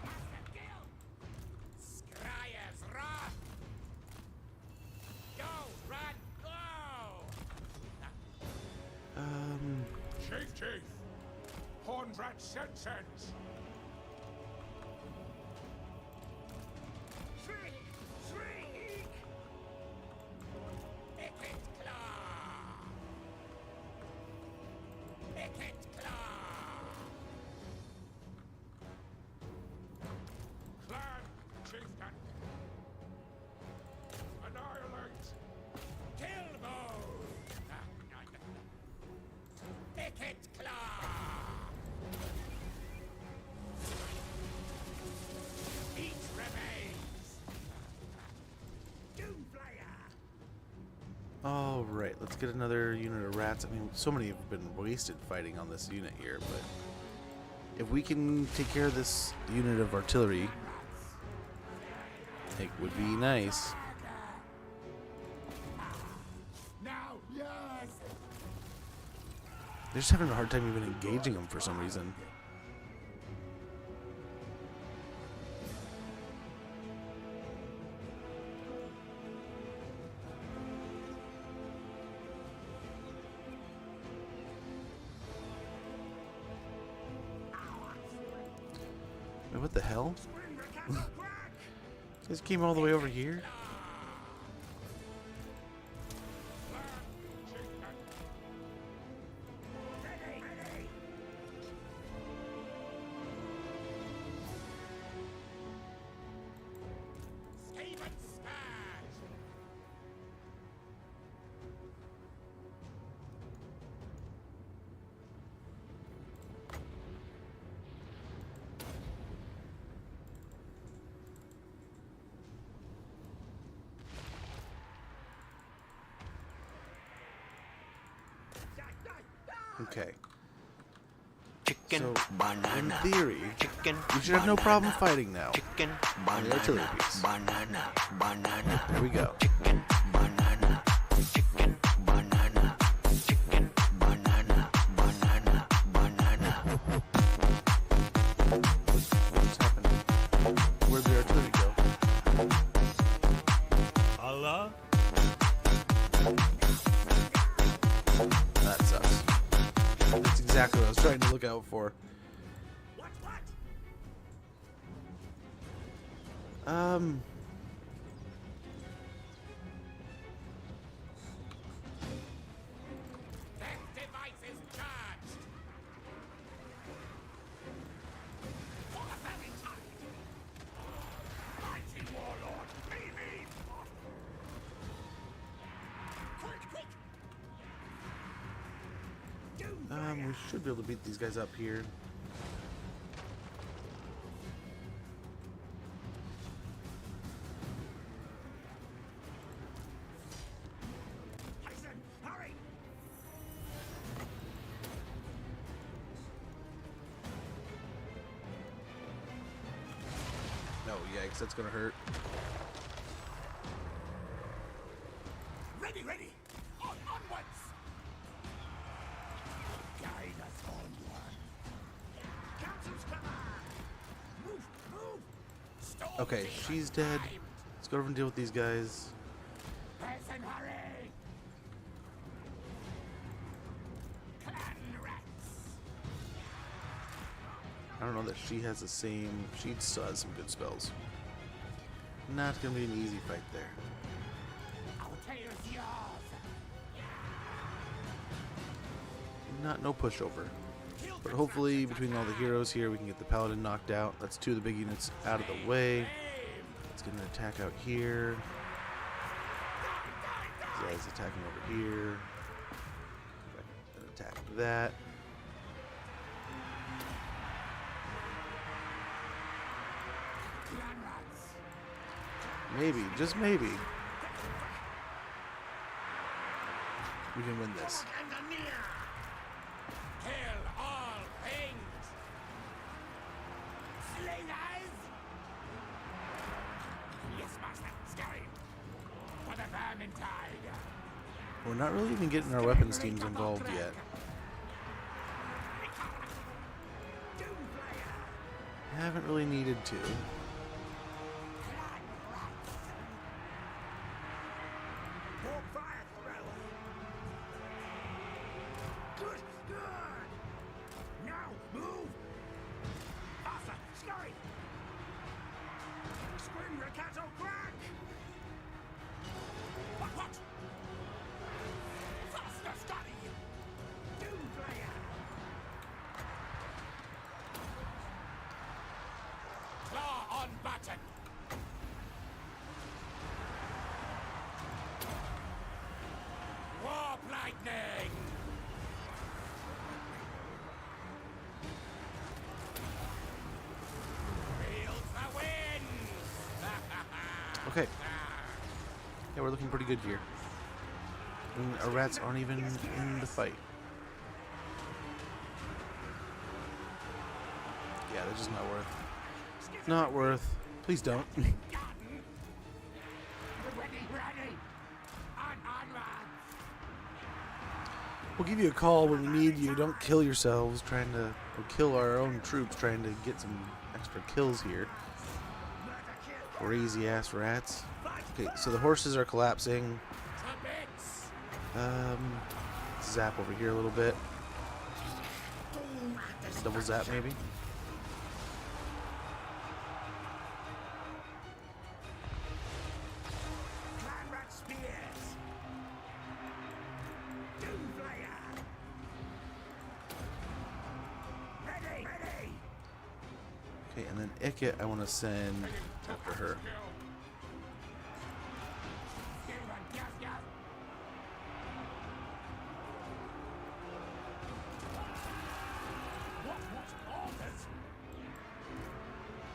Master kill! Scryer's wrath! Go, run, go! Chief! 100 cents! Shriek! Ikit claw! Ikit claw! Clan chieftain! Annihilate! Kill mode! Ikit claw! Each remains! Doomflayer! Alright, let's get another unit of rats. I mean, so many have been wasted fighting on this unit here, but if we can take care of this unit of artillery, it would be nice. Now, yes! They're just having a hard time even engaging them for some reason. Wait, what the hell? This came all the way over here? Skaven smash! Okay. Chicken, So, banana. in theory, Chicken, we should have no problem fighting now. Chicken, On the artillery banana. piece. Banana, banana. There we go. Chicken, banana. Chicken, banana. Chicken, banana. Banana, banana. What's happening? Where'd the artillery go? Allah? That sucks. That's exactly what I was trying to look out for. What? That device is charged. For the very tide. Mighty warlord, be me. Quick. We should be able to beat these guys up here. Hasten, hurry. No, yikes, that's gonna hurt. Ready. Onwards. Guide us onward. Council's command. Move. Storm Okay, demon she's dead. primed. Let's go over and deal with these guys. Hasten, hurry. Clan rats. I don't know that she has the same. She still has some good spells. Not gonna be an easy fight there. Our tale is yours. No pushover. But hopefully, between all the heroes here, we can get the paladin knocked out. That's two of the big units out of the way. Let's get an attack out here. This guy's attacking over here. An attack that. Clan rats. Maybe, just maybe, we can win this. Kill all things. Slingers. Yes, master. Scurry. For the Vermintide. We're not really even getting our weapons teams involved yet. Haven't really needed to. More fire thrower. Good. Now move. Faster. Scurry. Scream Riccato crack. What? Faster, Scotty. Doomslayer. Claw on button. Warp lightning. Feels the winds. Okay. Yeah, we're looking pretty good here. And our rats aren't even in the fight. Yeah, they're just not worth. Not worth. Please don't. Ready. On, lads. We'll give you a call when we need you. Don't kill yourselves trying to, or kill our own troops trying to get some extra kills here. Crazy ass rats. Okay, so the horses are collapsing. Zap over here a little bit. Double zap maybe. Clan rat spears. Doomslayer. Ready. Okay, and then Ikit I want to send after her.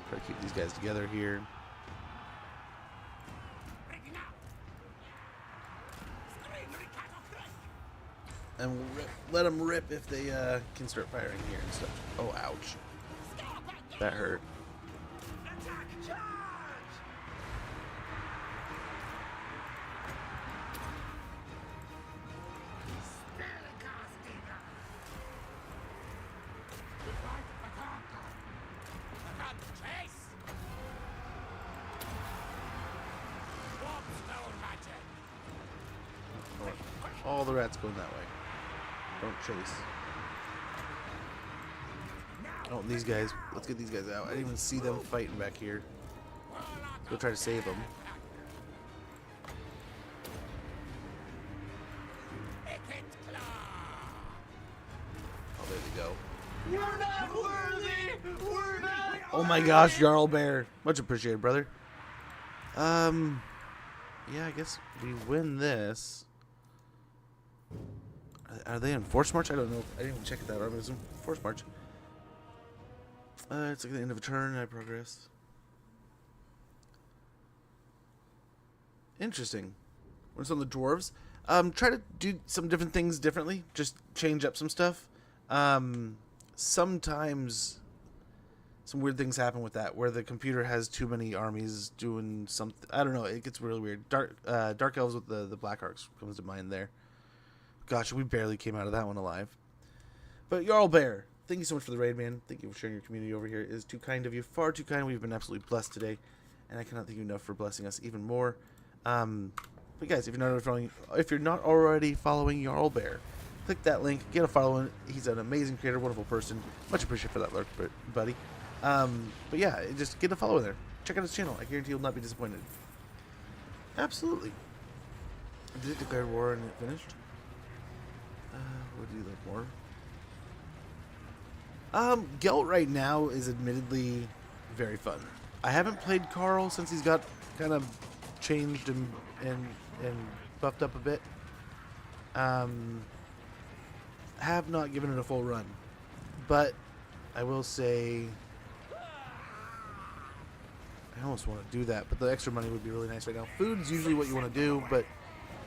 Try to keep these guys together here. And we'll let them rip if they can start firing here and stuff. Oh, ouch. That hurt. Attack! Charge! Spellcasting! Goodbye to Pataka! Chase! Warp stone magic! All the rats going that way. Don't chase. Oh, and these guys. Let's get these guys out. I didn't even see them fighting back here. Go try to save them. Oh, there they go. We're not worthy! We're not! Oh my gosh, Jarl Bear. Much appreciated, brother. Yeah, I guess we win this. Are they in Force March? I don't know. I didn't even check that army. It was in Force March. It's like the end of a turn. I progress. Interesting. When it's on the dwarves, try to do some different things differently. Just change up some stuff. Sometimes some weird things happen with that, where the computer has too many armies doing something. I don't know. It gets really weird. Dark Elves with the Black Arcs comes to mind there. Gosh, we barely came out of that one alive. But Jarl Bear, thank you so much for the raid, man. Thank you for sharing your community over here. It is too kind of you. Far too kind. We've been absolutely blessed today. And I cannot thank you enough for blessing us even more. But guys, if you're not already following Jarl Bear, click that link. Get a follow. He's an amazing creator, wonderful person. Much appreciated for that lurk, buddy. But yeah, just get a follow there. Check out his channel. I guarantee you'll not be disappointed. Absolutely. Did it declare war and it finished? What do you like more? Gelt right now is admittedly very fun. I haven't played Carl since he's got kind of changed and buffed up a bit. Have not given it a full run, but I will say I almost want to do that, but the extra money would be really nice right now. Food's usually what you want to do, but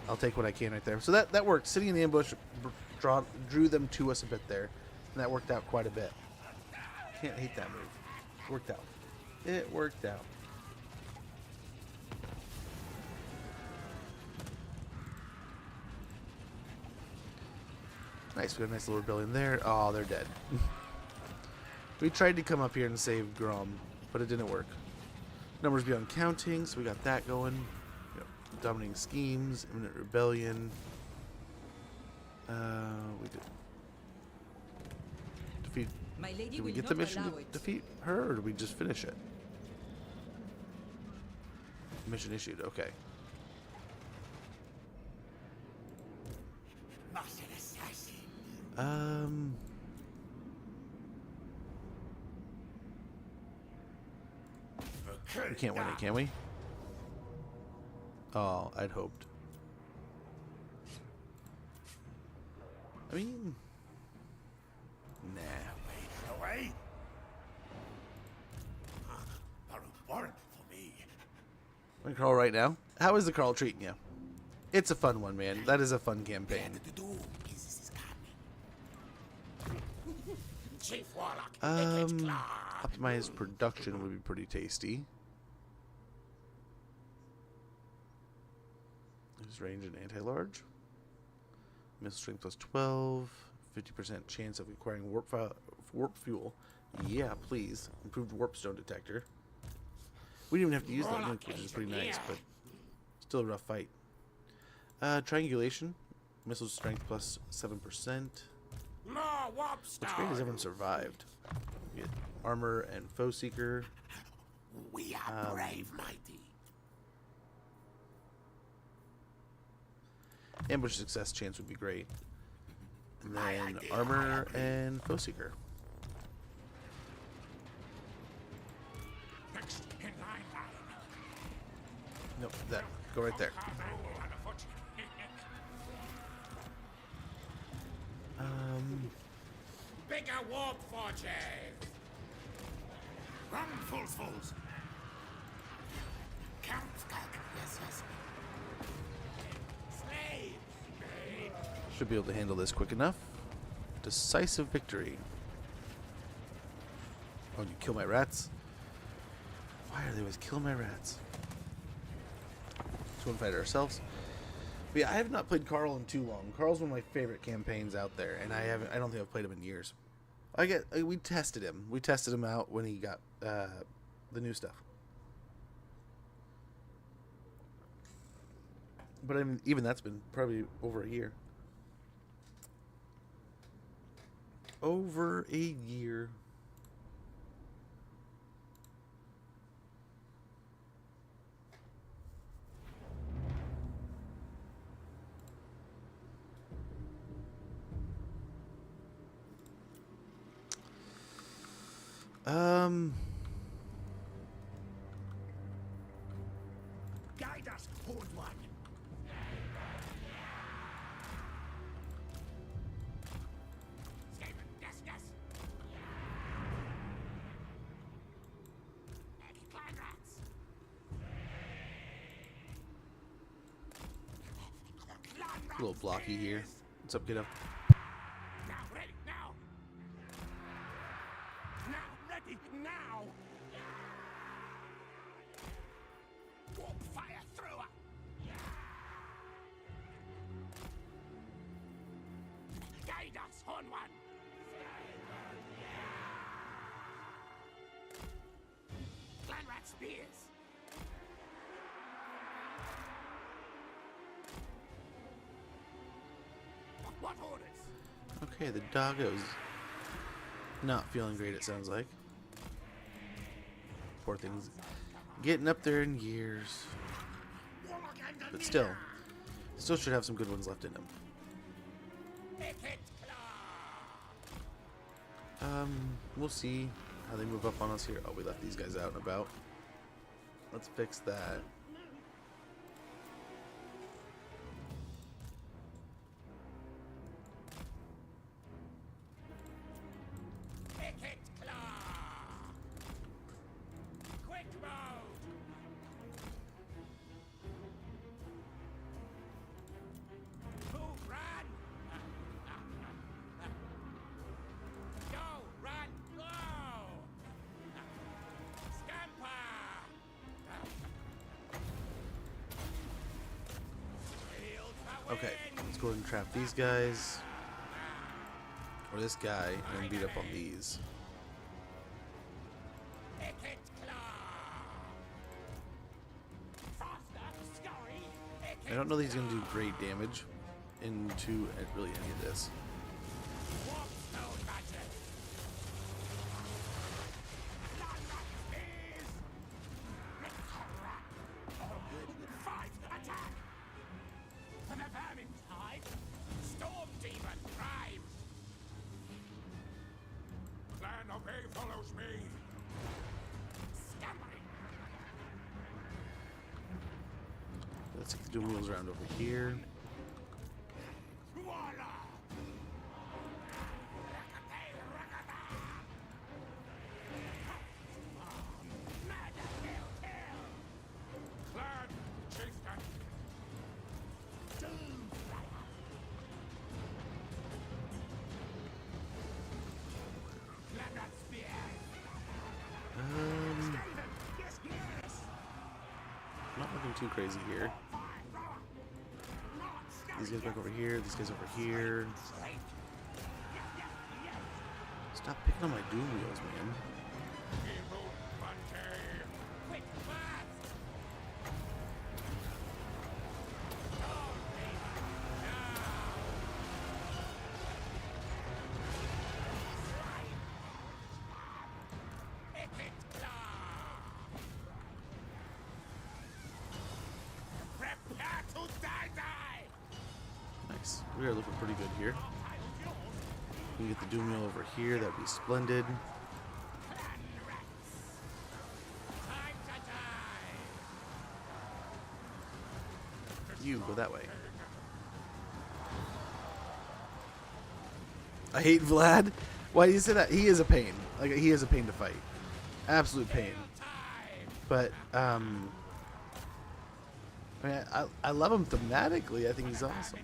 I'll take what I can right there. So that worked. Sitting in the ambush drew them to us a bit there, and that worked out quite a bit. Can't hate that move. Worked out. It worked out. Nice. We got a nice little rebellion there. Oh, they're dead. We tried to come up here and save Grom, but it didn't work. Numbers beyond counting, so we got that going. Dominating schemes, imminent rebellion. We did defeat. Did we get the mission to defeat her, or did we just finish it? Mission issued. Okay. We can't win it, can we? Oh, I'd hoped. I mean, nah. Away. Warrant for me. Want Carl right now? How is the Carl treating you? It's a fun one, man. That is a fun campaign. Chief Warlock, Optimized production would be pretty tasty. There's range and anti-large. Missile strength plus 12. 50% chance of acquiring warp fuel. Yeah, please. Improved warp stone detector. We didn't even have to use that link, which is pretty nice, but still a rough fight. Triangulation. Missile strength plus 7%. What's great is everyone survived. We get armor and foe seeker. We are brave, mighty. Ambush success chance would be great. And then armor and foe seeker. Next in line. Nope, that. Go right there. Bigger warp forges. Run, fools. Count, yes. Slave. Should be able to handle this quick enough. Decisive victory. Oh, you kill my rats? Why are they always killing my rats? So we'll fight it ourselves. But yeah, I have not played Carl in too long. Carl's one of my favorite campaigns out there, and I don't think I've played him in years. We tested him. We tested him out when he got the new stuff. But I mean, even that's been probably over a year. Over a year. Guide us, Horned One. Skaven, yes, yes. Clan rats. A little blocky here. What's up, kiddo? Now, ready, now. Now, ready, now. Warp fire through her. Guide us, Horn One. Clan rat spears. What orders? Okay, the doggo's not feeling great, it sounds like. Poor thing's getting up there in years. But still should have some good ones left in him. We'll see how they move up on us here. Oh, we left these guys out and about. Let's fix that. Quick mode. Move, run. Go, run, go. Scamper. Okay, let's go ahead and trap these guys. Or this guy, and then beat up on these. I don't know that he's going to do great damage into really any of this. Follows me. Let's take the dual wheels around over here. Not looking too crazy here. These guys back over here, these guys over here. Stop picking on my dual wheels, man. Nice. We are looking pretty good here. We can get the doom wheel over here. That'd be splendid. You go that way. I hate Vlad. Why do you say that? He is a pain. Like, he is a pain to fight. Absolute pain. But I mean, I love him thematically. I think he's awesome.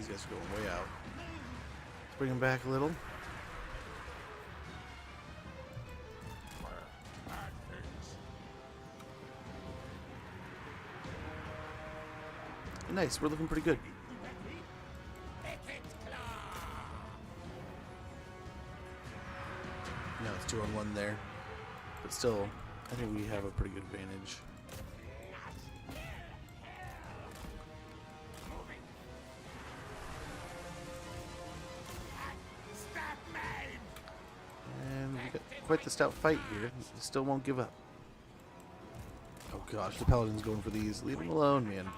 These guys are going way out. Let's bring them back a little. Nice, we're looking pretty good. No, it's 2-on-1 there. But still, I think we have a pretty good advantage. And we got quite the stout fight here. We still won't give up. Oh gosh, the paladin's going for these. Leave him alone, man.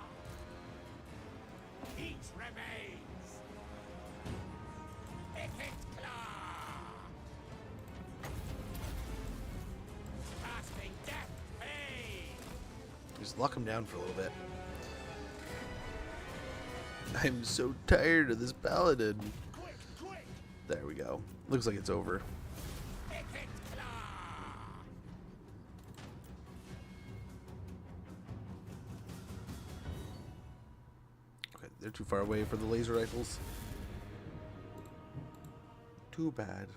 Just lock him down for a little bit. I'm so tired of this paladin. There we go. Looks like it's over. Okay, they're too far away for the laser rifles. Too bad.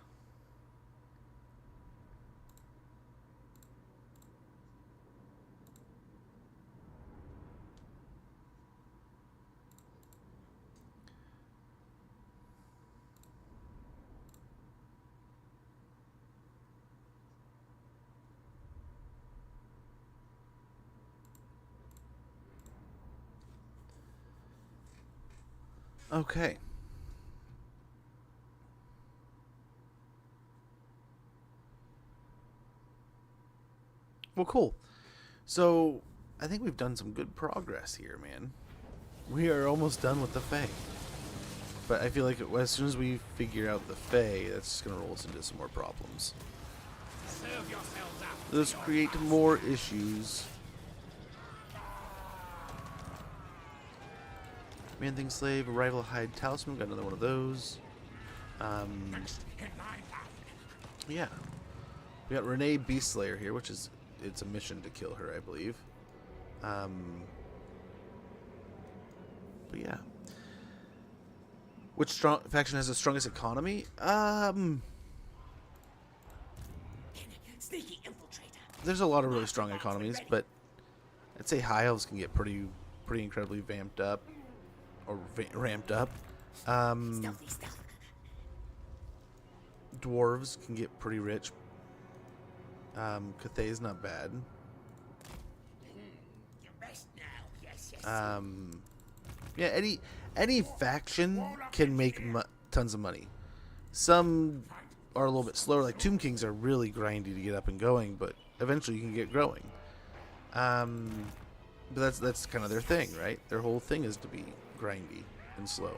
Okay. Well, cool. So, I think we've done some good progress here, man. We are almost done with the Fae. But I feel like as soon as we figure out the Fae, that's just going to roll us into some more problems. Let's create more issues. Man-Thing Slave, Arrival Hide Talisman, got another one of those. Yeah. We got Renee Beastslayer here, which is, it's a mission to kill her, I believe. But yeah. Which faction has the strongest economy? Sneaky infiltrator. There's a lot of really strong economies, but I'd say High Elves can get pretty incredibly vamped up. Or ramped up. Dwarves can get pretty rich. Cathay's not bad. Yeah, any faction can make tons of money. Some are a little bit slower. Like Tomb Kings are really grindy to get up and going, but eventually you can get growing. But that's kind of their thing, right? Their whole thing is to be grindy and slow.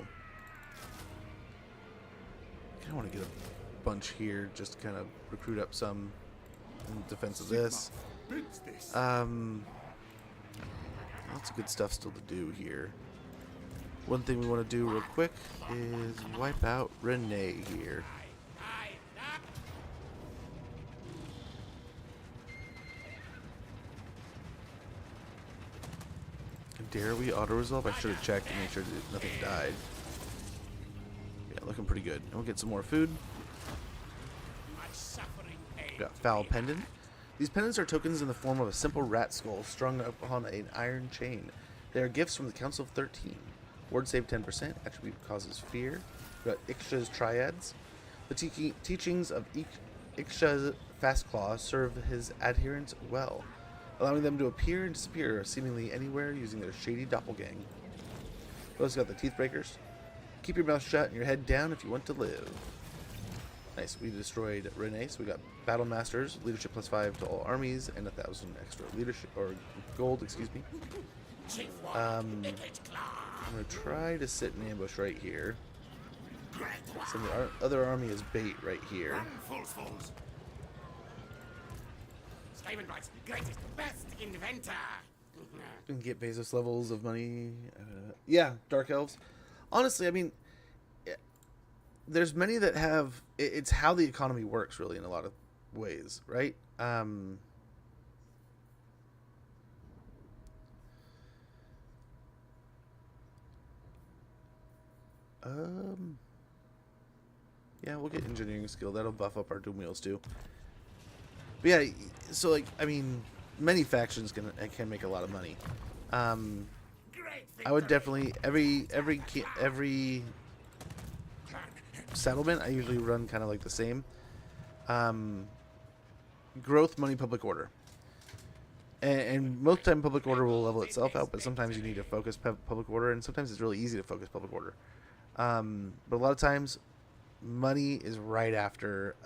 I kind of want to get a bunch here, just to kind of recruit up some in defense of this. Lots of good stuff still to do here. One thing we want to do real quick is wipe out Renee here. Dare we auto-resolve? I should have checked to make sure that nothing died. Yeah, looking pretty good. And we'll get some more food. We got Foul Pendant. These pendants are tokens in the form of a simple rat skull strung upon an iron chain. They are gifts from the Council of 13. Ward save 10%. Attribute causes fear. We got Iksha's Triads. The teachings of Iksha's Fast Claw serve his adherents well, allowing them to appear and disappear seemingly anywhere using their shady doppelgang. We also got the Teeth Breakers. Keep your mouth shut and your head down if you want to live. Nice, we destroyed Renee, so we got Battle Masters, leadership +5 to all armies, and 1,000 extra leadership, or gold, excuse me. I'm going to try to sit in ambush right here. So the other army is bait right here. Skaven writes, greatest, best inventor. And get Bezos levels of money. Yeah, Dark Elves. Honestly, I mean, there's many that have. It's how the economy works, really, in a lot of ways, right? Yeah, we'll get engineering skill. That'll buff up our doom wheels too. But yeah, so like, I mean, many factions can make a lot of money. I would definitely every settlement I usually run kind of like the same. Growth, money, public order. And most time public order will level itself out, but sometimes you need to focus public order, and sometimes it's really easy to focus public order. But a lot of times, money is right after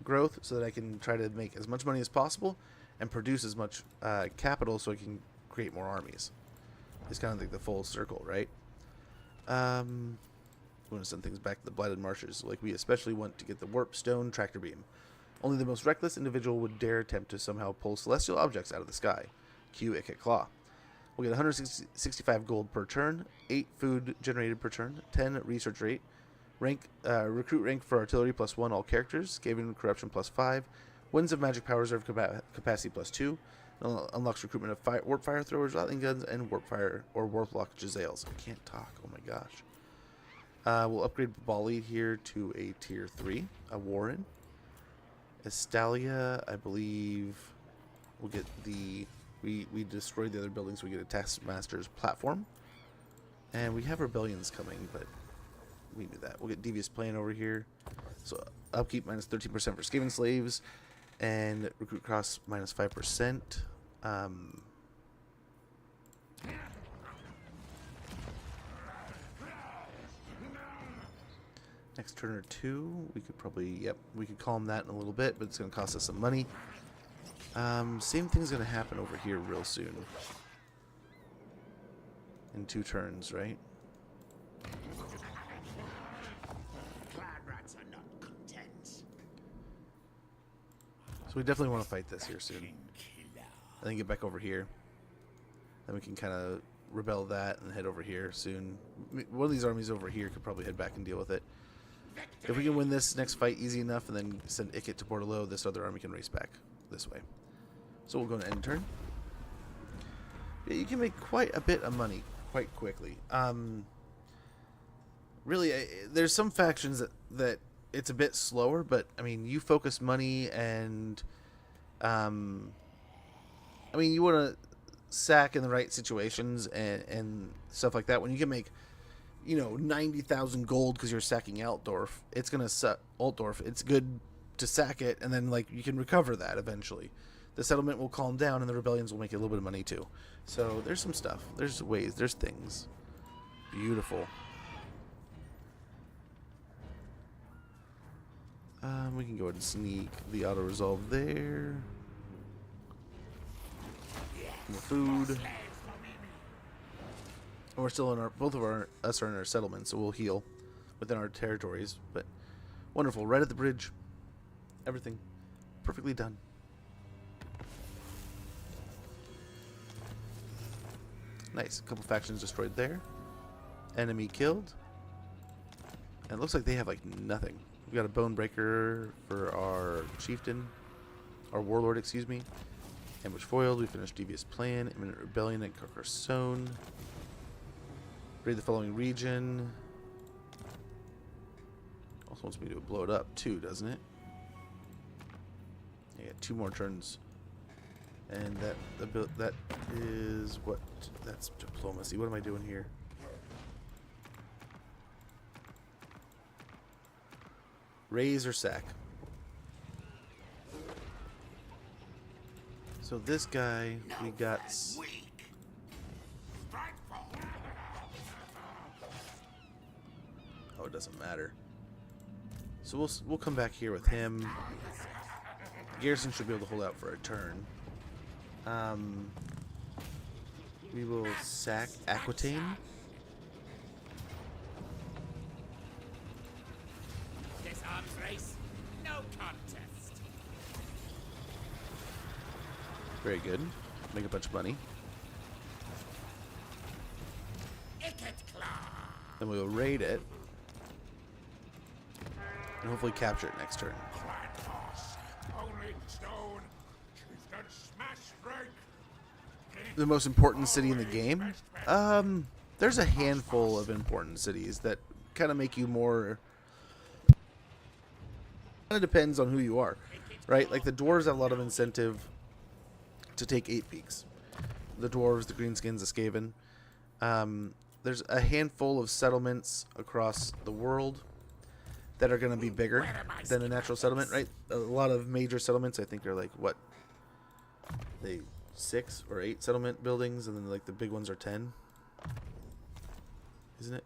growth, so that I can try to make as much money as possible and produce as much capital so I can create more armies. It's kind of like the full circle, right? We want to send things back to the Blighted Marshes. Like, we especially want to get the Warp Stone Tractor Beam. Only the most reckless individual would dare attempt to somehow pull celestial objects out of the sky. Q Icket Claw. We'll get 165 gold per turn, 8 food generated per turn, 10 research rate, recruit rank for artillery +1 all characters, Skaven corruption +5, winds of magic power reserve capacity +2, unlocks recruitment of warp fire throwers, lightning guns, and warp fire or warlock Jezzails. I can't talk. Oh my gosh. We'll upgrade Ball Lead here to a tier 3, a Warren. Estalia, I believe, we'll get the... We destroyed the other buildings, so we get a Taskmaster's platform. And we have rebellions coming, but we knew that. We'll get Devious Plan over here. So upkeep minus 13% for Skaven slaves. And recruit cost minus 5%. Next turn or two, we could probably, we could calm that in a little bit, but it's going to cost us some money. Same thing's going to happen over here real soon. In 2 turns, right? So we definitely want to fight this here soon. And then get back over here. Then we can kind of rebel that and head over here soon. One of these armies over here could probably head back and deal with it. If we can win this next fight easy enough and then send Icket to Bordello, this other army can race back this way. So we'll go to end turn. Yeah, you can make quite a bit of money quite quickly. Really, there's some factions that it's a bit slower, but I mean, you focus money and I mean, you want to sack in the right situations and stuff like that. When you can make, you know, 90,000 gold because you're sacking Altdorf, it's gonna suck Altdorf. It's good to sack it, and then like you can recover that eventually. The settlement will calm down, and the rebellions will make you a little bit of money too. So there's some stuff. There's ways. There's things. Beautiful. We can go ahead and sneak the auto resolve there. More food. And we're still in our, both of us are in our settlement, so we'll heal within our territories. But wonderful, right at the bridge. Everything perfectly done. Nice, a couple factions destroyed there. Enemy killed. And it looks like they have like nothing. We got a bone breaker for our chieftain, our warlord, excuse me. Ambush foiled. We finished Devious Plan. Imminent Rebellion at Carcassonne. Raid the following region. Also wants me to blow it up too, doesn't it? I got 2 more turns. And that is what? That's diplomacy. What am I doing here? Raise or sack. So this guy, we got. Oh, it doesn't matter. So we'll come back here with him. Garrison should be able to hold out for a turn. We will sack Aquitaine. This arms race, no contest. Very good. Make a bunch of money. Then we'll raid it. And hopefully capture it next turn. Only stone. Smash break. The most important city in the game? there's a handful of important cities that kind of make you more. Kind of depends on who you are, right? Like the dwarves have a lot of incentive to take 8 peaks. The dwarves, the greenskins, the Skaven. There's a handful of settlements across the world that are going to be bigger than a natural settlement, right? A lot of major settlements, I think, are like what? They 6 or 8 settlement buildings, and then like the big ones are 10, isn't it?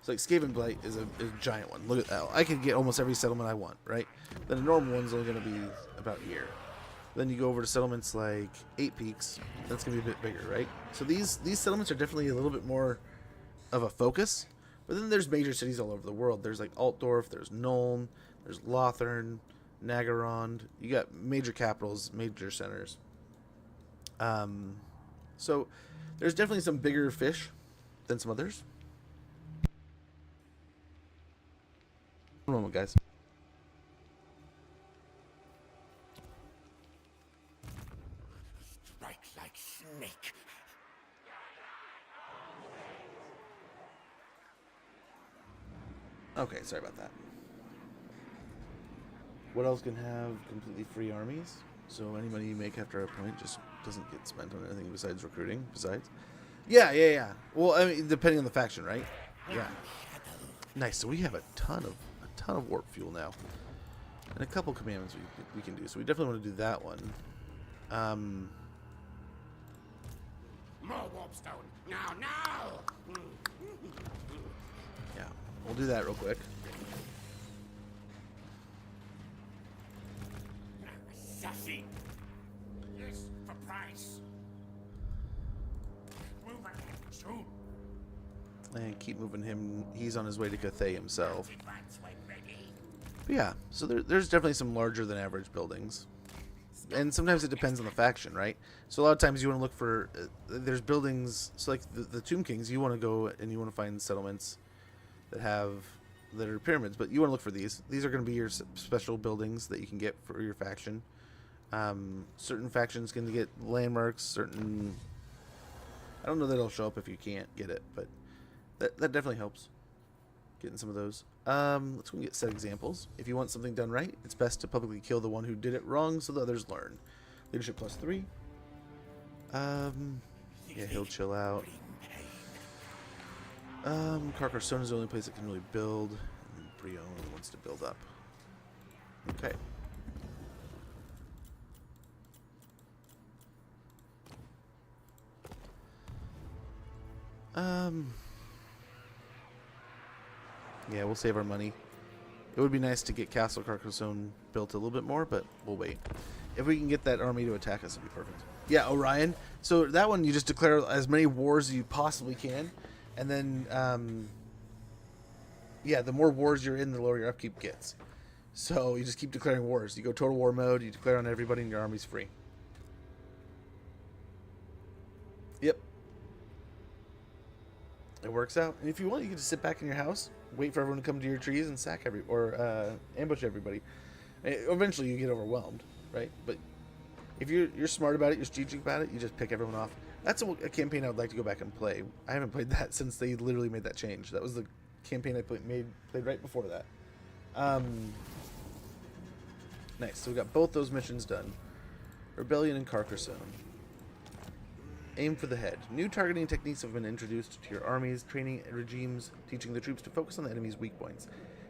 So like Skaven Blight is a giant one. Look at that. I can get almost every settlement I want, right? Then a normal one's only going to be about here. Then you go over to settlements like 8 Peaks. That's going to be a bit bigger, right? So these settlements are definitely a little bit more of a focus. But then there's major cities all over the world. There's like Altdorf, there's Nuln, there's Lothern, Nagarond. You got major capitals, major centers. So there's definitely some bigger fish than some others. One moment, guys. Strike like snake. Okay, sorry about that. What else can have completely free armies? So any money you make after a point just doesn't get spent on anything besides recruiting. Yeah. Well, I mean, depending on the faction, right? Yeah. Nice. So we have a ton of warp fuel now, and a couple commandments we can do. So we definitely want to do that one. More warpstone. Now. Yeah, we'll do that real quick. Sassy. Yes, for price. Move ahead soon. And keep moving him. He's on his way to Cathay himself. Advance when ready. But yeah, so there's definitely some larger than average buildings. And sometimes it depends on the faction, right? So a lot of times you want to look for, there's buildings, so like the Tomb Kings, you want to go and you want to find settlements that are pyramids, but you want to look for these. These are going to be your special buildings that you can get for your faction. Certain factions can get landmarks, I don't know that it'll show up if you can't get it, but that definitely helps. Getting some of those. Let's go and get set examples. If you want something done right, it's best to publicly kill the one who did it wrong so the others learn. Leadership +3. Yeah, he'll chill out. Carcassonne is the only place that can really build. And Brion wants to build up. Okay. Yeah, we'll save our money. It would be nice to get Castle Carcassonne built a little bit more, but we'll wait. If we can get that army to attack us, it'd be perfect. Yeah, Orion. So that one, you just declare as many wars as you possibly can. And then, yeah, the more wars you're in, the lower your upkeep gets. So you just keep declaring wars. You go total war mode, you declare on everybody, and your army's free. Yep. It works out. And if you want, you can just sit back in your house, wait for everyone to come to your trees and ambush everybody. Eventually you get overwhelmed, right? But if you're smart about it, you're strategic about it, you just pick everyone off. That's a campaign I would like to go back and play. I haven't played that since they literally made that change. That was the campaign I played right before that. Nice. So we got both those missions done. Rebellion and Carcassonne. Aim for the head. New targeting techniques have been introduced to your armies, training regimes, teaching the troops to focus on the enemy's weak points.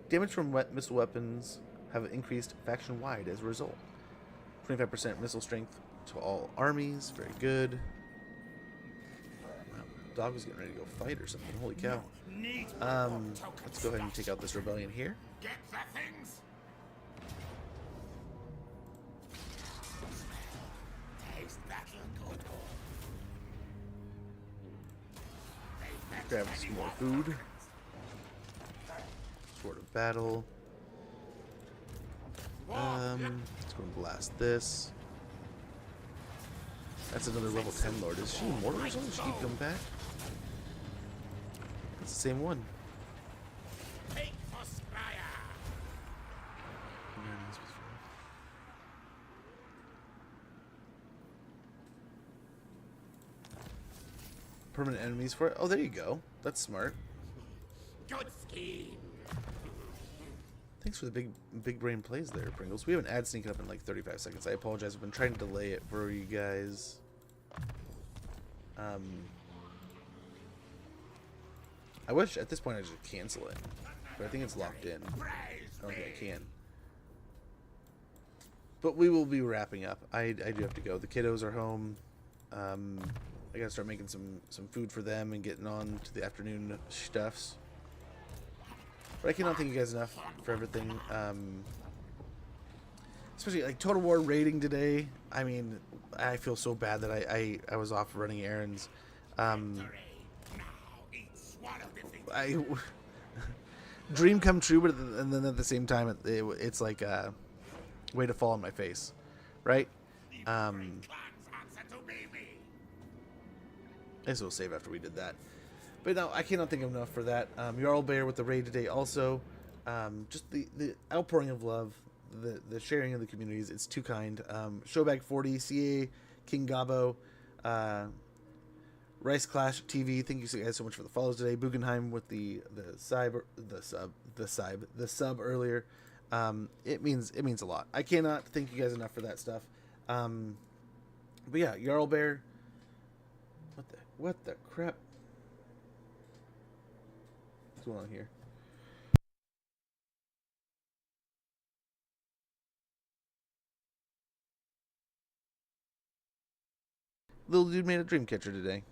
Damage from missile weapons have increased faction-wide as a result. 25% missile strength to all armies. Very good. Wow, dog was getting ready to go fight or something. Holy cow. Let's go ahead and take out this rebellion here. Get the things. Taste battle good. Grab some more food. Sword of battle. Let's go and blast this. That's another level 10 lord. Is she immortal or something? She keep coming back? It's the same one. Take for Spire. permanent enemies for it. Oh, there you go. That's smart. Good scheme. Thanks for the big brain plays there, Pringles. We have an ad sneaking up in like 35 seconds. I apologize. I've been trying to delay it for you guys. I wish at this point I just cancel it, but I think it's locked in. I don't think I can. But we will be wrapping up. I do have to go. The kiddos are home. I gotta start making some food for them and getting on to the afternoon stuffs. But I cannot thank you guys enough for everything. Especially like Total War raiding today. I mean, I feel so bad that I was off running errands. Dream come true, but and then at the same time it's like a way to fall on my face, right? I guess we'll save after we did that. But no, I cannot think of enough for that. Jarl Bear with the raid today also. Just the outpouring of love, the sharing of the communities. It's too kind. Showbag 40, CA, King Gabo, Rice Clash TV. Thank you guys so much for the follows today. Bugenheim with the sub earlier. It means a lot. I cannot thank you guys enough for that stuff. But yeah, Jarl Bear. What the crap? What's going on here? Little dude made a dream catcher today.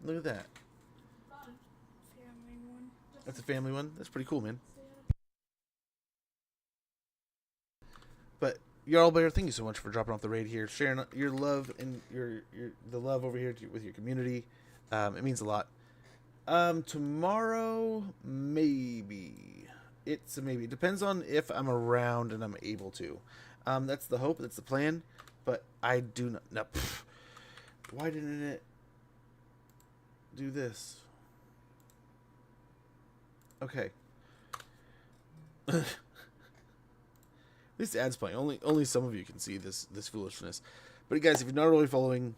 Look at that. Family one. That's a family one. That's pretty cool, man. But Jarl Bear, thank you so much for dropping off the raid here, sharing your love and the love over here with your community. It means a lot. Tomorrow, maybe. It's a maybe. It depends on if I'm around and I'm able to. That's the hope. That's the plan. But I do not. No. Why didn't it do this? Okay. At least the ad's playing. Only some of you can see this foolishness. But guys, if you're not already following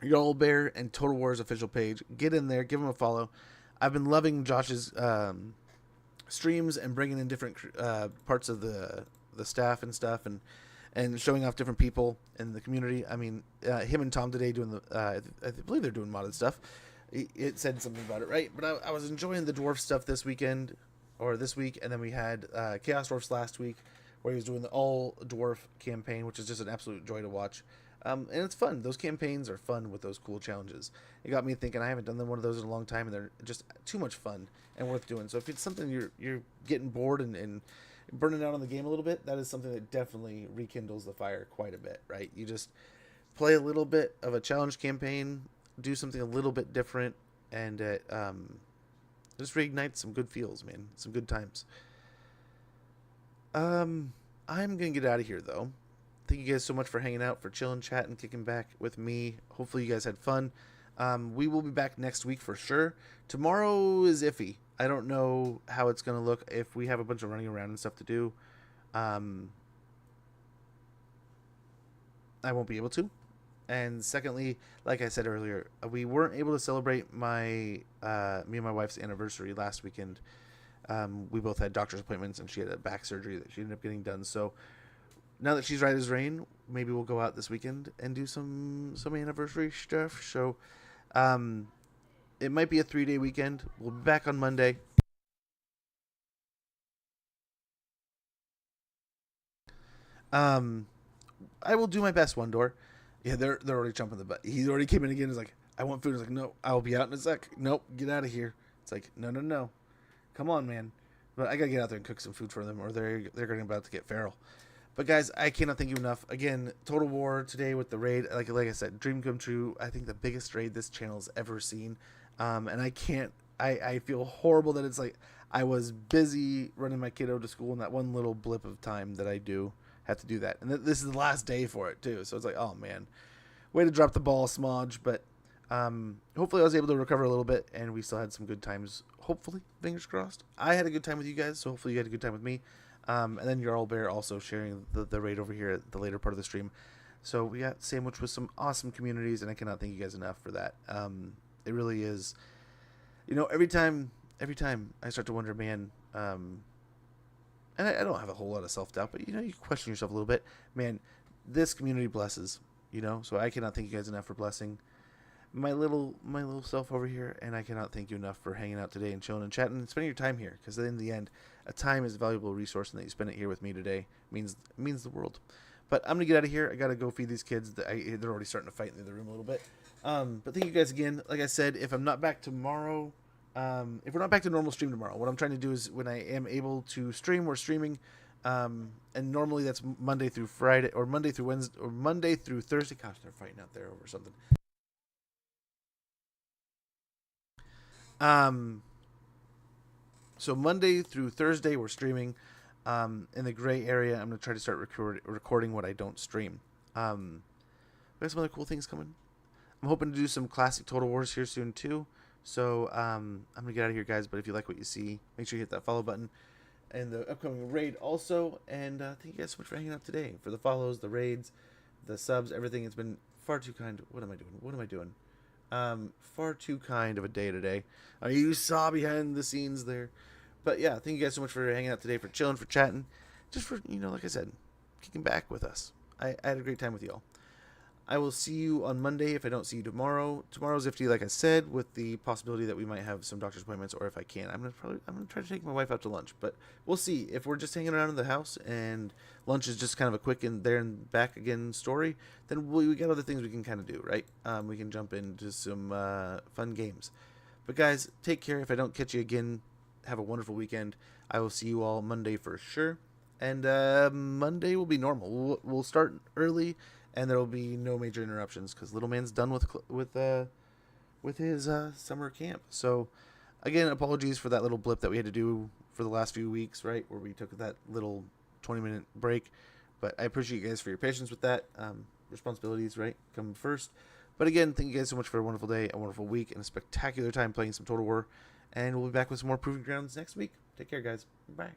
Jarl Bear and Total War's official page, get in there, give them a follow. I've been loving Josh's streams and bringing in different parts of the staff and stuff, and showing off different people in the community. I mean, him and Tom today doing I believe they're doing modded stuff. It said something about it, right? But I was enjoying the dwarf stuff this week, and then we had Chaos Dwarfs last week, where he was doing the all dwarf campaign, which is just an absolute joy to watch. And it's fun. Those campaigns are fun with those cool challenges. It got me thinking. I haven't done one of those in a long time, and they're just too much fun and worth doing. So if it's something you're getting bored and burning out on the game a little bit, that is something that definitely rekindles the fire quite a bit, right? You just play a little bit of a challenge campaign, do something a little bit different, and it just reignites some good feels, man. Some good times. I'm gonna get out of here though. Thank you guys so much for hanging out, for chilling, chatting, kicking back with me. Hopefully you guys had fun. We will be back next week for sure. Tomorrow is iffy. I don't know how it's going to look if we have a bunch of running around and stuff to do. I won't be able to. And secondly, like I said earlier, we weren't able to celebrate me and my wife's anniversary last weekend. We both had doctor's appointments, and she had a back surgery that she ended up getting done. So now that she's right as rain, maybe we'll go out this weekend and do some anniversary stuff. So it might be a 3-day weekend. We'll be back on Monday. I will do my best, One Door. Yeah, they're already jumping the butt. He already came in again. He's like, I want food. He's like, no, I'll be out in a sec. Nope, get out of here. It's like, no. Come on, man. But I gotta get out there and cook some food for them, or they're going about to get feral. But guys, I cannot thank you enough. Again, Total War today with the raid. Like I said, dream come true. I think the biggest raid this channel's ever seen. And I feel horrible that it's like I was busy running my kiddo to school in that one little blip of time that I do have to do that. And this is the last day for it too. So it's like, oh man, way to drop the ball, Smodge. But hopefully I was able to recover a little bit, and we still had some good times. Hopefully, fingers crossed. I had a good time with you guys, so hopefully you had a good time with me. And then Jarl Bear also sharing the raid over here at the later part of the stream. So we got sandwiched with some awesome communities, and I cannot thank you guys enough for that. It really is. Every time I start to wonder, man, and I don't have a whole lot of self-doubt, but you question yourself a little bit. Man, this community blesses, so I cannot thank you guys enough for blessing my little self over here, and I cannot thank you enough for hanging out today and chilling and chatting and spending your time here, because in the end, a time is a valuable resource, and that you spend it here with me today means the world. But I'm gonna get out of here. I gotta go feed these kids. They're already starting to fight in the other room a little bit. But thank you guys again. Like I said, if I'm not back tomorrow, if we're not back to normal stream tomorrow, what I'm trying to do is when I am able to stream, we're streaming. And normally that's Monday through Friday, or Monday through Wednesday, or Monday through Thursday. Gosh, they're fighting out there over something. So Monday through Thursday we're streaming. In the gray area, I'm going to try to start recording what I don't stream. We have some other cool things coming. I'm hoping to do some classic Total Wars here soon too. So I'm going to get out of here, guys. But if you like what you see, make sure you hit that follow button. And the upcoming raid also. And thank you guys so much for hanging out today. For the follows, the raids, the subs, everything. It's been far too kind. What am I doing? Far too kind of a day today. You saw behind the scenes there. But yeah, thank you guys so much for hanging out today, for chilling, for chatting, just for, like I said, kicking back with us. I had a great time with y'all. I will see you on Monday if I don't see you tomorrow. Tomorrow's Ifty, like I said, with the possibility that we might have some doctor's appointments, or if I can, I'm gonna try to take my wife out to lunch. But we'll see. If we're just hanging around in the house and lunch is just kind of a quick and there and back again story, then we got other things we can kind of do, right? We can jump into some fun games. But guys, take care. If I don't catch you again, have a wonderful weekend. I will see you all Monday for sure. And Monday will be normal. We'll start early, and there will be no major interruptions because little man's done with his summer camp. So again, apologies for that little blip that we had to do for the last few weeks, right, where we took that little 20-minute break. But I appreciate you guys for your patience with that. Responsibilities, right, come first. But again, thank you guys so much for a wonderful day, a wonderful week, and a spectacular time playing some Total War. And we'll be back with some more Proving Grounds next week. Take care, guys. Bye.